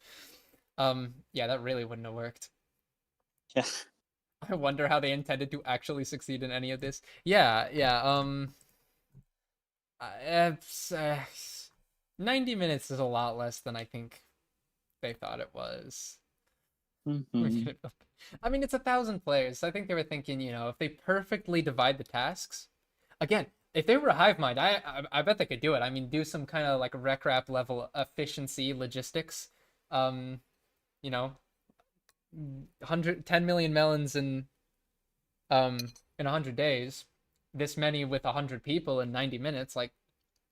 Yeah, that really wouldn't have worked. Yeah. I wonder how they intended to actually succeed in any of this. Yeah, yeah. It's, 90 minutes is a lot less than I think they thought it was. Mhm. I mean, it's 1,000 players. So I think they were thinking, if they perfectly divide the tasks, again, if they were a hive mind, I bet they could do it. I mean, do some kind of like rec rap level efficiency logistics. You know, 10 million melons in 100 days, this many with 100 people in 90 minutes, like,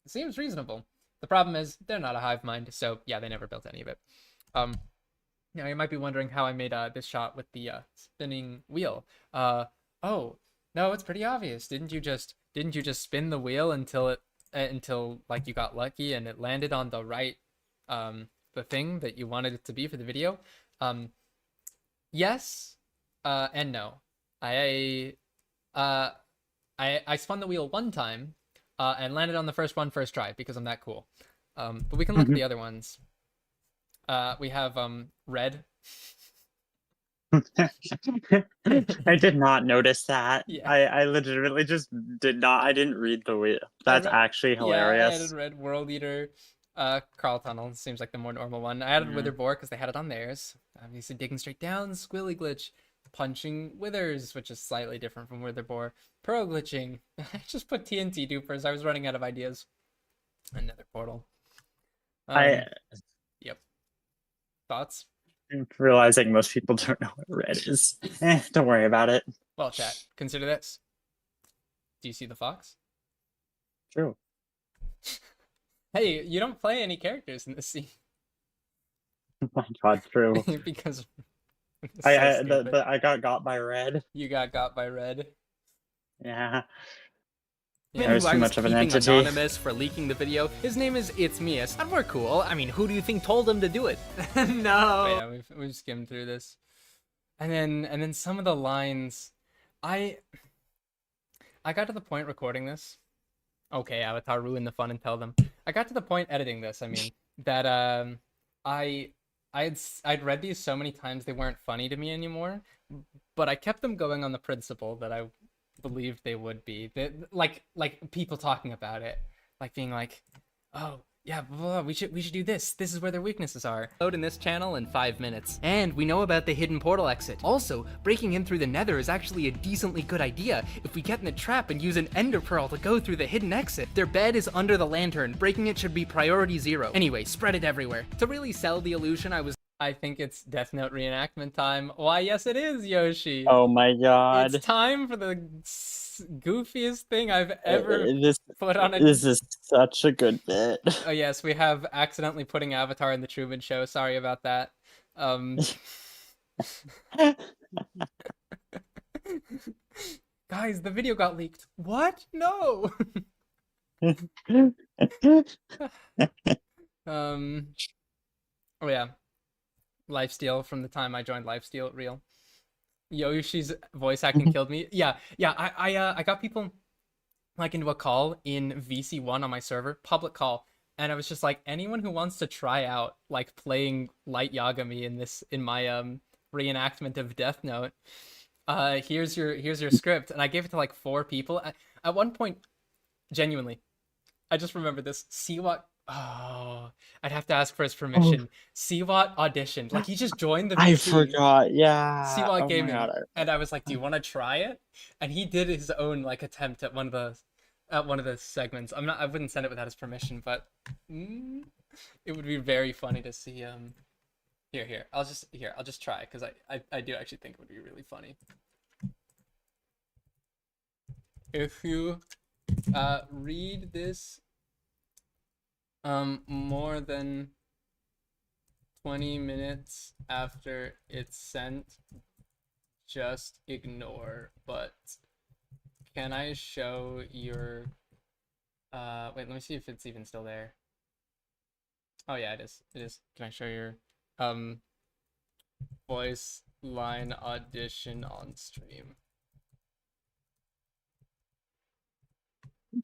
it seems reasonable. The problem is they're not a hive mind, so yeah, they never built any of it. Now you might be wondering how I made this shot with the spinning wheel. Oh no, it's pretty obvious. Didn't you just spin the wheel until like you got lucky and it landed on the right the thing that you wanted it to be for the video? Yes, and no. I spun the wheel one time and landed on the first one first try because I'm that cool. But we can look at the other ones. We have red. I did not notice that. Yeah. I legitimately just did not. I didn't read the wheel. That's actually Yeah, I hilarious. added red world eater. Carl Tunnel seems like the more normal one. I added Wither Boar because they had it on theirs. Obviously, digging straight down, Squilly Glitch, punching Withers, which is slightly different from Wither Boar. Pro glitching. I just put TNT dupers. I was running out of ideas. Another portal. Yep. Thoughts? I'm realizing most people don't know what red is. Don't worry about it. Well, chat, consider this. Do you see the fox? True. Hey, you don't play any characters in this scene. Oh my god, true. Because I got by red. You got by red. Yeah. Man There's who I too was much of an keeping entity. anonymous for leaking the video, his name is It's Mias, and we're cool. I mean, who do you think told him to do it? But No. yeah, we've skimmed through this, and then some of the lines, I got to the point recording this. Okay, Avatar, ruin the fun and tell them. I got to the point editing this. I mean that I'd read these so many times they weren't funny to me anymore, but I kept them going on the principle that I believed they would be. Like people talking about it, like being like, oh yeah, blah, blah, blah, we should do this. This is where their weaknesses are. Load in this channel in 5 minutes. And we know about the hidden portal exit. Also, breaking in through the nether is actually a decently good idea if we get in a trap and use an ender pearl to go through the hidden exit. Their bed is under the lantern. Breaking it should be priority 0. Anyway, spread it everywhere. To really sell the illusion, I think it's Death Note reenactment time. Why, yes, it is, Yoshi. Oh my god. It's time for the goofiest thing I've ever This put on a. this is such a good bit. Oh yes, we have accidentally putting Avatar in the Truman Show. Sorry about that. Guys, the video got leaked. What? No. Oh yeah, Lifesteal from the time I joined Lifesteal real. Yoshi's voice acting killed me. Yeah. I got people like into a call in VC1 on my server, public call, and I was just like, anyone who wants to try out like playing Light Yagami in my reenactment of Death Note, here's your script. And I gave it to like 4 people. At one point, genuinely, I just remember this. Siwat. Oh, I'd have to ask for his permission. Siwat auditioned. Like, he just joined the VC. I forgot. Yeah. Siwat Oh Gaming. my god. And I was like, do you want to try it? And he did his own like attempt at one of the segments. I wouldn't send it without his permission, but it would be very funny to see here. I'll just try, because I do actually think it would be really funny. If you read this more than 20 minutes after it's sent, just ignore. But can I show your wait, let me see if it's even still there. Oh yeah, it is. Can I show your voice line audition on stream?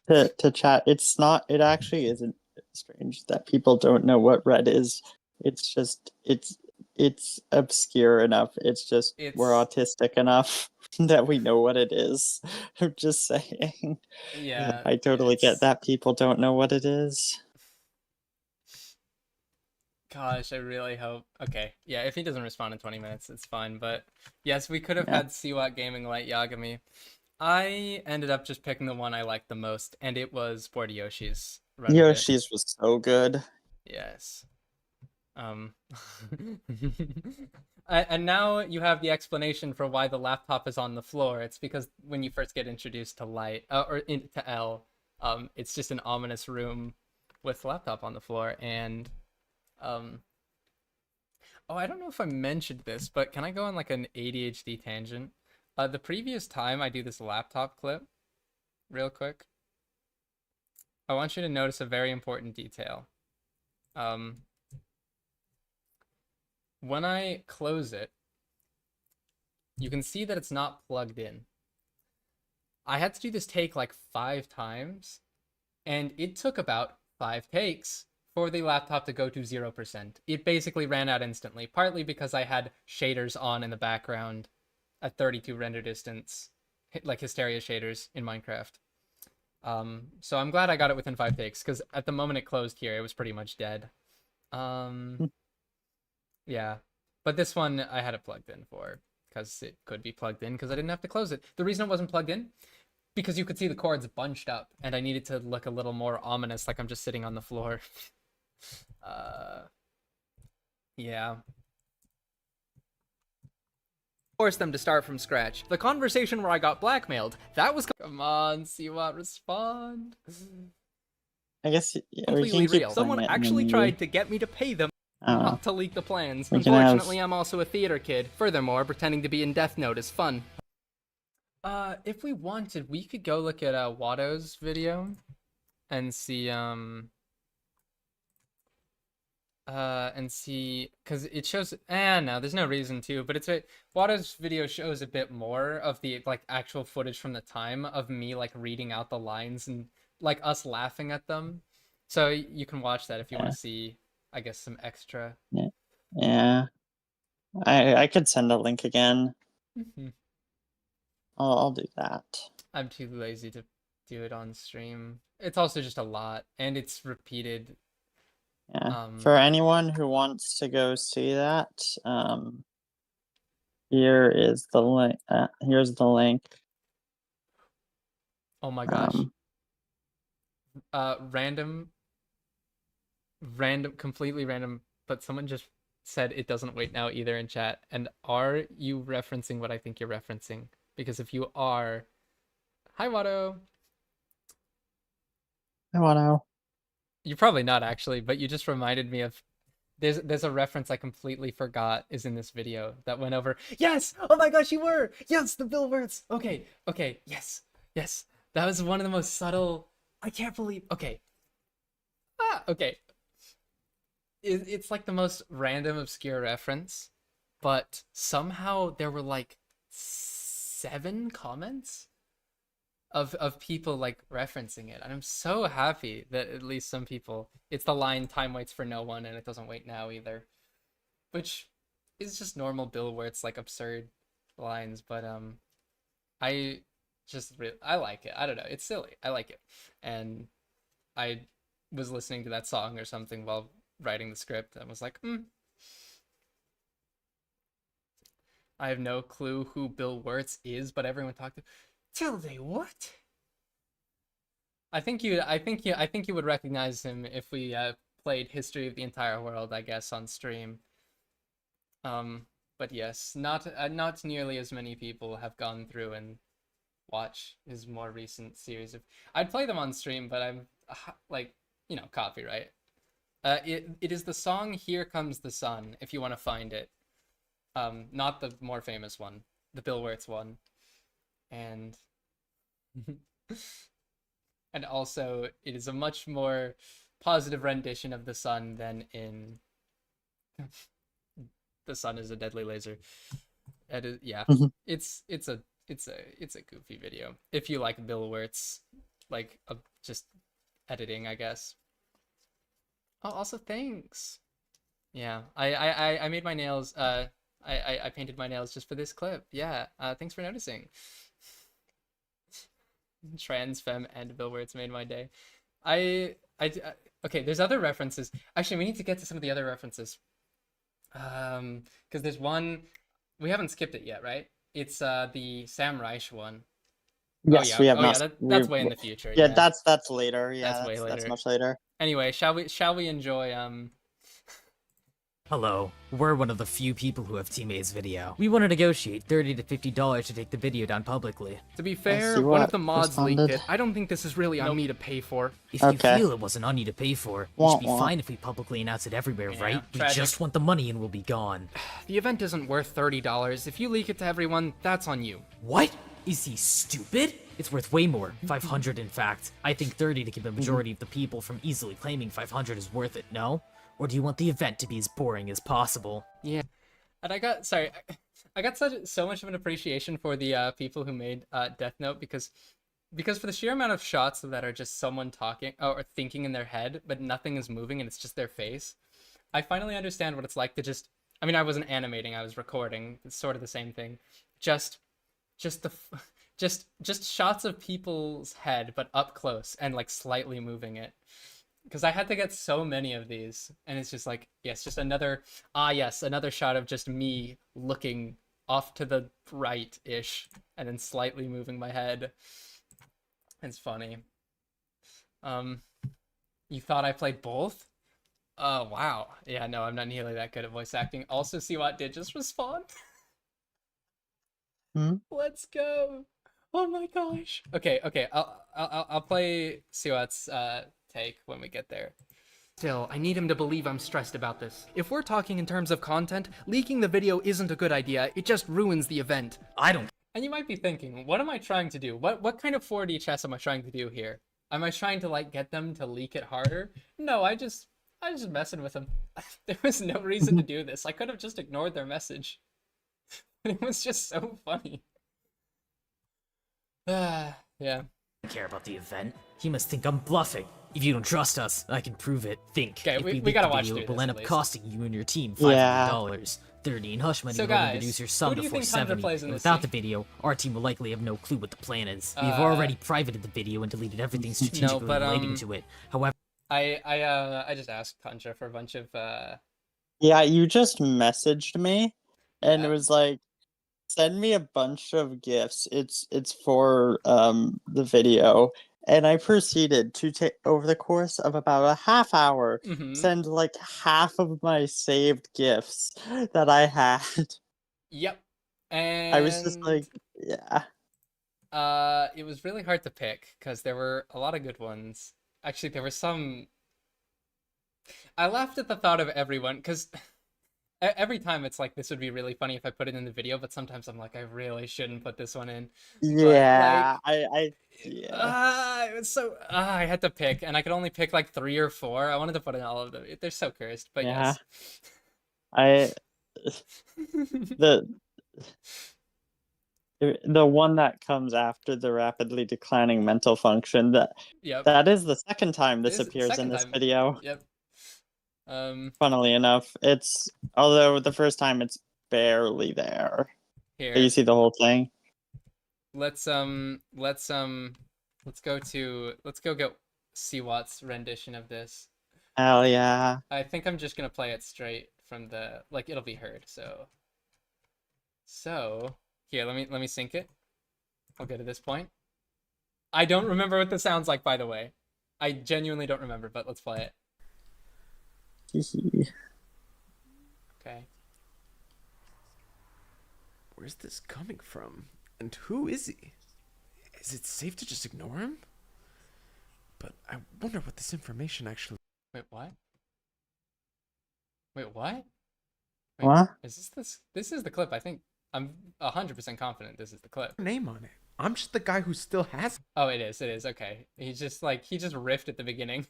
To chat, it actually isn't strange that people don't know what red is. It's just it's obscure enough. We're autistic enough. that we know what it is. I'm just saying. Yeah, I totally it's- get that people don't know what it is. Gosh, I really hope. Okay, yeah, if he doesn't respond in 20 minutes, it's fine. But yes, we could have Yeah. had Siwat Gaming Light Yagami. I ended up just picking the one I liked the most, and it was Sporty Yoshi's Run with It. Yoshi's was so good. Yes. And now you have the explanation for why the laptop is on the floor. It's because when you first get introduced to Light, or into L, it's just an ominous room with laptop on the floor, and oh, I don't know if I mentioned this, but can I go on like an ADHD tangent? The previous time I do this laptop clip, real quick, I want you to notice a very important detail. When I close it, you can see that it's not plugged in. I had to do this take like 5 times, and it took about 5 takes for the laptop to go to 0%. It basically ran out instantly, partly because I had shaders on in the background at 32 render distance, like Hysteria shaders in Minecraft. So I'm glad I got it within 5 takes, because at the moment it closed here, it was pretty much dead. Yeah, but this one I had it plugged in for, because it could be plugged in, because I didn't have to close it. The reason it wasn't plugged in, because you could see the cords bunched up, and I needed to look a little more ominous, like I'm just sitting on the floor. Yeah. Force them to start from scratch. The conversation where I got blackmailed, that was Come on, Siwat, respond. I guess yeah, we completely can keep real. playing Someone it and actually then tried to get me to pay them I don't know. not to leak the plans. We can have- Unfortunately, I'm also a theater kid. Furthermore, pretending to be in Death Note is fun. If we wanted, we could go look at Watto's video and see because it shows no, there's no reason to, but Watto's video shows a bit more of the like actual footage from the time of me like reading out the lines and like us laughing at them. So you can watch that if you want Yeah. to see, I guess, some extra. Yeah. I could send a link again. I'll do that. I'm too lazy to do it on stream. It's also just a lot, and it's repeated. Yeah. For anyone who wants to go see that, here is the link. Here's the link. Oh my gosh. Completely random, but someone just said it doesn't wait now either in chat. And are you referencing what I think you're referencing? Because if you are, hi Watto. I wanna. You're probably not actually, but you just reminded me of there's a reference I completely forgot is in this video that went over. Yes! Oh my gosh, you were! Yes, the Bill Wirtz! Okay, yes. That was one of the most subtle. I can't believe. Okay. Okay. It's like the most random, obscure reference, but somehow there were like 7 comments of people like referencing it, and I'm so happy that at least some people. It's the line "Time waits for no one," and it doesn't wait now either, which is just normal Bill Wirtz like absurd lines. But I like it. I don't know. It's silly. I like it, and I was listening to that song or something while writing the script and was like, I have no clue who Bill Wirtz is, but everyone talked to. Tilde, what? I think you would recognize him if we played History of the Entire World, I guess, on stream. But yes, not nearly as many people have gone through and watch his more recent series of. I'd play them on stream, but I'm like, copyright. It is the song "Here Comes the Sun" if you want to find it. Not the more famous one, the Bill Wirtz one. And and also it is a much more positive rendition of the sun than in The Sun is a Deadly Laser. Yeah, it's a goofy video if you like Bill Wirtz, like just editing, I guess. Oh, also thanks. Yeah, I made my nails. I painted my nails just for this clip. Yeah. Thanks for noticing. Trans, femme, and Bill Words made my day. Okay, there's other references. Actually, we need to get to some of the other references. Because there's one, we haven't skipped it yet, right? It's the Sam Reich one. Yes, we have not. That's way in the future. Yeah, that's later. Yeah, That's way that's later. much later. Anyway, shall we enjoy Hello, we're one of the few people who have teammates video. We want to negotiate $30 to $50 to take the video down publicly. To be fair, see one what of the mods leaked responded. it. I don't think this is really on me to pay for. If Okay. you feel it wasn't on you to pay for, it Wah, should be wah. fine if we publicly announce it everywhere, right? We tragic. just want the money and we'll be gone. The event isn't worth $30. If you leak it to everyone, that's on you. What? Is he stupid? It's worth way more, 500 in fact. I think 30 to keep a majority of the people from easily claiming 500 is worth it, no? Or do you want the event to be as boring as possible? And I got so much of an appreciation for the people who made Death Note because for the sheer amount of shots that are just someone talking or thinking in their head, but nothing is moving and it's just their face. I finally understand what it's like to just. I mean, I wasn't animating; I was recording. It's sort of the same thing. Just shots of people's head, but up close and like slightly moving it. Because I had to get so many of these, and it's just like, yes, just another shot of just me looking off to the right-ish, and then slightly moving my head. It's funny. You thought I played both? Oh, wow. Yeah, no, I'm not nearly that good at voice acting. Also, Siwat did just respond. Let's go. Oh my gosh. Okay. I'll play Siwat's take when we get there. Still, I need him to believe I'm stressed about this. If we're talking in terms of content, leaking the video isn't a good idea. It just ruins the event. I don't And you might be thinking, what am I trying to do? What kind of 4D chess am I trying to do here? Am I trying to like get them to leak it harder? No, I just messing with them. There was no reason to do this. I could have just ignored their message. It was just so funny. Yeah. care about the event. He must think I'm bluffing. If you don't trust us, I can prove it. Think. Okay, if we leak gotta the watch video, through it will this end at up least. costing you and your team Yeah. $500. 30 in hush money So will only guys, reduce your who sum do you before think Tundra 70. plays in And this without the scene? video, our team will likely have no clue what the plan is. We've Uh, already privated the video and deleted everything strategically but, relating to it. However, I just asked Tundra for a bunch of Yeah, you just messaged me, and Yeah. it was like, send me a bunch of gifts. It's for the video, and I proceeded to take over the course of about a half hour, mhm. send like half of my saved gifts that I had. Yep. And I was just like, yeah. it was really hard to pick because there were a lot of good ones. Actually, there were some. I laughed at the thought of everyone because every time it's like this would be really funny if I put it in the video, but sometimes I'm like I really shouldn't put this one in. Yeah, yeah. It was so I had to pick, and I could only pick like 3 or 4. I wanted to put in all of them. They're so cursed, but Yeah. yes. The one that comes after the rapidly declining mental function, Yep. that is the second time this It is the appears in second this time. video. Yep. Funnily enough, although the first time it's barely there. Here. You see the whole thing. Let's go get Siwat's rendition of this. Hell yeah. I think I'm just gonna play it straight from the it'll be heard. So here, let me sync it. I'll get to this point. I don't remember what this sounds like, by the way. I genuinely don't remember, but let's play it. Okay. Where's this coming from? And who is he? Is it safe to just ignore him? But I wonder what this information actually... Wait, what? Wait, what? What? Is this is the clip, I think. I'm 100% confident this is the clip. name on it. I'm just the guy who still has... Oh, it is, okay. He just riffed at the beginning.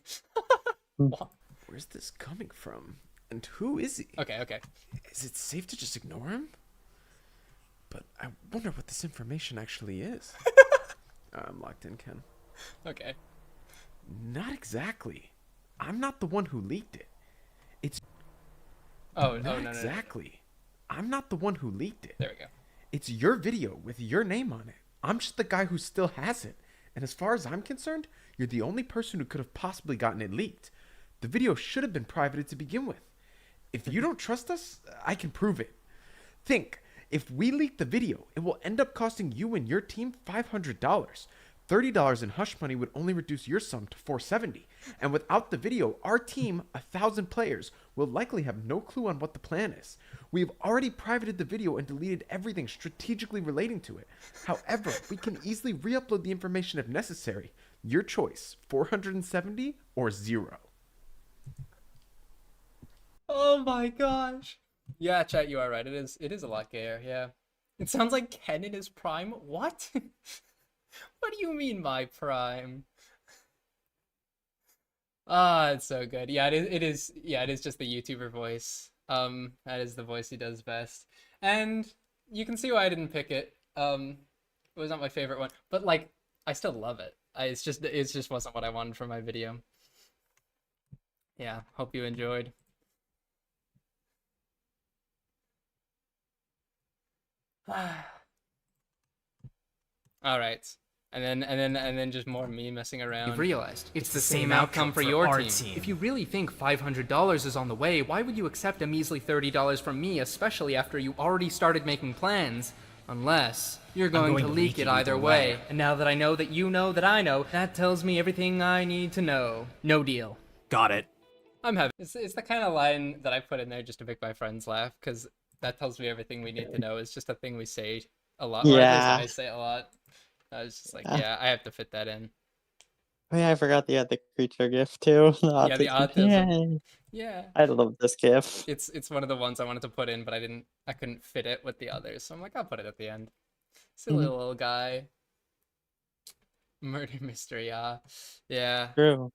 Where's this coming from? And who is he? Okay. Is it safe to just ignore him? But I wonder what this information actually is. I'm locked in, Ken. Okay. Not exactly. I'm not the one who leaked it. It's Oh, not no. exactly. I'm not the one who leaked it. There we go. It's your video with your name on it. I'm just the guy who still has it. And as far as I'm concerned, you're the only person who could have possibly gotten it leaked. The video should have been privated to begin with. If you don't trust us, I can prove it. Think, if we leak the video, it will end up costing you and your team $500. $30 in hush money would only reduce your sum to $470. And without the video, our team, 1,000 players, will likely have no clue on what the plan is. We've already privated the video and deleted everything strategically relating to it. However, we can easily re-upload the information if necessary. Your choice, 470 or 0. Oh my gosh. Yeah, chat, you are right. It is a lot gayer, yeah. It sounds like Ken in his prime. What? What do you mean my prime? Ah, it's so good. Yeah, it is just the YouTuber voice. That is the voice he does best. And you can see why I didn't pick it. It was not my favorite one, but like I still love it. It just wasn't what I wanted from my video. Yeah, hope you enjoyed. All right. And then just more me messing around. You've realized it's the same outcome for your our team. If you really think $500 is on the way, why would you accept a measly $30 from me, especially after you already started making plans? Unless you're going to leak it either way. And now that I know that you know that I know, that tells me everything I need to know. No deal. Got it. I'm happy. It's the kind of line that I put in there just to make my friends laugh, because that tells me everything we need to know. It's just a thing we say a lot. Or at least I say a lot. I was just like, yeah, I have to fit that in. Oh yeah, I forgot the other creature GIF too. Yeah, the autism. Yeah. I love this GIF. It's one of the ones I wanted to put in, but I couldn't fit it with the others. So I'm like, I'll put it at the end. Silly little guy. Murder mystery, yeah. True.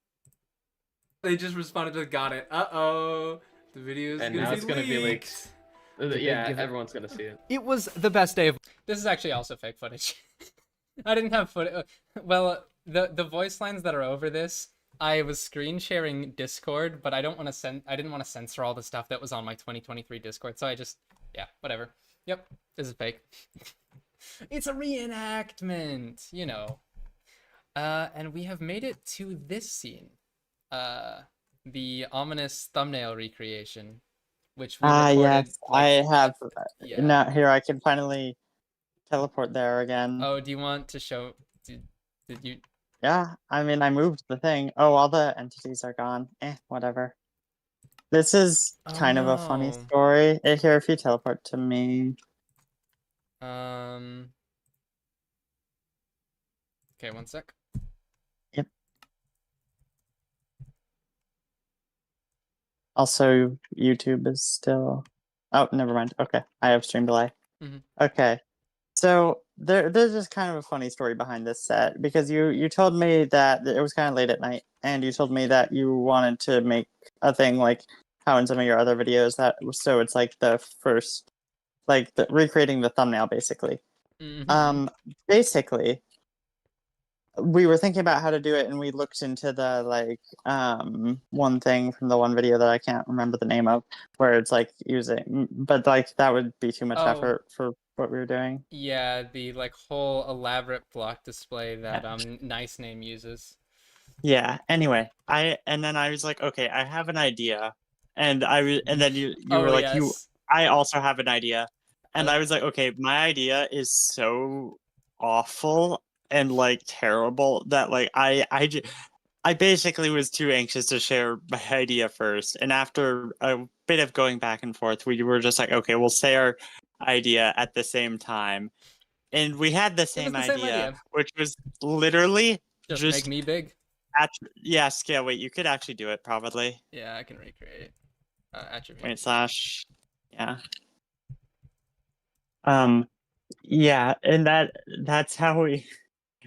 They just responded to got it. Uh-oh. The video is gonna be leaked. Yeah, everyone's gonna see it. It was the best day of. This is actually also fake footage. I didn't have footage. Well, the voice lines that are over this, I was screen sharing Discord, but I didn't want to censor all the stuff that was on my 2023 Discord. So I just, yeah, whatever. Yep, this is fake. It's a reenactment, you know. And we have made it to this scene. The ominous thumbnail recreation, which we recorded, yes, like, I have. Yeah. Now here I can finally teleport there again. Oh, do you want to show? Did you? Yeah, I mean, I moved the thing. Oh, all the entities are gone. Whatever. This is kind of a funny story. Here, if you teleport to me. Okay, one sec. Yep. Also, YouTube is still. Oh, never mind. Okay, I have stream delay. Okay. So there's just kind of a funny story behind this set, because you told me that it was kind of late at night, and you told me that you wanted to make a thing like how in some of your other videos so it's like the first, like recreating the thumbnail basically. Basically, we were thinking about how to do it, and we looked into the one thing from the one video that I can't remember the name of, where it's like using, but like that would be too much effort for what we were doing. Yeah, the whole elaborate block display that Nice Name uses. Yeah. Anyway, then I was like, okay, I have an idea, and then you were like, yes. I also have an idea, and I was like, okay, my idea is so awful and like terrible that like I basically was too anxious to share my idea first, and after a bit of going back and forth, we were just like, okay, we'll say our idea at the same time, and we had the same idea, which was literally just make me big. Scale. Wait, you could actually do it probably. Yeah, I can recreate attribute. Wait, slash. Yeah. Yeah, and that's how we.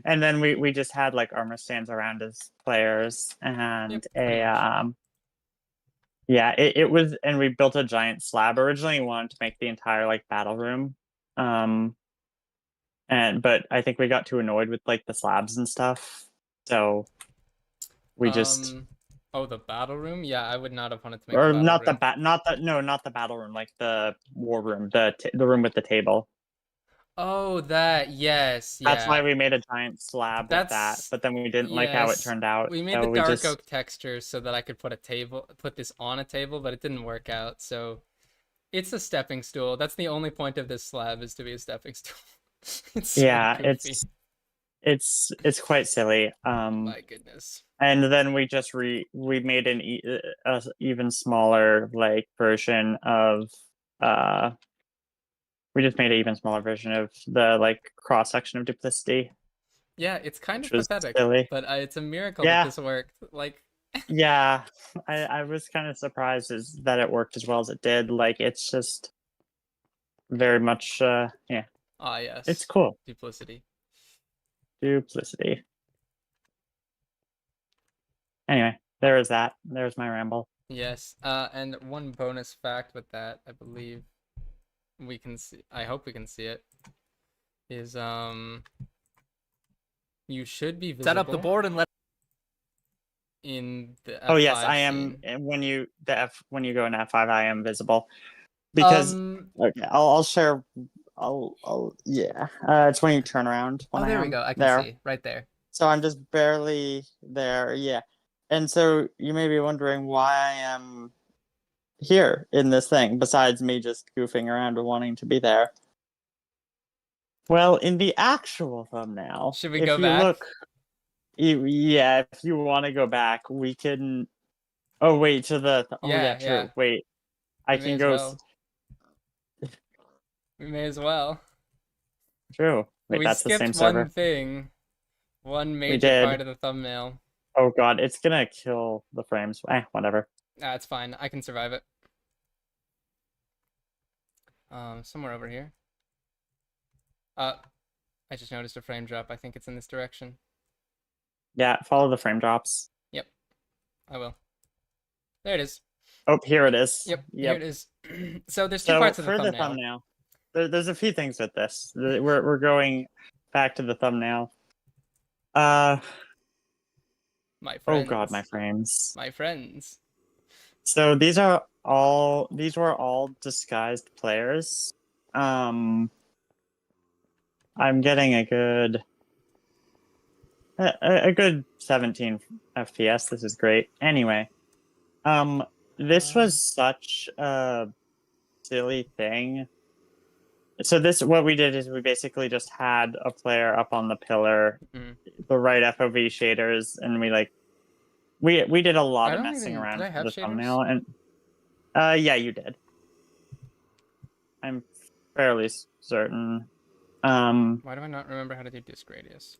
And then we just had like armor stands around as players, and it was, and we built a giant slab. Originally we wanted to make the entire like battle room, but I think we got too annoyed with like the slabs and stuff, so we just Oh, the battle room? Yeah, I would not have wanted to make Or a battle not room. not the battle room, like the war room, the room with the table. Oh, that, yes, That's why yeah. we made a giant slab with that, That's but then we didn't like how it yes. turned out, We made so the we dark just oak texture so that I could put this on a table, but it didn't work out. So it's a stepping stool. That's the only point of this slab, is to be a stepping stool. It's so yeah, goofy. it's quite silly. My goodness. And then we just we made an a even smaller like version of we just made an even smaller version of the like cross section of duplicity, Yeah, it's kind which of was pathetic, silly. but it's a miracle that Yeah. this worked. Like, Yeah, I was kind of surprised that it worked as well as it did. Like it's just very much yeah, ah, yes. it's cool. Duplicity. Duplicity. Anyway, there is that. There's my ramble. Yes. And one bonus fact with that, I believe we can see. I hope we can see it. Is you should be visible Set up the board and let. in the F5 Oh yes, I am. scene. When you go in F5, I am visible because okay, I'll share. I'll yeah. It's when you turn around. Oh, when there I we am go. I can there. see right there. So I'm just barely there. Yeah, and so you may be wondering why I am here in this thing, besides me just goofing around and wanting to be there. Well, in the actual thumbnail, Should we if go you back? look, yeah, if you want to go back, we can. Oh wait, to the. Oh yeah, true. Yeah. Wait, I We may can as go. well. We may as well. True. Wait, We that's the same skipped server. one thing. One major did. part of the thumbnail. Oh god, it's gonna kill the frames. Whatever. Ah, it's fine. I can survive it. Somewhere over here. I just noticed a frame drop. I think it's in this direction. Yeah, follow the frame drops. Yep. I will. There it is. Oh, here it is. Yep. Here it is. So there's two So parts of the for thumbnail. the thumbnail, there's a few things with this. We're going back to the thumbnail. My friends. Oh god, my frames. My friends. So these were all disguised players. I'm getting a good 17 FPS. This is great. Anyway, this was such a silly thing. So what we did is we basically just had a player up on the pillar, the right FOV shaders, and we did a lot of messing around did I have with the shaders? thumbnail, and yeah, you did. I'm fairly certain. Why do I not remember how to do disc radius?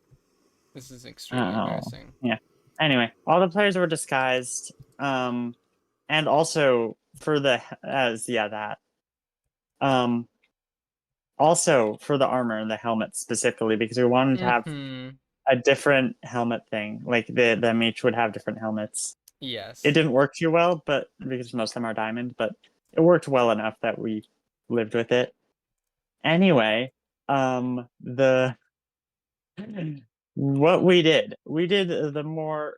This is extremely embarrassing. Yeah. Anyway, all the players were disguised, and also for the also for the armor and the helmet specifically, because we wanted to have a different helmet thing. Like the Meech would have different helmets. Yes. It didn't work too well, but because most of them are diamond, but it worked well enough that we lived with it. Anyway, what we did the more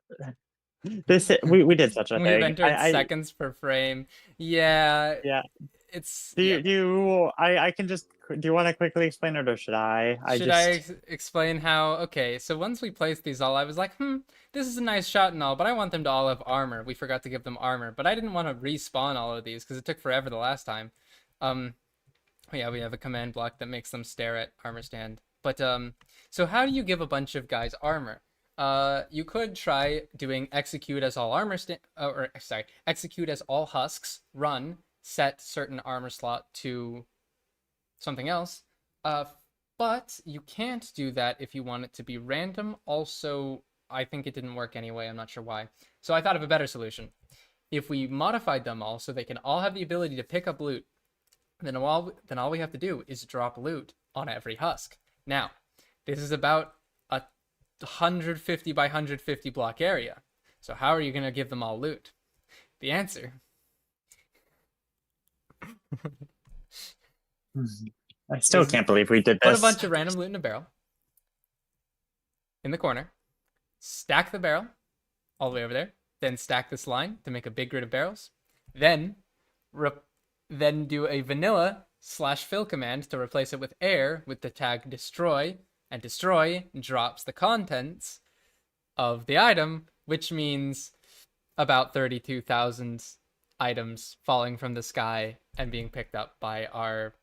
we did such a thing. We've entered seconds per frame. Yeah. Yeah. It's. Do you want to quickly explain it, or should I? Should I explain how? Okay, so once we placed these all, I was like, this is a nice shot and all, but I want them to all have armor. We forgot to give them armor, but I didn't want to respawn all of these because it took forever the last time. Yeah, we have a command block that makes them stare at armor stand. But so how do you give a bunch of guys armor? You could try doing execute as all execute as all husks, run, set certain armor slot to something else. But you can't do that if you want it to be random. Also, I think it didn't work anyway. I'm not sure why. So I thought of a better solution. If we modified them all so they can all have the ability to pick up loot, then all we have to do is drop loot on every husk. Now, this is about a 150 by 150 block area. So how are you going to give them all loot? The answer. I still can't believe we did this. Put a bunch of random loot in a barrel. In the corner. Stack the barrel all the way over there. then stack this line to make a big grid of barrels, then then do a vanilla /fill command to replace it with air with the tag destroy, and destroy drops the contents of the item, which means about 32,000 items falling from the sky and being picked up by our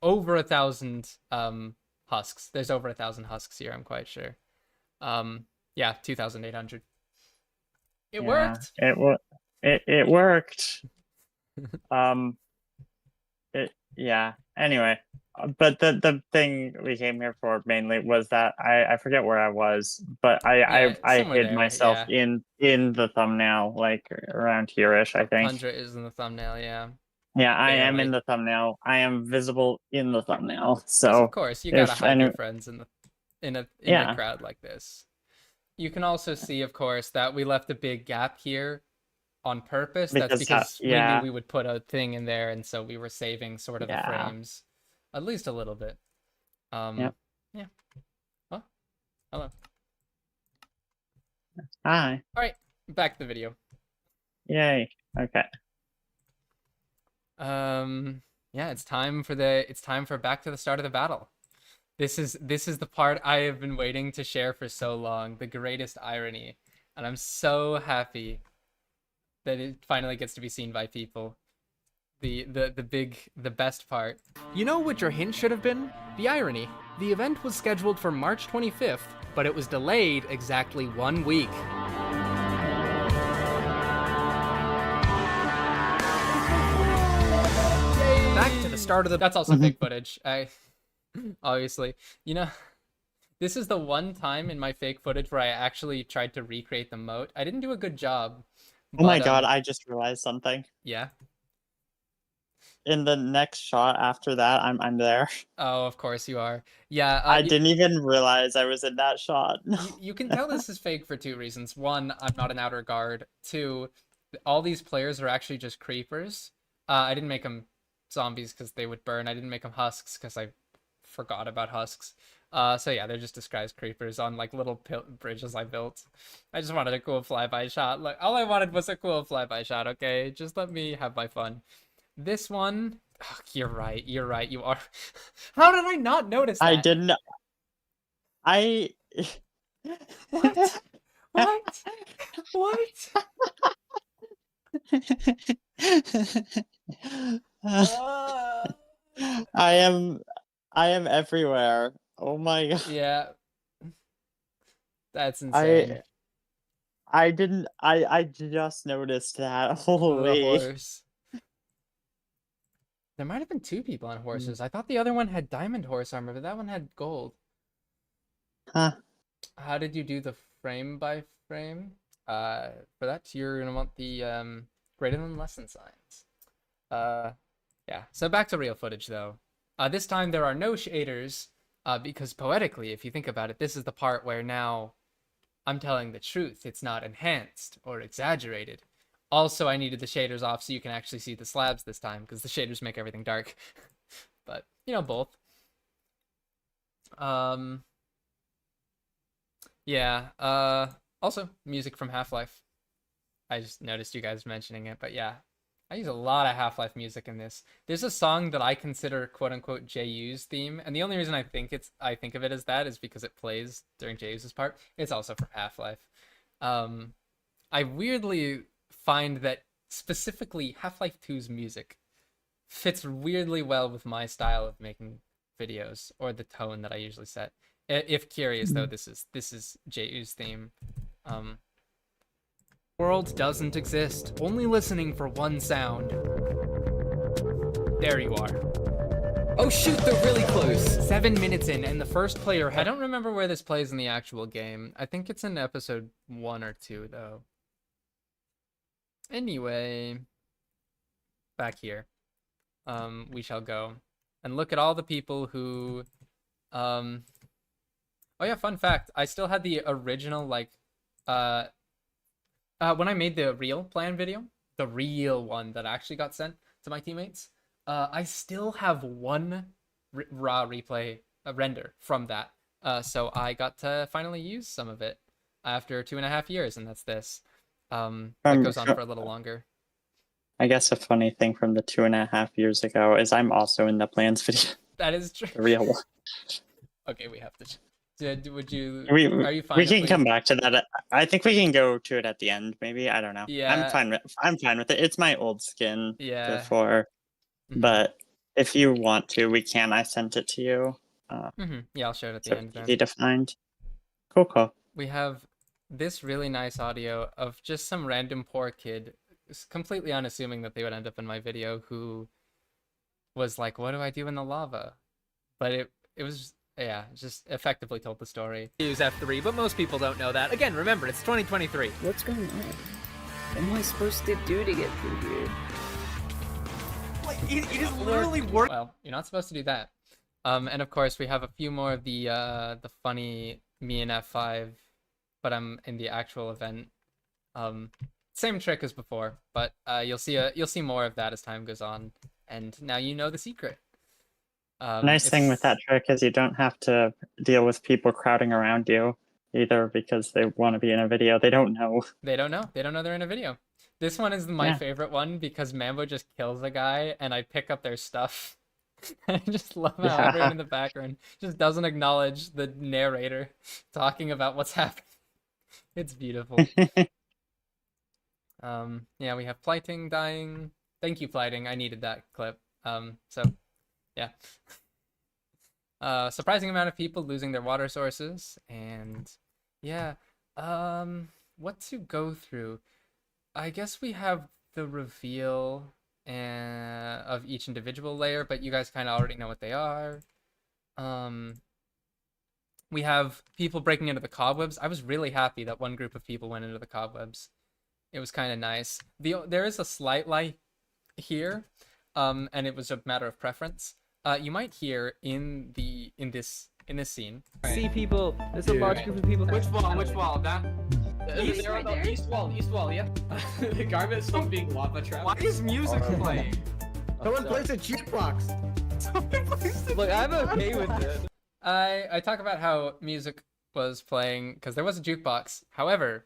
over 1,000 husks. There's over 1,000 husks here, I'm quite sure. Yeah, 2,800. It worked. It worked. Yeah. Anyway, but the thing we came here for mainly was that I forget where I was, but I somewhere hid there, myself yeah. in the thumbnail, like around here-ish, I think. 100 is in the thumbnail, yeah. Yeah, I am in Barely. the thumbnail. I am visible in the thumbnail. 'Cause So of course, you gotta if hide your any- friends in a Yeah. crowd like this. You can also see, of course, that we left a big gap here on purpose. That's because we knew we would put a thing in there, and so we were saving sort of the frames, at least a little bit. Yeah. Well, hello. Hi. All right, back to the video. Yay. Okay. Yeah, it's time for back to the start of the battle. This is the part I have been waiting to share for so long, the greatest irony, and I'm so happy that it finally gets to be seen by people. The best part. You know what your hint should have been? The irony. The event was scheduled for March 25th, but it was delayed exactly 1 week. Back to the start of the... That's also fake footage. Obviously. You know, this is the one time in my fake footage where I actually tried to recreate the moat. I didn't do a good job. Oh my god, I just realized something. Yeah. In the next shot after that, I'm there. Oh, of course you are. Yeah. I didn't even realize I was in that shot. You can tell this is fake for two reasons. One, I'm not an outer guard. Two, all these players are actually just creepers. I didn't make them zombies because they would burn. I didn't make them husks because I forgot about husks. So yeah, they're just disguised creepers on like little bridges I built. I just wanted a cool flyby shot. Like all I wanted was a cool flyby shot. Okay, just let me have my fun. This one, oh, you're right. You are. How did I not notice that? I didn't. What? What? I am everywhere. Oh my god. Yeah. That's insane. I didn't. I just noticed that. Holy. The horse. There might have been two people on horses. I thought the other one had diamond horse armor, but that one had gold. Huh. How did you do the frame by frame? For that, you're gonna want the greater than lesson signs. Yeah. So back to real footage though. This time there are no shaders, because poetically, if you think about it, this is the part where now I'm telling the truth. It's not enhanced or exaggerated. Also, I needed the shaders off so you can actually see the slabs this time, because the shaders make everything dark. But, you know, both. Yeah, also, music from Half-Life. I just noticed you guys mentioning it, but yeah. I use a lot of Half-Life music in this. There's a song that I consider quote-unquote JU's theme, and the only reason I think of it as that is because it plays during JU's part. It's also from Half-Life. I weirdly find that specifically Half-Life 2's music fits weirdly well with my style of making videos, or the tone that I usually set. If curious though, this is JU's theme. World doesn't exist, only listening for one sound. There you are. Oh shoot, they're really close. 7 minutes in, and the first player I don't remember where this plays in the actual game. I think it's in episode 1 or 2 though. Anyway, back here, we shall go and look at all the people who, oh yeah, fun fact, I still had the original, like, when I made the real plan video, the real one that actually got sent to my teammates, I still have one raw replay render from that. So I got to finally use some of it after 2.5 years, and that's this. that goes on for a little longer. I guess a funny thing from the 2.5 years ago is I'm also in the plans video. That is true. The real one. Okay, we have to. Would you? We Are you fine? we if can come back to that. I think we can go to it at the end. Maybe I don't know. Yeah. I'm fine with it. It's my old skin Yeah. before, Mhm. but if you want to, we can. I sent it to you. Yeah, I'll show it at the So end then. easy to find. Cool. We have this really nice audio of just some random poor kid, completely unassuming that they would end up in my video, who was like, "What do I do in the lava?" But it was, yeah, just effectively told the story. Use F3, but most people don't know that. Again, remember, it's 2023. What's going on? What am I supposed to do to get through here? Like, it is literally work. Well, you're not supposed to do that. And of course, we have a few more of the funny me and F5, but I'm in the actual event. Same trick as before, but you'll see more of that as time goes on, and now you know the secret. Nice thing with that trick is you don't have to deal with people crowding around you either because they want to be in a video. They don't know. They don't know. They don't know they're in a video. This one is my Yeah. favorite one because Mambo just kills a guy and I pick up their stuff. I just love how Yeah. everyone in the background just doesn't acknowledge the narrator talking about what's happening. It's beautiful. Yeah, we have Plighting dying. Thank you, Plighting. I needed that clip. So yeah. Surprising amount of people losing their water sources, and yeah. What to go through? I guess we have the reveal of each individual layer, but you guys kind of already know what they are. We have people breaking into the cobwebs. I was really happy that one group of people went into the cobwebs. It was kind of nice. There is a slight light here, and it was a matter of preference. You might hear in this scene. See people. There's a large group of people. Which wall? Which wall? That. East, They're on right the there? east wall, yep. The garment is still being lava trapped. Why is music playing? Someone place a jukebox. Look, I'm okay with it. I talk about how music was playing because there was a jukebox. However,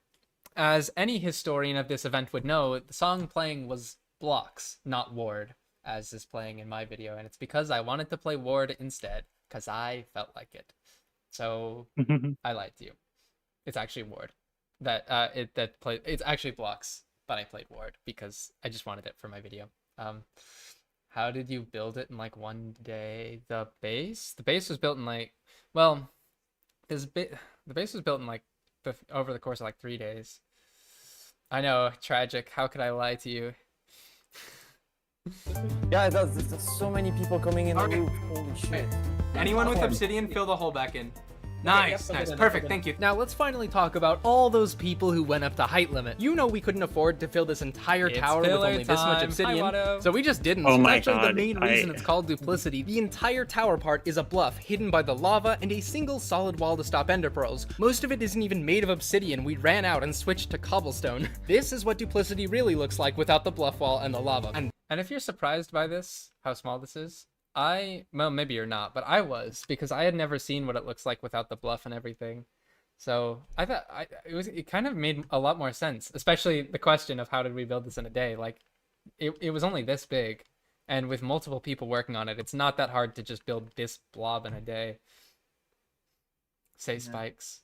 as any historian of this event would know, the song playing was Blocks, not Ward, as is playing in my video, and it's because I wanted to play Ward instead because I felt like it. So I lied to you. It's actually Ward. It's actually Blocks, but I played Ward because I just wanted it for my video. How did you build it in like one day? The base was built in like, well, the base was built in like over the course of like 3 days. I know, tragic. How could I lie to you? Yeah, there's so many people coming in the Okay. loop. Holy shit. Anyone with obsidian, fill the hole back in. Nice, nice, perfect. Thank you. Now let's finally talk about all those people who went up to height limit. You know we couldn't afford to fill this entire It's tower with filler only this much time. obsidian, Hi, Watto. so we just didn't. Oh my Actually, the God, main reason it's called duplicity. The entire tower part is a bluff hidden by the lava and a single solid wall to stop ender pearls. Most of it isn't even made of obsidian. We ran out and switched to cobblestone. This is what duplicity really looks like without the bluff wall and the lava. And if you're surprised by this, how small this is, well, maybe you're not, but I was, because I had never seen what it looks like without the bluff and everything. So I thought it kind of made a lot more sense, especially the question of how did we build this in a day? Like, it was only this big, and with multiple people working on it, it's not that hard to just build this blob in a day. Say spikes.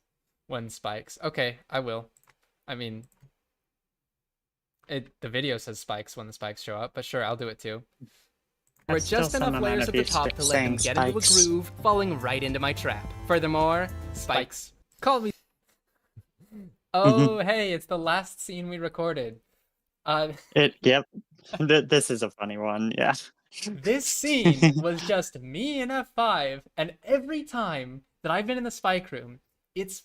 When spikes. Okay, I will. I mean, the video says spikes when the spikes show up, but sure, I'll do it too. We're That's still just some enough amount layers of at the you top to let them saying get into a spikes. groove, falling right into my trap. Furthermore, spikes. Call me. Oh, hey, it's the last scene we recorded. Yep. This is a funny one. Yeah. This scene was just me and F5, and every time that I've been in the spike room, it's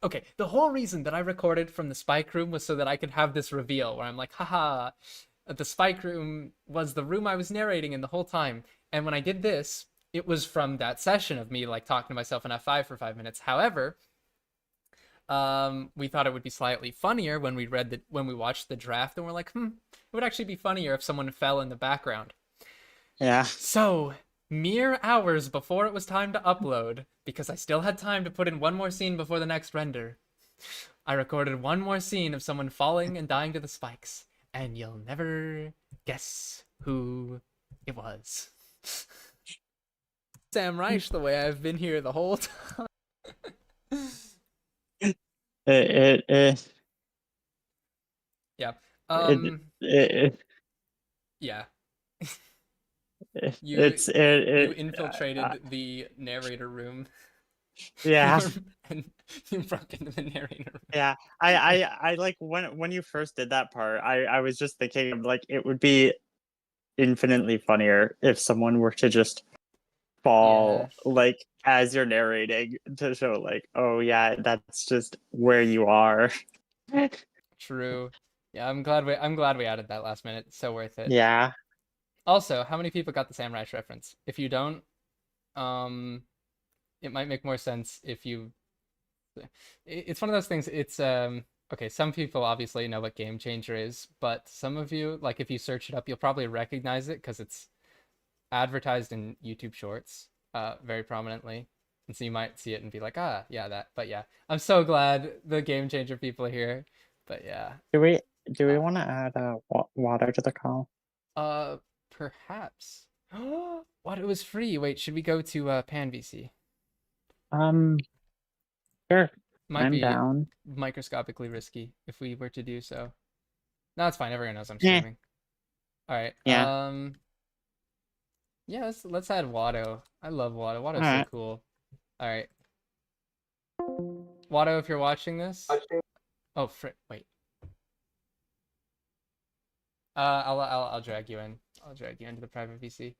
okay. The whole reason that I recorded from the spike room was so that I could have this reveal where I'm like, haha, the spike room was the room I was narrating in the whole time. And when I did this, it was from that session of me like talking to myself in F5 for 5 minutes. However, we thought it would be slightly funnier when we watched the draft, and we're like, it would actually be funnier if someone fell in the background. Yeah. So, mere hours before it was time to upload, because I still had time to put in one more scene before the next render, I recorded one more scene of someone falling and dying to the spikes, and you'll never guess who it was. Sam Reich the way I've been here the whole time. It Yeah. it, Yeah. it You it infiltrated the narrator room. yeah. And you broke into the narrator room. Yeah, I like when you first did that part, I was just thinking of like it would be infinitely funnier if someone were to just fall like as you're narrating to show like, oh yeah, that's just where you are. True. Yeah, I'm glad we added that last minute. It's so worth it. Yeah. Also, how many people got the Sam Reich reference? If you don't, it might make more sense if you. It's one of those things. It's okay. Some people obviously know what Game Changer is, but some of you, like if you search it up, you'll probably recognize it because it's advertised in YouTube Shorts, very prominently, and so you might see it and be like, ah, yeah, that. But yeah, I'm so glad the Game Changer people are here. But yeah. Do we want to add water to the call? Perhaps. What? It was free. Wait, should we go to Pan VC? Sure. Might I'm be down. microscopically risky if we were to do so. No, it's fine. Everyone knows I'm Yeah. streaming. All right. Yeah. Yeah. Let's add Watto. I love Watto. Watto's so Alright. cool. All right. Watto, if you're watching this. Oh, frick. Wait. I'll drag you in. I'll drag you into the private VC.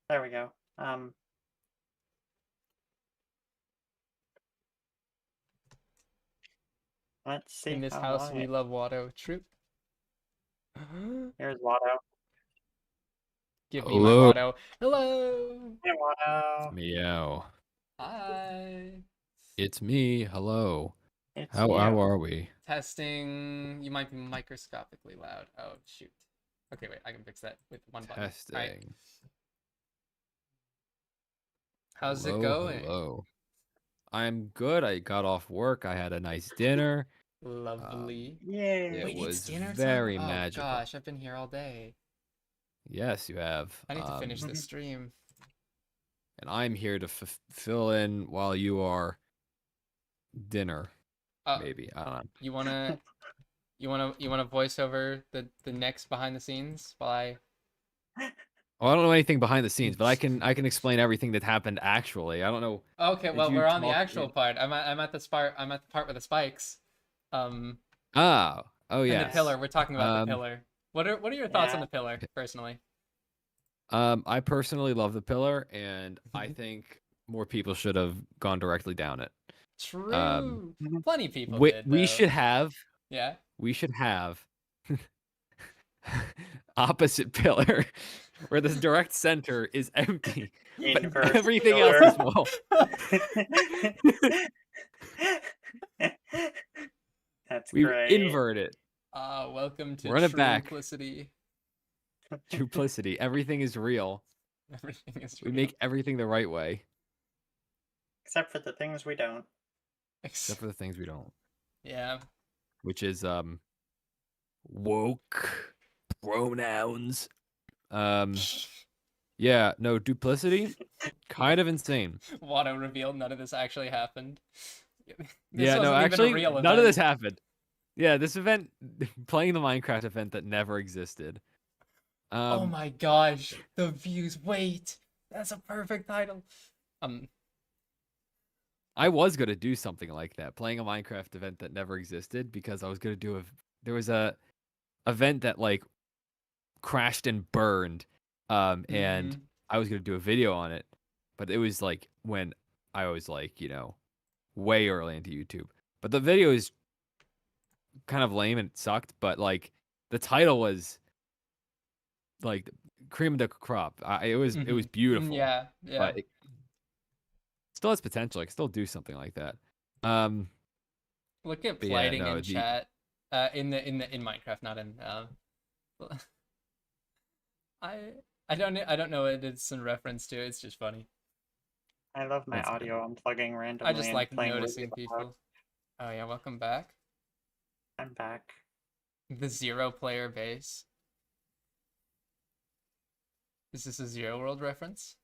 There we go. Let's see. In this how house, long we it- love Watto. True. Here's Watto. Give me Hello. my Watto. Hello. Hey, Watto. Meow. Hi. It's me. Hello. It's How you. are we? Testing. You might be microscopically loud. Oh, shoot. Okay, wait. I can fix that with one button. Testing. All right. How's Hello, it going? Hello. I'm good. I got off work. I had a nice dinner. Lovely. Yay. It Wait, was it's dinner time? very Oh, magical. gosh, I've been here all day. Yes, you have. I need to finish this stream. And I'm here to fill in while you are dinner. Maybe I don't know. You wanna voice over the next behind the scenes while I. Oh, I don't know anything behind the scenes, but I can explain everything that happened actually. I don't know. Okay, Did well you we're on the talk- actual part. I'm at the part with the spikes. Oh And yeah. the pillar. We're talking about the pillar. What are your thoughts on Yeah. the pillar, personally? I personally love the pillar, and I think more people should have gone directly down it. True. Plenty of people We, did. we though. should have. Yeah. We should have opposite pillar, where the direct center is empty, but Inverse everything pillar. else is full. That's We great. invert it. Welcome to Run it back. Truplicity. Duplicity. Everything is real. Everything is We real. make everything the right way, Except for the things we don't. except for the things we don't, Yeah. which is woke pronouns. Yeah, no, duplicity, kind of insane. Watto revealed none of this actually happened. This Yeah, no, wasn't even a actually, real none of this event. happened. Yeah, this event, playing the Minecraft event that never existed. Oh my gosh, the views. Wait, that's a perfect title. I was gonna do something like that, playing a Minecraft event that never existed, because I was gonna do there was a event that like crashed and burned, and Mhm. I was gonna do a video on it, but it was like when I was like, way early into YouTube. But the video is kind of lame and it sucked, but like the title was like cream of the crop. It was beautiful. Yeah, yeah. But it still has potential. I can still do something like that. Look at but yeah, lighting no, in chat. In Minecraft, not in. I don't know what it's in reference to. It's just funny. I love my That's audio unplugging randomly. I just and like playing noticing really loud. people. Oh yeah, welcome back. I'm back. The 0-player base. Is this a Zero World reference?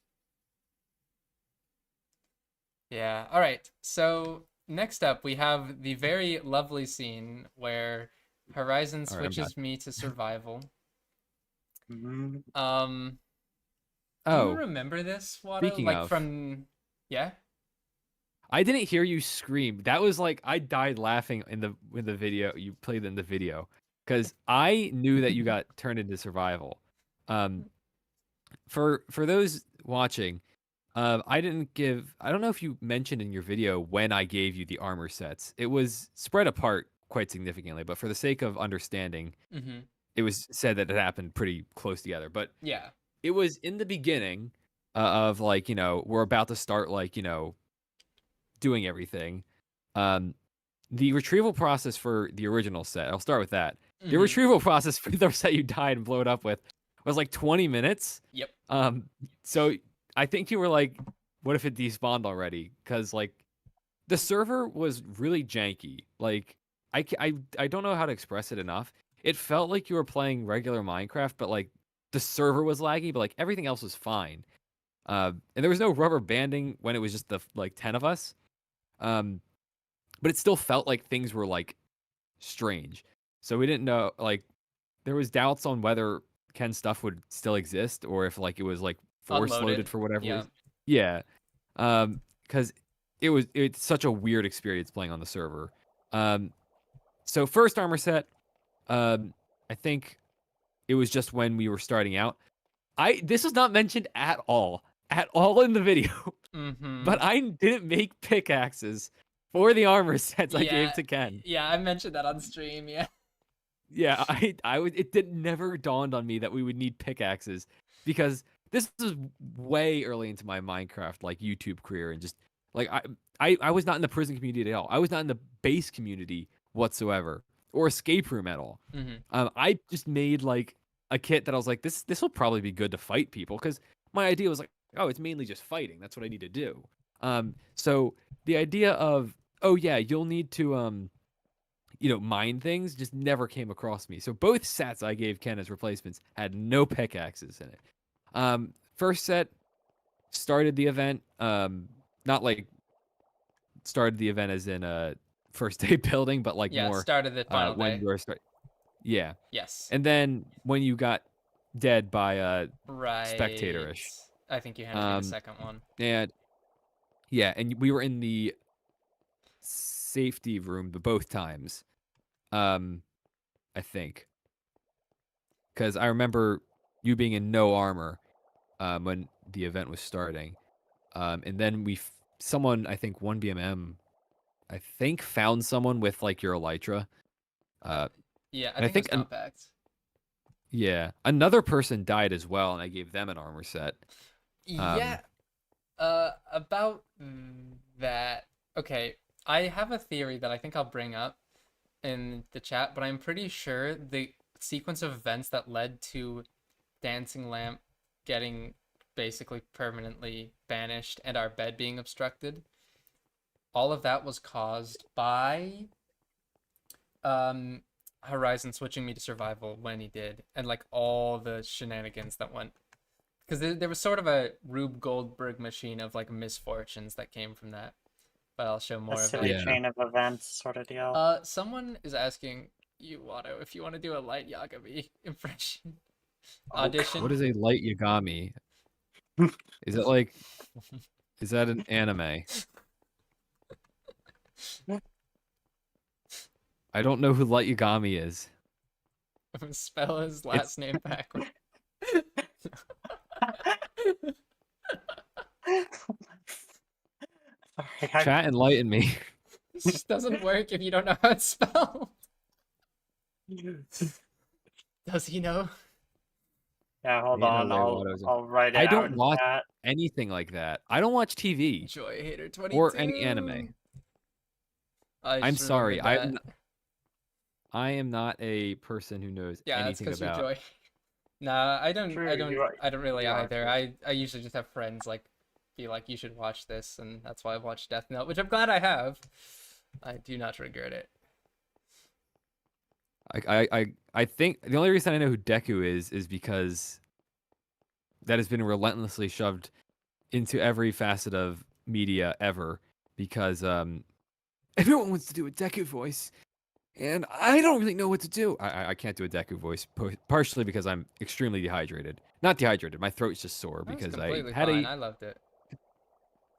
Yeah, alright. So, next up, we have the very lovely scene where Horizon All right, I'm switches me to survival. Mhm. Do you Oh, remember this, Wado? speaking Like of- from... Yeah? I didn't hear you scream. That was like I died laughing in the video. You played in the video because I knew that you got turned into survival. For those watching, I didn't give. I don't know if you mentioned in your video when I gave you the armor sets. It was spread apart quite significantly, but for the sake of understanding, Mm-hmm. it was said that it happened pretty close together. But Yeah. it was in the beginning of like we're about to start like doing everything. The retrieval process for the original set, I'll start with that. The Mhm. retrieval process for the set you died and blew it up with was like 20 minutes. Yep. So I think you were like, what if it despawned already? Because like the server was really janky. Like I don't know how to express it enough. It felt like you were playing regular Minecraft, but like the server was laggy, but like everything else was fine. And there was no rubber banding when it was just the like 10 of us. But it still felt like things were like strange. So we didn't know, like there was doubts on whether Ken's stuff would still exist or if like it was like force Unloaded. loaded for whatever Yeah. reason. Yeah. Because it's such a weird experience playing on the server. So first armor set, I think it was just when we were starting out. This was not mentioned at all in the video. Mm-hmm. But I didn't make pickaxes for the armor sets I gave to Ken. Yeah, I mentioned that on stream, yeah. Yeah, it never dawned on me that we would need pickaxes because this was way early into my Minecraft like YouTube career and just like I was not in the prison community at all. I was not in the base community whatsoever or escape room at all. Mm-hmm. I just made like a kit that I was like this will probably be good to fight people because my idea was like, oh, it's mainly just fighting. That's what I need to do. So the idea of, oh yeah, you'll need to mine things just never came across me. So both sets I gave Ken as replacements had no pickaxes in it. First set started the event, not like started the event as in first day building, but like Yeah, more started the final when day. you were Yeah. Yes. And then when you got dead by Right. spectator-ish. I think you handed me the second one. And yeah, and we were in the safety room both times. I think. Because I remember you being in no armor when the event was starting. And then someone, I think 1BMM, I think found someone with like your elytra. Yeah, and I think it was compact. Yeah, another person died as well, and I gave them an armor set. Yeah. About that. Okay, I have a theory that I think I'll bring up in the chat, but I'm pretty sure the sequence of events that led to Dancing Lamp getting basically permanently banished and our bed being obstructed, all of that was caused by Horizon switching me to survival when he did, and like all the shenanigans that went, because there was sort of a Rube Goldberg machine of like misfortunes that came from that, but I'll show more A of silly that. chain of events sort of deal. Someone is asking you, Watto, if you want to do a light Yagami impression audition. What is a light Yagami? Is it like, is that an anime? I don't know who Light Yagami is. Spell his last name backward. Chat enlighten me. This just doesn't work if you don't know how it's spelled. Does he know? Yeah, hold Yeah, on. there, Watto's in- I'll write it I out don't in watch chat. anything like that. I don't watch TV Joy Hater 22. or any anime. I'm just sorry. remembered that. I am not a person who knows Yeah, that's anything because you're about. Joy. Nah, I don't. True, I don't. you are- I don't really you are either. I usually just have friends like be like, you should watch this, and that's why I watched Death Note, which I'm glad I have. I do not regret it. I think the only reason I know who Deku is because that has been relentlessly shoved into every facet of media ever, because everyone wants to do a Deku voice, and I don't really know what to do. I can't do a Deku voice, partially because I'm extremely dehydrated. Not dehydrated, my throat's just sore That was because I completely had fine. a. I loved it.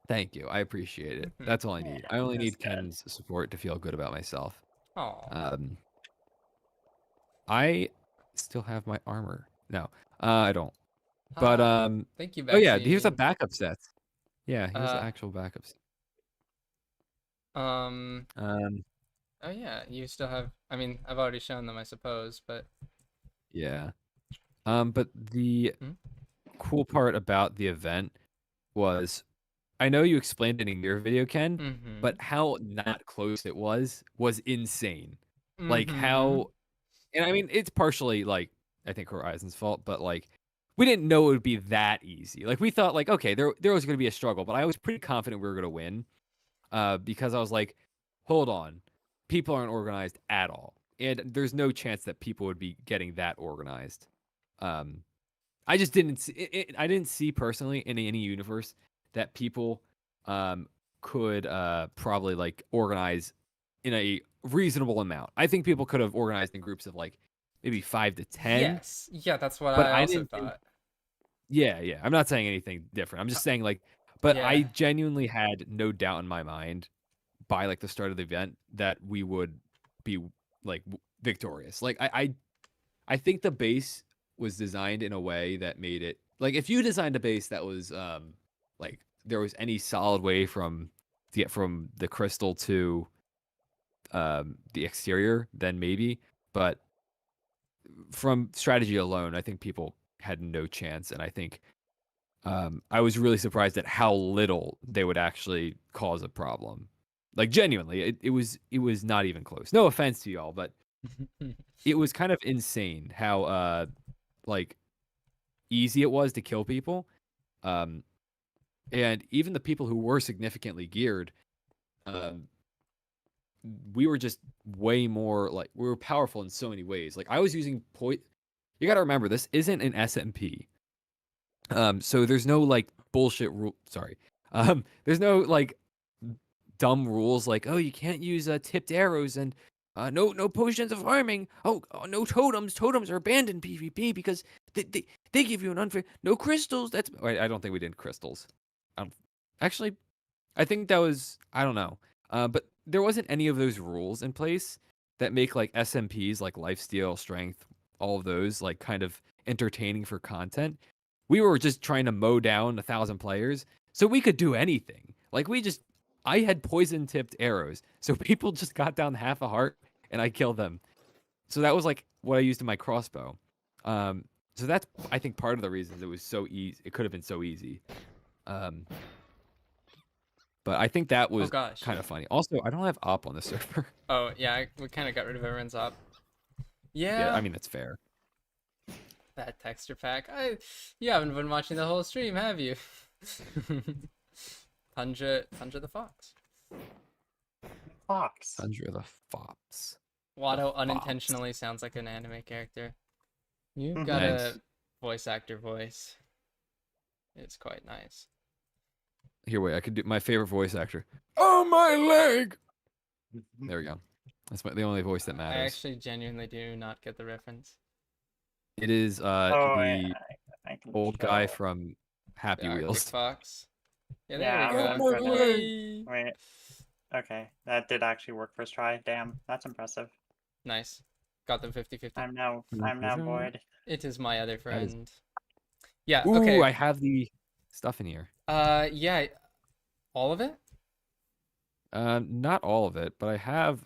Thank you, I appreciate it. Mhm. That's all I need. I only that's need good. Ken's support to feel good about myself. Oh, I still have my armor. No, I don't. But thank you, oh yeah, here's a Vaccine. backup set. Yeah, here's the Uh, actual backup set. Oh yeah, you still have. I mean, I've already shown them, I suppose, but Yeah. But the Hmm? cool part about the event was, I know you explained it in your video, Ken, Mhm. but how not close it was insane. Like Mhm. how, and I mean, it's partially like I think Horizon's fault, but like we didn't know it would be that easy. Like we thought, like okay, there was going to be a struggle, but I was pretty confident we were going to win, because I was like, hold on, people aren't organized at all, and there's no chance that people would be getting that organized. I just didn't see it, I didn't see personally in any universe that people could probably like organize in a reasonable amount. I think people could have organized in groups of like maybe 5 to 10. Yes, yeah, that's what But I I also didn't think, thought. yeah. I'm not saying anything different. I'm just saying like, but I Yeah. genuinely had no doubt in my mind by like the start of the event that we would be like victorious. Like I think the base was designed in a way that made it like if you designed a base that was like there was any solid way from to get from the crystal to the exterior, then maybe. But from strategy alone, I think people had no chance, and I think I was really surprised at how little they would actually cause a problem. Like genuinely, it was not even close. No offense to y'all, but it was kind of insane how like easy it was to kill people. And even the people who were significantly geared, we were just way more like we were powerful in so many ways. Like I was using you got to remember this isn't an SMP. So there's no like bullshit rule. Sorry. There's no like dumb rules like, oh, you can't use tipped arrows and no potions of harming. Oh, no totems. Totems are banned in PvP because they give you an unfair. No crystals. That's wait, I don't think we did crystals. Actually, I think that was I don't know. But there wasn't any of those rules in place that make like SMPs like lifesteal, strength, all of those like kind of entertaining for content. We were just trying to mow down 1,000 players, so we could do anything. Like I had poison tipped arrows, so people just got down half a heart and I killed them. So that was like what I used in my crossbow. So that's I think part of the reason it was so easy. It could have been so easy. But I think that was kind of funny. Also, I don't have op on the server. Oh yeah, we kind of got rid of everyone's op. Yeah, I mean that's fair. That texture pack. You haven't been watching the whole stream, have you? Tundra the Fox. Tundra the Fox. Watto unintentionally sounds like an anime character. You've got a voice actor voice. It's quite nice. Here, wait, I could do my favorite voice actor. Oh, my leg! There we go. That's the only voice that matters. I actually genuinely do not get the reference. It is the old guy from Happy The Wheels. Arctic Fox. Yeah, Yeah, there we go. Wait. Okay, that did actually work first try. Damn, that's impressive. Nice. Got them 50-50. I'm now void. It is my other friend. Yeah, Ooh, okay. I have the stuff in here. Yeah. All of it? Not all of it, but I have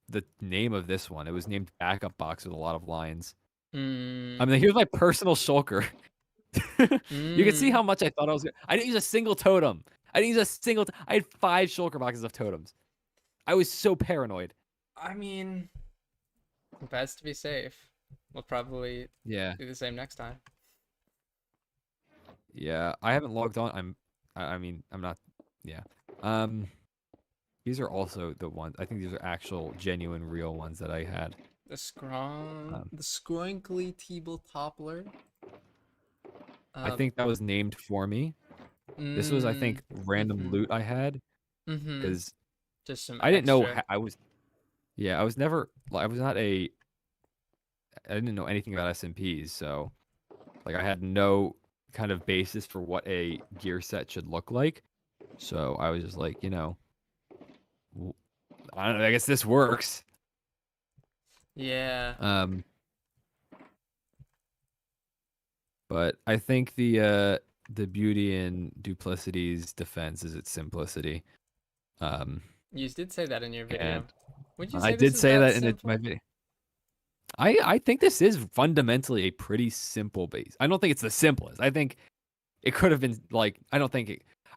the name of this one. It was named Backup Box with a lot of lines. I mean, here's my personal shulker. You can see how much I thought I was gonna. I didn't use a single totem. I had 5 shulker boxes of totems. I was so paranoid. I mean, best to be safe. We'll probably do the same next time. Yeah, I haven't logged on. I'm not. Yeah. these are also the ones. I think these are actual, genuine, real ones that I had. The Scroinkly Teeble Toppler. I think that was named for me. This was, I think, random loot I had because just some I didn't know extra. I was. Yeah, I was never. I was not a. I didn't know anything about SMPs, so like I had no kind of basis for what a gear set should look like. So I was just like, I don't know. I guess this works. Yeah. But I think the beauty in Duplicity's defense is its simplicity. You did say that in your video. And Would you I say did this is say that that in simple? my video. I think this is fundamentally a pretty simple base. I don't think it's the simplest. I think it could have been like I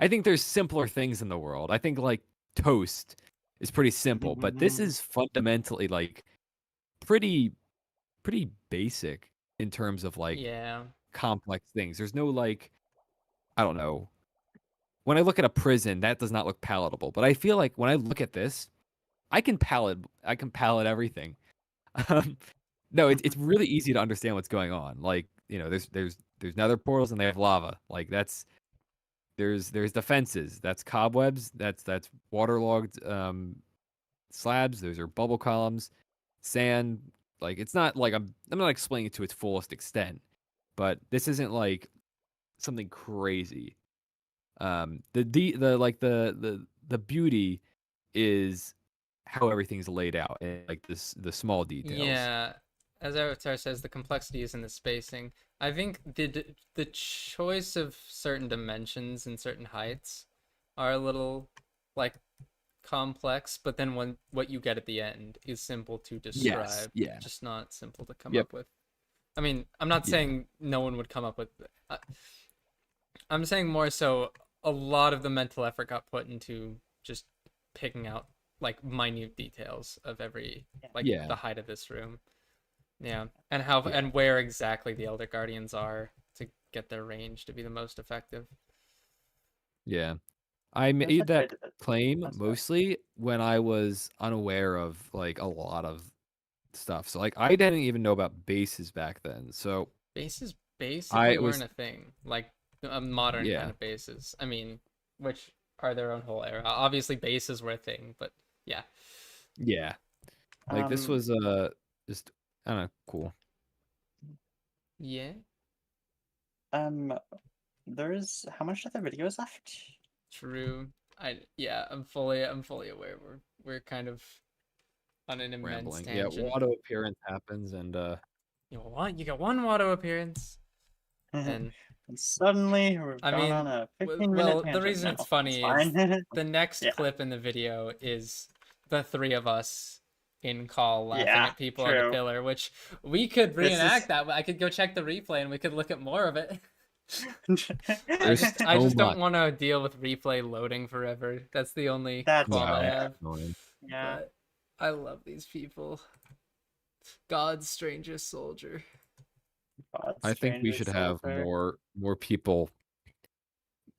think there's simpler things in the world. I think like toast is pretty simple, but this is fundamentally like pretty basic in terms of like Yeah. complex things. There's no like I don't know. When I look at a prison, that does not look palatable. But I feel like when I look at this, I can palette everything. No, it's really easy to understand what's going on. Like, there's nether portals and they have lava. Like there's defenses. That's cobwebs. That's waterlogged slabs. Those are bubble columns, sand. Like it's not like I'm not explaining it to its fullest extent, but this isn't like something crazy. The beauty is how everything's laid out and like the small details. Yeah. As Avatar says, the complexity is in the spacing. I think the choice of certain dimensions and certain heights are a little like complex, but then what you get at the end is simple to describe. Yes, yeah. Just not simple to come up with. I mean, I'm not saying no one would come up with. I'm saying more so a lot of the mental effort got put into just picking out like minute details of every the height of this room. Yeah, and and where exactly the Elder Guardians are to get their range to be the most effective. Yeah. I made that claim mostly when I was unaware of like a lot of stuff. So like I didn't even know about bases back then. So bases basically weren't a thing. Like modern Yeah. kind of bases. I mean, which are their own whole era. Obviously bases were a thing, but yeah. yeah. Like this was just I don't know, cool. Yeah. There's how much of the video is left? True. I'm fully aware we're kind of on an immense Rambling. tangent. Yeah, Watto appearance happens and you got one Watto appearance and suddenly we've gone on a 15-minute the reason now. it's funny It's is fine. the next clip in the video is the three of us in call laughing Yeah, at people on true. the pillar, which we could This is- reenact that. I could go check the replay and we could look at more of it. I There's just so don't much. want to deal with replay loading forever. That's the only That's qualm I fair. have. annoying. Yeah. But I love these people. God's strangest soldier. I think we should have more people.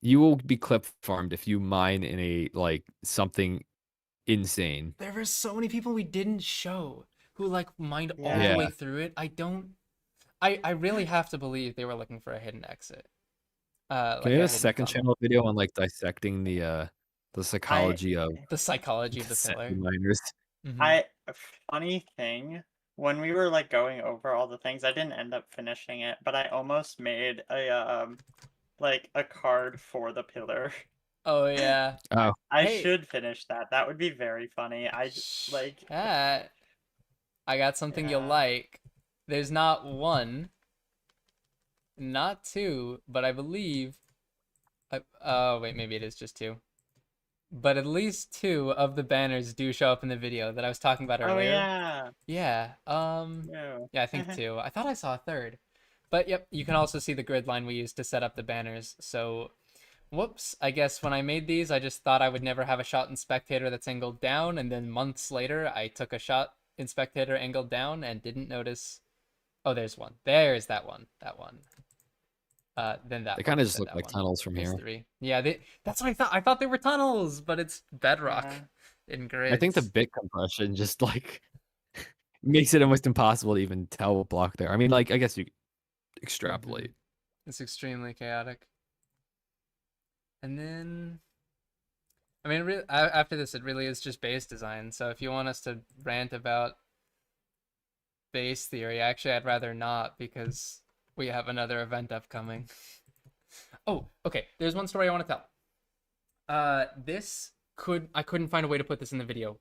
You will be clip farmed if you mine in a like something insane. There were so many people we didn't show who like mined all Yeah. the way through it. I really have to believe they were looking for a hidden exit. Can Like we have a hidden second tunnel. channel video on like dissecting the psychology of The psychology of the SMP pillar. miners? Funny thing, when we were like going over all the things, I didn't end up finishing it, but I almost made a like a card for the pillar. Oh yeah. Oh. I Hey. should finish that. That would be very funny. I like Chat. I got something you'll Yeah. like. There's not one, not two, but I believe. Oh wait, maybe it is just two. But at least two of the banners do show up in the video that I was talking about Oh earlier. yeah. Yeah. No. Yeah, I think two. I thought I saw a third. But yep, you can also see the grid line we used to set up the banners. So, whoops. I guess when I made these, I just thought I would never have a shot in spectator that's angled down, and then months later, I took a shot in spectator angled down and didn't notice. Oh, there's one. There's that one. That one. Then that. They one, kind of just then look that like one. tunnels from There's here. three. Yeah, that's what I thought. I thought they were tunnels, but it's bedrock. Yeah. in grids. I think the bit compression just like makes it almost impossible to even tell what block there. I mean, like I guess you extrapolate. It's extremely chaotic. And then, I mean, after this, it really is just base design. So if you want us to rant about base theory, actually, I'd rather not because we have another event upcoming. Oh, okay. There's one story I want to tell. I couldn't find a way to put this in the video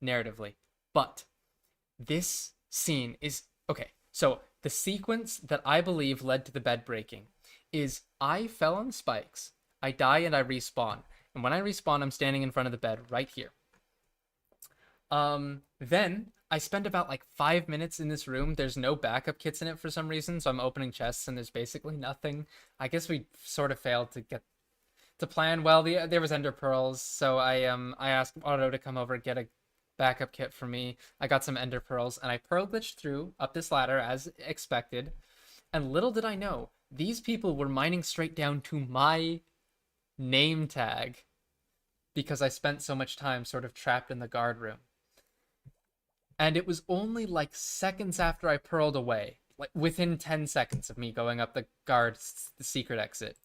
narratively, but this scene is okay. So the sequence that I believe led to the bed breaking is I fell on spikes, I die and I respawn. And when I respawn, I'm standing in front of the bed right here. Then I spend about like 5 minutes in this room. There's no backup kits in it for some reason, so I'm opening chests and there's basically nothing. I guess we sort of failed to get to plan well. There was ender pearls, so I asked Otto to come over and get a backup kit for me. I got some ender pearls and I pearl glitched through up this ladder as expected. And little did I know, these people were mining straight down to my name tag because I spent so much time sort of trapped in the guard room. And it was only like seconds after I pearled away, like within 10 seconds of me going up the secret exit,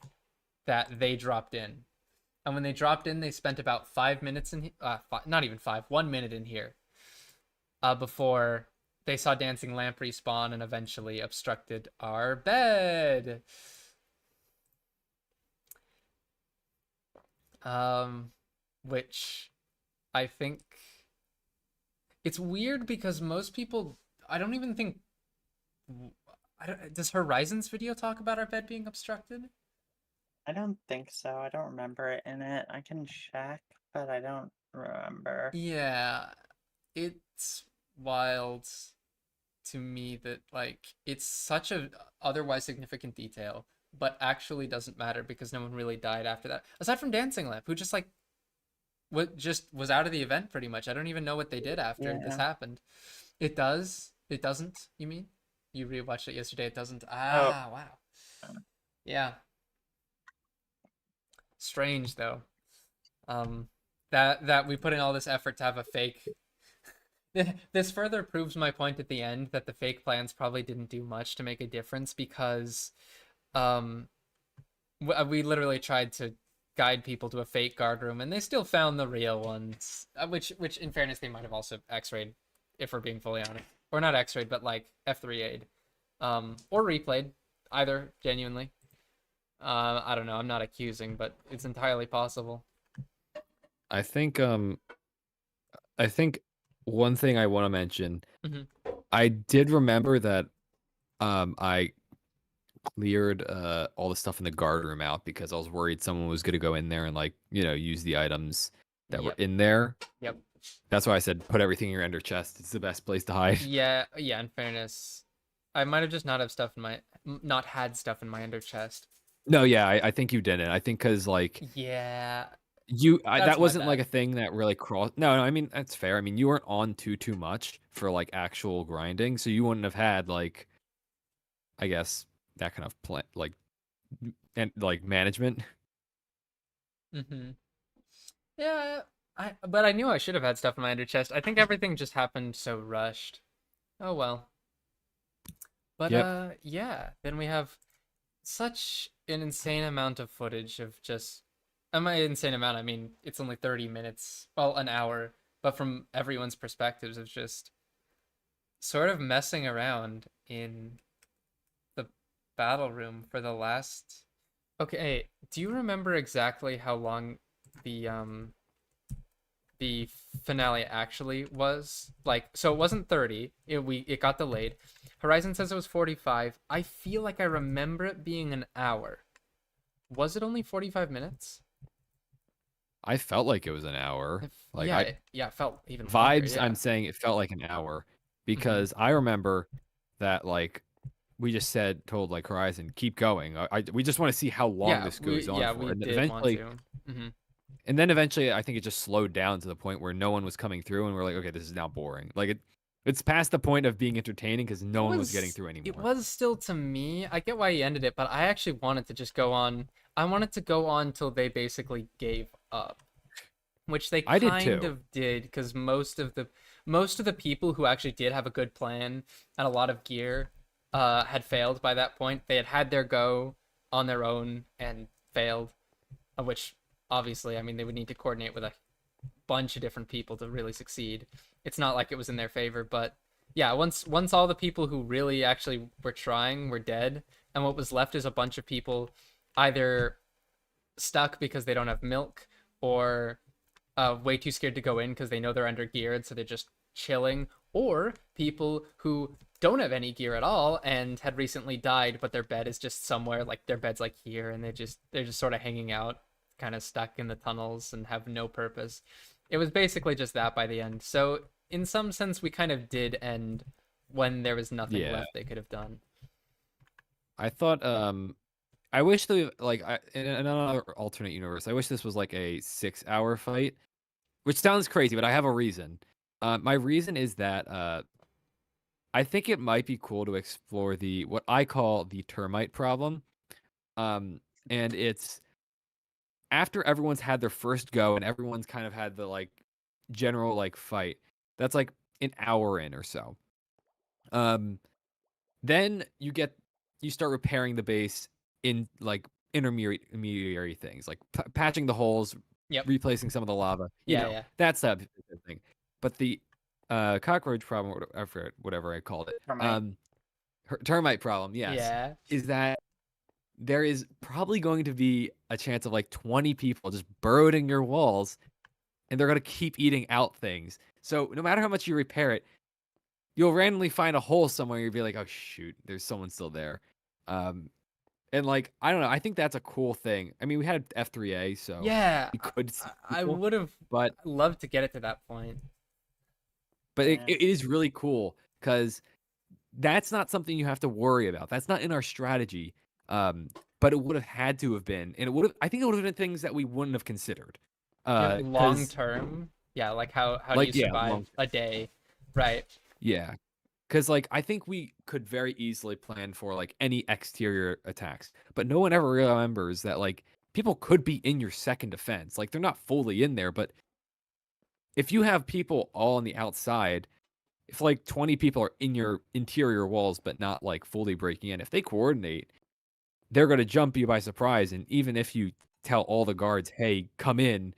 that they dropped in. And when they dropped in, they spent about 5 minutes in not even 5, 1 minute in here before they saw Dancing Lamp respawn and eventually obstructed our bed. Which I think it's weird because most people, I don't even think, does Horizon's video talk about our bed being obstructed? I don't think so. I don't remember it in it. I can check, but I don't remember. Yeah, it's wild to me that like it's such a otherwise significant detail, but actually doesn't matter because no one really died after that. Aside from Dancing Lamp, who just like was out of the event pretty much. I don't even know what they did after this happened. It does? It doesn't, you mean? You rewatched it yesterday, it doesn't? Ah, wow. Yeah. Strange though. That we put in all this effort to have a fake. This further proves my point at the end that the fake plans probably didn't do much to make a difference because we literally tried to guide people to a fake guard room and they still found the real ones, which in fairness they might have also x-rayed if we're being fully honest, or not x-rayed but like F3A'd or replayed, either genuinely. I don't know, I'm not accusing, but it's entirely possible. I think one thing I want to mention, I did remember that I cleared all the stuff in the guard room out because I was worried someone was going to go in there and like, you know, use the items that were in there. Yep. That's why I said put everything in your ender chest. It's the best place to hide. Yeah, in fairness, I might have just not had stuff in my ender chest. No, yeah, I think you didn't. I think because like that wasn't like a thing that really crossed. No, I mean that's fair. I mean you weren't on too much for like actual grinding, so you wouldn't have had like, I guess that kind of plan like and like management. Yeah, but I knew I should have had stuff in my ender chest. I think everything just happened so rushed. Oh well. But yeah, then we have such an insane amount of footage of just, by insane amount I mean it's only 30 minutes, well an hour, but from everyone's perspectives of just sort of messing around in the battle room for the last. Okay, do you remember exactly how long the finale actually was? Like, so it wasn't 30, it got delayed. Horizon says it was 45. I feel like I remember it being an hour. Was it only 45 minutes? I felt like it was an hour. Like it felt even vibes longer, yeah. I'm saying it felt like an hour because I remember that like we just told like Horizon keep going. We just want to see how long this goes on for. We and did eventually want to. And then eventually I think it just slowed down to the point where no one was coming through and we're like, okay, this is now boring. Like it's past the point of being entertaining because no one was getting through anymore. It was still to me. I get why he ended it, but I actually wanted to just go on. I wanted to go on till they basically gave up. which they I did kind too. of did, because most of the people who actually did have a good plan and a lot of gear had failed by that point. They had their go on their own and failed, which obviously, I mean, they would need to coordinate with a bunch of different people to really succeed. It's not like it was in their favor, but yeah, once all the people who really actually were trying were dead, and what was left is a bunch of people either stuck because they don't have milk, or way too scared to go in because they know they're under geared, so they're just chilling, or people who don't have any gear at all and had recently died, but their bed is just somewhere, like their bed's like here, and they're just sort of hanging out, kind of stuck in the tunnels and have no purpose. It was basically just that by the end. So in some sense, we kind of did end when there was nothing Yeah. left they could have done. I thought I wish in another alternate universe, I wish this was like a 6-hour fight, which sounds crazy, but I have a reason. My reason is that I think it might be cool to explore what I call the termite problem. And it's after everyone's had their first go and everyone's kind of had the like general like fight. That's like an hour in or so. Then you start repairing the base in like intermediary things, like patching the holes, replacing some of the lava. You know, that's that thing. But the cockroach problem, or whatever I called it, termite problem, yes, is that there is probably going to be a chance of like 20 people just burrowed in your walls, and they're going to keep eating out things. So no matter how much you repair it, you'll randomly find a hole somewhere. You'll be like, oh shoot, there's someone still there. And like, I don't know. I think that's a cool thing. I mean, we had F3A, so yeah, we could see I people, would have but loved to get it to that point. But it is really cool because that's not something you have to worry about. That's not in our strategy. But it would have had to have been, and I think it would have been things that we wouldn't have considered. Long term, yeah, like how like, do you survive a day, right? Yeah, because like I think we could very easily plan for like any exterior attacks, but no one ever remembers that like people could be in your second defense. Like they're not fully in there, but if you have people all on the outside, if like 20 people are in your interior walls but not like fully breaking in, if they coordinate, they're going to jump you by surprise. And even if you tell all the guards, hey, come in,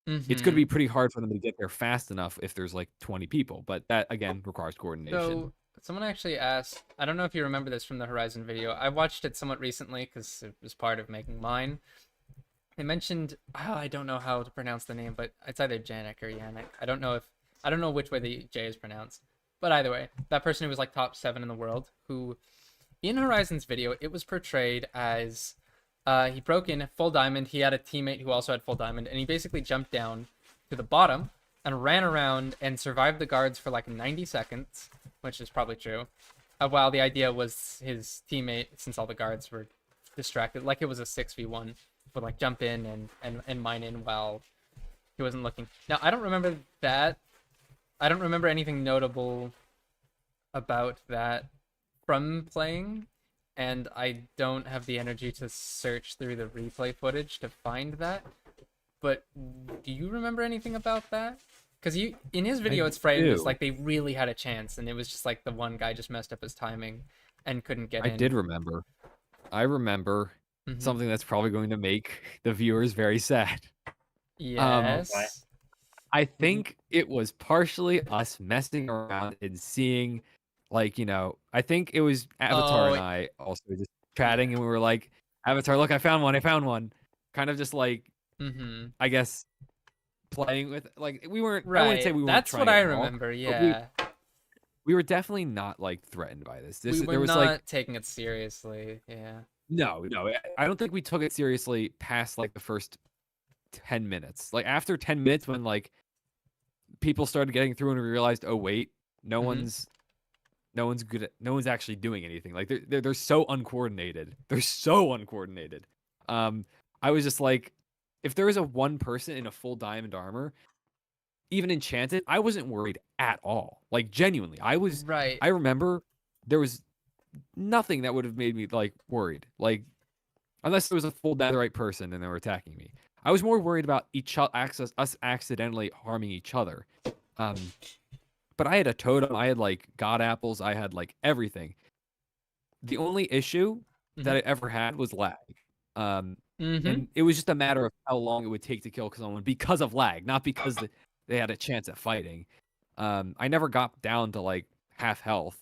it's going to be pretty hard for them to get there fast enough if there's like 20 people. But that, again, requires coordination. So someone actually asked, I don't know if you remember this from the Horizon video. I watched it somewhat recently because it was part of making mine. They mentioned, I don't know how to pronounce the name, but it's either Janik or Yannick. I don't know which way the J is pronounced. But either way, that person who was like top 7 in the world, who in Horizon's video, it was portrayed as he broke in full diamond. He had a teammate who also had full diamond, and he basically jumped down to the bottom and ran around and survived the guards for like 90 seconds, which is probably true. While the idea was his teammate, since all the guards were distracted, like it was a 6v1, would like jump in and mine in while he wasn't looking. Now, I don't remember that. I don't remember anything notable about that from playing, and I don't have the energy to search through the replay footage to find that. But do you remember anything about that? Because in his video, it's framed as like they really had a chance, and it was just like the one guy just messed up his timing and couldn't get in. I did remember. I remember something that's probably going to make the viewers very sad. Yes. I think it was partially us messing around and seeing, like, you know, I think it was Avatar and I also just chatting, and we were like, Avatar, look, I found one. Kind of just like, I guess, playing with, like, we weren't, I wouldn't say we weren't That's trying what I at all, remember, yeah. We were definitely not, like, threatened by this. We were there was not like taking it seriously, yeah. No, I don't think we took it seriously past like the first 10 minutes. Like after 10 minutes, when like people started getting through and we realized, oh wait, no one's good at, no one's actually doing anything. Like they're so uncoordinated. I was just like, if there was a one person in a full diamond armor, even enchanted, I wasn't worried at all. Like genuinely, I was. Right. I remember there was nothing that would have made me like worried, like unless there was a full netherite person and they were attacking me. I was more worried about us accidentally harming each other. But I had a totem. I had like god apples. I had like everything. The only issue that I ever had was lag. And it was just a matter of how long it would take to kill someone because of lag, not because they had a chance at fighting. I never got down to like half health.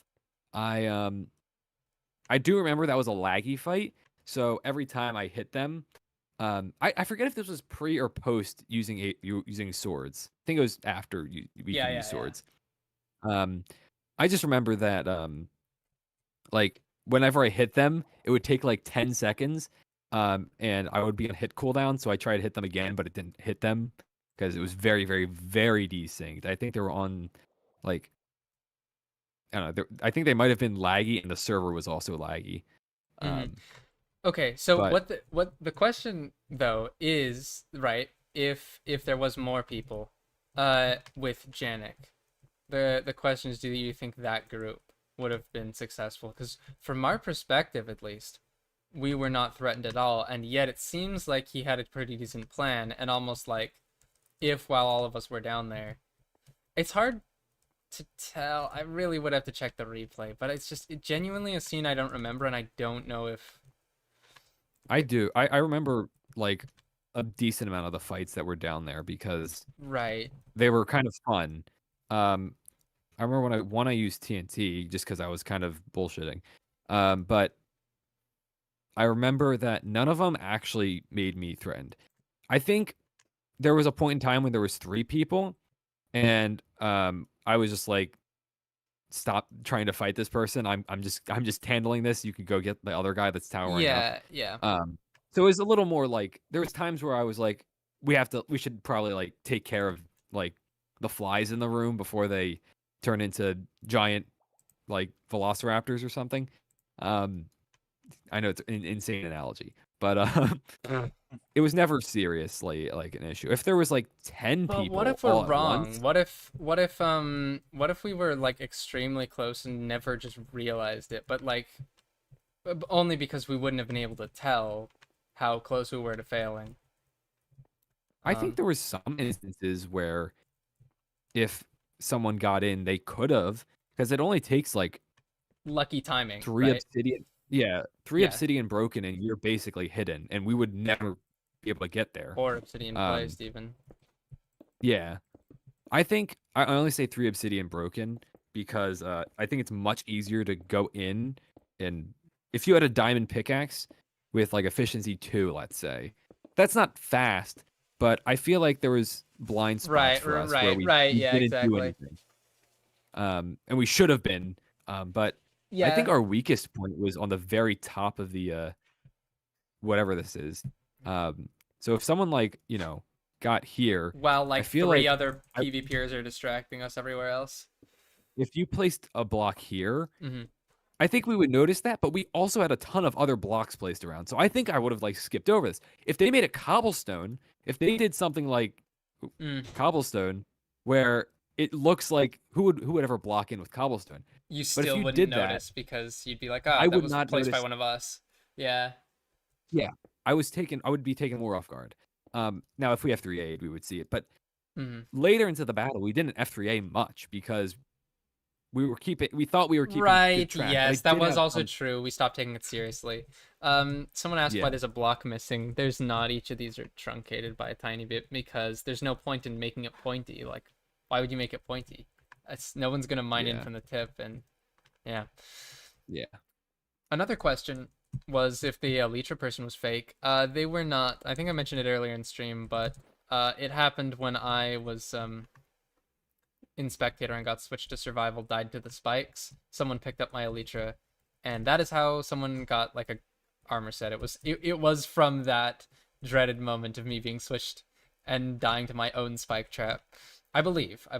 I do remember that was a laggy fight. So every time I hit them, I forget if this was pre or post using swords. I think it was after we could use swords. I just remember that like whenever I hit them, it would take like 10 seconds. And I would be on hit cooldown, so I tried to hit them again, but it didn't hit them because it was very, very, very desynced. I think they were on, like, I don't know. I think they might have been laggy, and the server was also laggy. Okay, so but- what the question though is, right? If there was more people, with Janik, the question is, do you think that group would have been successful? Because from our perspective, at least, we were not threatened at all, and yet it seems like he had a pretty decent plan, and almost like if while all of us were down there, it's hard to tell. I really would have to check the replay, but it's just genuinely a scene I don't remember, and I don't know if I do. I remember like a decent amount of the fights that were down there because right. they were kind of fun. I remember when I used TNT just because I was kind of bullshitting, but I remember that none of them actually made me threatened. I think there was a point in time when there was 3 people, and I was just like, "Stop trying to fight this person. I'm just handling this. You could go get the other guy that's towering up." Yeah. So it was a little more like there was times where I was like, we should probably like take care of like the flies in the room before they turn into giant like velociraptors or something. I know it's an insane analogy, but it was never seriously like an issue. If there was like 10 But people, what if all we're at wrong? once, What if we were like extremely close and never just realized it, but like only because we wouldn't have been able to tell how close we were to failing. I think there was some instances where if someone got in, they could have, because it only takes like lucky timing. 3 right? obsidian. Yeah, 3 obsidian broken, and you're basically hidden, and we would never be able to get there. Or obsidian placed even. Yeah, I think I only say 3 obsidian broken because I think it's much easier to go in, and if you had a diamond pickaxe with like efficiency 2, let's say, that's not fast, but I feel like there was blind spots for us where we yeah, didn't exactly. do anything. And we should have been, but Yeah. I think our weakest point was on the very top of the whatever this is. So if someone like, got here, While like I feel 3 like other PvPers are distracting us everywhere else. if you placed a block here, Mhm. I think we would notice that, but we also had a ton of other blocks placed around. So I think I would have like skipped over this. If they made a cobblestone, if they did something like cobblestone where it looks like who would ever block in with cobblestone? You But if still you wouldn't did that- notice because you'd be like, I that would was not placed by notice- one of us. Yeah. Yeah, I would be taken more off guard. Now if we F3A'd, we would see it, but Mhm. later into the battle, we didn't F3A much because we thought we were keeping good Right, track. yes, I that did was have also some- true. We stopped taking it seriously. Someone asked Yeah. why there's a block missing. There's not. Each of these are truncated by a tiny bit because there's no point in making it pointy. Like, why would you make it pointy? No one's gonna mine in Yeah. from the tip, and yeah. Yeah. Another question was if the Elytra person was fake. They were not. I think I mentioned it earlier in stream, but it happened when I was in Spectator and got switched to Survival, died to the spikes. Someone picked up my Elytra, and that is how someone got like a armor set. It was from that dreaded moment of me being switched and dying to my own spike trap. I believe. I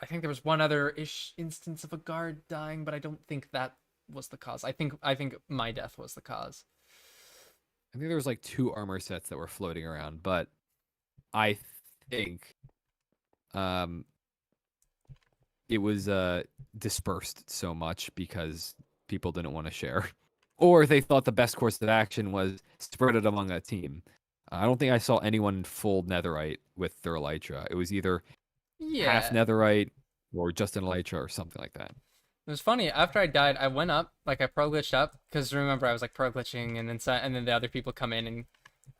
think there was one other instance of a guard dying, but I don't think that was the cause. I think my death was the cause. I think there was like 2 armor sets that were floating around, but I think it was dispersed so much because people didn't want to share, or they thought the best course of action was spread it among a team. I don't think I saw anyone in full netherite with their elytra. It was either half Yeah. netherite or just an elytra or something like that. It was funny. After I died, I went up, like I pro glitched up, because remember I was like pro glitching, and then the other people come in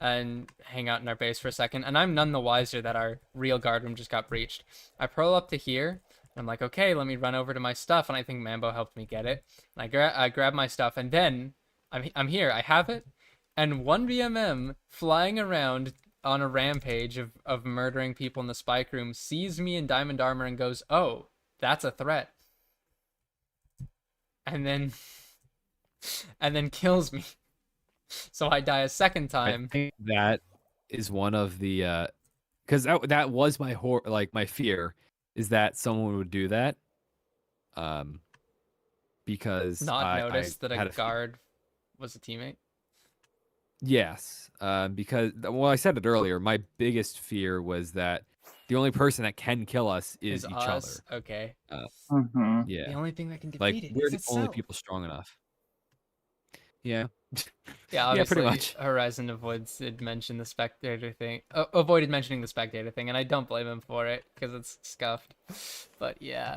and hang out in our base for a second, and I'm none the wiser that our real guard room just got breached. I pro up to here, and I'm like, okay, let me run over to my stuff, and I think Mambo helped me get it. And I grab my stuff, and then I'm here. I have it, and one BMM flying around on a rampage of murdering people in the spike room sees me in diamond armor and goes, oh, that's a threat. And then kills me. So I die a second time. I think that is one of the because that was my my fear is that someone would do that. Because Not notice that had a guard was a teammate. Yes, because I said it earlier. My biggest fear was that the only person that can kill us is each us? other. Okay. Yeah. The only thing that can defeat Like it we're is the only itself. people strong enough. Yeah. Yeah, obviously, pretty much. Horizon avoided mentioning the spectator thing, and I don't blame him for it because it's scuffed. But yeah,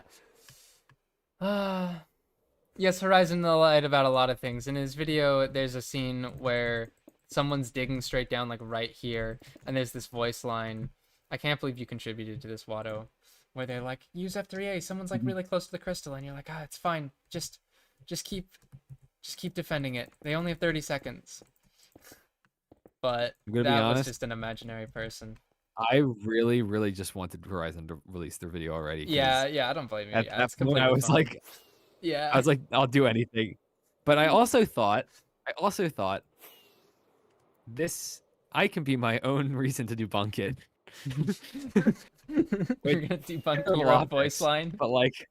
yes, Horizon lied about a lot of things. In his video, there's a scene where someone's digging straight down, like right here, and there's this voice line. I can't believe you contributed to this, Watto, where they're like, use F3A. Someone's like really close to the crystal, and you're like, it's fine. Just keep defending it. They only have 30 seconds. But I'm gonna be that was honest. just an imaginary person. I really, really just wanted Horizon to release their video already. 'cause Yeah, I don't blame you. At Yeah, that it's point, completely I was fine. like, Yeah. I'll do anything. But I also thought, this I can be my own reason to debunk it. You're gonna debunk a your lot own voice line. But like,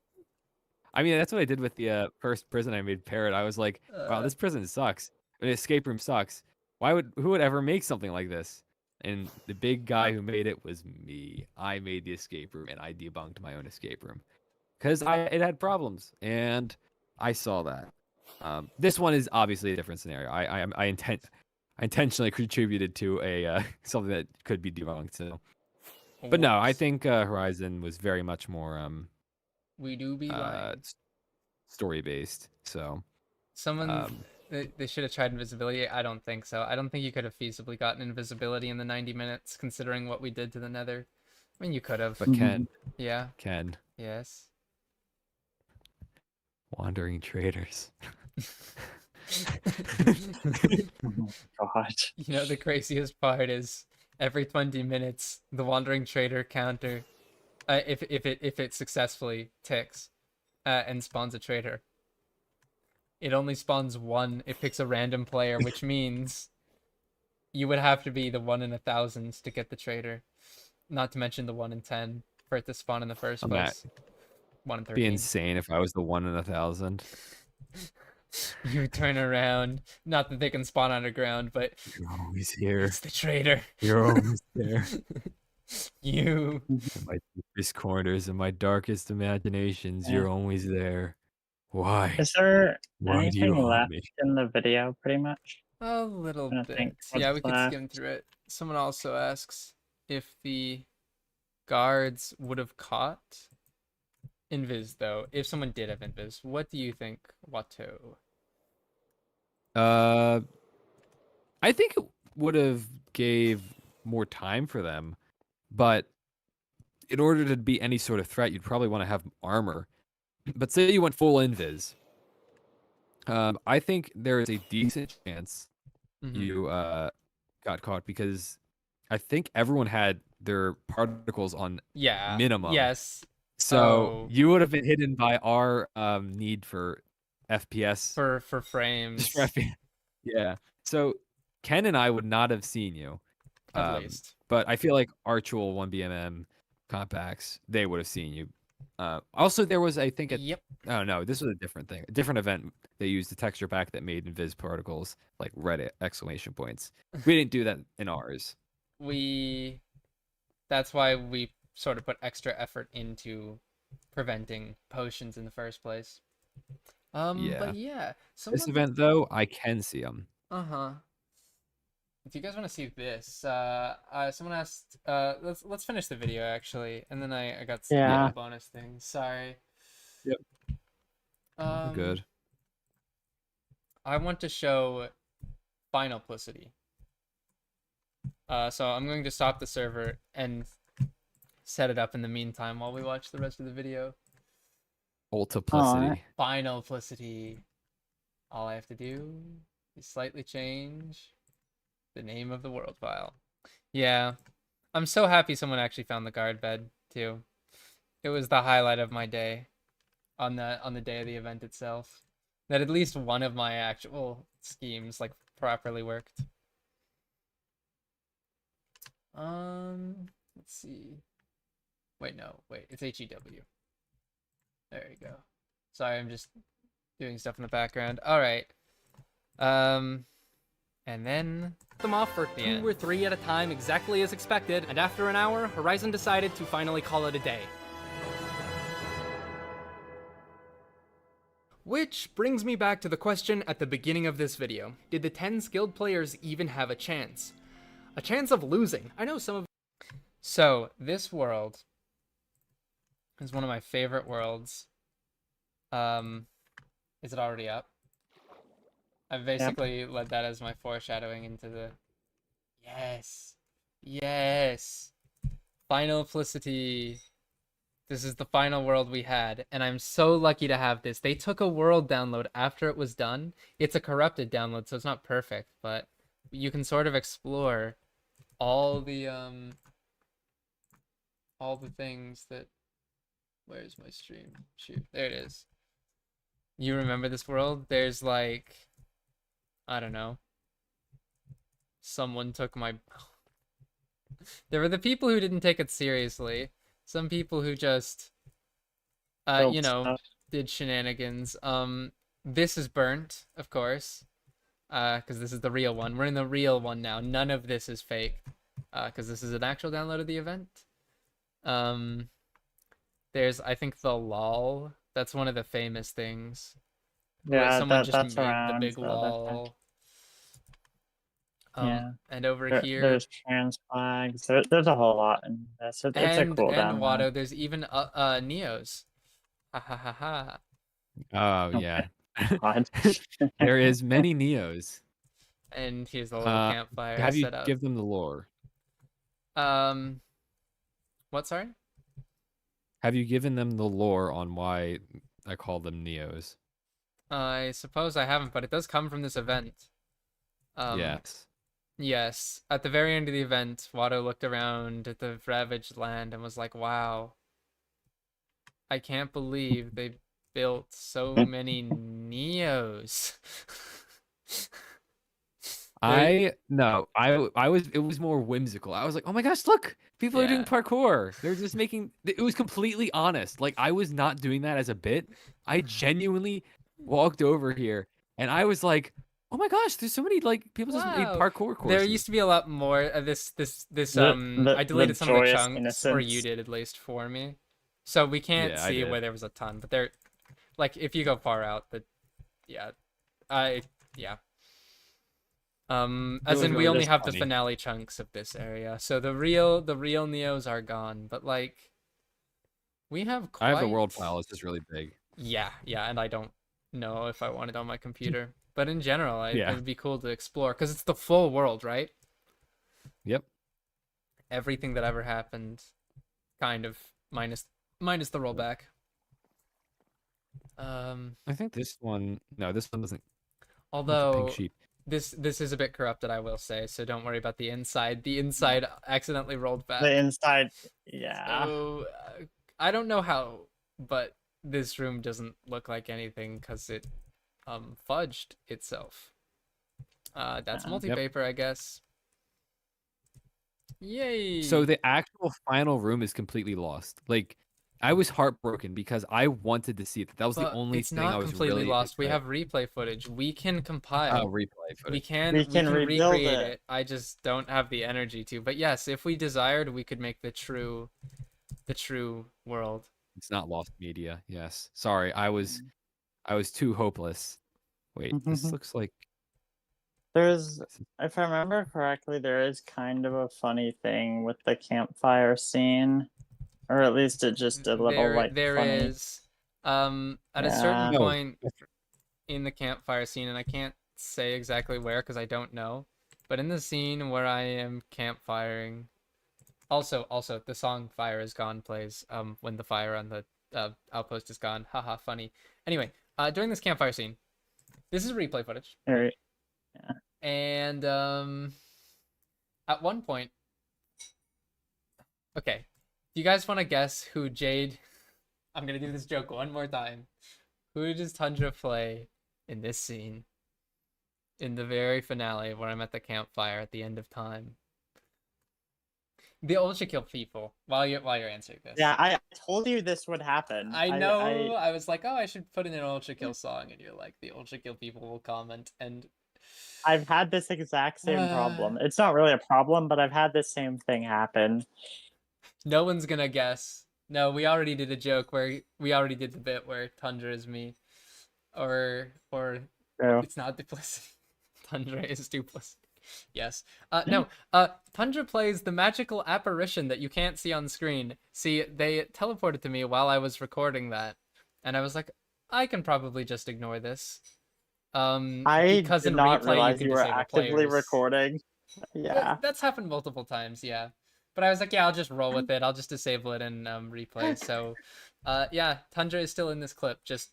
I mean, that's what I did with the first prison I made, Parrot. I was like, wow, this prison sucks. The escape room sucks. Who would ever make something like this? And the big guy who made it was me. I made the escape room and I debunked my own escape room because it had problems and I saw that. This one is obviously a different scenario. I intentionally contributed to a something that could be debunked. So, but no, I think Horizon was very much more We do be lying. story based. So Someone they should have tried invisibility. I don't think so. I don't think you could have feasibly gotten invisibility in the 90 minutes, considering what we did to the Nether. I mean, you could have. But Ken. Yeah. Ken. Yes. Wandering traders. God. You know, the craziest part is every 20 minutes, the Wandering Trader counter, if it successfully ticks, and spawns a trader, it only spawns one. It picks a random player, which means you would have to be the 1 in 1,000 to get the trader. Not to mention the 1 in 10 for it to spawn in the first place. 1 in 13. Be insane if I was the 1 in 1,000. You turn around. Not that they can spawn underground, but you're always here. It's the traitor. You're always there. You. In my deepest corners and my darkest imaginations, you're always there. Why? Is there Why do you anything haunt left me? in the video, pretty much? A little I bit. think Yeah, we what's could left. skim through it. Someone also asks if the guards would have caught Invis, though. If someone did have Invis, what do you think, Watto? I think it would have gave more time for them, but in order to be any sort of threat, you'd probably want to have armor. But say you went full invis, I think there is a decent chance you got caught because I think everyone had their particles on minimum. Yes. So you would have been hidden by our need for FPS for frames. Just for FPS. Yeah. So Ken and I would not have seen you. At least. But I feel like Archul 1BMM compacts, they would have seen you. Also, there was, I think, oh no, this was a different thing. A different event. They used the texture pack that made invis particles, like red exclamation points. We didn't do that in ours. That's why we sort of put extra effort into preventing potions in the first place. Yeah. But yeah. This event, though, I can see them. Uh-huh. Do you guys want to see this? Someone asked. Let's finish the video actually, and then I got some Yeah. bonus things. Sorry. Yep. Um, Good. I want to show Finalplicity. So I'm going to stop the server and set it up in the meantime while we watch the rest of the video. Ultiplicity. Finalplicity. All I have to do is slightly change the name of the world file. Yeah. I'm so happy someone actually found the guard bed too. It was the highlight of my day on the day of the event itself. That at least one of my actual schemes like properly worked. Let's see. Wait, it's HEW. There you go. Sorry, I'm just doing stuff in the background. All right. And then them off for the 2 end. or 3 at a time, exactly as expected, and after an hour, Horizon decided to finally call it a day. Which brings me back to the question at the beginning of this video. Did the 10 skilled players even have a chance? A chance of losing. I know some of... So, this world is one of my favorite worlds. Is it already up? I've basically led that as my foreshadowing into the... Yes! Yes! Finalplicity! This is the final world we had, and I'm so lucky to have this. They took a world download after it was done. It's a corrupted download, so it's not perfect, but you can sort of explore all the things that... Where's my stream? Shoot, there it is. You remember this world? There's like... I don't know. Someone took my... There were the people who didn't take it seriously. Some people who just, you know, stuff. did shenanigans. This is burnt, of course, because this is the real one. We're in the real one now. None of this is fake, because this is an actual download of the event. There's, I think, the lol. That's one of the famous things. Where Yeah, someone just that's made around. the big so that's lol. Yeah. And over here, there's trans flags. There's a whole lot in this. It's a cool and download. Watto, there's even Neos. Ha ha ha ha. Oh yeah. God. There is many Neos. And here's the little campfire Have you set up. give them the lore? What? Sorry. Have you given them the lore on why I call them Neos? I suppose I haven't, but it does come from this event. Yes. Yes. At the very end of the event, Watto looked around at the ravaged land and was like, "Wow, I can't believe they built so many Neos." I was it was more whimsical. I was like, oh my gosh, look, people are doing parkour. They're just making it was completely honest. Like I was not doing that as a bit. I genuinely walked over here and I was like, oh my gosh, there's so many like people just made parkour courses. There used to be a lot more of this The I deleted some of the joyous chunks, or innocence. you did at least for me. So we can't Yeah, I see did. where there was a ton, but there, like if you go far out, yeah. As was in we really only just have the funny. finale chunks of this area. So the real Neos are gone, but like we have quite... I have the world file, it's just really big. Yeah, and I don't know if I want it on my computer. But in general, it would be cool to explore because it's the full world, right? Yep. Everything that ever happened, kind of minus the rollback. I think this one doesn't. Although pink sheep. this is a bit corrupted, I will say. So don't worry about the inside. The inside accidentally rolled back. The inside, yeah. So I don't know how, but this room doesn't look like anything because it fudged itself. That's multi-paper, I guess. Yay! So the actual final room is completely lost. Like, I was heartbroken because I wanted to see it. That was the only it's thing not I was completely really lost. We excited. have replay footage. We can compile. Oh, replay footage. We can rebuild recreate it. it. I just don't have the energy to. But yes, if we desired, we could make the true world. It's not lost media. Yes. Sorry, I was too hopeless. Wait, this looks like There's, if I remember correctly, there is kind of a funny thing with the campfire scene, or at least it just a little like There funny. is. At a certain Yeah. point in the campfire scene, and I can't say exactly where because I don't know, but in the scene where I am campfiring, also the song "Fire Is Gone" plays when the fire on the outpost is gone. Haha, funny. Anyway, during this campfire scene, this is replay footage. Very- And at one point, okay, do you guys want to guess who Jade? I'm gonna do this joke one more time. Who does Tundra play in this scene? In the very finale, where I'm at the campfire at the end of time. The Ultra Kill people. While you're answering this. Yeah, I told you this would happen. I know. I was like, oh, I should put in an Ultra Kill song, and you're like, the Ultra Kill people will comment, and I've had this exact same problem. It's not really a problem, but I've had this same thing happen. no one's gonna guess. No, we already did a joke where we already did the bit where Tundra is me, or Oh. it's not Duplicity. Tundra is Duplicity. Yes. No. Tundra plays the magical apparition that you can't see on screen. See, they teleported to me while I was recording that, and I was like, I can probably just ignore this. I because did in not replay realize you you can were disable actively players. recording. Yeah. That's happened multiple times, yeah. But I was like, yeah, I'll just roll with it. I'll just disable it and replay. So, yeah, Tundra is still in this clip. Just,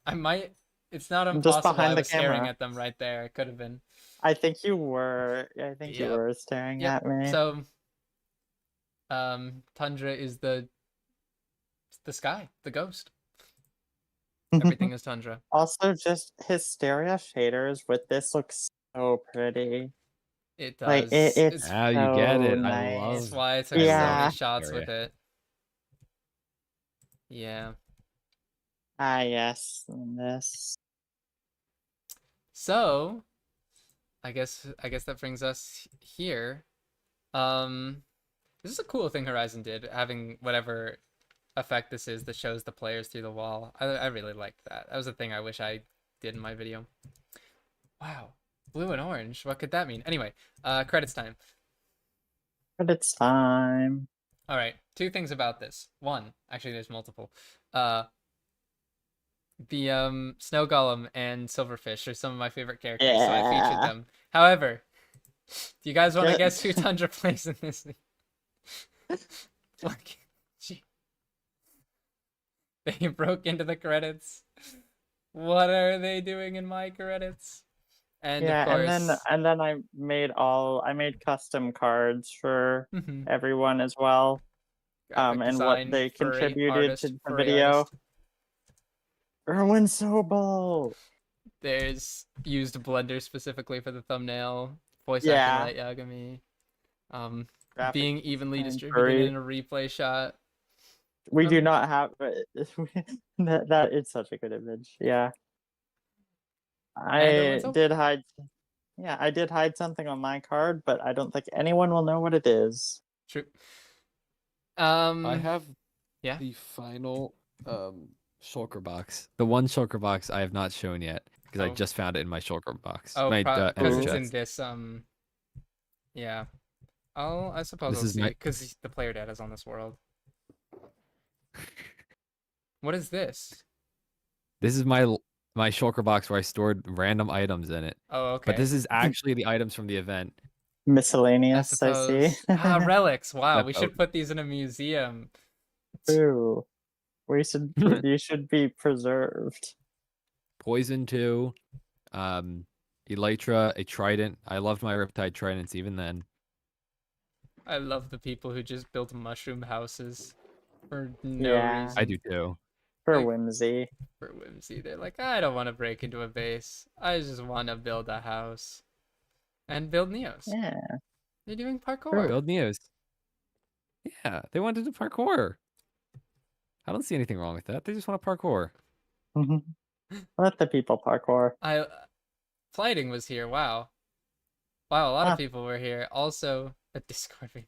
I might. It's not Just impossible. behind I the was staring camera. at them right there. It could have been. I think you were. I think you Yep. were staring Yep. at me. So, Tundra is the sky, the ghost. Everything is Tundra. Also, just Hysteria shaders with this looks so pretty. It does. Like it's Now you so get it. I nice. love- That's why I took so Yeah. many shots with it. Yeah. Ah, yes, and this. So, I guess that brings us here. This is a cool thing Horizon did, having whatever effect this is that shows the players through the wall. I really liked that. That was a thing I wish I did in my video. Wow, blue and orange. What could that mean? Anyway, credits time. But it's time. All right, two things about this. One, actually, there's multiple. The Snow Golem and Silverfish are some of my favorite characters, so I featured Yeah. them. However, do you guys want to Yeah. guess who Tundra plays in this? Like, gee. They broke into the credits. What are they doing in my credits? And Yeah, of course, and then I made custom cards for Mhm. everyone as well. graphic And what design, they furry contributed artist, to the furry video. artist. Erwin Sobel. There's used Blender specifically for the thumbnail. Voice Yeah. acting Light Yagami. Graphic Being evenly design, distributed furry. in a replay shot. We do not have that. It's such a good image. Yeah, I Erwin Sobel. did hide. Yeah, I did hide something on my card, but I don't think anyone will know what it is. True. I have yeah. the final shulker box. The one shulker box I have not shown yet because I Oh. just found it in my shulker box. Oh, my because ender it's in chest. this. Yeah. I suppose This I'll is see my- because the player data's on this world. What is this? This is my shulker box where I stored random items in it. Oh, okay. But this is actually the items from the event. Miscellaneous, I see. suppose. Relics. Wow, we That's should put these in a museum. Ooh, we should. You should be preserved. Poison 2, Elytra, a trident. I loved my Riptide tridents even then. I love the people who just built mushroom houses for no Yeah. reason. I do too. For Like- whimsy. For whimsy. They're like, I don't want to break into a base. I just want to build a house. And build Neos. Yeah. They're doing parkour. Build Neos. Yeah, they wanted to do parkour. I don't see anything wrong with that. They just want to parkour. Let the people parkour. Flighting was here. Wow. Wow, a lot Huh. of people were here. Also, a Discord video.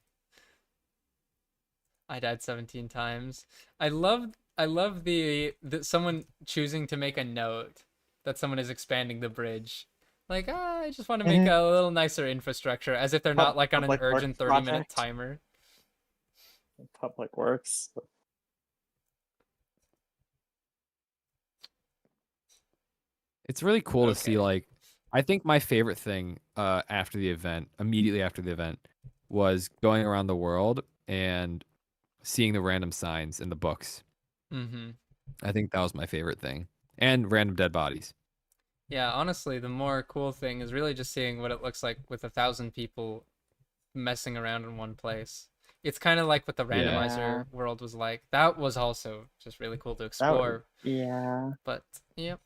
I died 17 times. I love the someone choosing to make a note that someone is expanding the bridge. Like, I just want to make a little nicer infrastructure, as if they're not like on an Public works urgent 30-minute project. timer. Public Works. It's really cool to see, Okay. like, I think my favorite thing after the event, immediately after the event, was going around the world and seeing the random signs in the books. Mm-hmm. I think that was my favorite thing. And random dead bodies. Yeah, honestly, the more cool thing is really just seeing what it looks like with 1,000 people messing around in one place. It's kind of like what the randomizer Yeah. world was like. That was also just really cool to That explore. yeah. But yep,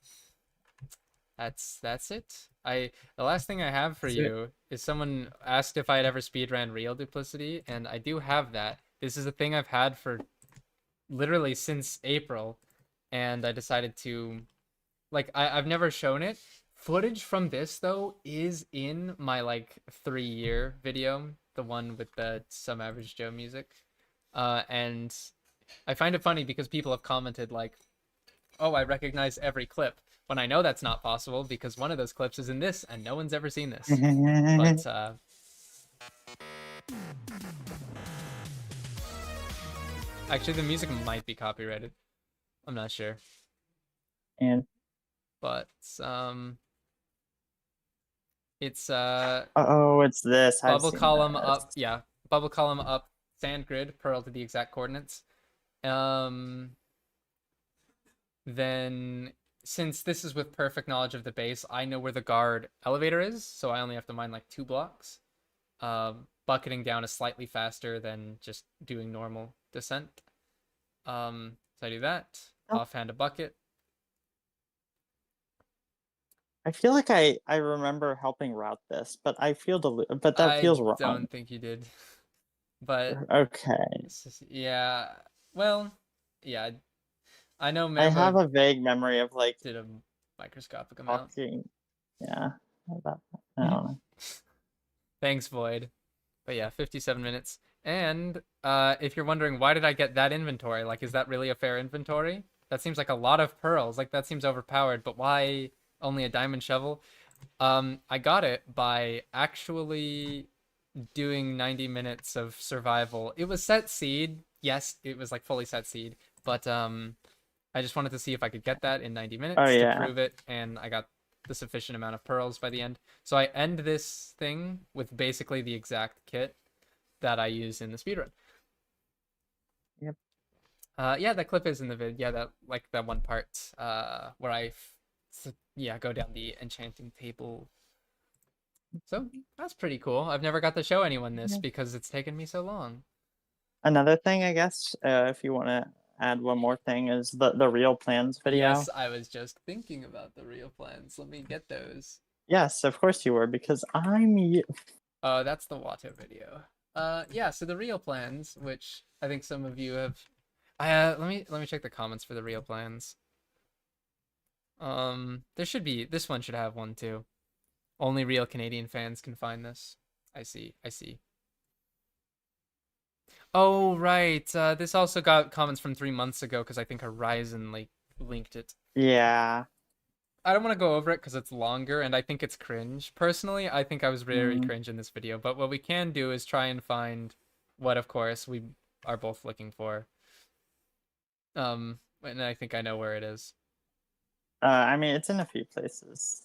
that's it. The last thing I have for That's it. you is someone asked if I had ever speedran Real Duplicity, and I do have that. This is a thing I've had for literally since April, and I decided to, like, I've never shown it. Footage from this though is in my like 3-year video, the one with the Some Average Joe music, and I find it funny because people have commented like, "Oh, I recognize every clip," when I know that's not possible because one of those clips is in this and no one's ever seen this. But actually, the music might be copyrighted. I'm not sure. And But it's oh, it's this. I've bubble seen column this. up, yeah, bubble column up, sand grid, pearl to the exact coordinates. Then since this is with perfect knowledge of the base, I know where the guard elevator is, so I only have to mine like 2 blocks. Bucketing down is slightly faster than just doing normal descent. So I do that. Oh. Offhand a bucket. I feel like I remember helping route this, but I feel but that feels wrong. I don't think you did. But Okay. yeah, well, yeah, I know I have Mambo a vague memory of like did a microscopic amount. talking. Yeah. About, I don't know. Thanks, Void. But yeah, 57 minutes. And if you're wondering, why did I get that inventory? Like, is that really a fair inventory? That seems like a lot of pearls. Like, that seems overpowered. But why only a diamond shovel? I got it by actually doing 90 minutes of survival. It was set seed. Yes, it was like fully set seed. But I just wanted to see if I could get that in 90 minutes to prove it. And I got the sufficient amount of pearls by the end. So I end this thing with basically the exact kit that I use in the speedrun. Yep. Yeah, that clip is in the vid. Yeah, that like that one part where I go down the enchanting table. So that's pretty cool. I've never got to show anyone this because it's taken me so long. Another thing, I guess, if you want to add one more thing, is the real plans video. Yes, I was just thinking about the real plans. Let me get those. Yes, of course you were, because I'm you. Oh, that's the Watto video. Yeah, so the real plans, which I think some of you have. Let me check the comments for the real plans. There should be, this one should have one too. Only real Canadian fans can find this. I see. Oh, right. This also got comments from 3 months ago because I think Horizon linked it. Yeah. I don't want to go over it because it's longer and I think it's cringe. Personally, I think I was very cringe in this video, but what we can do is try and find what, of course, we are both looking for. And I think I know where it is. I mean, it's in a few places.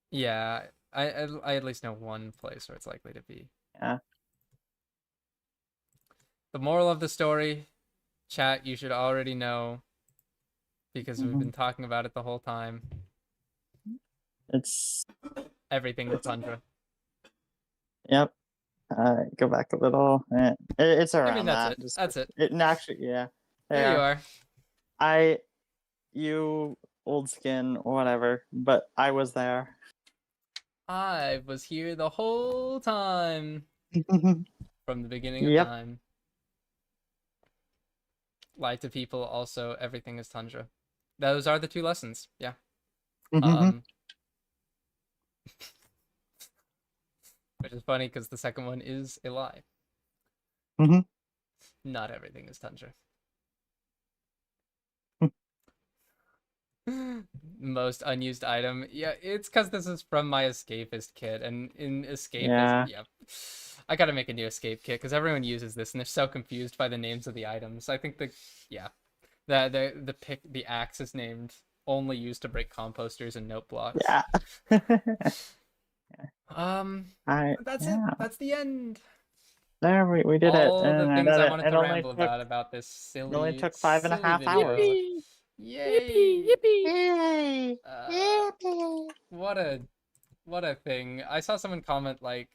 Yeah, I at least know one place where it's likely to be. Yeah. The moral of the story, chat, you should already know because we've been talking about it the whole time. It's everything with Tundra. Yep. Go back a little. It's around I mean, that's that. it. That's it. Actually, yeah. There you are. You old skin, whatever, but I was there. I was here the whole time. From the beginning of time. Lie to people, also, everything is Tundra. Those are the 2 lessons, yeah. Which is funny because the second one is a lie. Not everything is Tundra. Most unused item. Yeah, it's because this is from my escapist kit, and in Yeah. escapist, yeah. I gotta make a new escape kit because everyone uses this and they're so confused by the names of the items. I think the axe is named only used to break composters and note blocks. Yeah. That's yeah. it. That's the end. There we did All it. the And things it, I wanted it to only ramble took, about this silly. it only took 5.5 silly hours. video. Yay! Yay! What a thing. I saw someone comment like,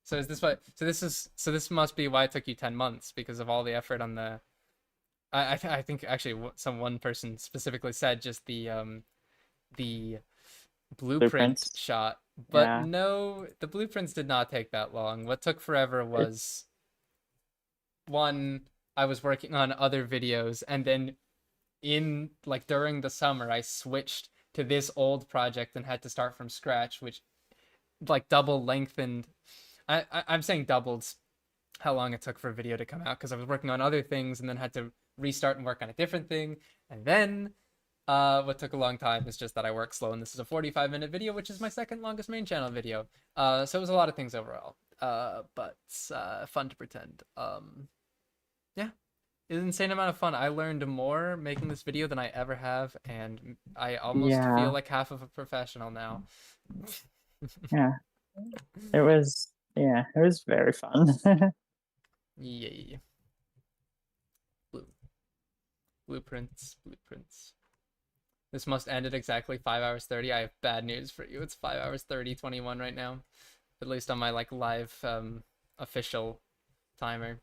so this must be why it took you 10 months because of all the effort on the. I think actually one person specifically said just the blueprint Blueprints. shot, but Yeah. no, the blueprints did not take that long. What took forever was one, I was working on other videos, and then during the summer I switched to this old project and had to start from scratch, which double lengthened. I'm saying doubled how long it took for a video to come out because I was working on other things and then had to restart and work on a different thing. And then what took a long time is just that I work slow, and this is a 45-minute video, which is my second longest main channel video. So it was a lot of things overall. But fun to pretend. Yeah. It was an insane amount of fun. I learned more making this video than I ever have, and I almost feel like half of a professional now. Yeah. It was very fun. Yay. Blueprints. This must end at exactly 5 hours 30. I have bad news for you. It's 5 hours 30:21 right now. At least on my live official timer.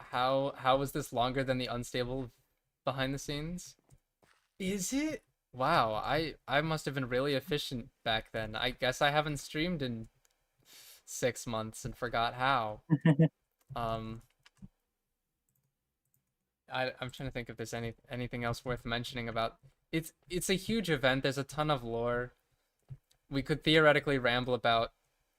How was this longer than the unstable behind the scenes? Is it? Wow, I must have been really efficient back then. I guess I haven't streamed in 6 months and forgot how. I'm trying to think if there's anything else worth mentioning about. It's a huge event. There's a ton of lore. We could theoretically ramble about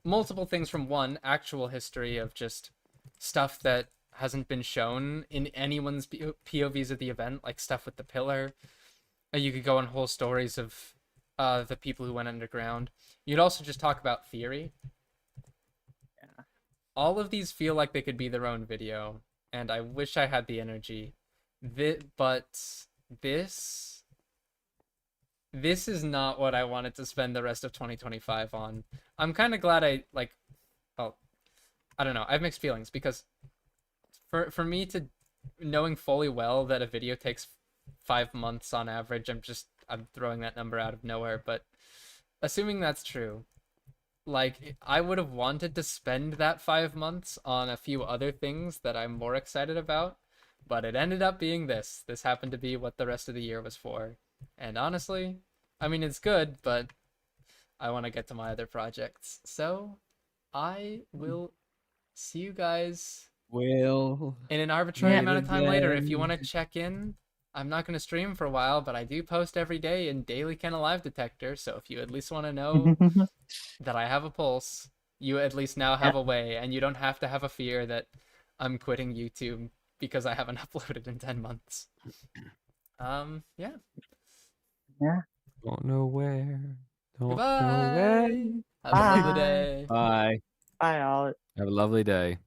multiple things from one actual history of just stuff that hasn't been shown in anyone's POVs of the event, like stuff with the pillar. You could go on whole stories of the people who went underground. You'd also just talk about theory. Yeah. All of these feel like they could be their own video, and I wish I had the energy. But this is not what I wanted to spend the rest of 2025 on. I'm kind of glad I don't know. I have mixed feelings because for me to knowing fully well that a video takes 5 months on average, I'm throwing that number out of nowhere, but assuming that's true, I would have wanted to spend that 5 months on a few other things that I'm more excited about, but it ended up being this. This happened to be what the rest of the year was for. And honestly, I mean, it's good, but I want to get to my other projects. So I will see you guys in an arbitrary amount of time later. If you want to check in, I'm not going to stream for a while, but I do post every day in Daily Kenna Live Detector. So if you at least want to know that I have a pulse, you at least now have a way, and you don't have to have a fear that I'm quitting YouTube because I haven't uploaded in 10 months. Yeah. Don't know where. Don't Goodbye. know where. Have a lovely day. Bye. Bye, all. Have a lovely day.